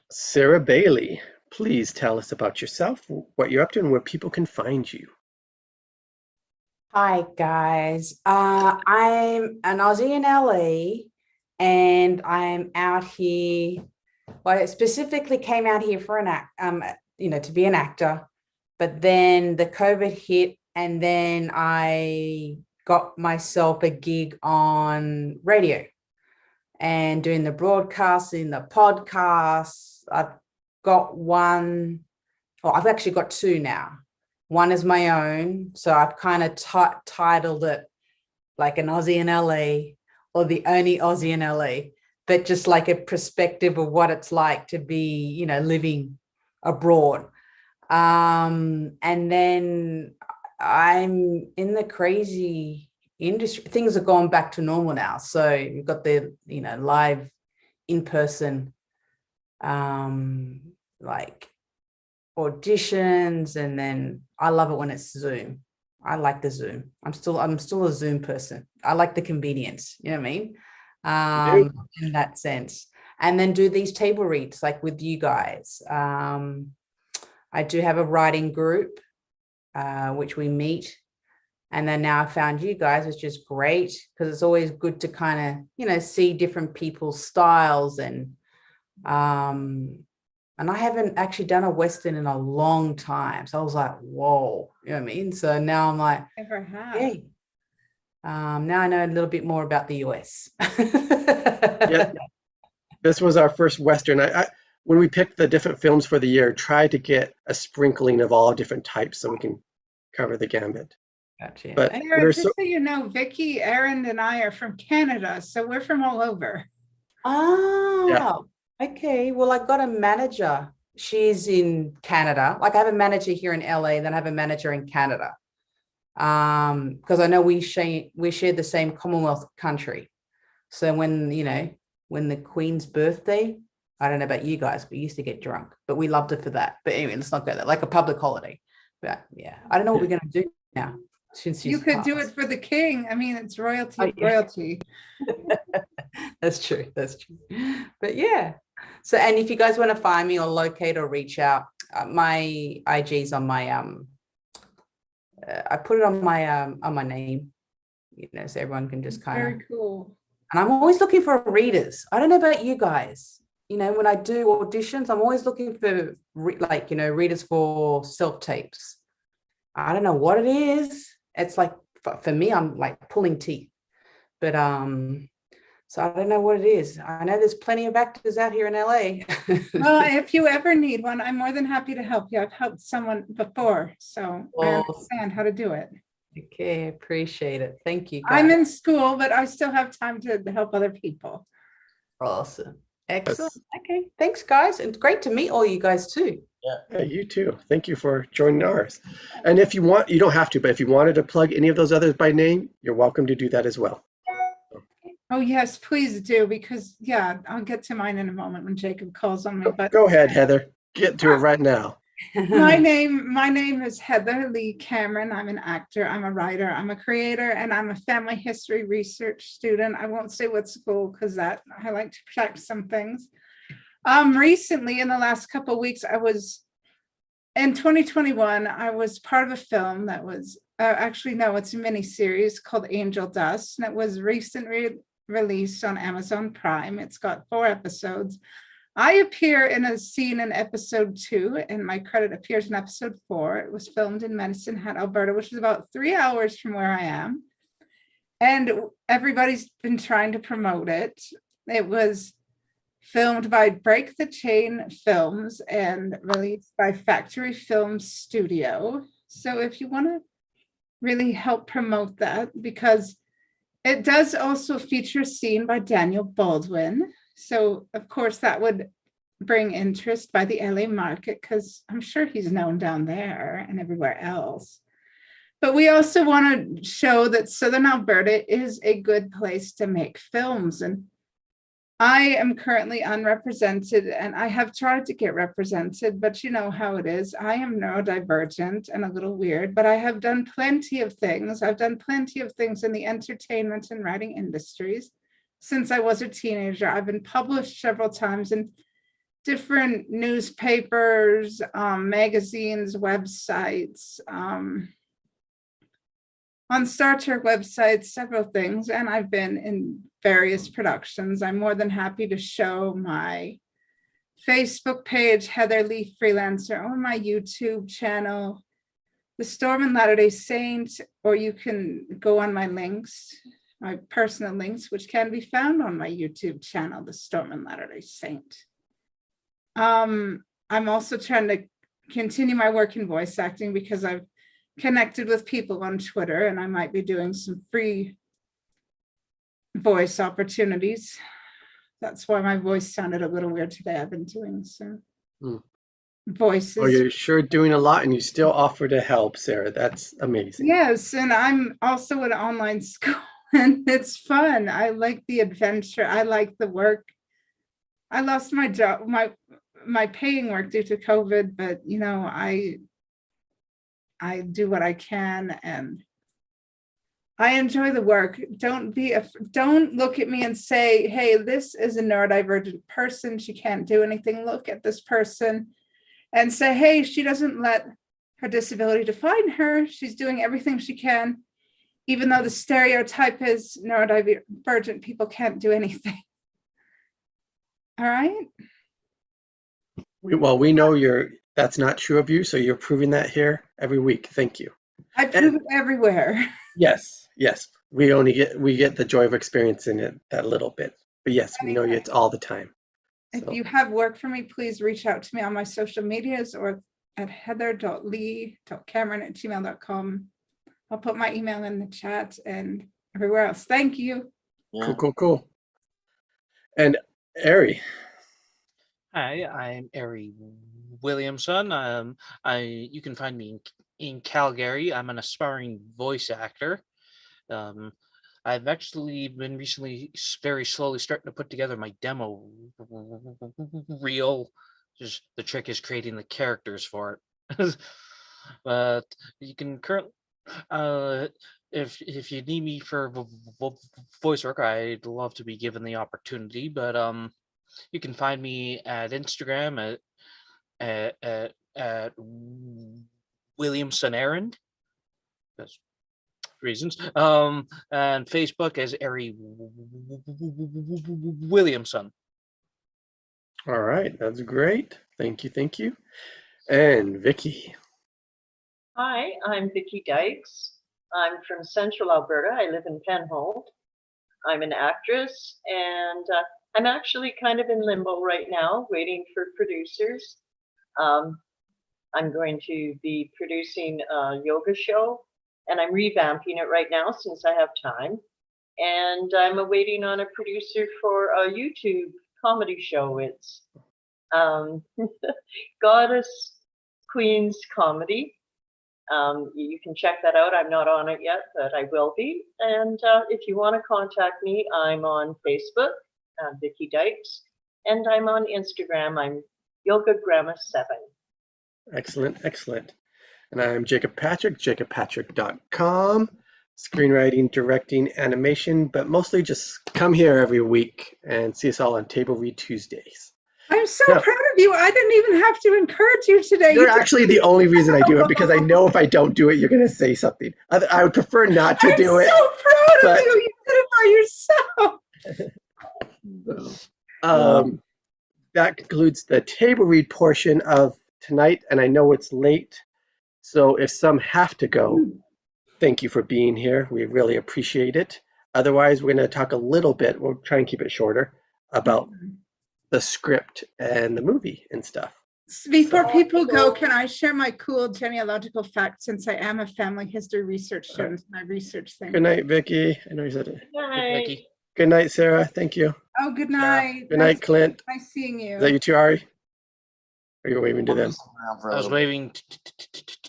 Sarah Bailey, please tell us about yourself, what you're up to, and where people can find you. Hi guys. I'm an Aussie in LA, and I'm out here. Well, I specifically came out here for to be an actor, but then the COVID hit, and then I got myself a gig on radio and doing the broadcasting, the podcasts. I've got one, or I've actually got two now. One is my own, so I've kind of titled it like an Aussie in LA, or the only Aussie in LA, but just like a perspective of what it's like to be, living abroad. And then I'm in the crazy industry. Things have gone back to normal now. So you've got the, live in-person, like auditions, and then I love it when it's Zoom. I like the Zoom. I'm still a Zoom person. I like the convenience, you know what I mean? In that sense. And then do these table reads like with you guys. I do have a writing group, which we meet. And then now I found you guys, which is great, because it's always good to kind of, see different people's styles. And I haven't actually done a Western in a long time. So I was like, whoa, you know what I mean? So now I'm like, Never have. hey, now I know a little bit more about the US. Yeah, this was our first Western. When we picked the different films for the year, tried to get a sprinkling of all different types so we can cover the gambit. Gotcha. But And we're just so you know, Vicky, Aaron, and I are from Canada, so we're from all over. Oh, okay. Well, I got a manager. She's in Canada. Like I have a manager here in LA, then I have a manager in Canada. Because I know we share the same Commonwealth country. So when the Queen's birthday, I don't know about you guys, but we used to get drunk, but we loved her for that. But anyway, let's not go there. Like a public holiday. But yeah, I don't know what we're gonna do now. Since You could do it for the king. I mean, it's royalty, Oh, yeah. royalty. That's true. But yeah. So, and if you guys want to find me or locate or reach out, my IG's on my I put it on my name, so everyone can just kind of. Very cool. And I'm always looking for readers. I don't know about you guys. When I do auditions, I'm always looking for readers for self-tapes. I don't know what it is. It's like for me, I'm like pulling teeth. But so I don't know what it is. I know there's plenty of actors out here in LA. Well, if you ever need one, I'm more than happy to help you. I've helped someone before, so I understand how to do it. Okay, appreciate it. Thank you, guys. I'm in school, but I still have time to help other people. Awesome. Excellent. Okay, thanks, guys. And great to meet all you guys too. Yeah, you too. Thank you for joining ours. And if you want, you don't have to, but if you wanted to plug any of those others by name, you're welcome to do that as well. Oh, yes, please do, because I'll get to mine in a moment when Jacob calls on me. But Go ahead, Heather. Get to it right now. my name is Heather Lee Cameron. I'm an actor, I'm a writer, I'm a creator, and I'm a family history research student. I won't say what school because I like to protect some things. Recently, in the last couple of weeks, in 2021, I was part of a film that was it's a mini series called Angel Dust, and it was recently released on Amazon Prime. It's got 4 episodes. I appear in a scene in episode 2, and my credit appears in episode 4. It was filmed in Medicine Hat, Alberta, which is about 3 hours from where I am. And everybody's been trying to promote it. It was filmed by Break the Chain Films and released by Factory Film Studio. So if you want to really help promote that, because it does also feature a scene by Daniel Baldwin. So of course that would bring interest by the LA market, because I'm sure he's known down there and everywhere else. But we also want to show that Southern Alberta is a good place to make films. And I am currently unrepresented, and I have tried to get represented, but you know how it is. I am neurodivergent and a little weird, but I have done plenty of things. I've done plenty of things in the entertainment and writing industries. since I was a teenager. I've been published several times in different newspapers, magazines, websites, on Star Trek websites, several things, and I've been in various productions. I'm more than happy to show my Facebook page, Heather Lee Freelancer, or my YouTube channel, The Storm and Latter-day Saint, or you can go on my links, my personal links, which can be found on my YouTube channel, The Storm and Latter-day Saint. I'm also trying to continue my work in voice acting because I've connected with people on Twitter, and I might be doing some free voice opportunities. That's why my voice sounded a little weird today. I've been doing some voices. Oh, you're sure doing a lot, and you still offer to help, Sarah. That's amazing. Yes, and I'm also at online school, and it's fun. I like the adventure. I like the work. I lost my job, my paying work due to COVID, but you know, I do what I can, and I enjoy the work. Don't look at me and say, hey, this is a neurodivergent person, she can't do anything. Look at this person and say, hey, she doesn't let her disability define her. She's doing everything she can, even though the stereotype is neurodivergent people can't do anything. All right. Well, we know that's not true of you, so you're proving that here every week. Thank you. I prove it everywhere. Yes. We get the joy of experiencing it that little bit. But yes, we know it's all the time. If So. you have work for me, please reach out to me on my social medias or at heather.lee.cameron@gmail.com. I'll put my email in the chat and everywhere else. Thank you. Yeah. Cool. And Ari. Hi, I'm Ari Williamson. You can find me in Calgary. I'm an aspiring voice actor. I've actually been recently very slowly starting to put together my demo reel. Just the trick is creating the characters for it. But you can currently, if you need me for voice work, I'd love to be given the opportunity. But you can find me at Instagram at Williamson Errand. That's reasons. And Facebook as Ari Williamson. All right, that's great. Thank you. And Vicky. Hi, I'm Vicky Dykes. I'm from Central Alberta. I live in Penhold. I'm an actress, and I'm actually kind of in limbo right now, waiting for producers. I'm going to be producing a yoga show, and I'm revamping it right now since I have time. And I'm awaiting on a producer for a YouTube comedy show. It's Goddess Queens Comedy. You can check that out. I'm not on it yet, but I will be. And if you want to contact me, I'm on Facebook, Vicky Dykes, and I'm on Instagram. I'm Yoga Grandma 7. Excellent. And I'm Jacob Patrick, jacobpatrick.com. Screenwriting, directing, animation, but mostly just come here every week and see us all on Table Read Tuesdays. I'm so proud of you. I didn't even have to encourage you today. You're actually the only reason I do it, because I know if I don't do it, you're going to say something. I would prefer not to do it. I'm so proud of you. You did it by yourself. That concludes the table read portion of tonight, and I know it's late, so if some have to go, thank you for being here. We really appreciate it. Otherwise, we're going to talk a little bit, we'll try and keep it shorter, about the script and the movie and stuff. Before people go, can I share my cool genealogical fact, since I am a family history research student, my research thing? Good night, Vicky. I know you said it. Good night. Vicky. Good night, Sarah. Thank you. Oh, good night. Good night, Clint. Nice seeing you. Is that you too, Ari? Or you're waving to them? I was waving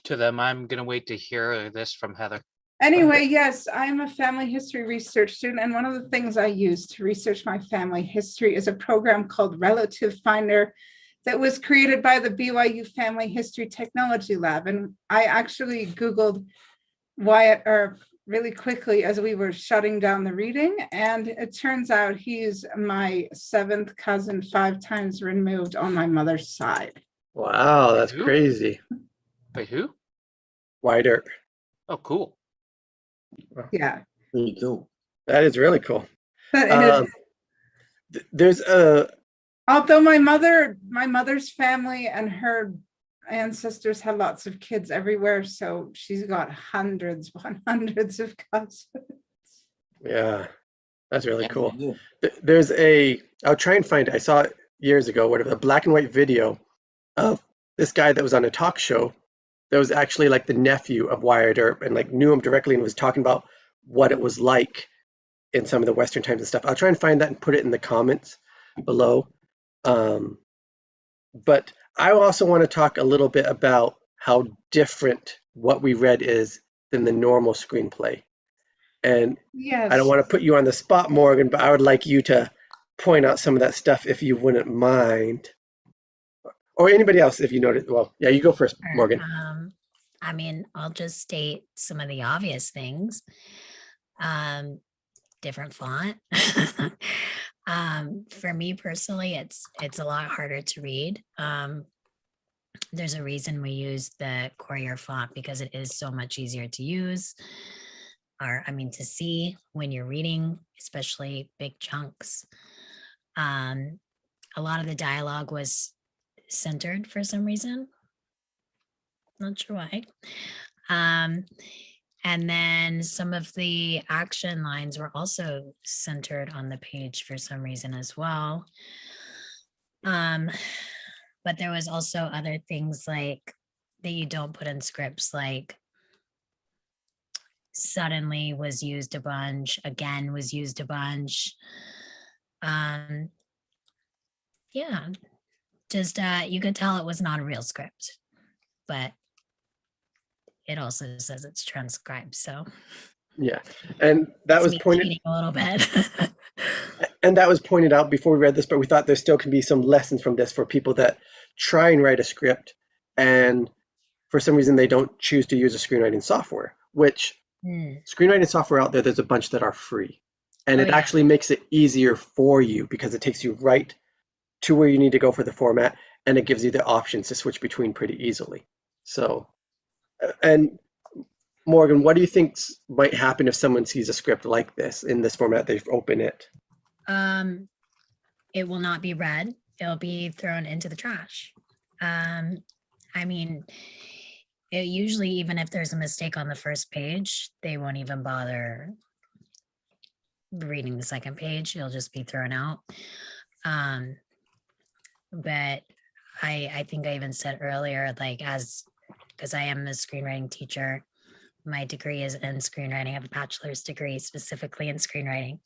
to them. I'm going to wait to hear this from Heather. Anyway, yes, I'm a family history research student, and one of the things I use to research my family history is a program called Relative Finder that was created by the BYU Family History Technology Lab. And I actually Googled really quickly as we were shutting down the reading, and it turns out he's my 7th cousin, 5 times removed on my mother's side. Wow, that's Who? crazy. Wait, who? Wyatt Earp. Oh, cool. Yeah. Pretty cool. That is really cool. But and There's a although my mother's family and her ancestors had lots of kids everywhere, so she's got hundreds upon hundreds of cousins. yeah, that's really Yeah, cool. yeah. There's I'll try and find it. I saw it years ago, whatever, a black and white video of this guy that was on a talk show that was actually like the nephew of Wyatt Earp and like knew him directly and was talking about what it was like in some of the Western times and stuff. I'll try and find that and put it in the comments below. But I also want to talk a little bit about how different what we read is than the normal screenplay. And I don't Yes. want to put you on the spot, Morgan, but I would like you to point out some of that stuff if you wouldn't mind. Or anybody else if you notice. Well, yeah, you go first, Sure. Morgan. I mean, I'll just state some of the obvious things. Different font. For me personally, it's a lot harder to read. There's a reason we use the Courier font because it is so much easier to use, or I mean to see when you're reading, especially big chunks. A lot of the dialogue was centered for some reason. Not sure why. And then some of the action lines were also centered on the page for some reason as well. But there was also other things like that you don't put in scripts, like suddenly was used a bunch, again was used a bunch. Yeah, just you could tell it was not a real script, but it also says it's transcribed, so Yeah, and that it's was me pointed, cheating a little bit. and that was pointed out before we read this, but we thought there still can be some lessons from this for people that try and write a script and for some reason they don't choose to use a screenwriting software, which screenwriting software out there's a bunch that are free. And Oh, it yeah. actually makes it easier for you because it takes you right to where you need to go for the format, and it gives you the options to switch between pretty easily. So, and Morgan, what do you think might happen if someone sees a script like this in this format? They open it. It will not be read. It'll be thrown into the trash. I mean, usually even if there's a mistake on the first page, they won't even bother reading the second page. It'll just be thrown out. But I think I even said earlier, like because I am a screenwriting teacher, my degree is in screenwriting. I have a bachelor's degree specifically in screenwriting.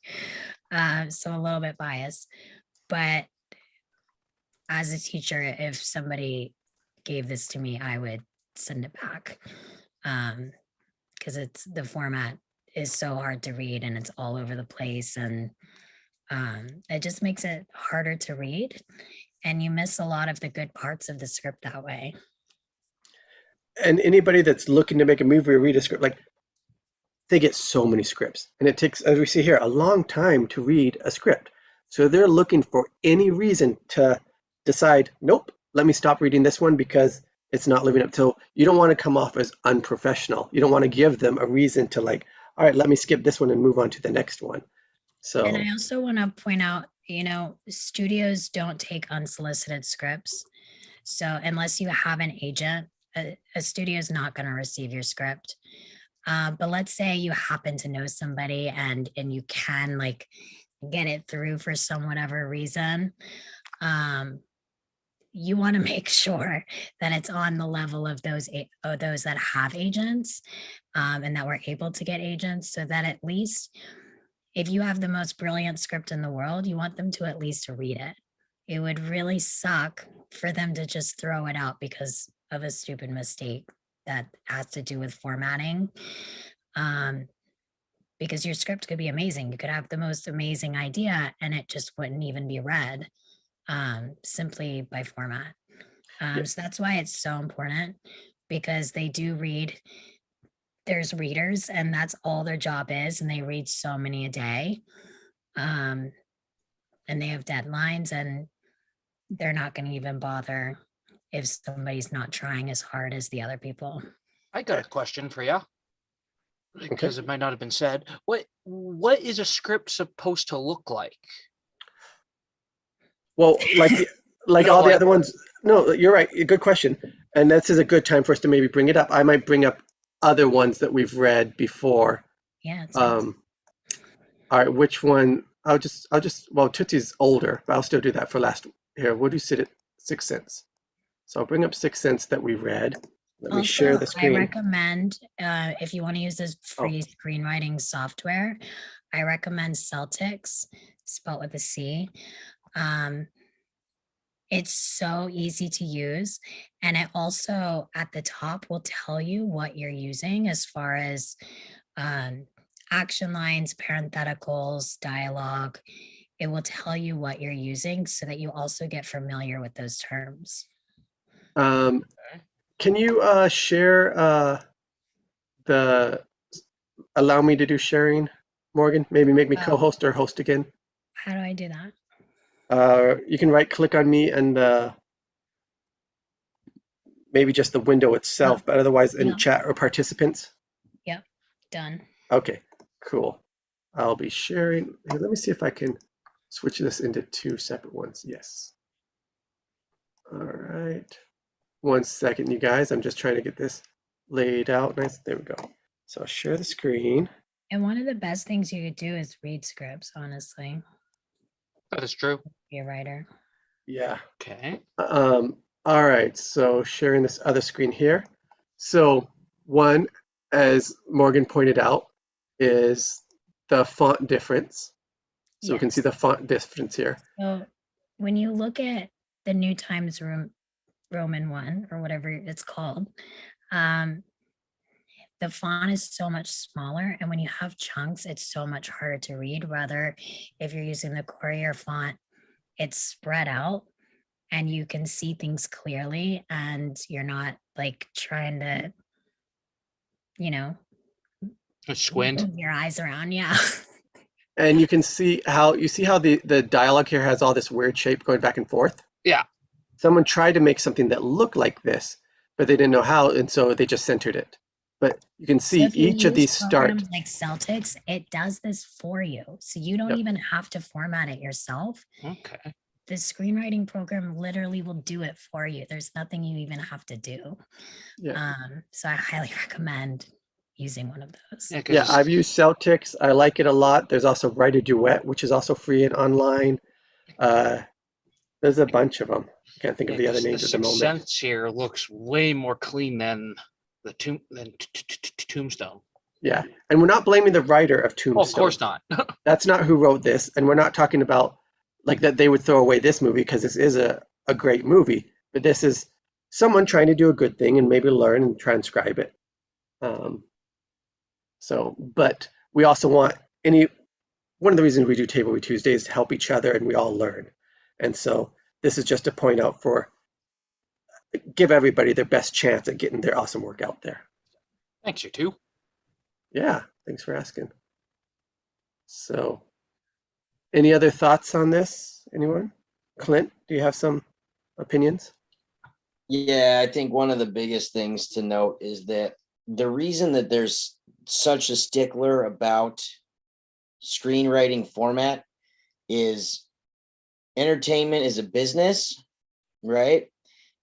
So a little bit biased, but as a teacher, if somebody gave this to me, I would send it back. Because the format is so hard to read and it's all over the place, and it just makes it harder to read, and you miss a lot of the good parts of the script that way. And anybody that's looking to make a movie or read a script, like they get so many scripts, and it takes, as we see here, a long time to read a script. So they're looking for any reason to decide, nope, let me stop reading this one because it's not living up to. You don't want to come off as unprofessional. You don't want to give them a reason to like, all right, let me skip this one and move on to the next one. So, and I also want to point out, studios don't take unsolicited scripts. So unless you have an agent, a studio is not going to receive your script. But let's say you happen to know somebody and you can like get it through for some whatever reason. You want to make sure that it's on the level of those that have agents, and that we're able to get agents, so that at least if you have the most brilliant script in the world, you want them to at least read it. It would really suck for them to just throw it out because of a stupid mistake that has to do with formatting. Because your script could be amazing. You could have the most amazing idea and it just wouldn't even be read simply by format. So that's why it's so important, because they do read there's readers and that's all their job is, and they read so many a day. And they have deadlines, and they're not going to even bother if somebody's not trying as hard as the other people. I got a question for you, because it might not have been said. What is a script supposed to look like? Well, like You know, all the like- other ones. No, you're right. Good question. And this is a good time for us to maybe bring it up. I might bring up other ones that we've read before. Yeah. It's good. All right, which one? I'll just well, Tootsie's older, but I'll still do that for last. Here, what do you sit at Sixth Sense? So I'll bring up Sixth Sense that we read. Let me share Also, the screen. I recommend if you want to use this free screenwriting software, I recommend Celtics, spelled with a C. It's so easy to use, and it also at the top will tell you what you're using as far as action lines, parentheticals, dialogue. It will tell you what you're using so that you also get familiar with those terms. Can you share allow me to do sharing, Morgan? Maybe make me co-host or host again. How do I do that? You can right click on me and maybe just the window itself, but otherwise in chat or participants. Yep, done. Okay, cool. I'll be sharing. Here, let me see if I can switch this into two separate ones. Yes. All right. 1 second, you guys. I'm just trying to get this laid out nice. There we go. So I'll share the screen. And one of the best things you could do is read scripts, honestly. That is true. Be a writer. Yeah. Okay. All right. So sharing this other screen here. So one, as Morgan pointed out, is the font difference. So we can see the font difference here. So when you look at the New Times Roman 1 or whatever it's called, the font is so much smaller, and when you have chunks, it's so much harder to read. Rather, if you're using the Courier font, it's spread out and you can see things clearly, and you're not like trying to, Squint. move your eyes around. Yeah. And you can see how the dialogue here has all this weird shape going back and forth. Yeah. Someone tried to make something that looked like this, but they didn't know how, and so they just centered it. But you can see So if you each of use these start. programs like Celtics, it does this for you. So you don't even have to format it yourself. Okay. The screenwriting program literally will do it for you. There's nothing you even have to do. Yeah. So I highly recommend using one of those. Yeah, I've used Celtics. I like it a lot. There's also Writer Duet, which is also free and online. There's a bunch of them. I can't think of the other names at the moment. The Sense here looks way more clean than the Tombstone. Yeah, and we're not blaming the writer of Tombstone. Oh, of course not. That's not who wrote this, and we're not talking about like that they would throw away this movie because this is a great movie, but this is someone trying to do a good thing and maybe learn and transcribe it. But we also want one of the reasons we do Table Read Tuesday is to help each other and we all learn. And so this is just a point out give everybody their best chance at getting their awesome work out there. Thanks, you two. Yeah, thanks for asking. So any other thoughts on this? Anyone? Clint, do you have some opinions? Yeah, I think one of the biggest things to note is that the reason that there's such a stickler about screenwriting format is entertainment is a business, right?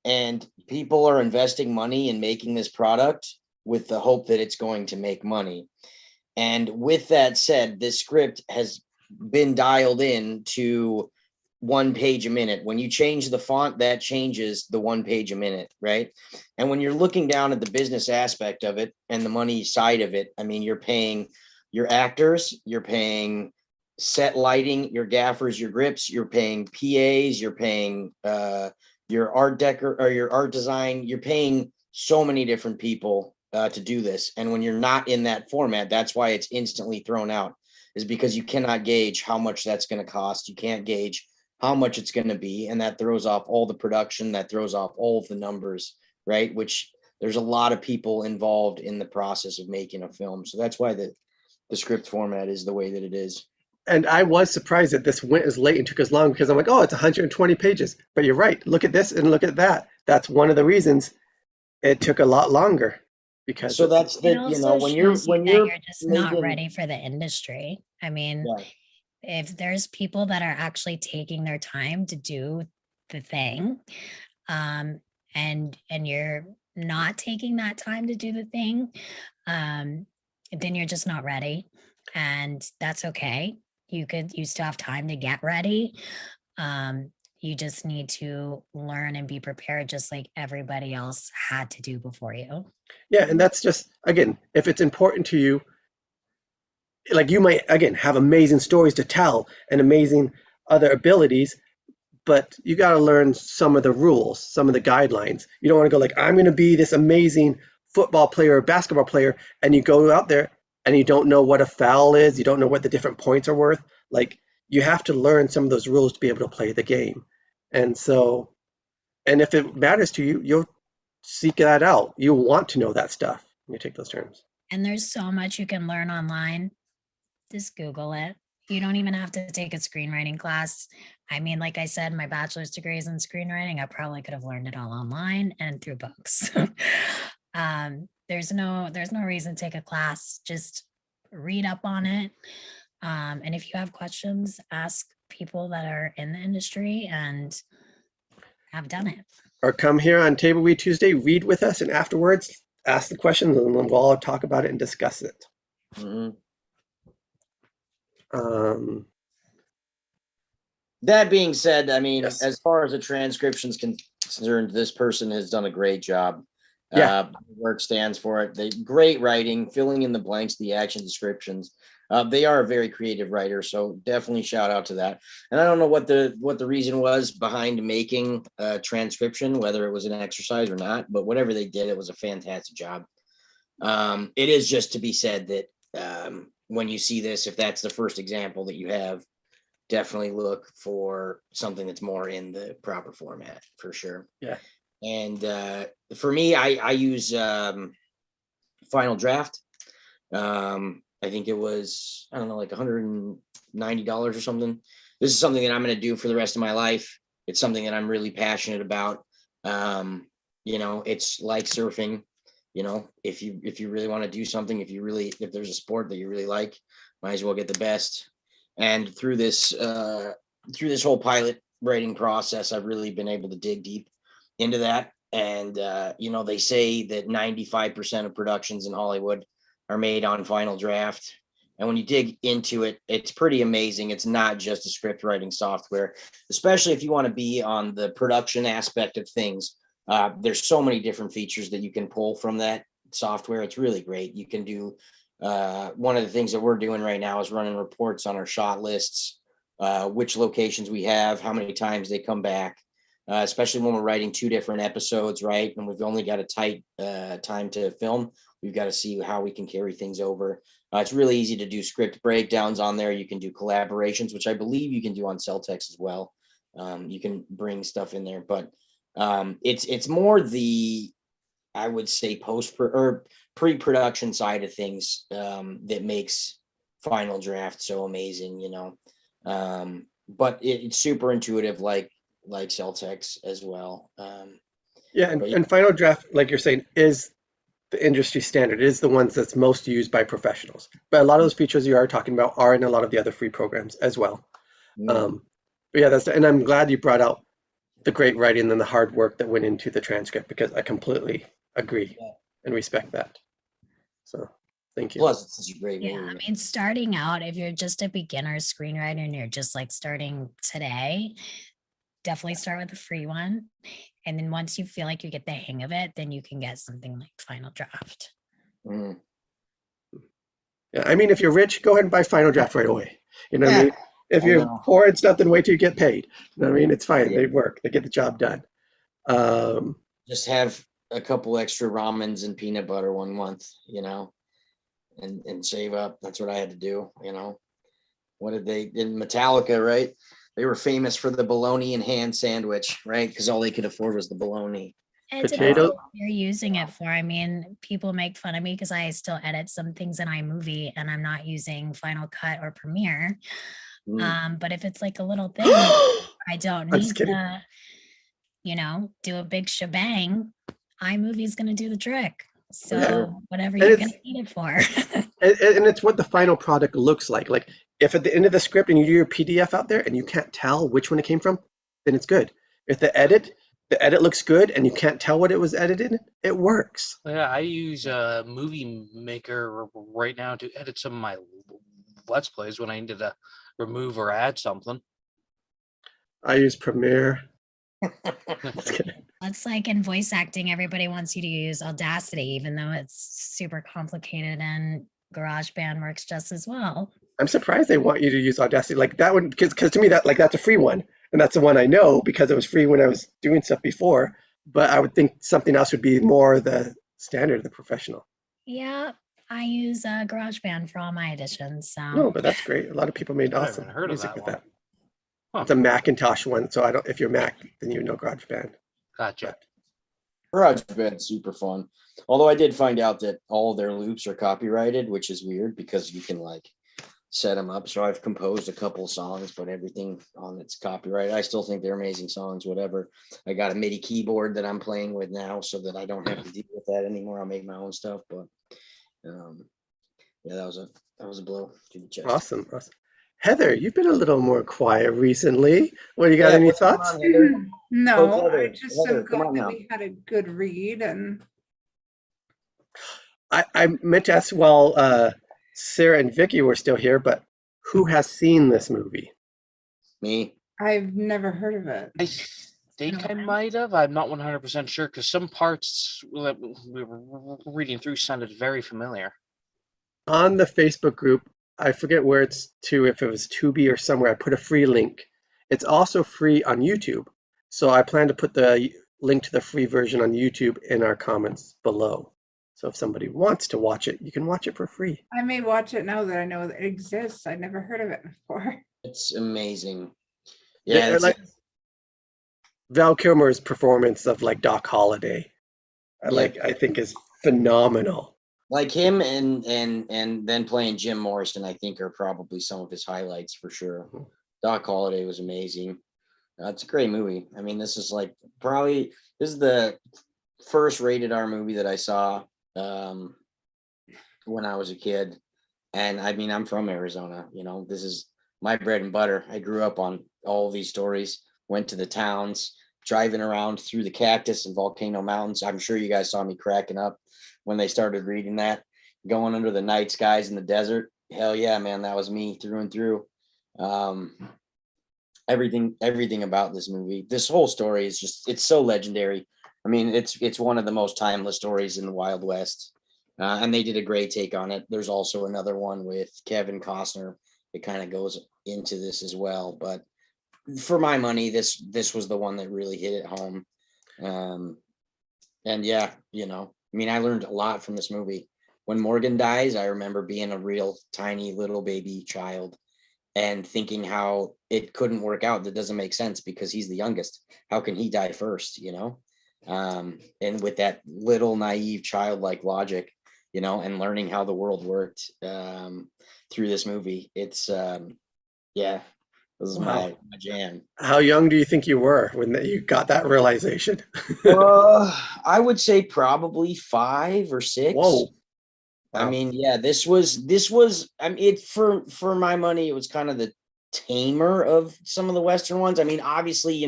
And people are investing money in making this product with the hope that it's going to make money. And with that said, this script has been dialed in to 1 page a minute. When you change the font, that changes the 1 page a minute, right? And when you're looking down at the business aspect of it and the money side of it, I mean, you're paying your actors, you're paying set lighting, your gaffers, your grips, you're paying PAs, you're paying your art decor or your art design, you're paying so many different people to do this. And when you're not in that format, that's why it's instantly thrown out, is because you cannot gauge how much that's going to cost. You can't gauge how much it's going to be. And that throws off all the production, that throws off all of the numbers, right? Which there's a lot of people involved in the process of making a film. So that's why the script format is the way that it is. And I was surprised that this went as late and took as long because I'm like, oh, it's 120 pages. But you're right. Look at this and look at that. That's one of the reasons it took a lot longer because So that's It the, also when shows you that you're you're just not making, ready for the industry. I mean, yeah, if there's people that are actually taking their time to do the thing, and you're not taking that time to do the thing, then you're just not ready, and that's okay. You still have time to get ready. You just need to learn and be prepared, just like everybody else had to do before you. yeah, and that's just again, if it's important to you, like you might again have amazing stories to tell and amazing other abilities, but you got to learn some of the rules, some of the guidelines. You don't want to go like, I'm going to be this amazing football player or basketball player, and you go out there and you don't know what a foul is, you don't know what the different points are worth. Like you have to learn some of those rules to be able to play the game. And so, and if it matters to you, you'll seek that out. You'll want to know that stuff when you take those terms. And there's so much you can learn online. Just Google it. You don't even have to take a screenwriting class. I mean, like I said, my bachelor's degree is in screenwriting. I probably could have learned it all online and through books. There's no reason to take a class. Just read up on it. And if you have questions, ask people that are in the industry and have done it. Or come here on Table Read Tuesday, read with us, and afterwards ask the questions, and then we'll all talk about it and discuss it. mhm. That being said, I mean, Yes. as far as the transcription's concerned, this person has done a great job. Yeah. Work stands for it. They great writing, filling in the blanks, the action descriptions. They are a very creative writer, so definitely shout out to that. And I don't know what the reason was behind making a transcription, whether it was an exercise or not, but whatever they did, it was a fantastic job. It is just to be said that when you see this, if that's the first example that you have, definitely look for something that's more in the proper format for sure. Yeah. And for me, I use Final Draft. I think it was, I don't know, like $190 or something. This is something that I'm going to do for the rest of my life. It's something that I'm really passionate about. It's like surfing. If you really want to do something, if there's a sport that you really like, might as well get the best. And through this whole pilot writing process, I've really been able to dig deep into that. And they say that 95% of productions in Hollywood are made on Final Draft. And when you dig into it, it's pretty amazing. It's not just a script writing software, especially if you want to be on the production aspect of things. There's so many different features that you can pull from that software. It's really great. You can do one of the things that we're doing right now is running reports on our shot lists, which locations we have, how many times they come back, especially when we're writing 2 different episodes, right? And we've only got a tight time to film. We've got to see how we can carry things over. It's really easy to do script breakdowns on there. You can do collaborations, which I believe you can do on Celtex as well. You can bring stuff in there, but it's more the, I would say, pre-production side of things that makes Final Draft so amazing, but it's super intuitive, like Celtex as well. And Final Draft, like you're saying, is the industry standard. It is the ones that's most used by professionals. But a lot of those features you are talking about are in a lot of the other free programs as well. But yeah, and I'm glad you brought out the great writing and the hard work that went into the transcript, because I completely agree and respect that. So thank you. Plus, it's such a great Yeah, movie. I mean, starting out, if you're just a beginner screenwriter and you're just like starting today, definitely start with a free one. And then once you feel like you get the hang of it, then you can get something like Final Draft. Mm. Yeah, I mean, if you're rich, go ahead and buy Final Draft right away. You know what I mean? If I you're know. poor and stuff, then wait till you get paid. You know what I mean? It's fine. Yeah. They work. They get the job done. Just have a couple extra ramens and peanut butter 1 month, and save up. That's what I had to do, What did they in Metallica, right? They were famous for the bologna and ham sandwich, right? Because all they could afford was the bologna. It depends Potato. what you're using it for. I mean, people make fun of me because I still edit some things in iMovie and I'm not using Final Cut or Premiere. But if it's like a little thing, I don't I'm just need kidding. to, do a big shebang. iMovie is going to do the trick. So sure. whatever And you're going it's to need it for. and it's what the final product looks like. Like if at the end of the script and you do your PDF out there and you can't tell which one it came from, then it's good. If the edit looks good and you can't tell what it was edited, it works. Yeah, I use a movie maker right now to edit some of my Let's Plays when I need to remove or add something. I use Premiere. Just kidding. It's like in voice acting, everybody wants you to use Audacity, even though it's super complicated and GarageBand works just as well. I'm surprised they want you to use Audacity like that one because to me that's a free one and that's the one I know because it was free when I was doing stuff before. But I would think something else would be more the standard, the professional. Yeah, I use GarageBand for all my editions. So No, but that's great. A lot of people made I awesome haven't heard of music that with one. that. Huh. It's a Macintosh one, so I don't. If you're Mac, then you know GarageBand. Gotcha. GarageBand's super fun. Although I did find out that all their loops are copyrighted, which is weird because you can like set them up. So I've composed a couple songs, but everything on it's copyrighted. I still think they're amazing songs, whatever. I got a MIDI keyboard that I'm playing with now so that I don't have to deal with that anymore. I'll make my own stuff. But yeah, that was a blow to the chest. Awesome. Heather, you've been a little more quiet recently. What do you got? Yeah, any what's going thoughts? on, Heather? No, Oh, I Heather, just Heather, am come glad on that now. we had a good read and I meant to ask while Sarah and Vicky were still here, but who has seen this movie? Me. I've never heard of it. I think I might have. I'm not 100% sure because some parts that we were reading through sounded very familiar. On the Facebook group, I forget where it's to, if it was Tubi or somewhere, I put a free link. It's also free on YouTube. So I plan to put the link to the free version on YouTube in our comments below. So if somebody wants to watch it, you can watch it for free. I may watch it now that I know that it exists. I never heard of it before. It's amazing. Yeah, Yeah, it's like Val Kilmer's performance of like Doc Holliday, I think is phenomenal. like him and then playing Jim Morrison, I think are probably some of his highlights for sure. Doc Holliday was amazing. It's a great movie. I mean, this is the first rated R movie that I saw when I was a kid. And I mean, I'm from Arizona, this is my bread and butter. I grew up on all these stories, went to the towns, driving around through the cactus and volcano mountains. I'm sure you guys saw me cracking up when they started reading that, going under the night skies in the desert. Hell yeah, man, that was me through and through. Everything about this movie, this whole story is it's so legendary. I mean, it's one of the most timeless stories in the Wild West. And they did a great take on it. There's also another one with Kevin Costner that kind of goes into this as well. But for my money, this was the one that really hit it home. And yeah, I mean, I learned a lot from this movie. When Morgan dies, I remember being a real tiny little baby child and thinking how it couldn't work out. That doesn't make sense because he's the youngest. How can he die first, And with that little naive childlike logic, and learning how the world worked through this movie, it's this is my jam. How young do you think you were when you got that realization? I would say probably 5 or 6. Whoa. I Wow. mean, yeah, this was, I mean, it for my money, it was kind of the tamer of some of the Western ones. I mean, obviously,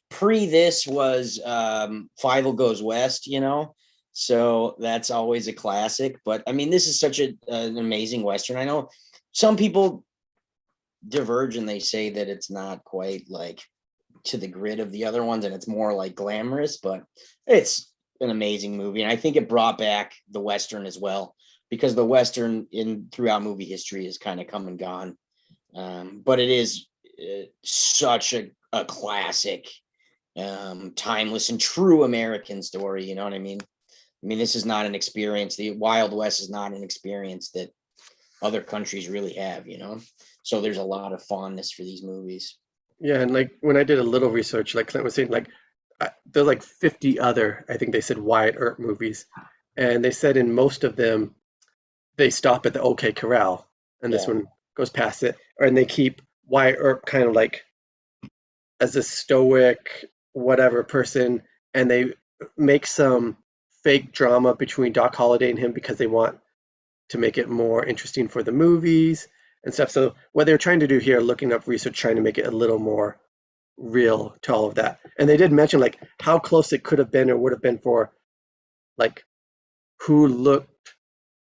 pre this was Fievel Goes West, so that's always a classic. But I mean, this is such an amazing Western. I know some people diverge and they say that it's not quite like to the grit of the other ones and it's more like glamorous, but it's an amazing movie. And I think it brought back the Western as well, because the Western throughout movie history has kind of come and gone. But it is such a classic, timeless and true American story. You know what I mean? I mean, this is not an experience. The Wild West is not an experience that other countries really have, So there's a lot of fondness for these movies. Yeah, and like when I did a little research, like Clint was saying, like there's like 50 other, I think they said Wyatt Earp movies, and they said in most of them they stop at the OK Corral, and this Yeah. one goes past it, and they keep Wyatt Earp kind of like as a stoic whatever person, and they make some fake drama between Doc Holliday and him because they want to make it more interesting for the movies and stuff. So what they're trying to do here, looking up research, trying to make it a little more real to all of that. And they did mention like how close it could have been or would have been for like who looked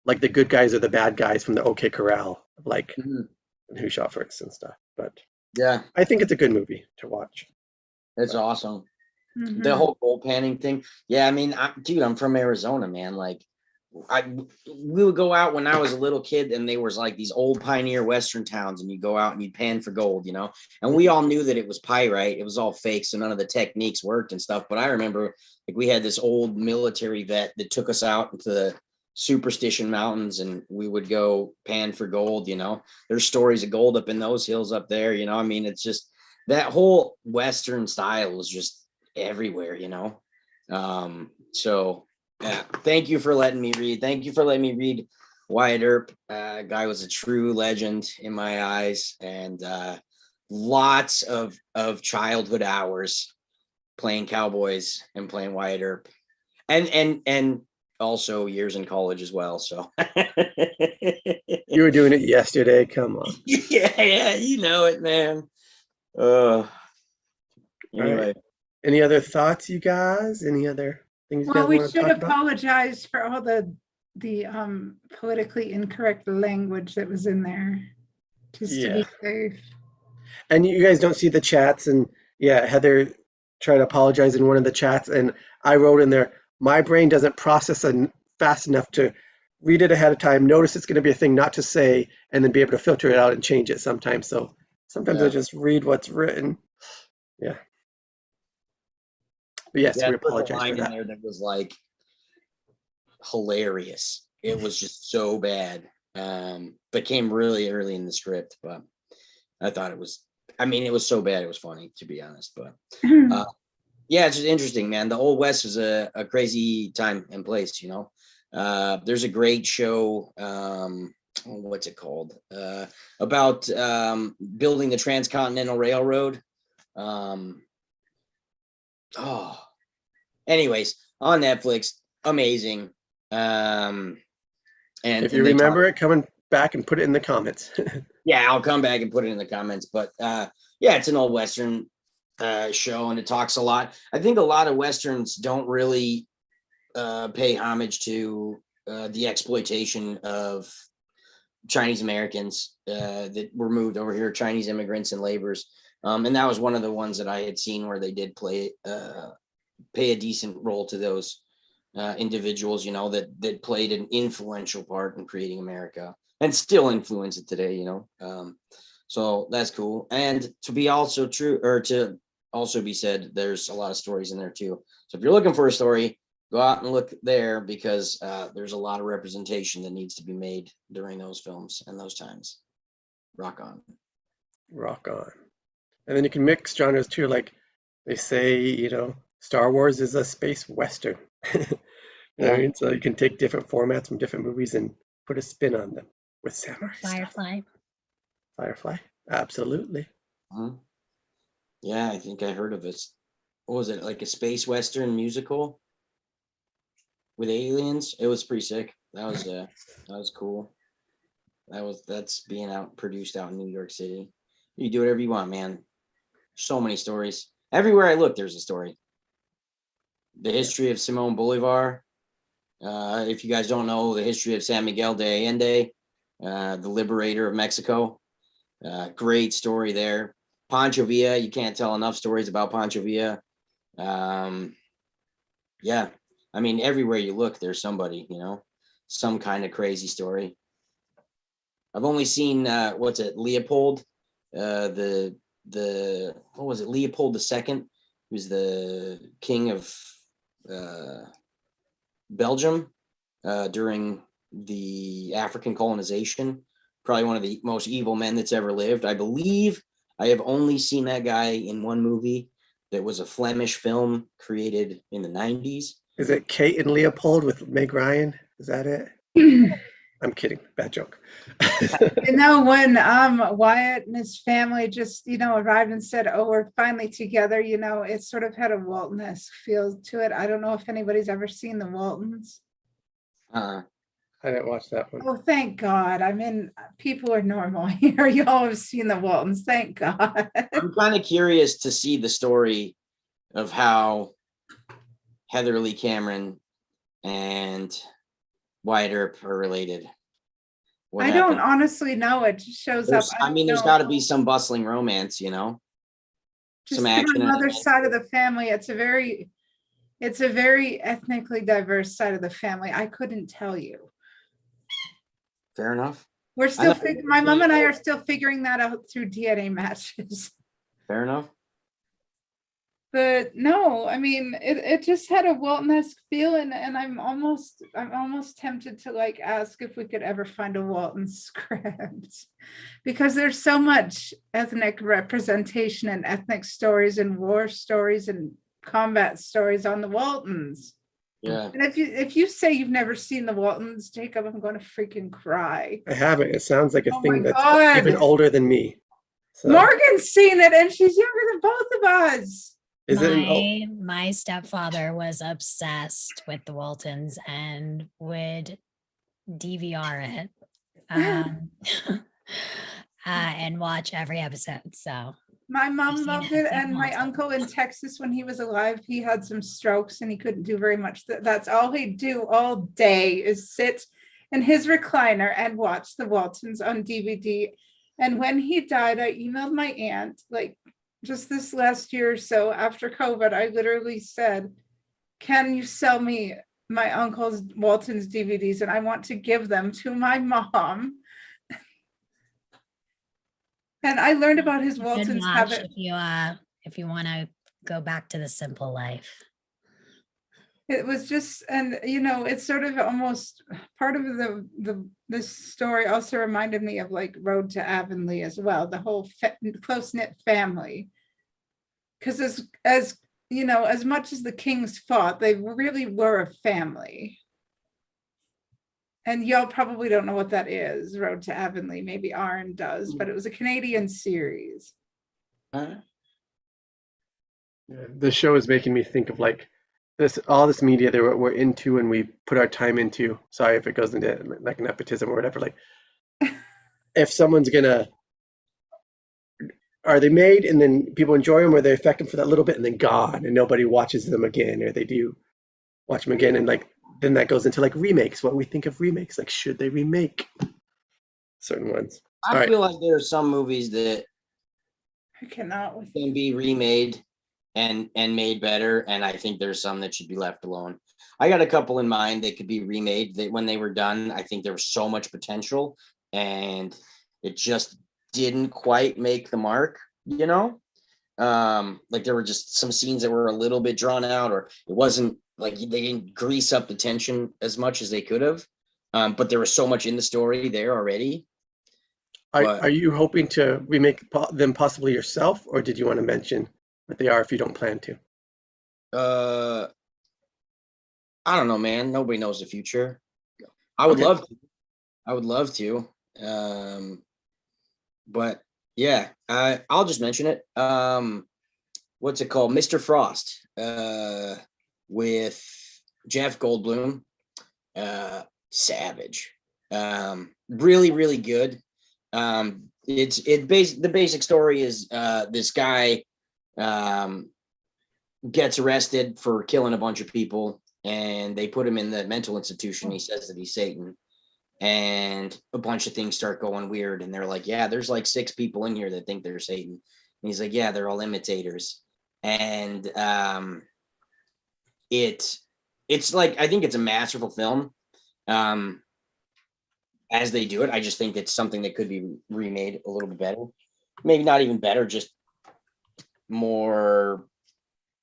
like the good guys or the bad guys from the OK Corral, like Mhm. and who shot first and stuff. But Yeah, I think it's a good movie to watch. it's awesome. Mhm. The whole gold panning thing. Yeah, I mean, dude, I'm from Arizona, man. Like, we would go out when I was a little kid, and there was like these old pioneer western towns, and you go out and you'd pan for gold, you know. And we all knew that it was pyrite; it was all fake, so none of the techniques worked and stuff. But I remember, like, we had this old military vet that took us out into the Superstition Mountains, and we would go pan for gold. You know, there's stories of gold up in those hills up there. You know, I mean, it's just that whole western style is just everywhere. You know, so. Yeah, thank you for letting me read. Thank you for letting me read Wyatt Earp. Guy was a true legend in my eyes, and lots of childhood hours playing cowboys and playing Wyatt Earp, and also years in college as well. So You were doing it yesterday. Come on. yeah, you know it, man. Uh, anyway, Right. Any other thoughts, you guys? Any other things you Well, guys we want to should talk about? apologize for all the politically incorrect language that was in there, just to Yeah. be safe. And you guys don't see the chats, and yeah, Heather tried to apologize in one of the chats, and I wrote in there, my brain doesn't process fast enough to read it ahead of time, notice it's going to be a thing not to say, and then be able to filter it out and change it sometimes. So sometimes I yeah, just read what's written. Yeah. But yes, yeah. we There was a apologize for line in that. there that was like hilarious. It was just so bad. But came really early in the script, but I thought it was, I mean, it was so bad it was funny, to be honest. But yeah, it's just interesting, man. The old West was a crazy time and place, you know. There's a great show, what's it called? About building the Transcontinental Railroad. Oh, anyways, on Netflix, amazing. If you And they talk, remember it, coming back and put it in the comments. yeah, I'll come back and put it in the comments. But yeah, it's an old Western show, and it talks a lot. I think a lot of Westerns don't really pay homage to the exploitation of Chinese Americans that were moved over here, Chinese immigrants and laborers. And that was one of the ones that I had seen where they did pay a decent role to those individuals, you know, that played an influential part in creating America and still influence it today, you know. So that's cool. And to be also true, or to also be said, there's a lot of stories in there too. So if you're looking for a story, go out and look there, because there's a lot of representation that needs to be made during those films and those times. Rock on. Rock on. And then you can mix genres too, like they say, you know, Star Wars is a space western. You know what I Yeah. mean? So you can take different formats from different movies and put a spin on them with samurai stuff. Firefly. Firefly, absolutely. Uh-huh. Yeah, I think I heard of it. What was it, like a space western musical with aliens? It was pretty sick. That was cool. That's being out produced out in New York City. You do whatever you want, man. So many stories. Everywhere I look, there's a story. The history of Simon Bolivar. If you guys don't know the history of San Miguel de Allende, the liberator of Mexico, great story there. Pancho Villa, you can't tell enough stories about Pancho Villa. Yeah, I mean, everywhere you look, there's somebody, you know, some kind of crazy story. I've only seen what's it, Leopold, the what was it, Leopold II, who's the king of Belgium during the African colonization. Probably one of the most evil men that's ever lived. I believe I have only seen that guy in one movie that was a Flemish film created in the 90s. Is it Kate and Leopold with Meg Ryan? Is that it? I'm kidding. Bad joke. You know, when Wyatt and his family just, arrived and said, "Oh, we're finally together," it sort of had a Walton-esque feel to it. I don't know if anybody's ever seen the Waltons. Uh, I didn't watch that one. Oh, thank God. I mean, people are normal here. You all have seen the Waltons. Thank God. I'm kind of curious to see the story of how Heather Lee Cameron and Wyatt Earp are related. What I don't happened? honestly know. It just shows up. I mean, there's got to be some bustling romance, just some from action. another side of the family. It's a very ethnically diverse side of the family. I couldn't tell you. Fair enough. We're still know. my mom and I are still figuring that out through DNA matches. Fair enough. But no, I mean, it just had a Walton-esque feel, and I'm almost tempted to like ask if we could ever find a Walton script, because there's so much ethnic representation and ethnic stories and war stories and combat stories on the Waltons. Yeah. And if you say you've never seen the Waltons, Jacob, I'm going to freaking cry. I haven't. It sounds like a Oh thing my that's God. even older than me. So, Morgan's seen it, and she's younger than both of us. is it an My stepfather was obsessed with the Waltons and would DVR it and watch every episode. So My I've mom seen loved it. I've it, seen and it my multiple uncle in Texas, when he was alive, he had some strokes and he couldn't do very much. That's all he'd do all day is sit in his recliner and watch the Waltons on DVD. And when he died, I emailed my aunt, like just this last year or so after COVID, I literally said, "Can you sell me my uncle's Waltons DVDs? And I want to give them to my mom." And I learned about his Good Waltons watch habit. if you want to go back to the simple life. It was just, and it's sort of almost part of this story also reminded me of like Road to Avonlea as well, the whole close-knit family. Because as much as the Kings fought, they really were a family. And y'all probably don't know what that is, Road to Avonlea. Maybe Aaron does, but it was a Canadian series. Yeah, the show is making me think of like all this media that we're into and we put our time into. Sorry if it goes into like nepotism or whatever. Like, if someone's are they made and then people enjoy them, or they affect them for that little bit and then gone and nobody watches them again, or they do watch them again, and like then that goes into like remakes. What we think of remakes, like should they remake certain ones? I feel like there are some movies that I cannot with can be remade and made better, and I think there's some that should be left alone. I got a couple in mind that could be remade. That when they were done, I think there was so much potential, and it just didn't quite make the mark. Like there were just some scenes that were a little bit drawn out, or it wasn't like they didn't grease up the tension as much as they could have. But there was so much in the story there already. Are you hoping to remake them possibly yourself, or did you want to mention what they are if you don't plan to? I don't know, man. Nobody knows the future. I would love to. I would love to. But yeah, I'll just mention it. What's it called? Mr. Frost, with Jeff Goldblum. Savage. Really, really good. The basic story is this guy gets arrested for killing a bunch of people, and they put him in the mental institution. He says that he's Satan, and a bunch of things start going weird, and they're like, yeah, there's like 6 people in here that think they're Satan. And he's like, yeah, they're all imitators. And it's like, I think it's a masterful film. As they do it, I just think it's something that could be remade a little bit better. Maybe not even better, just more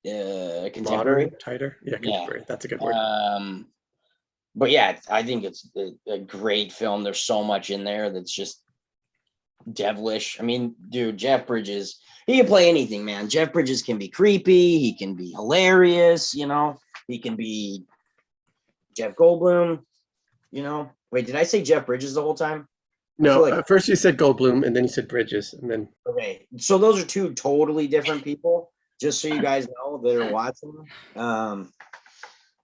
contemporary. Modern, tighter. Yeah, contemporary. That's a good word. But yeah, I think it's a great film. There's so much in there that's just devilish. I mean, dude, Jeff Bridges, he can play anything, man. Jeff Bridges can be creepy. He can be hilarious. He can be Jeff Goldblum. Wait, did I say Jeff Bridges the whole time? No, like- at first you said Goldblum, and then you said Bridges, and then Okay, so those are two totally different people. Just so you guys know that are watching.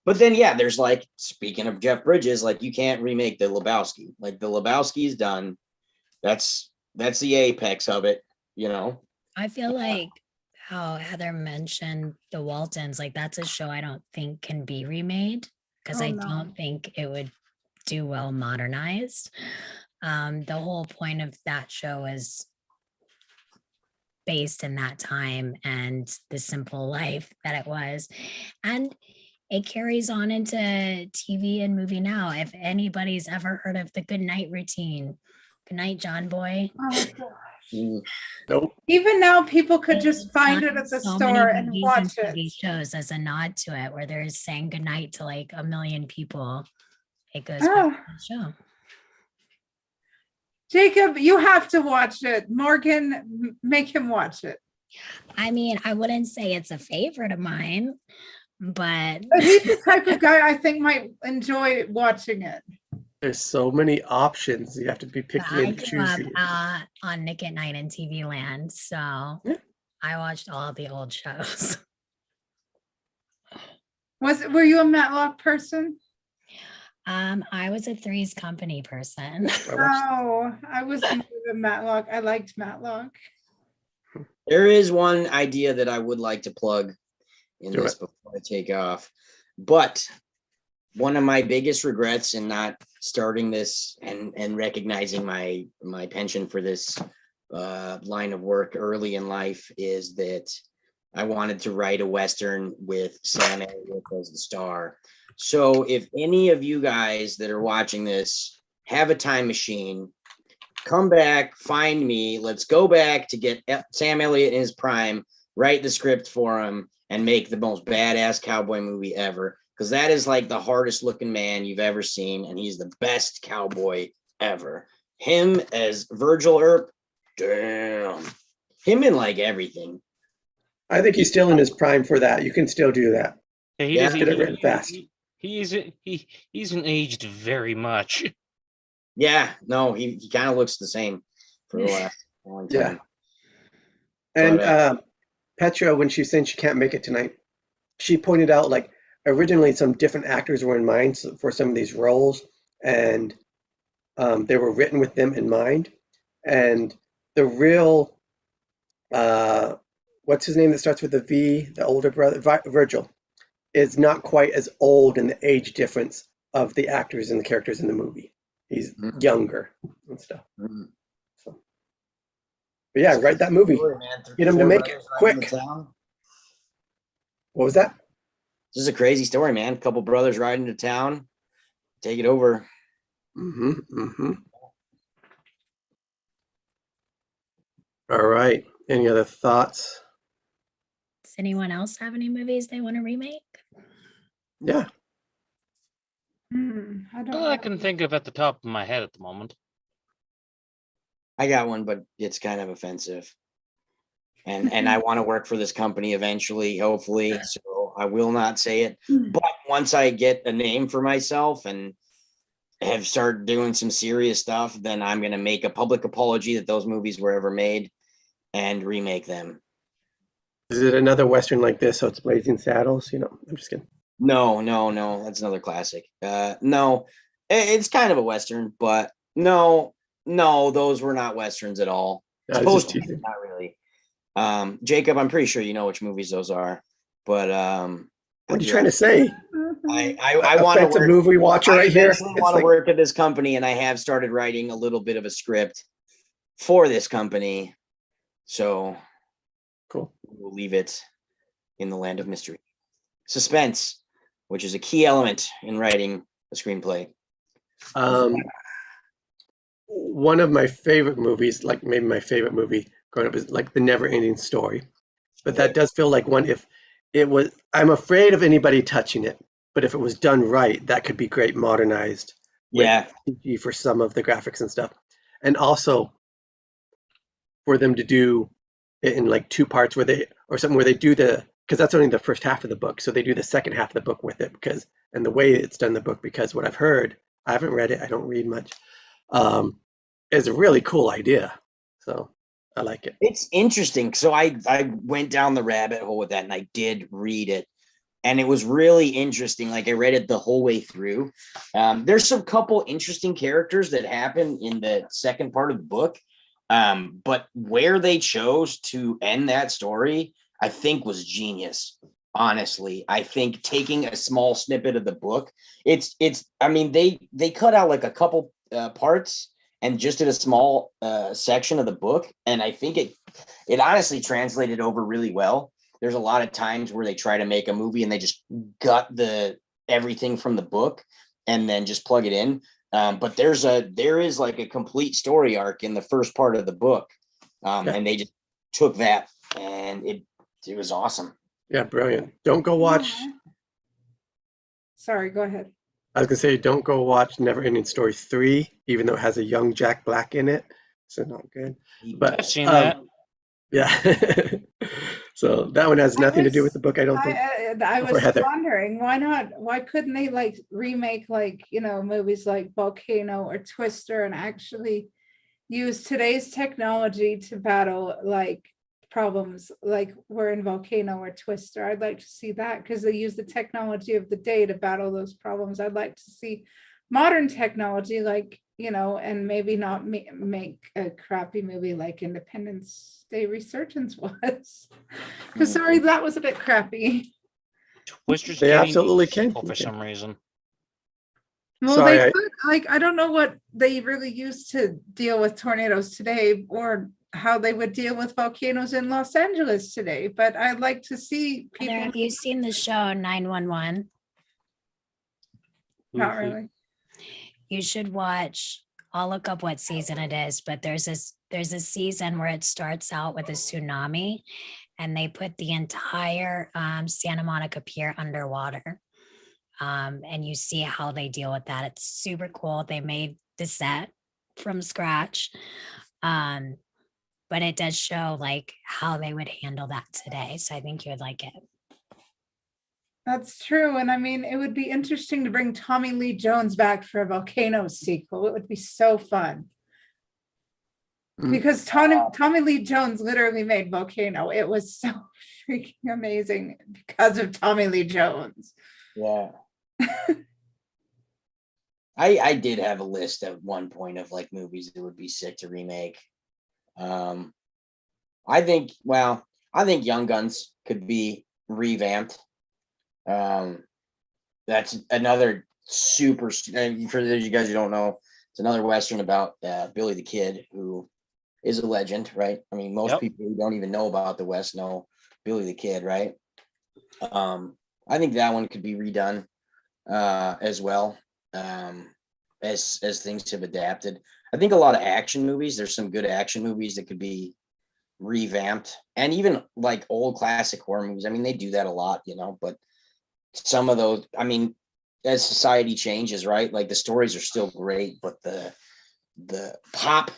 But then, yeah, there's like, speaking of Jeff Bridges, like you can't remake the Lebowski. Like the Lebowski's done. That's the apex of it. I feel like how Heather mentioned the Waltons, like that's a show I don't think can be remade because Oh, I no. don't think it would do well modernized. The whole point of that show is based in that time and the simple life that it was. And it carries on into TV and movie now. If anybody's ever heard of the Good Night Routine, Good Night, John Boy. Oh, God. nope. Even now, people could just It's find done it at the so store many and movies watch TV it. shows as a nod to it, where they're saying goodnight to like 1 million people. It goes Oh. back to the show. Jacob, you have to watch it. Morgan, make him watch it. I mean, I wouldn't say it's a favorite of mine, but But he's the type of guy I think might enjoy watching it. There's so many options. You have to be picky I and grew up choosy. on Nick at Night and TV Land, so Yeah. I watched all the old shows. Were you a Matlock person? I was a Three's Company person. I watched- Oh, I was more of a Matlock. I liked Matlock. There is one idea that I would like to plug in Do this it. before I take off. But one of my biggest regrets in not starting this and recognizing my penchant for this line of work early in life is that I wanted to write a Western with Sam Elliott as the star. So if any of you guys that are watching this have a time machine, come back, find me. Let's go back to get Sam Elliott in his prime, write the script for him, and make the most badass cowboy movie ever. Because that is like the hardest looking man you've ever seen, and he's the best cowboy ever. Him as Virgil Earp, damn. Him in like everything. I think he's still in his prime for that. You can still do that. Yeah, Yeah, doesn't- get it written fast. He isn't aged very much. Yeah, no, he kind of looks the same for the last long Yeah. time. And But, Petra, when she was saying she can't make it tonight, she pointed out like originally some different actors were in mind for some of these roles, and they were written with them in mind. And the real, what's his name that starts with a V, the older brother, Virgil, is not quite as old in the age difference of the actors and the characters in the movie. He's Mhm. younger and stuff. Mhm. So, but yeah, write that movie. Story, man. Get him to Four make brothers it riding quick. to town. What was that? This is a crazy story, man. A couple brothers riding to town, take it over. Mm-hmm. Mm-hmm. All right. Any other thoughts? Does anyone else have any movies they want to remake? Yeah. I don't All I know. can think of at the top of my head at the moment. I got one, but it's kind of offensive. And I want to work for this company eventually, hopefully. So I will not say it. But once I get a name for myself and have started doing some serious stuff, then I'm going to make a public apology that those movies were ever made and remake them. Is it another Western like this? So it's Blazing Saddles? I'm just kidding. No, that's another classic. No, it's kind of a Western, but no, those were not Westerns at all. I was just Supposed to be, teasing. not really. Jacob, I'm pretty sure you know which movies those are, but What are you trying to say? I want to Offensive work. movie watcher I right here. eventually It's want to like, work at this company, and I have started writing a little bit of a script for this company. So cool. we'll leave it in the land of mystery, suspense, which is a key element in writing a screenplay. One of my favorite movies, like maybe my favorite movie growing up, is like The Never Ending Story. But that does feel like one, if it was, I'm afraid of anybody touching it, but if it was done right, that could be great modernized with Yeah, CG for some of the graphics and stuff. And also, for them to do it in like two parts where they or something where they do because that's only the first half of the book, so they do the second half of the book with it and the way it's done in the book, because what I've heard, I haven't read it, I don't read much, is a really cool idea. So I like it. It's interesting. So I went down the rabbit hole with that, and I did read it, and it was really interesting. Like I read it the whole way through. There's some couple interesting characters that happen in the second part of the book, but where they chose to end that story, I think, was genius. Honestly, I think taking a small snippet of the book, it's. I mean, they cut out like a couple parts and just did a small section of the book, and I think it honestly translated over really well. There's a lot of times where they try to make a movie and they just gut everything from the book and then just plug it in. But there is like a complete story arc in the first part of the book, and they just took that, and it was awesome. Yeah, brilliant. Don't go watch. Sorry, go ahead. I was gonna say, don't go watch Never Ending Story 3, even though it has a young Jack Black in it. So not good. But I've seen that. yeah. So that one has nothing to do with the book, I don't think. I For was Heather. wondering why couldn't they like remake like, movies like Volcano or Twister and actually use today's technology to battle like problems like we're in Volcano or Twister. I'd like to see that because they use the technology of the day to battle those problems. I'd like to see modern technology like, and maybe not make a crappy movie like Independence Day Resurgence was. Because sorry, that was a bit crappy. Twister's They getting absolutely can. musical for some reason. Well, Sorry, they could, like, I don't know what they really use to deal with tornadoes today or how they would deal with volcanoes in Los Angeles today, but I'd like to see Heather, people. have you seen the show 911? Not really. You should watch. I'll look up what season it is, but there's a season where it starts out with a tsunami and they put the entire Santa Monica Pier underwater. And you see how they deal with that. It's super cool. They made the set from scratch. But it does show like how they would handle that today. So I think you would like it. That's true. And I mean, it would be interesting to bring Tommy Lee Jones back for a Volcano sequel. It would be so fun. Because Tommy Lee Jones literally made Volcano. It was so freaking amazing because of Tommy Lee Jones. Yeah. I did have a list at one point of like movies that would be sick to remake. I think Young Guns could be revamped. That's another super, for those of you guys who don't know, it's another Western about Billy the Kid, who is a legend, right? I mean, most people who don't even know about the West know Billy the Kid, right? I think that one could be redone as well, as things have adapted. I think a lot of action movies, there's some good action movies that could be revamped, and even like old classic horror movies. I mean, they do that a lot, but some of those, I mean, as society changes, right? Like the stories are still great, but the pop,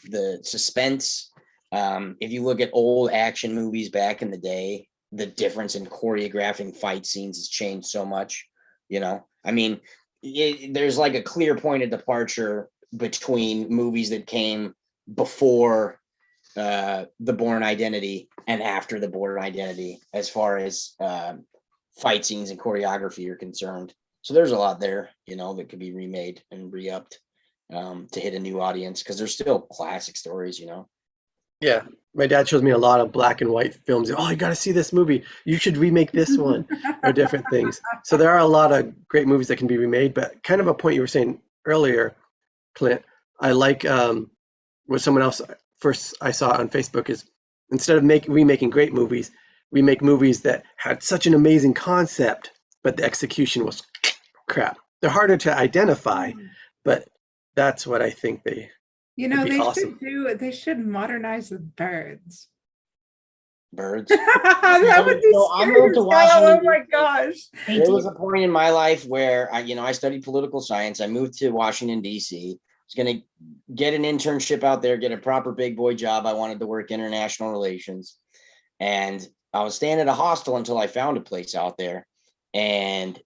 the suspense, if you look at old action movies back in the day, the difference in choreographing fight scenes has changed so much. I mean, there's like a clear point of departure between movies that came before the Bourne Identity and after the Bourne Identity, as far as fight scenes and choreography are concerned. So there's a lot there, that could be remade and re-upped to hit a new audience, because they're still classic stories, Yeah, my dad shows me a lot of black and white films. Oh, you got to see this movie. You should remake this one, or different things. So there are a lot of great movies that can be remade. But kind of a point you were saying earlier, Clint, I like what someone else first I saw on Facebook is, instead of remaking great movies, we make movies that had such an amazing concept, but the execution was crap. They're harder to identify, but that's what I think they. They awesome. they should modernize the birds. Birds. That would be I moved to scary. Washington. Oh my gosh. There was a point in my life where I studied political science. I moved to Washington, D.C. was going to get an internship out there, get a proper big boy job. I wanted to work international relations. And I was staying at a hostel until I found a place out there. And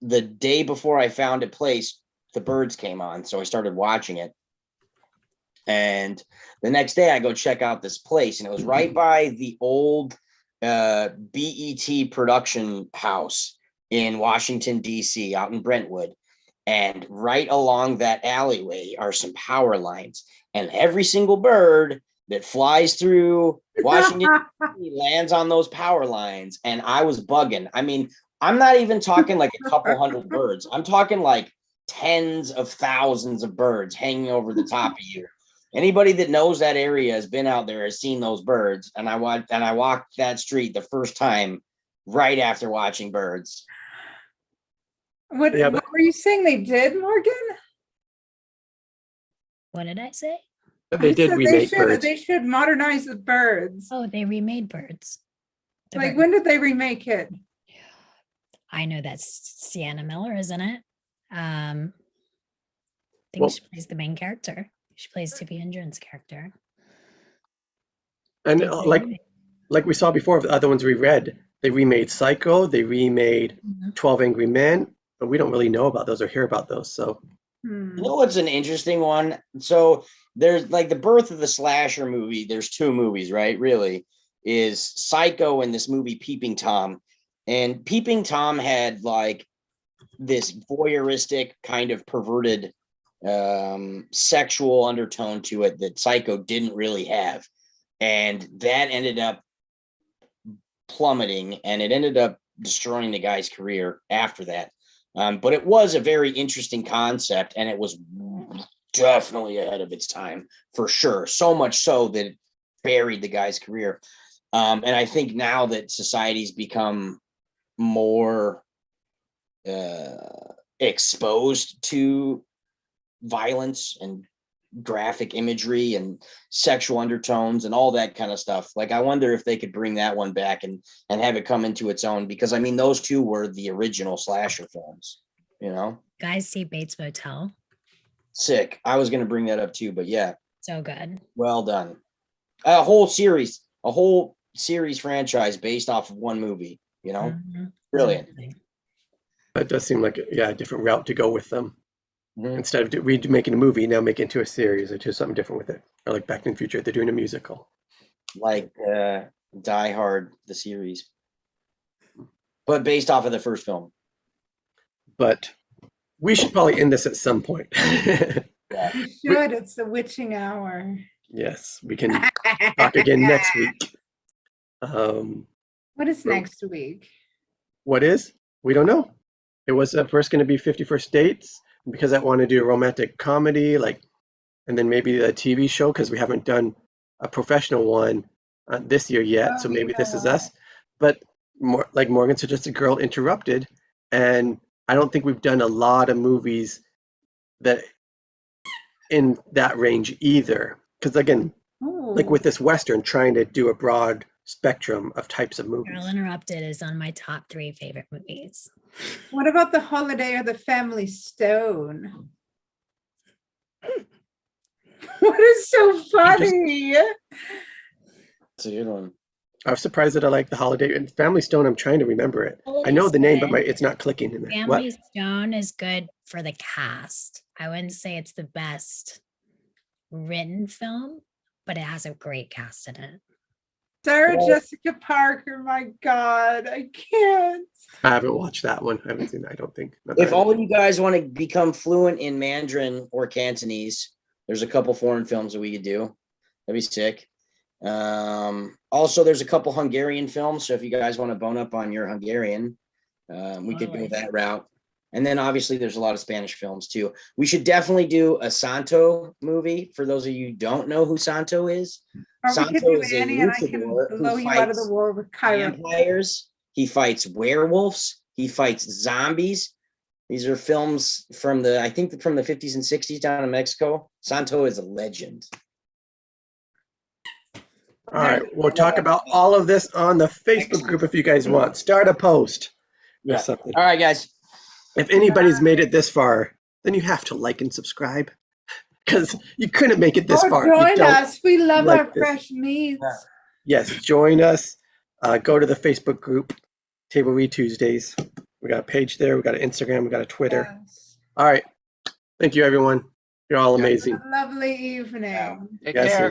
the day before I found a place, The Birds came on. So I started watching it. And the next day I go check out this place, and it was right by the old BET production house in Washington, D.C., out in Brentwood. And right along that alleyway are some power lines. And every single bird that flies through Washington lands on those power lines. And I was bugging. I mean, I'm not even talking like a couple hundred birds. I'm talking like tens of thousands of birds hanging over the top of you. Anybody that knows that area has been out there, has seen those birds. And I walked that street the first time right after watching Birds. What were you saying they did, Morgan? What did I say? They did remake Birds. They should modernize the Birds. Oh, they remade Birds. Like, when did they remake it? I know that's Sienna Miller, isn't it? I think she plays the main character. She plays Tippi Hedren's character. And like we saw before, the other ones we read, they remade Psycho, they remade 12 Angry Men, but we don't really know about those or hear about those. So, you know what's an interesting one? So there's like the birth of the slasher movie. There's two movies, right? Really, is Psycho and this movie Peeping Tom. And Peeping Tom had like this voyeuristic kind of perverted sexual undertone to it that Psycho didn't really have. And that ended up plummeting, and it ended up destroying the guy's career after that. But it was a very interesting concept, and it was definitely ahead of its time for sure. So much so that it buried the guy's career. And I think now that society's become more exposed to violence and graphic imagery and sexual undertones and all that kind of stuff, like I wonder if they could bring that one back and have it come into its own, because I mean those two were the original slasher films, you know. Guys, see Bates Motel. Sick. I was going to bring that up too, but yeah, So good. well done. A whole series franchise based off of one movie, you know. Brilliant. that does seem like a different route to go with them. Instead of making a movie, now make it into a series or do something different with it. Or like Back in the Future, they're doing a musical. Like Die Hard, the series. But based off of the first film. But we should probably end this at some point. Yeah. You should. It's the witching hour. Yes, we can talk again next week. What is next week? What is? We don't know. It was at first going to be 50 First Dates, because I want to do a romantic comedy, and then maybe a TV show, because we haven't done a professional one this year yet. So maybe this is us. But more like Morgan suggested, Girl Interrupted, and I don't think we've done a lot of movies that in that range either. Because again, like with this Western, trying to do a broad spectrum of types of movies. Girl Interrupted is on my top 3 favorite movies. What about The Holiday of the Family Stone? What is so funny? It's a good one. I was surprised that I like The Holiday and Family Stone. I'm trying to remember it. I know the name, but it's not clicking in there. Family Stone is good for the cast. I wouldn't say it's the best written film, but it has a great cast in it. Sarah Jessica Parker, my God, I can't. I haven't watched that one. I haven't seen that, I don't think. If all of you guys want to become fluent in Mandarin or Cantonese, there's a couple foreign films that we could do. That'd be sick. Also, there's a couple Hungarian films. So if you guys want to bone up on your Hungarian, we could go that route. And then obviously there's a lot of Spanish films too. We should definitely do a Santo movie. For those of you who don't know who Santo is. Santo is a luchador who fights vampires. He fights werewolves. He fights zombies. These are films from the 50s and 60s down in Mexico. Santo is a legend. All right, we'll talk about all of this on the Facebook group if you guys want. Start a post or something. All right, guys. If anybody's made it this far, then you have to like and subscribe. because you couldn't make it this Oh, far. if you join don't us. We love like our this. fresh meats. Yes, join us. Go to the Facebook group, Table Read Tuesdays. We got a page there. We got an Instagram. We got a Twitter. Yes. All right. Thank you, everyone. You're all amazing. Have a lovely evening. Take Yes, care. sir.